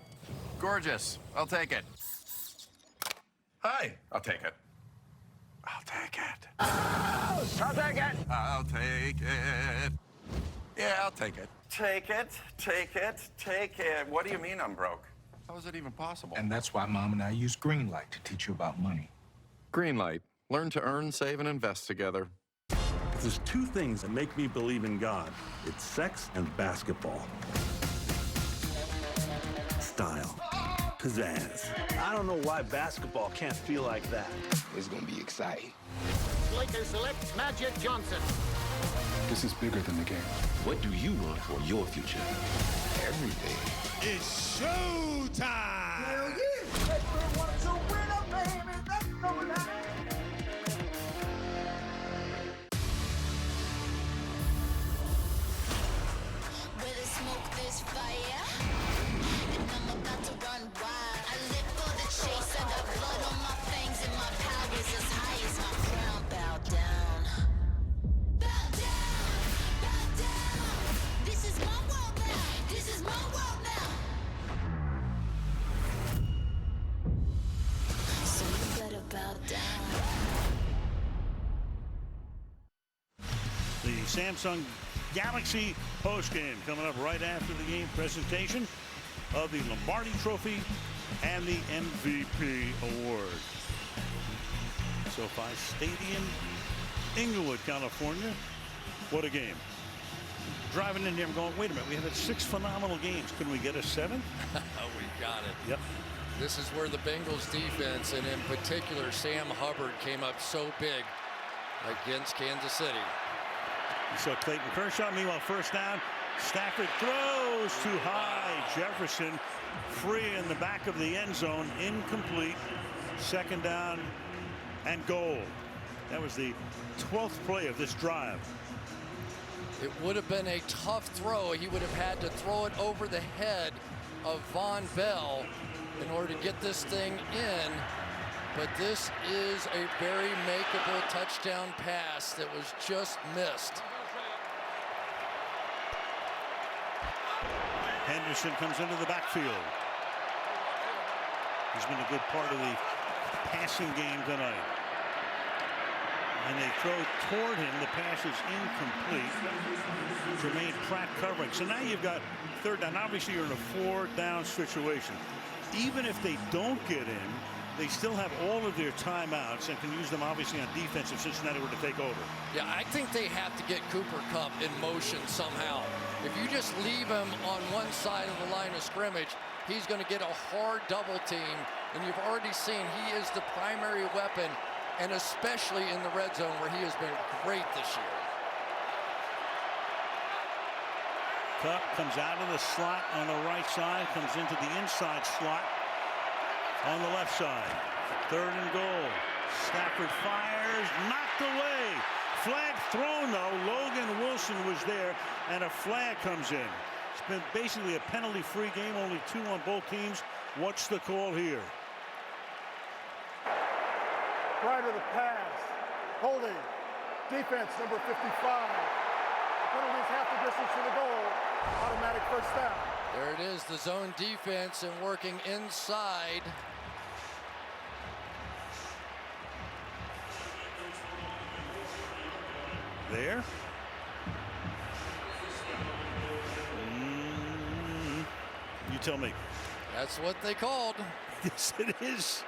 [SPEAKER 28] Gorgeous. I'll take it. Hi. I'll take it. I'll take it.
[SPEAKER 10] I'll take it.
[SPEAKER 28] I'll take it. Yeah, I'll take it. Take it, take it, take it. What do you mean I'm broke? How is it even possible?
[SPEAKER 2] And that's why Mom and I use Greenlight to teach you about money.
[SPEAKER 28] Greenlight. Learn to earn, save, and invest together.
[SPEAKER 14] If there's two things that make me believe in God, it's sex and basketball. Style. Pizzazz. I don't know why basketball can't feel like that.
[SPEAKER 12] It's gonna be exciting.
[SPEAKER 10] Lakers select Magic Johnson.
[SPEAKER 29] This is bigger than the game.
[SPEAKER 12] What do you want for your future? Everything.
[SPEAKER 7] It's showtime!
[SPEAKER 10] Hell yeah! Everyone wants a winner, baby. Let's go now.
[SPEAKER 15] Where there's smoke, there's fire. And I'm about to run wild. I live for the chase. I got blood on my fangs and my power is as high as my crown. Bow down. Bow down. Bow down. This is my world now. This is my world now. So you better bow down.
[SPEAKER 1] The Samsung Galaxy postgame coming up right after the game presentation of the Lombardi Trophy and the MVP award. SoFi Stadium, Inglewood, California. What a game. Driving in there, I'm going, wait a minute, we have had 6 phenomenal games. Can we get a 7th?
[SPEAKER 8] We got it.
[SPEAKER 1] Yep.
[SPEAKER 8] This is where the Bengals defense, and in particular Sam Hubbard, came up so big against Kansas City.
[SPEAKER 1] So Clayton Kershaw, meanwhile, first down. Stafford throws too high. Jefferson free in the back of the end zone, incomplete. Second down and goal. That was the 12th play of this drive.
[SPEAKER 8] It would have been a tough throw. He would have had to throw it over the head of Von Bell in order to get this thing in. But this is a very makeable touchdown pass that was just missed.
[SPEAKER 1] Henderson comes into the backfield. He's been a good part of the passing game tonight. And they throw toward him. The pass is incomplete. Jermaine Pratt covering. So now you've got third down. Obviously, you're in a 4-down situation. Even if they don't get in, they still have all of their timeouts and can use them obviously on defense if Cincinnati were to take over.
[SPEAKER 8] Yeah, I think they have to get Cooper Kupp in motion somehow. If you just leave him on one side of the line of scrimmage, he's going to get a hard double team. And you've already seen he is the primary weapon, and especially in the red zone where he has been great this year.
[SPEAKER 1] Kupp comes out of the slot on the right side, comes into the inside slot on the left side. Third and goal. Stafford fires, knocked away. Flag thrown though. Logan Wilson was there, and a flag comes in. It's been basically a penalty-free game, only 2 on both teams. What's the call here?
[SPEAKER 7] Prior to the pass, holding, defense number 55. Penalties half the distance to the goal, automatic first down.
[SPEAKER 8] There it is, the zone defense and working inside.
[SPEAKER 1] There. You tell me.
[SPEAKER 8] That's what they called.
[SPEAKER 1] Yes, it is.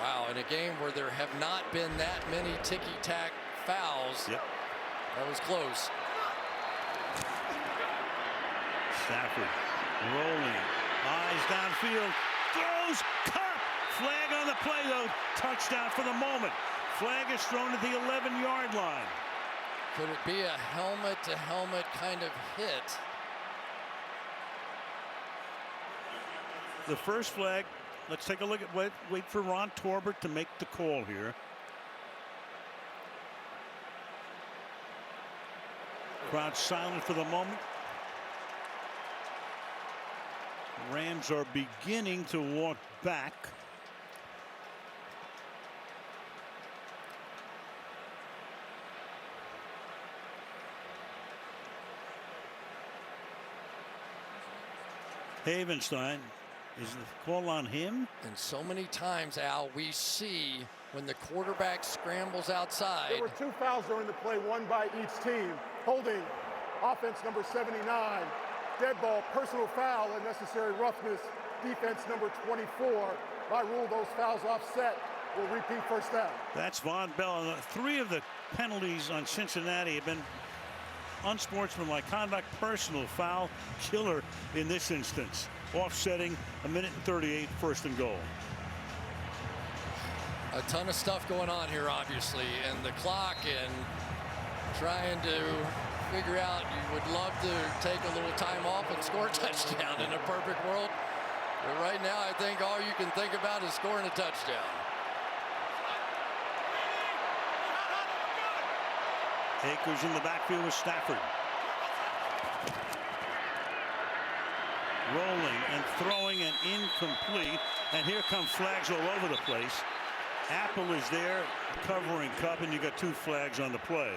[SPEAKER 8] Wow, in a game where there have not been that many ticky-tack fouls.
[SPEAKER 1] Yep.
[SPEAKER 8] That was close.
[SPEAKER 1] Stafford rolling, eyes downfield, throws, Kupp. Flag on the play though. Touchdown for the moment. Flag is thrown at the 11-yard line.
[SPEAKER 8] Could it be a helmet-to-helmet kind of hit?
[SPEAKER 1] The first flag. Let's take a look at wait for Ron Torbert to make the call here. Crowd silent for the moment. Rams are beginning to walk back. Havenstein. Is the call on him?
[SPEAKER 8] And so many times, Al, we see when the quarterback scrambles outside.
[SPEAKER 7] There were 2 fouls during the play, 1 by each team. Holding, offense number 79. Dead ball, personal foul, unnecessary roughness. Defense number 24. By rule, those fouls offset. Will repeat first down.
[SPEAKER 1] That's Von Bell. 3 of the penalties on Cincinnati have been unsportsmanlike conduct, personal foul, killer in this instance. Offsetting a minute and 38, first and goal.
[SPEAKER 8] A ton of stuff going on here, obviously, and the clock and trying to figure out. You would love to take a little time off and score a touchdown in a perfect world. But right now, I think all you can think about is scoring a touchdown.
[SPEAKER 1] Akers in the backfield with Stafford. Rolling and throwing and incomplete. And here come flags all over the place. Apple is there covering Kupp, and you got 2 flags on the play.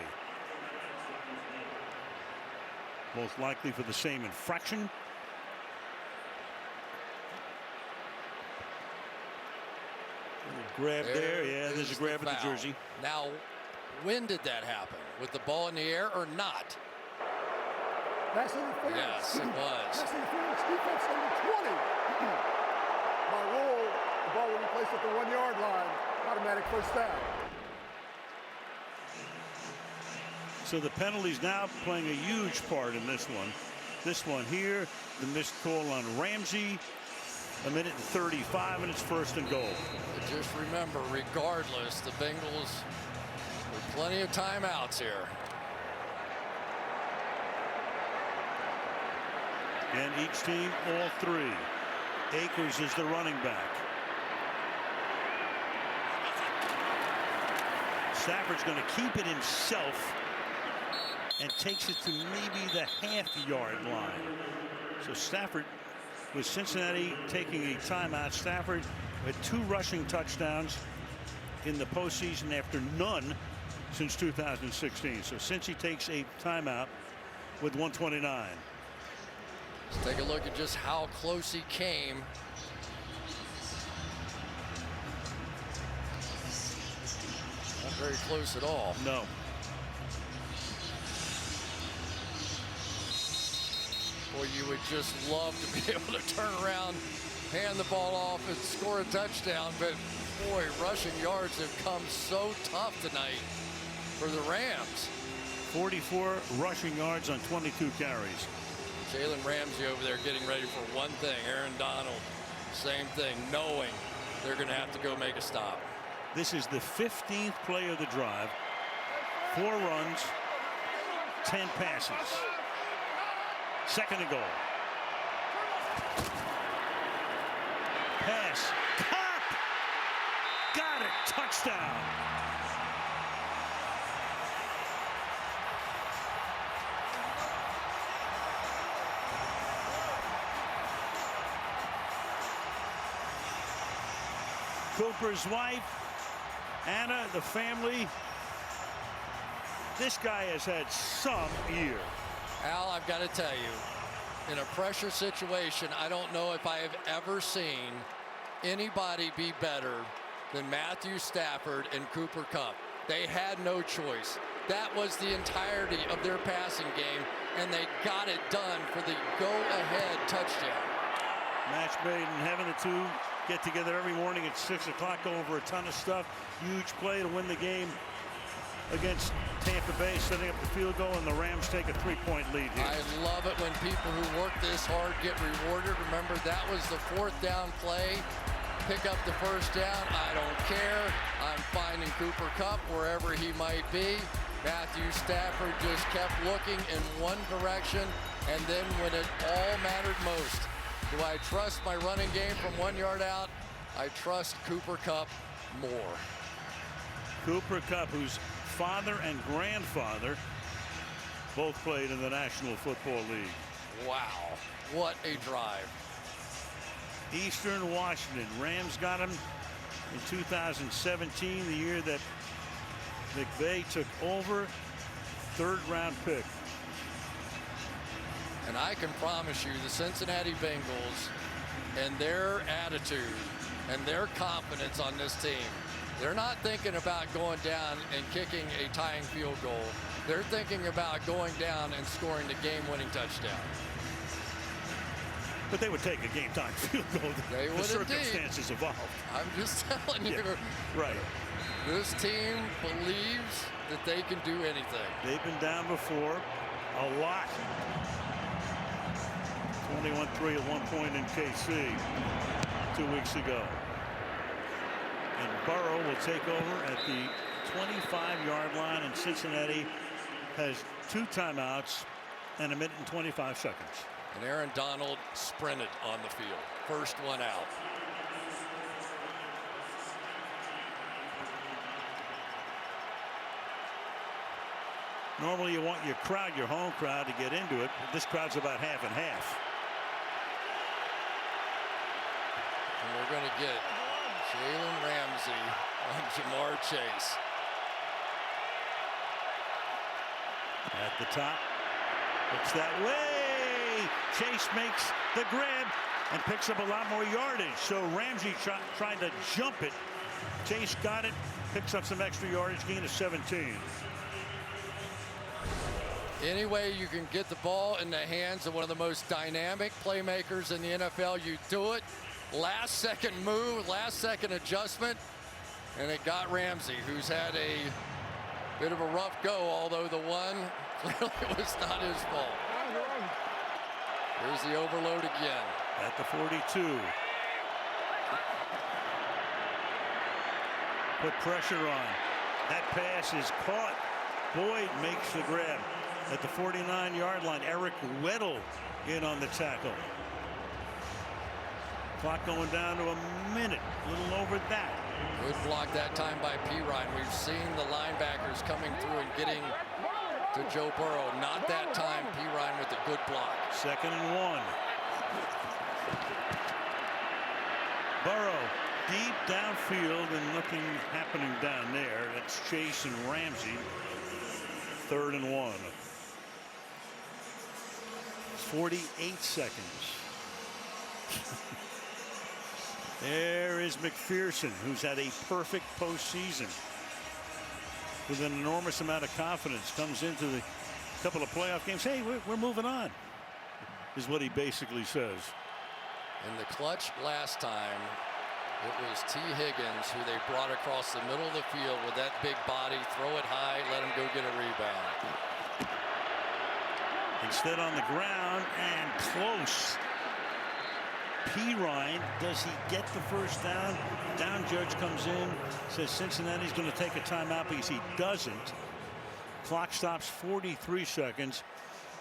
[SPEAKER 1] Most likely for the same infraction. Grab there. Yeah, there's a grab at the jersey.
[SPEAKER 8] Now, when did that happen? With the ball in the air or not?
[SPEAKER 7] Pass interference.
[SPEAKER 8] Yes, it was.
[SPEAKER 7] Pass interference, defense number 20. By rule, the ball will be placed at the 1-yard line. Automatic first down.
[SPEAKER 1] So the penalties now playing a huge part in this one. This one here, the missed call on Ramsey. A minute and 35, and it's first and goal.
[SPEAKER 8] Just remember, regardless, the Bengals with plenty of timeouts here.
[SPEAKER 1] And each team, all three. Akers is the running back. Stafford's going to keep it himself and takes it to maybe the half-yard line. So Stafford, with Cincinnati taking a timeout, Stafford had 2 rushing touchdowns in the postseason after none since 2016. So since he takes a timeout with 1:29.
[SPEAKER 8] Let's take a look at just how close he came. Not very close at all.
[SPEAKER 1] No.
[SPEAKER 8] Boy, you would just love to be able to turn around, hand the ball off, and score a touchdown. But boy, rushing yards have come so tough tonight for the Rams.
[SPEAKER 1] 44 rushing yards on 22 carries.
[SPEAKER 8] Jalen Ramsey over there getting ready for one thing. Aaron Donald, same thing, knowing they're going to have to go make a stop.
[SPEAKER 1] This is the 15th play of the drive. 4 runs, 10 passes. Second and goal. Pass. Caught. Got it. Touchdown. Cooper's wife, Anna, the family. This guy has had some year.
[SPEAKER 8] Al, I've got to tell you, in a pressure situation, I don't know if I have ever seen anybody be better than Matthew Stafford and Cooper Kupp. They had no choice. That was the entirety of their passing game, and they got it done for the go-ahead touchdown.
[SPEAKER 1] Match made in heaven. The two get together every morning at 6 o'clock, go over a ton of stuff. Huge play to win the game against Tampa Bay, setting up the field goal, and the Rams take a 3-point lead here.
[SPEAKER 8] I love it when people who work this hard get rewarded. Remember, that was the 4th down play. Pick up the first down. I don't care. I'm finding Cooper Kupp wherever he might be. Matthew Stafford just kept looking in one direction, and then when it all mattered most, do I trust my running game from 1 yard out? I trust Cooper Kupp more.
[SPEAKER 1] Cooper Kupp, whose father and grandfather both played in the National Football League.
[SPEAKER 8] Wow, what a drive.
[SPEAKER 1] Eastern Washington. Rams got him in 2017, the year that McVay took over. 3rd-round pick.
[SPEAKER 8] And I can promise you the Cincinnati Bengals and their attitude and their confidence on this team, they're not thinking about going down and kicking a tying field goal. They're thinking about going down and scoring the game-winning touchdown.
[SPEAKER 1] But they would take a game-time field goal.
[SPEAKER 8] They would
[SPEAKER 1] the circumstances
[SPEAKER 8] indeed.
[SPEAKER 1] evolved.
[SPEAKER 8] I'm just telling you.
[SPEAKER 1] Yeah, right.
[SPEAKER 8] This team believes that they can do anything.
[SPEAKER 1] They've been down before a lot. 21-3 at one point in KC 2 weeks ago. And Burrow will take over at the 25-yard line, and Cincinnati has 2 timeouts and a minute and 25 seconds.
[SPEAKER 8] And Aaron Donald sprinted on the field. First one out.
[SPEAKER 1] Normally you want your crowd, your home crowd, to get into it. This crowd's about half and half.
[SPEAKER 8] And we're going to get Jalen Ramsey on Jamar Chase.
[SPEAKER 1] At the top. It's that way. Chase makes the grab and picks up a lot more yardage. So Ramsey tried to jump it. Chase got it, picks up some extra yardage, gain of 17.
[SPEAKER 8] Any way you can get the ball in the hands of one of the most dynamic playmakers in the NFL, you do it. Last second move, last second adjustment, and it got Ramsey, who's had a bit of a rough go, although the one clearly was not his fault. Here's the overload again.
[SPEAKER 1] At the 42. put pressure on. That pass is caught. Boyd makes the grab at the 49-yard line. Eric Weddle in on the tackle. Clock going down to a minute, a little over that.
[SPEAKER 8] Good block that time by Perine. We've seen the linebackers coming through and getting to Joe Burrow. Not that time. Perine with a good block.
[SPEAKER 1] 2nd and 1. Burrow deep downfield and nothing happening down there. That's Chase and Ramsey. 3rd and 1. 48 seconds. There is McPherson, who's had a perfect postseason with an enormous amount of confidence. Comes into the couple of playoff games. Hey, we're moving on, is what he basically says.
[SPEAKER 8] In the clutch last time, it was T. Higgins who they brought across the middle of the field with that big body. Throw it high, let him go get a rebound.
[SPEAKER 1] Instead on the ground and close. Perine, does he get the first down? Down judge comes in, says Cincinnati's going to take a timeout because he doesn't. Clock stops 43 seconds.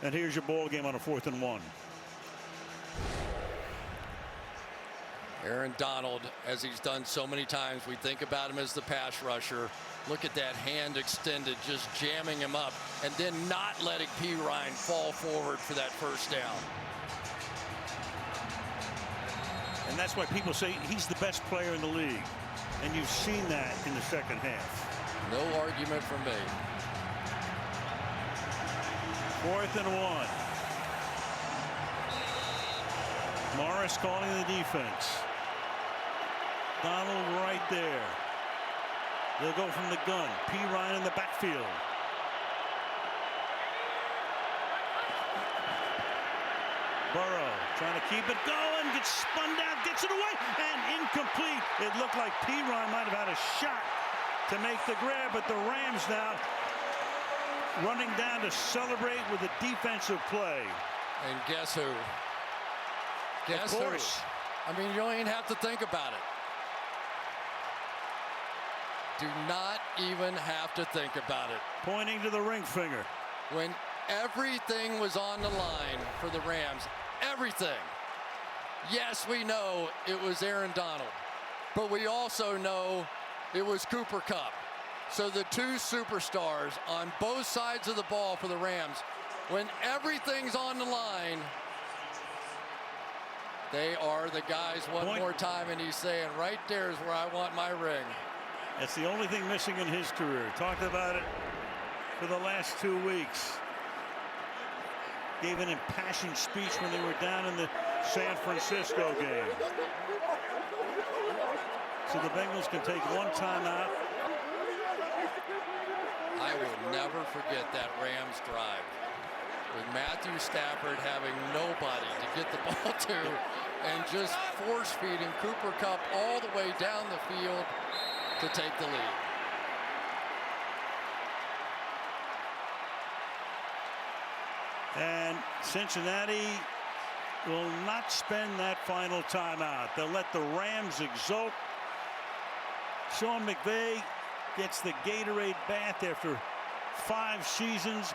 [SPEAKER 1] And here's your ball game on a 4th and 1.
[SPEAKER 8] Aaron Donald, as he's done so many times, we think about him as the pass rusher. Look at that hand extended, just jamming him up, and then not letting Perine fall forward for that first down.
[SPEAKER 1] And that's why people say he's the best player in the league. And you've seen that in the second half.
[SPEAKER 8] No argument from me.
[SPEAKER 1] 4th and 1. Morris calling the defense. Donald right there. They'll go from the gun. Perine in the backfield. Burrow trying to keep it going, gets spun down, gets it away, and incomplete. It looked like Perine might have had a shot to make the grab, but the Rams now running down to celebrate with a defensive play.
[SPEAKER 8] And guess who? Guess
[SPEAKER 1] of course.
[SPEAKER 8] Who? I mean, you don't even have to think about it. Do not even have to think about it.
[SPEAKER 1] Pointing to the ring finger.
[SPEAKER 8] When everything was on the line for the Rams, everything. Yes, we know it was Aaron Donald, but we also know it was Cooper Kupp. So the two superstars on both sides of the ball for the Rams, when everything's on the line, they are the guys one more time, and he's saying, right there is where I want my ring.
[SPEAKER 1] That's the only thing missing in his career. Talked about it for the last 2 weeks. Gave an impassioned speech when they were down in the San Francisco game. So the Bengals can take one timeout.
[SPEAKER 8] I will never forget that Rams drive with Matthew Stafford having nobody to get the ball to and just force feeding Cooper Kupp all the way down the field to take the lead.
[SPEAKER 1] And Cincinnati will not spend that final timeout. They'll let the Rams exult. Sean McVay gets the Gatorade bath after 5 seasons.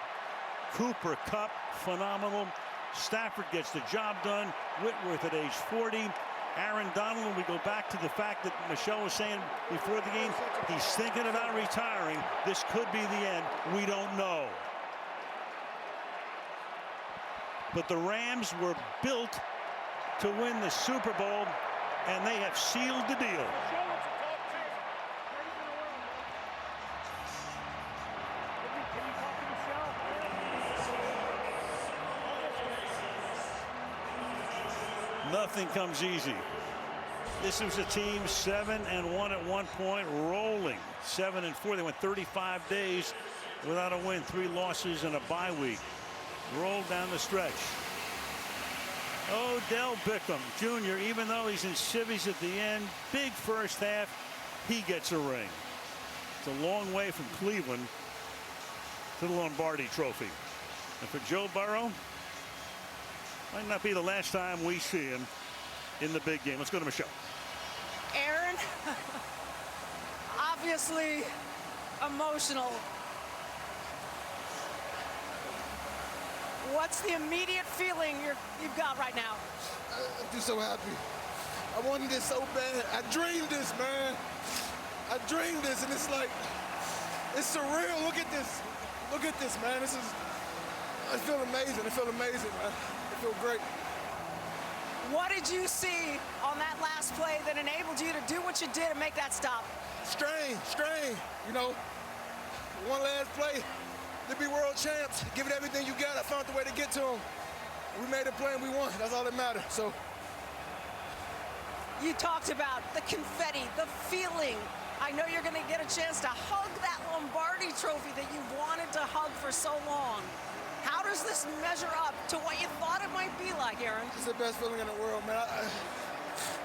[SPEAKER 1] Cooper Kupp, phenomenal. Stafford gets the job done. Whitworth at age 40. Aaron Donald, we go back to the fact that Michelle was saying before the game, he's thinking about retiring. This could be the end. We don't know. But the Rams were built to win the Super Bowl, and they have sealed the deal. Nothing comes easy. This was a team 7-1 at one point, rolling 7-4. They went 35 days without a win, 3 losses and a bye week. Rolled down the stretch. Odell Beckham Jr., even though he's in civvies at the end, big first half, he gets a ring. It's a long way from Cleveland to the Lombardi Trophy. And for Joe Burrow, might not be the last time we see him in the big game. Let's go to Michelle.
[SPEAKER 6] Aaron,
[SPEAKER 9] obviously emotional. What's the immediate feeling you've got right now?
[SPEAKER 3] I'm just so happy. I wanted this so bad. I dreamed this, man. I dreamed this, and it's like, it's surreal. Look at this. Look at this, man. I feel amazing. I feel amazing, man. I feel great.
[SPEAKER 9] What did you see on that last play that enabled you to do what you did and make that stop?
[SPEAKER 3] Strain, you know. One last play to be world champs. Give it everything you got. I found the way to get to them. We made a play and we won. That's all that matters. So.
[SPEAKER 9] You talked about the confetti, the feeling. I know you're going to get a chance to hug that Lombardi trophy that you've wanted to hug for so long. How does this measure up to what you thought it might be like, Aaron?
[SPEAKER 3] It's the best feeling in the world, man.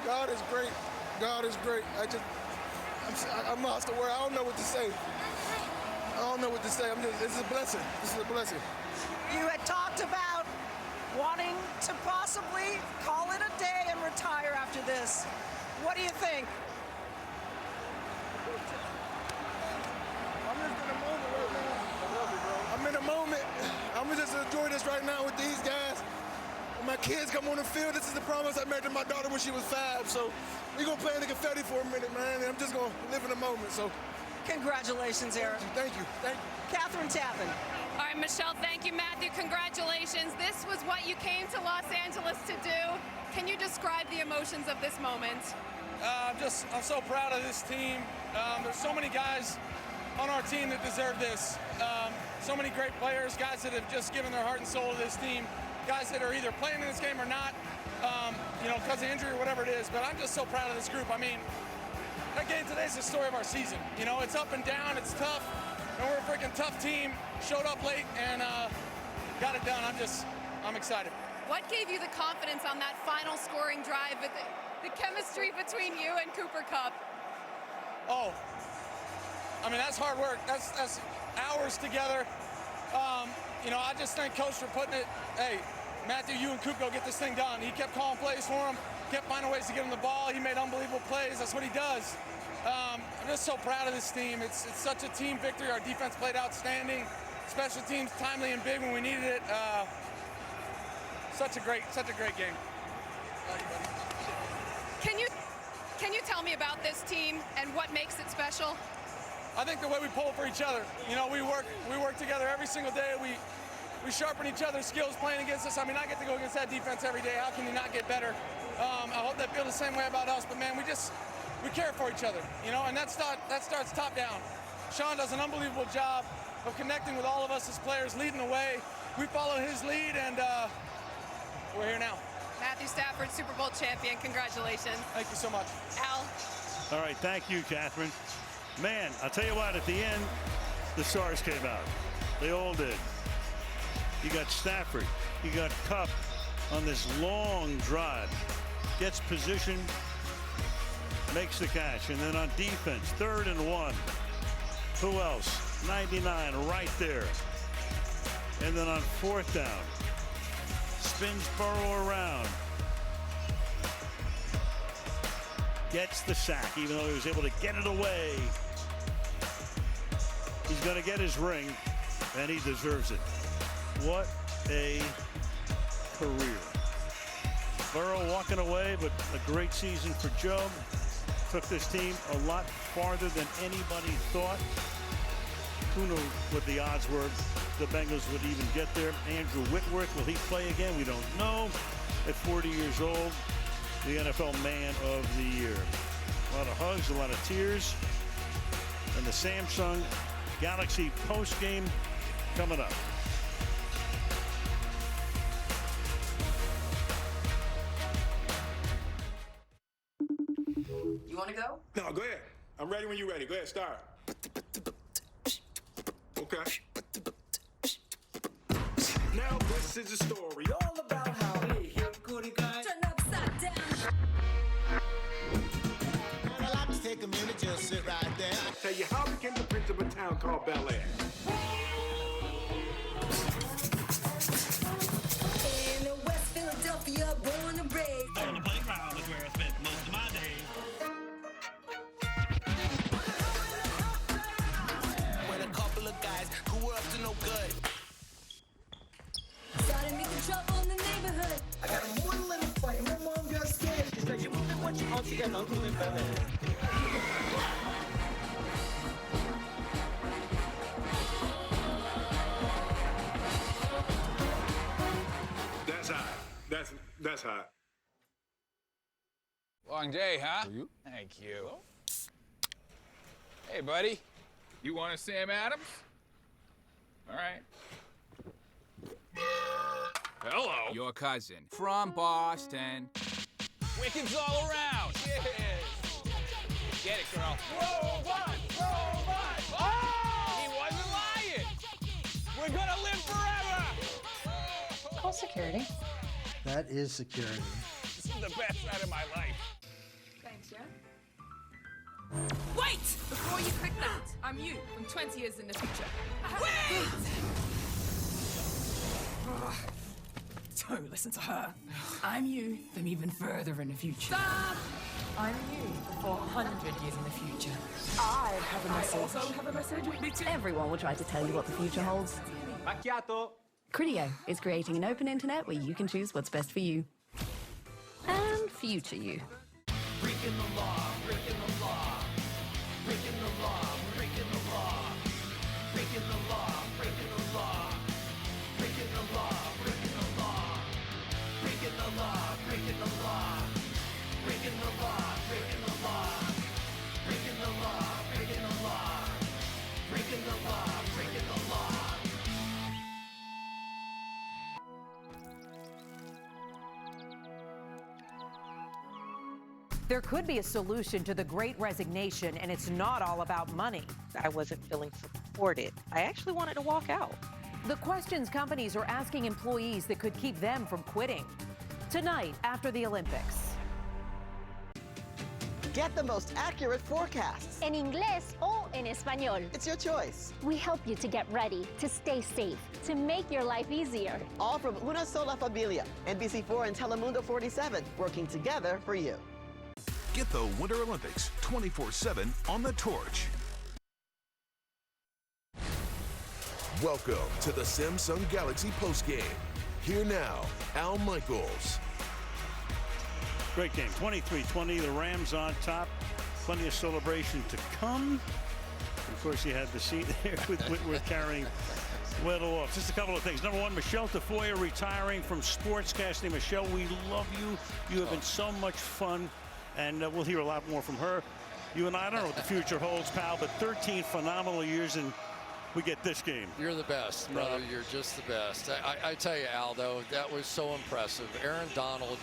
[SPEAKER 3] God is great. God is great. I'm lost for words. I don't know what to say. I don't know what to say. This is a blessing. This is a blessing.
[SPEAKER 9] You had talked about wanting to possibly call it a day and retire after this. What do you think?
[SPEAKER 3] I'm just in a moment right now. I'm in a moment. I'm gonna just enjoy this right now with these guys. When my kids come on the field, this is the promise I made to my daughter when she was 5. So we're gonna play in the confetti for a minute, man. And I'm just gonna live in the moment. So
[SPEAKER 9] congratulations, Aaron.
[SPEAKER 3] Thank you.
[SPEAKER 9] Catherine Tappan.
[SPEAKER 4] All right, Michelle, thank you. Matthew, congratulations. This was what you came to Los Angeles to do. Can you describe the emotions of this moment?
[SPEAKER 16] I'm so proud of this team. There's so many guys on our team that deserve this. So many great players, guys that have just given their heart and soul to this team, guys that are either playing in this game or not, because of injury or whatever it is. But I'm just so proud of this group. I mean, that game today is the story of our season. You know, it's up and down, it's tough, and we're a freaking tough team. Showed up late and got it done. I'm excited.
[SPEAKER 4] What gave you the confidence on that final scoring drive, the chemistry between you and Cooper Kupp?
[SPEAKER 16] Oh, I mean, that's hard work. That's hours together. I just thank Coach for putting it. Hey, Matthew, you and Coop go get this thing done. He kept calling plays for him, kept finding ways to get him the ball. He made unbelievable plays. That's what he does. I'm just so proud of this team. It's such a team victory. Our defense played outstanding. Special teams timely and big when we needed it. Such a great game.
[SPEAKER 4] Can you tell me about this team and what makes it special?
[SPEAKER 16] I think the way we pull for each other. You know, we work together every single day. We sharpen each other's skills playing against us. I mean, I get to go against that defense every day. How can you not get better? I hope they feel the same way about us. But man, we care for each other. You know, and that starts top down. Sean does an unbelievable job of connecting with all of us as players, leading the way. We follow his lead, and we're here now.
[SPEAKER 4] Matthew Stafford, Super Bowl champion. Congratulations.
[SPEAKER 16] Thank you so much.
[SPEAKER 4] Al.
[SPEAKER 1] All right, thank you, Catherine. Man, I'll tell you what, at the end, the stars came out. They all did. You got Stafford. You got Kupp on this long drive. Gets position, makes the catch. And then on defense, 3rd and 1. Who else? 99 right there. And then on 4th down, spins Burrow around. Gets the sack, even though he was able to get it away. He's going to get his ring, and he deserves it. What a career. Burrow walking away, but a great season for Joe. Took this team a lot farther than anybody thought. Who knew what the odds were the Bengals would even get there? Andrew Whitworth, will he play again? We don't know. At 40 years old, the NFL Man of the Year. A lot of hugs, a lot of tears. And the Samsung Galaxy postgame coming up.
[SPEAKER 17] You want to go?
[SPEAKER 23] No, go ahead. I'm ready when you're ready. Go ahead, start. Okay. Now this is a story all about how we hip goody guys turn upside down.
[SPEAKER 18] And I like to take a minute, just sit right there.
[SPEAKER 23] Tell you how we became the prince of a town called Bel Air.
[SPEAKER 18] In West Philadelphia, born and raised.
[SPEAKER 10] On the playground is where I spent most of my days.
[SPEAKER 17] That's hot. That's hot.
[SPEAKER 19] Long day, huh? Thank you. Hey, buddy. You want a Sam Adams? All right. Hello. Your cousin from Boston. Wickets all around. Yeah. Get it, girl. Robot! Robot! Oh! He wasn't lying. We're gonna live forever.
[SPEAKER 6] Call security.
[SPEAKER 20] That is security.
[SPEAKER 19] This is the best night of my life.
[SPEAKER 4] Thanks, yeah? Wait! Before you click that, I'm you from 20 years in the future. Wait! Don't listen to her. I'm you from even further in the future. Stop! I'm you for 400 years in the future. I have a message. I also have a message. Me too.
[SPEAKER 21] Everyone will try to tell you what the future holds.
[SPEAKER 17] Macchiato.
[SPEAKER 21] Criteo is creating an open internet where you can choose what's best for you. And future you.
[SPEAKER 23] Breaking the law, breaking the law. Breaking the law, breaking the law. Breaking the law, breaking the law. Breaking the law, breaking the law. Breaking the law, breaking the law. Breaking the law, breaking the law. Breaking the law, breaking the law. Breaking the law, breaking the law.
[SPEAKER 17] There could be a solution to the Great Resignation, and it's not all about money.
[SPEAKER 22] I wasn't feeling supported. I actually wanted to walk out.
[SPEAKER 17] The questions companies are asking employees that could keep them from quitting. Tonight, after the Olympics.
[SPEAKER 19] Get the most accurate forecasts.
[SPEAKER 13] En inglés o en español.
[SPEAKER 19] It's your choice.
[SPEAKER 13] We help you to get ready, to stay safe, to make your life easier.
[SPEAKER 19] All from Una Sola Familia, NBC4 and Telemundo 47, working together for you.
[SPEAKER 24] Get the Winter Olympics 24/7 on the Torch.
[SPEAKER 25] Welcome to the Samsung Galaxy postgame. Here now, Al Michaels.
[SPEAKER 1] Great game, 23-20, the Rams on top. Plenty of celebration to come. Of course, you had the seat there with Whitworth carrying Weddle off. Just a couple of things. Number one, Michelle Tafoya retiring from sportscasting. Michelle, we love you. You have been so much fun, and we'll hear a lot more from her. You and I don't know what the future holds, pal, but 13 phenomenal years, and we get this game.
[SPEAKER 8] You're the best, brother. You're just the best. I tell you, Aldo, that was so impressive. Aaron Donald,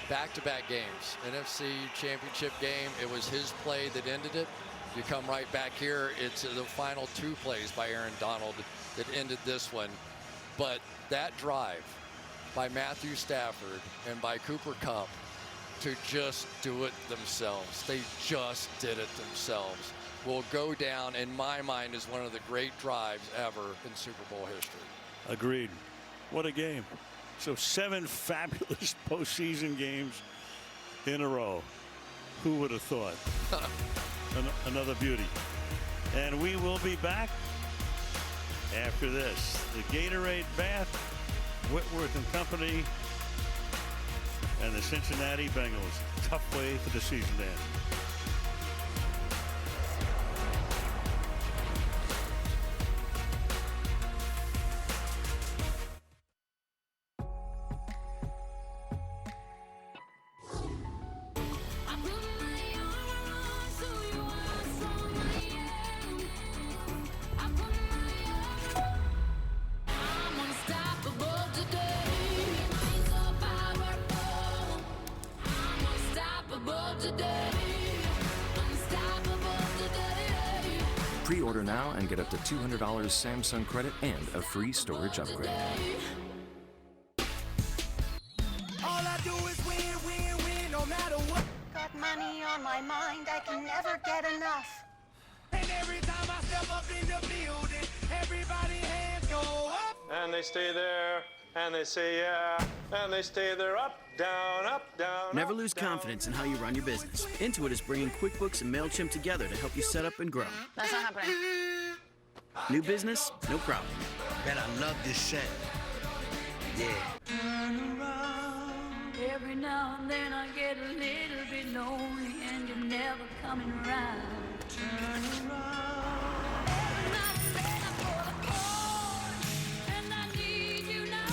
[SPEAKER 8] back-to-back games, NFC Championship game. It was his play that ended it. You come right back here. It's the final two plays by Aaron Donald that ended this one. But that drive by Matthew Stafford and by Cooper Kupp to just do it themselves. They just did it themselves. Will go down in my mind as one of the great drives ever in Super Bowl history.
[SPEAKER 1] Agreed. What a game. So 7 fabulous postseason games in a row. Who would have thought? Another beauty. And we will be back after this. The Gatorade Bath, Whitworth and Company, and the Cincinnati Bengals. Tough way for the season to end.
[SPEAKER 12] Pre-order now and get up to $200 Samsung credit and a free storage upgrade.
[SPEAKER 23] All I do is win, win, win, no matter what.
[SPEAKER 13] Got money on my mind, I can never get enough.
[SPEAKER 23] And every time I step up in the building, everybody hands go up.
[SPEAKER 26] And they stay there, and they say yeah, and they stay there, up, down, up, down.
[SPEAKER 27] Never lose confidence in how you run your business. Intuit is bringing QuickBooks and MailChimp together to help you set up and grow.
[SPEAKER 6] That's not happening.
[SPEAKER 27] New business, no problem.
[SPEAKER 10] Man, I love this set. Yeah.
[SPEAKER 4] Every now and then I get a little bit lonely and you're never coming around. Turn around. Every now and then I pull a cord, and I need you now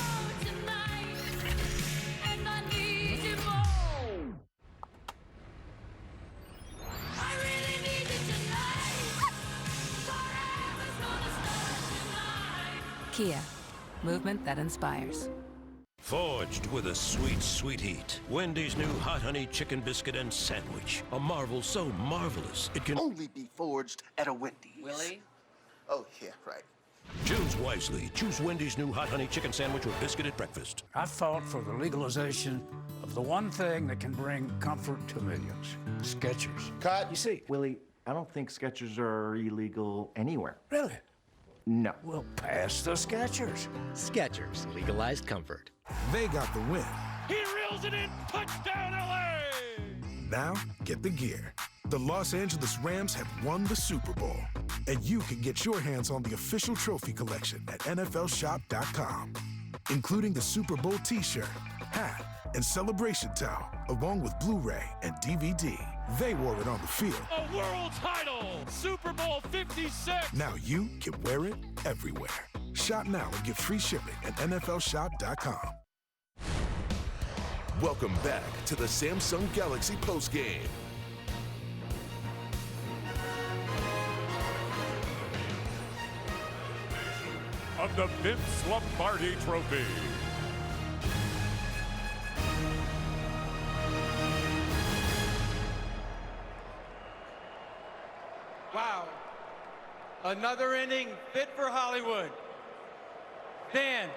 [SPEAKER 4] tonight, and I need you more. I really need you tonight. Forever's gonna start tonight.
[SPEAKER 2] Kia, movement that inspires.
[SPEAKER 3] Forged with a sweet, sweet heat. Wendy's new Hot Honey Chicken Biscuit and Sandwich. A marvel so marvelous it can
[SPEAKER 5] only be forged at a Wendy's.
[SPEAKER 7] Willie?
[SPEAKER 5] Oh, yeah, right.
[SPEAKER 3] Choose wisely. Choose Wendy's new Hot Honey Chicken Sandwich with biscuit at breakfast.
[SPEAKER 11] I fought for the legalization of the one thing that can bring comfort to millions. Skechers.
[SPEAKER 5] Cut.
[SPEAKER 11] You see,
[SPEAKER 14] Willie, I don't think Skechers are illegal anywhere.
[SPEAKER 11] Really?
[SPEAKER 14] No.
[SPEAKER 11] Well, pass the Skechers.
[SPEAKER 15] Skechers, legalized comfort.
[SPEAKER 24] They got the win.
[SPEAKER 1] He reels it in. Touchdown, LA!
[SPEAKER 24] Now, get the gear. The Los Angeles Rams have won the Super Bowl, and you can get your hands on the official trophy collection at NFLShop.com, including the Super Bowl t-shirt, hat, and celebration towel, along with Blu-ray and DVD. They wore it on the field.
[SPEAKER 1] A world title! Super Bowl 56!
[SPEAKER 24] Now you can wear it everywhere. Shop now and get free shipping at NFLShop.com.
[SPEAKER 25] Welcome back to the Samsung Galaxy postgame.
[SPEAKER 1] Of the Vince Lombardi Trophy.
[SPEAKER 16] Wow. Another inning fit for Hollywood. Dan,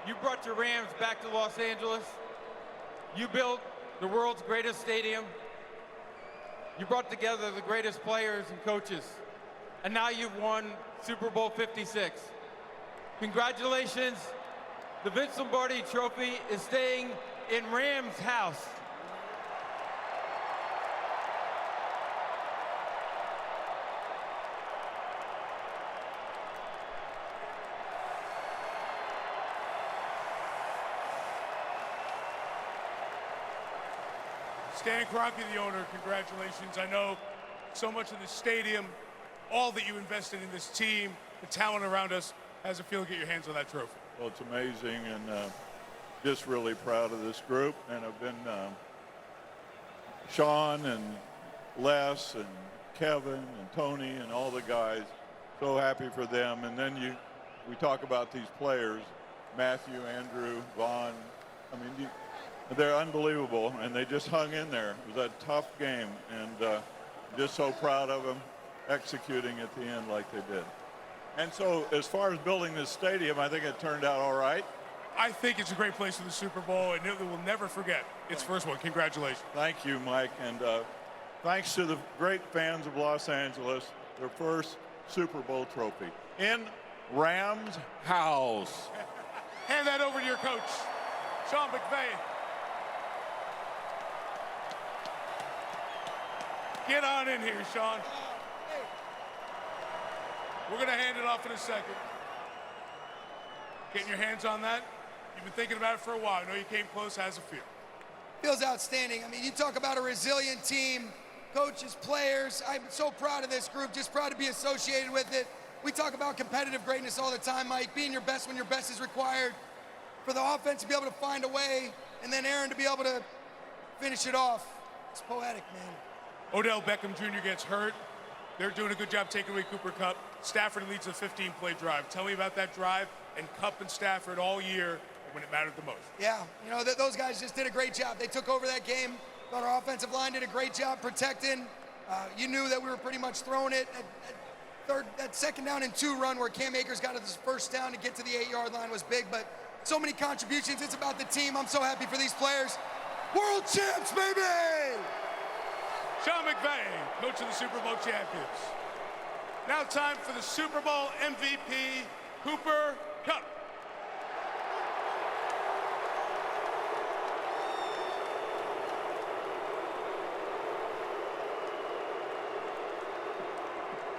[SPEAKER 16] you brought your Rams back to Los Angeles. You built the world's greatest stadium. You brought together the greatest players and coaches. And now you've won Super Bowl 56. Congratulations. The Vince Lombardi Trophy is staying in Rams' house.
[SPEAKER 28] Stan Kroenke, the owner, congratulations. I know so much of the stadium, all that you invested in this team, the talent around us. How's it feel to get your hands on that trophy?
[SPEAKER 29] Well, it's amazing, and just really proud of this group. And I've been Sean and Les and Kevin and Tony and all the guys, so happy for them. And then we talk about these players, Matthew, Andrew, Vaughn. I mean, they're unbelievable, and they just hung in there. It was a tough game, and just so proud of them executing at the end like they did. And so as far as building this stadium, I think it turned out all right.
[SPEAKER 28] I think it's a great place for the Super Bowl, and we'll never forget its first one. Congratulations.
[SPEAKER 29] Thank you, Mike, and thanks to the great fans of Los Angeles, their first Super Bowl trophy in Rams house.
[SPEAKER 28] Hand that over to your coach, Sean McVay. Get on in here, Sean. We're going to hand it off in a second. Getting your hands on that? You've been thinking about it for a while. I know you came close. How's it feel?
[SPEAKER 30] Feels outstanding. I mean, you talk about a resilient team, coaches, players. I'm so proud of this group, just proud to be associated with it. We talk about competitive greatness all the time, Mike, being your best when your best is required. For the offense to be able to find a way, and then Aaron to be able to finish it off. It's poetic, man.
[SPEAKER 28] Odell Beckham Jr. gets hurt. They're doing a good job taking away Cooper Kupp. Stafford leads a 15-play drive. Tell me about that drive and Kupp and Stafford all year when it mattered the most.
[SPEAKER 30] Yeah, you know, those guys just did a great job. They took over that game. Thought our offensive line did a great job protecting. You knew that we were pretty much throwing it. That second down and 2 run where Cam Akers got his first down to get to the 8-yard line was big, but so many contributions. It's about the team. I'm so happy for these players. World champs, baby!
[SPEAKER 28] Sean McVay, coach of the Super Bowl champions. Now time for the Super Bowl MVP, Cooper Kupp.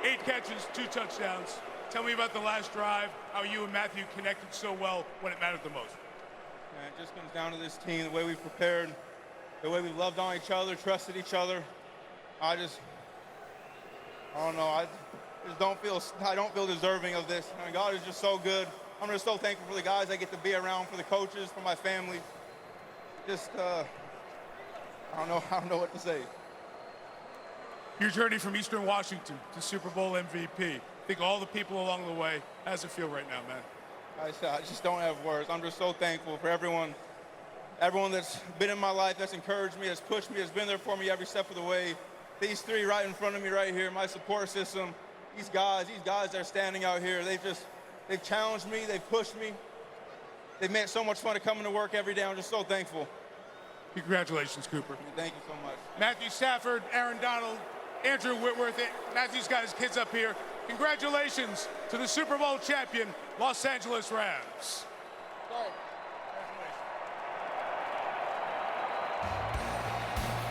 [SPEAKER 28] Eight catches, 2 touchdowns. Tell me about the last drive, how you and Matthew connected so well when it mattered the most.
[SPEAKER 16] And it just comes down to this team, the way we've prepared, the way we've loved on each other, trusted each other. I don't know. I don't feel deserving of this. I mean, God is just so good. I'm just so thankful for the guys I get to be around, for the coaches, for my family. Just, I don't know what to say.
[SPEAKER 28] Your journey from Eastern Washington to Super Bowl MVP. Think all the people along the way. How's it feel right now, man?
[SPEAKER 16] I just don't have words. I'm just so thankful for everyone that's been in my life, that's encouraged me, that's pushed me, that's been there for me every step of the way. These three right in front of me right here, my support system, these guys that are standing out here, they've challenged me, they've pushed me. They've made it so much fun to come into work every day. I'm just so thankful.
[SPEAKER 28] Congratulations, Cooper.
[SPEAKER 16] Thank you so much.
[SPEAKER 28] Matthew Stafford, Aaron Donald, Andrew Whitworth. Matthew's got his kids up here. Congratulations to the Super Bowl champion, Los Angeles Rams.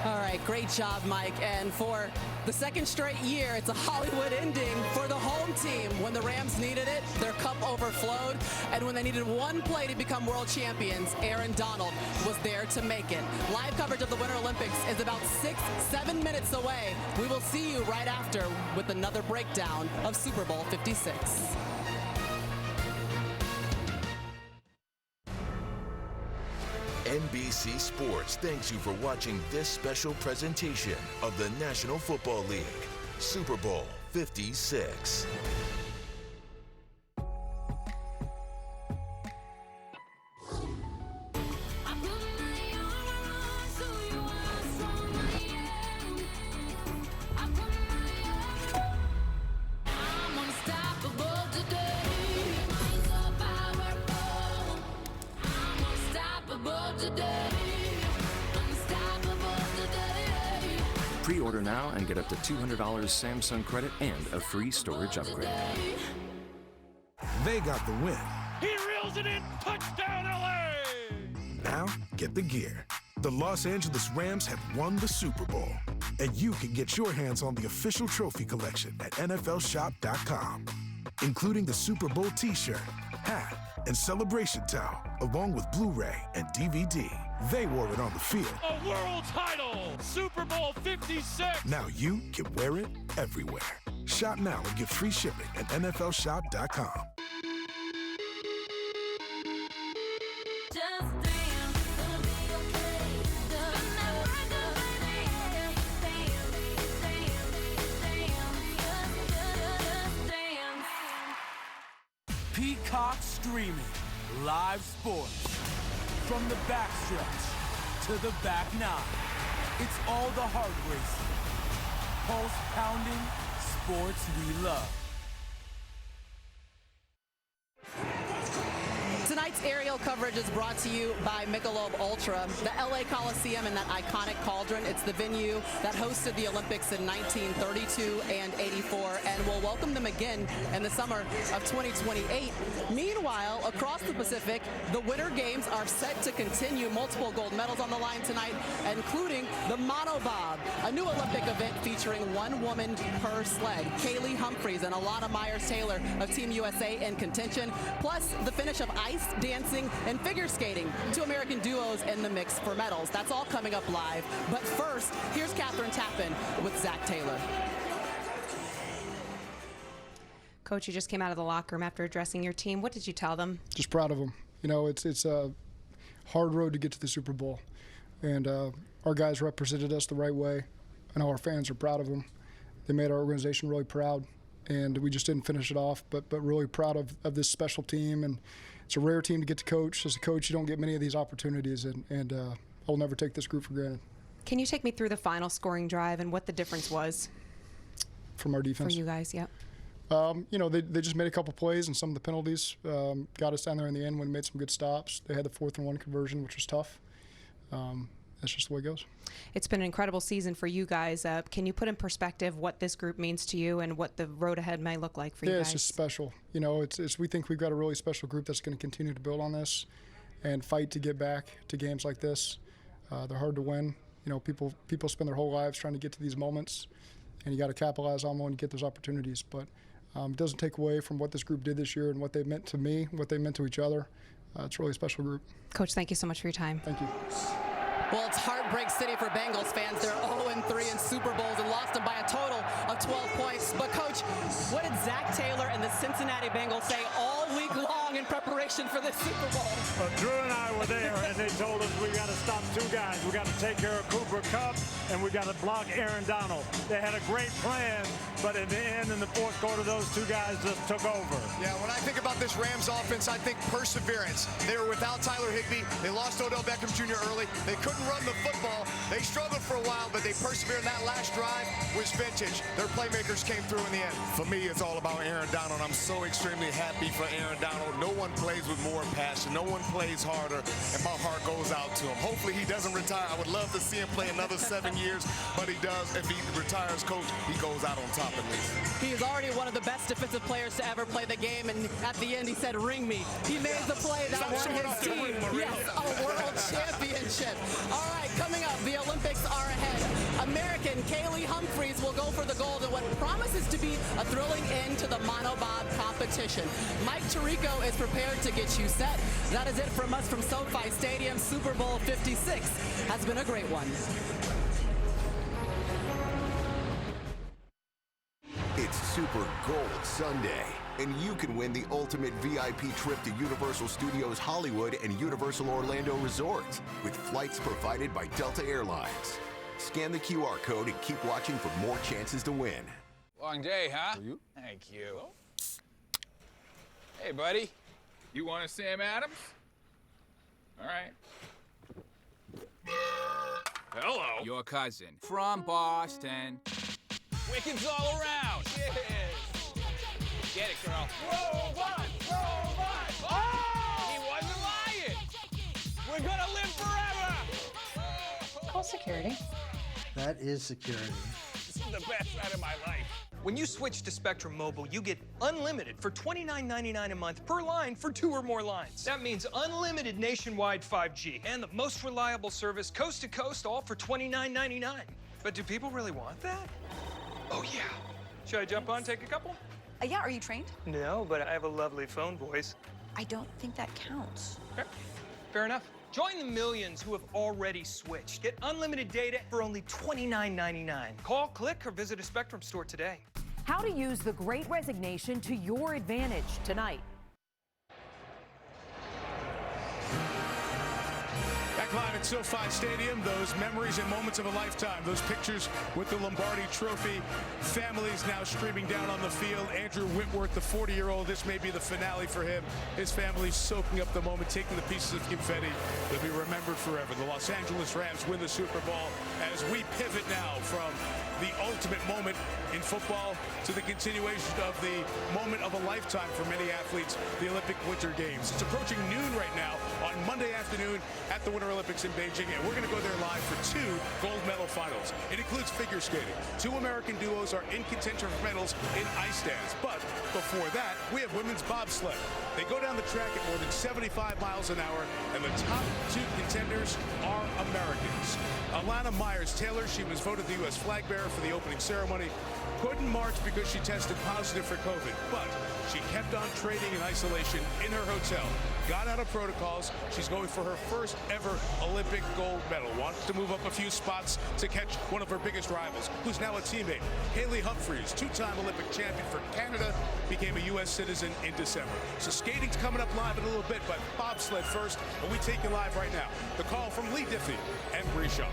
[SPEAKER 7] All right, great job, Mike. And for the second straight year, it's a Hollywood ending for the home team. When the Rams needed it, their cup overflowed. And when they needed one play to become world champions, Aaron Donald was there to make it. Live coverage of the Winter Olympics is about 6-7 minutes away. We will see you right after with another breakdown of Super Bowl 56.
[SPEAKER 25] NBC Sports thanks you for watching this special presentation of the National Football League, Super Bowl 56.
[SPEAKER 8] Pre-order now and get up to $200 Samsung credit and a free storage upgrade.
[SPEAKER 24] They got the win.
[SPEAKER 28] He reels it in. Touchdown, LA!
[SPEAKER 24] Now, get the gear. The Los Angeles Rams have won the Super Bowl, and you can get your hands on the official trophy collection at NFLShop.com, including the Super Bowl t-shirt, hat, and celebration towel, along with Blu-ray and DVD. They wore it on the field.
[SPEAKER 28] A world title! Super Bowl 56!
[SPEAKER 24] Now you can wear it everywhere. Shop now and get free shipping at NFLShop.com.
[SPEAKER 10] Peacock streaming live sports from the backstretch to the back nine. It's all the heart racing, pulse pounding sports we love.
[SPEAKER 7] Tonight's aerial coverage is brought to you by Michelob Ultra. The LA Coliseum and that iconic cauldron, it's the venue that hosted the Olympics in 1932 and 84 and will welcome them again in the summer of 2028. Meanwhile, across the Pacific, the Winter Games are set to continue. Multiple gold medals on the line tonight, including the monobob, a new Olympic event featuring one woman per sled. Kaylee Humphreys and Alana Myers-Taylor of Team USA in contention, plus the finish of ice, dancing, and figure skating. Two American duos in the mix for medals. That's all coming up live. But first, here's Catherine Tappan with Zach Taylor.
[SPEAKER 6] Coach, you just came out of the locker room after addressing your team. What did you tell them?
[SPEAKER 9] Just proud of them. You know, it's a hard road to get to the Super Bowl. And our guys represented us the right way. I know our fans are proud of them. They made our organization really proud. And we just didn't finish it off, but really proud of this special team. And it's a rare team to get to coach. As a coach, you don't get many of these opportunities, and I'll never take this group for granted.
[SPEAKER 6] Can you take me through the final scoring drive and what the difference was?
[SPEAKER 9] From our defense?
[SPEAKER 6] For you guys, yep.
[SPEAKER 9] You know, they just made a couple plays, and some of the penalties got us down there in the end when we made some good stops. They had the 4th-and-1 conversion, which was tough. That's just the way it goes.
[SPEAKER 6] It's been an incredible season for you guys. Can you put in perspective what this group means to you and what the road ahead may look like for you guys?
[SPEAKER 9] Yeah, it's just special. You know, we think we've got a really special group that's going to continue to build on this and fight to get back to games like this. They're hard to win. You know, people spend their whole lives trying to get to these moments, and you got to capitalize on them when you get those opportunities. But it doesn't take away from what this group did this year and what they meant to me, what they meant to each other. it's really a special group.
[SPEAKER 6] Coach, thank you so much for your time.
[SPEAKER 9] Thank you.
[SPEAKER 7] Well, it's heartbreak city for Bengals fans. They're 0-3 in Super Bowls and lost them by a total of 12 points. But, Coach, what did Zach Taylor and the Cincinnati Bengals say all week long in preparation for this Super Bowl?
[SPEAKER 12] Well, Drew and I were there, and they told us we got to stop two guys. We got to take care of Cooper Kupp, and we got to block Aaron Donald. They had a great plan, but in the end, in the fourth quarter, those two guys just took over.
[SPEAKER 13] Yeah, when I think about this Rams offense, I think perseverance. They were without Tyler Higbee. They lost Odell Beckham Jr. early. They couldn't run the football. They struggled for a while, but they persevered. That last drive was vintage. Their playmakers came through in the end.
[SPEAKER 17] For me, it's all about Aaron Donald. I'm so extremely happy for Aaron Donald. No one plays with more passion. No one plays harder, and my heart goes out to him. Hopefully he doesn't retire. I would love to see him play another 7 years, but he does. If he retires, Coach, he goes out on top at least.
[SPEAKER 7] He is already one of the best defensive players to ever play the game, and at the end he said, "Ring me." He made the play that won his team. Yes, a world championship. All right, coming up, the Olympics are ahead. American Kaylee Humphries will go for the gold in what promises to be a thrilling end to the monobob competition. Mike Tirico is prepared to get you set. That is it from us from SoFi Stadium. Super Bowl 56 has been a great one.
[SPEAKER 18] It's Super Gold Sunday, and you can win the ultimate VIP trip to Universal Studios Hollywood and Universal Orlando Resort with flights provided by Delta Airlines. Scan the QR code and keep watching for more chances to win.
[SPEAKER 19] Long day, huh? You? Thank you. Hey, buddy. You want a Sam Adams? All right. Hello. Your cousin from Boston. Wickets all around. Yes. Get it, girl. Robot! Robot! Oh! He wasn't lying. We're gonna live forever.
[SPEAKER 20] Call security.
[SPEAKER 10] That is security.
[SPEAKER 19] This is the best night of my life.
[SPEAKER 21] When you switch to Spectrum Mobile, you get unlimited for $29.99 a month per line for 2 or more lines. That means unlimited nationwide 5G and the most reliable service coast to coast, all for $29.99. But do people really want that? Oh, yeah. Should I jump on, take a couple?
[SPEAKER 20] Yeah, are you trained?
[SPEAKER 21] No, but I have a lovely phone voice.
[SPEAKER 20] I don't think that counts.
[SPEAKER 21] Okay. Fair enough. Join the millions who have already switched. Get unlimited data for only $29.99. Call, click, or visit a Spectrum store today.
[SPEAKER 22] How to use the Great Resignation to your advantage tonight.
[SPEAKER 23] Back live at SoFi Stadium, those memories and moments of a lifetime, those pictures with the Lombardi Trophy, families now streaming down on the field. Andrew Whitworth, the 40-year-old, this may be the finale for him. His family soaking up the moment, taking the pieces of confetti. They'll be remembered forever. The Los Angeles Rams win the Super Bowl as we pivot now from the ultimate moment in football to the continuation of the moment of a lifetime for many athletes, the Olympic Winter Games. It's approaching noon right now on Monday afternoon at the Winter Olympics in Beijing, and we're going to go there live for 2 gold medal finals. It includes figure skating. 2 American duos are in contention for medals in ice dance. But before that, we have women's bobsled. They go down the track at more than 75 miles an hour, and the top 2 contenders are Americans. Alana Myers-Taylor, she was voted the U.S. flag bearer for the opening ceremony, couldn't march because she tested positive for COVID, but she kept on training in isolation in her hotel, got out of protocols. She's going for her first ever Olympic gold medal. Wants to move up a few spots to catch one of her biggest rivals, who's now a teammate. Kaylee Humphries, 2-time Olympic champion for Canada, became a U.S. citizen in December. So skating's coming up live in a little bit, but bobsled first, and we take you live right now. The call from Lee Diffie and Bree Shaw.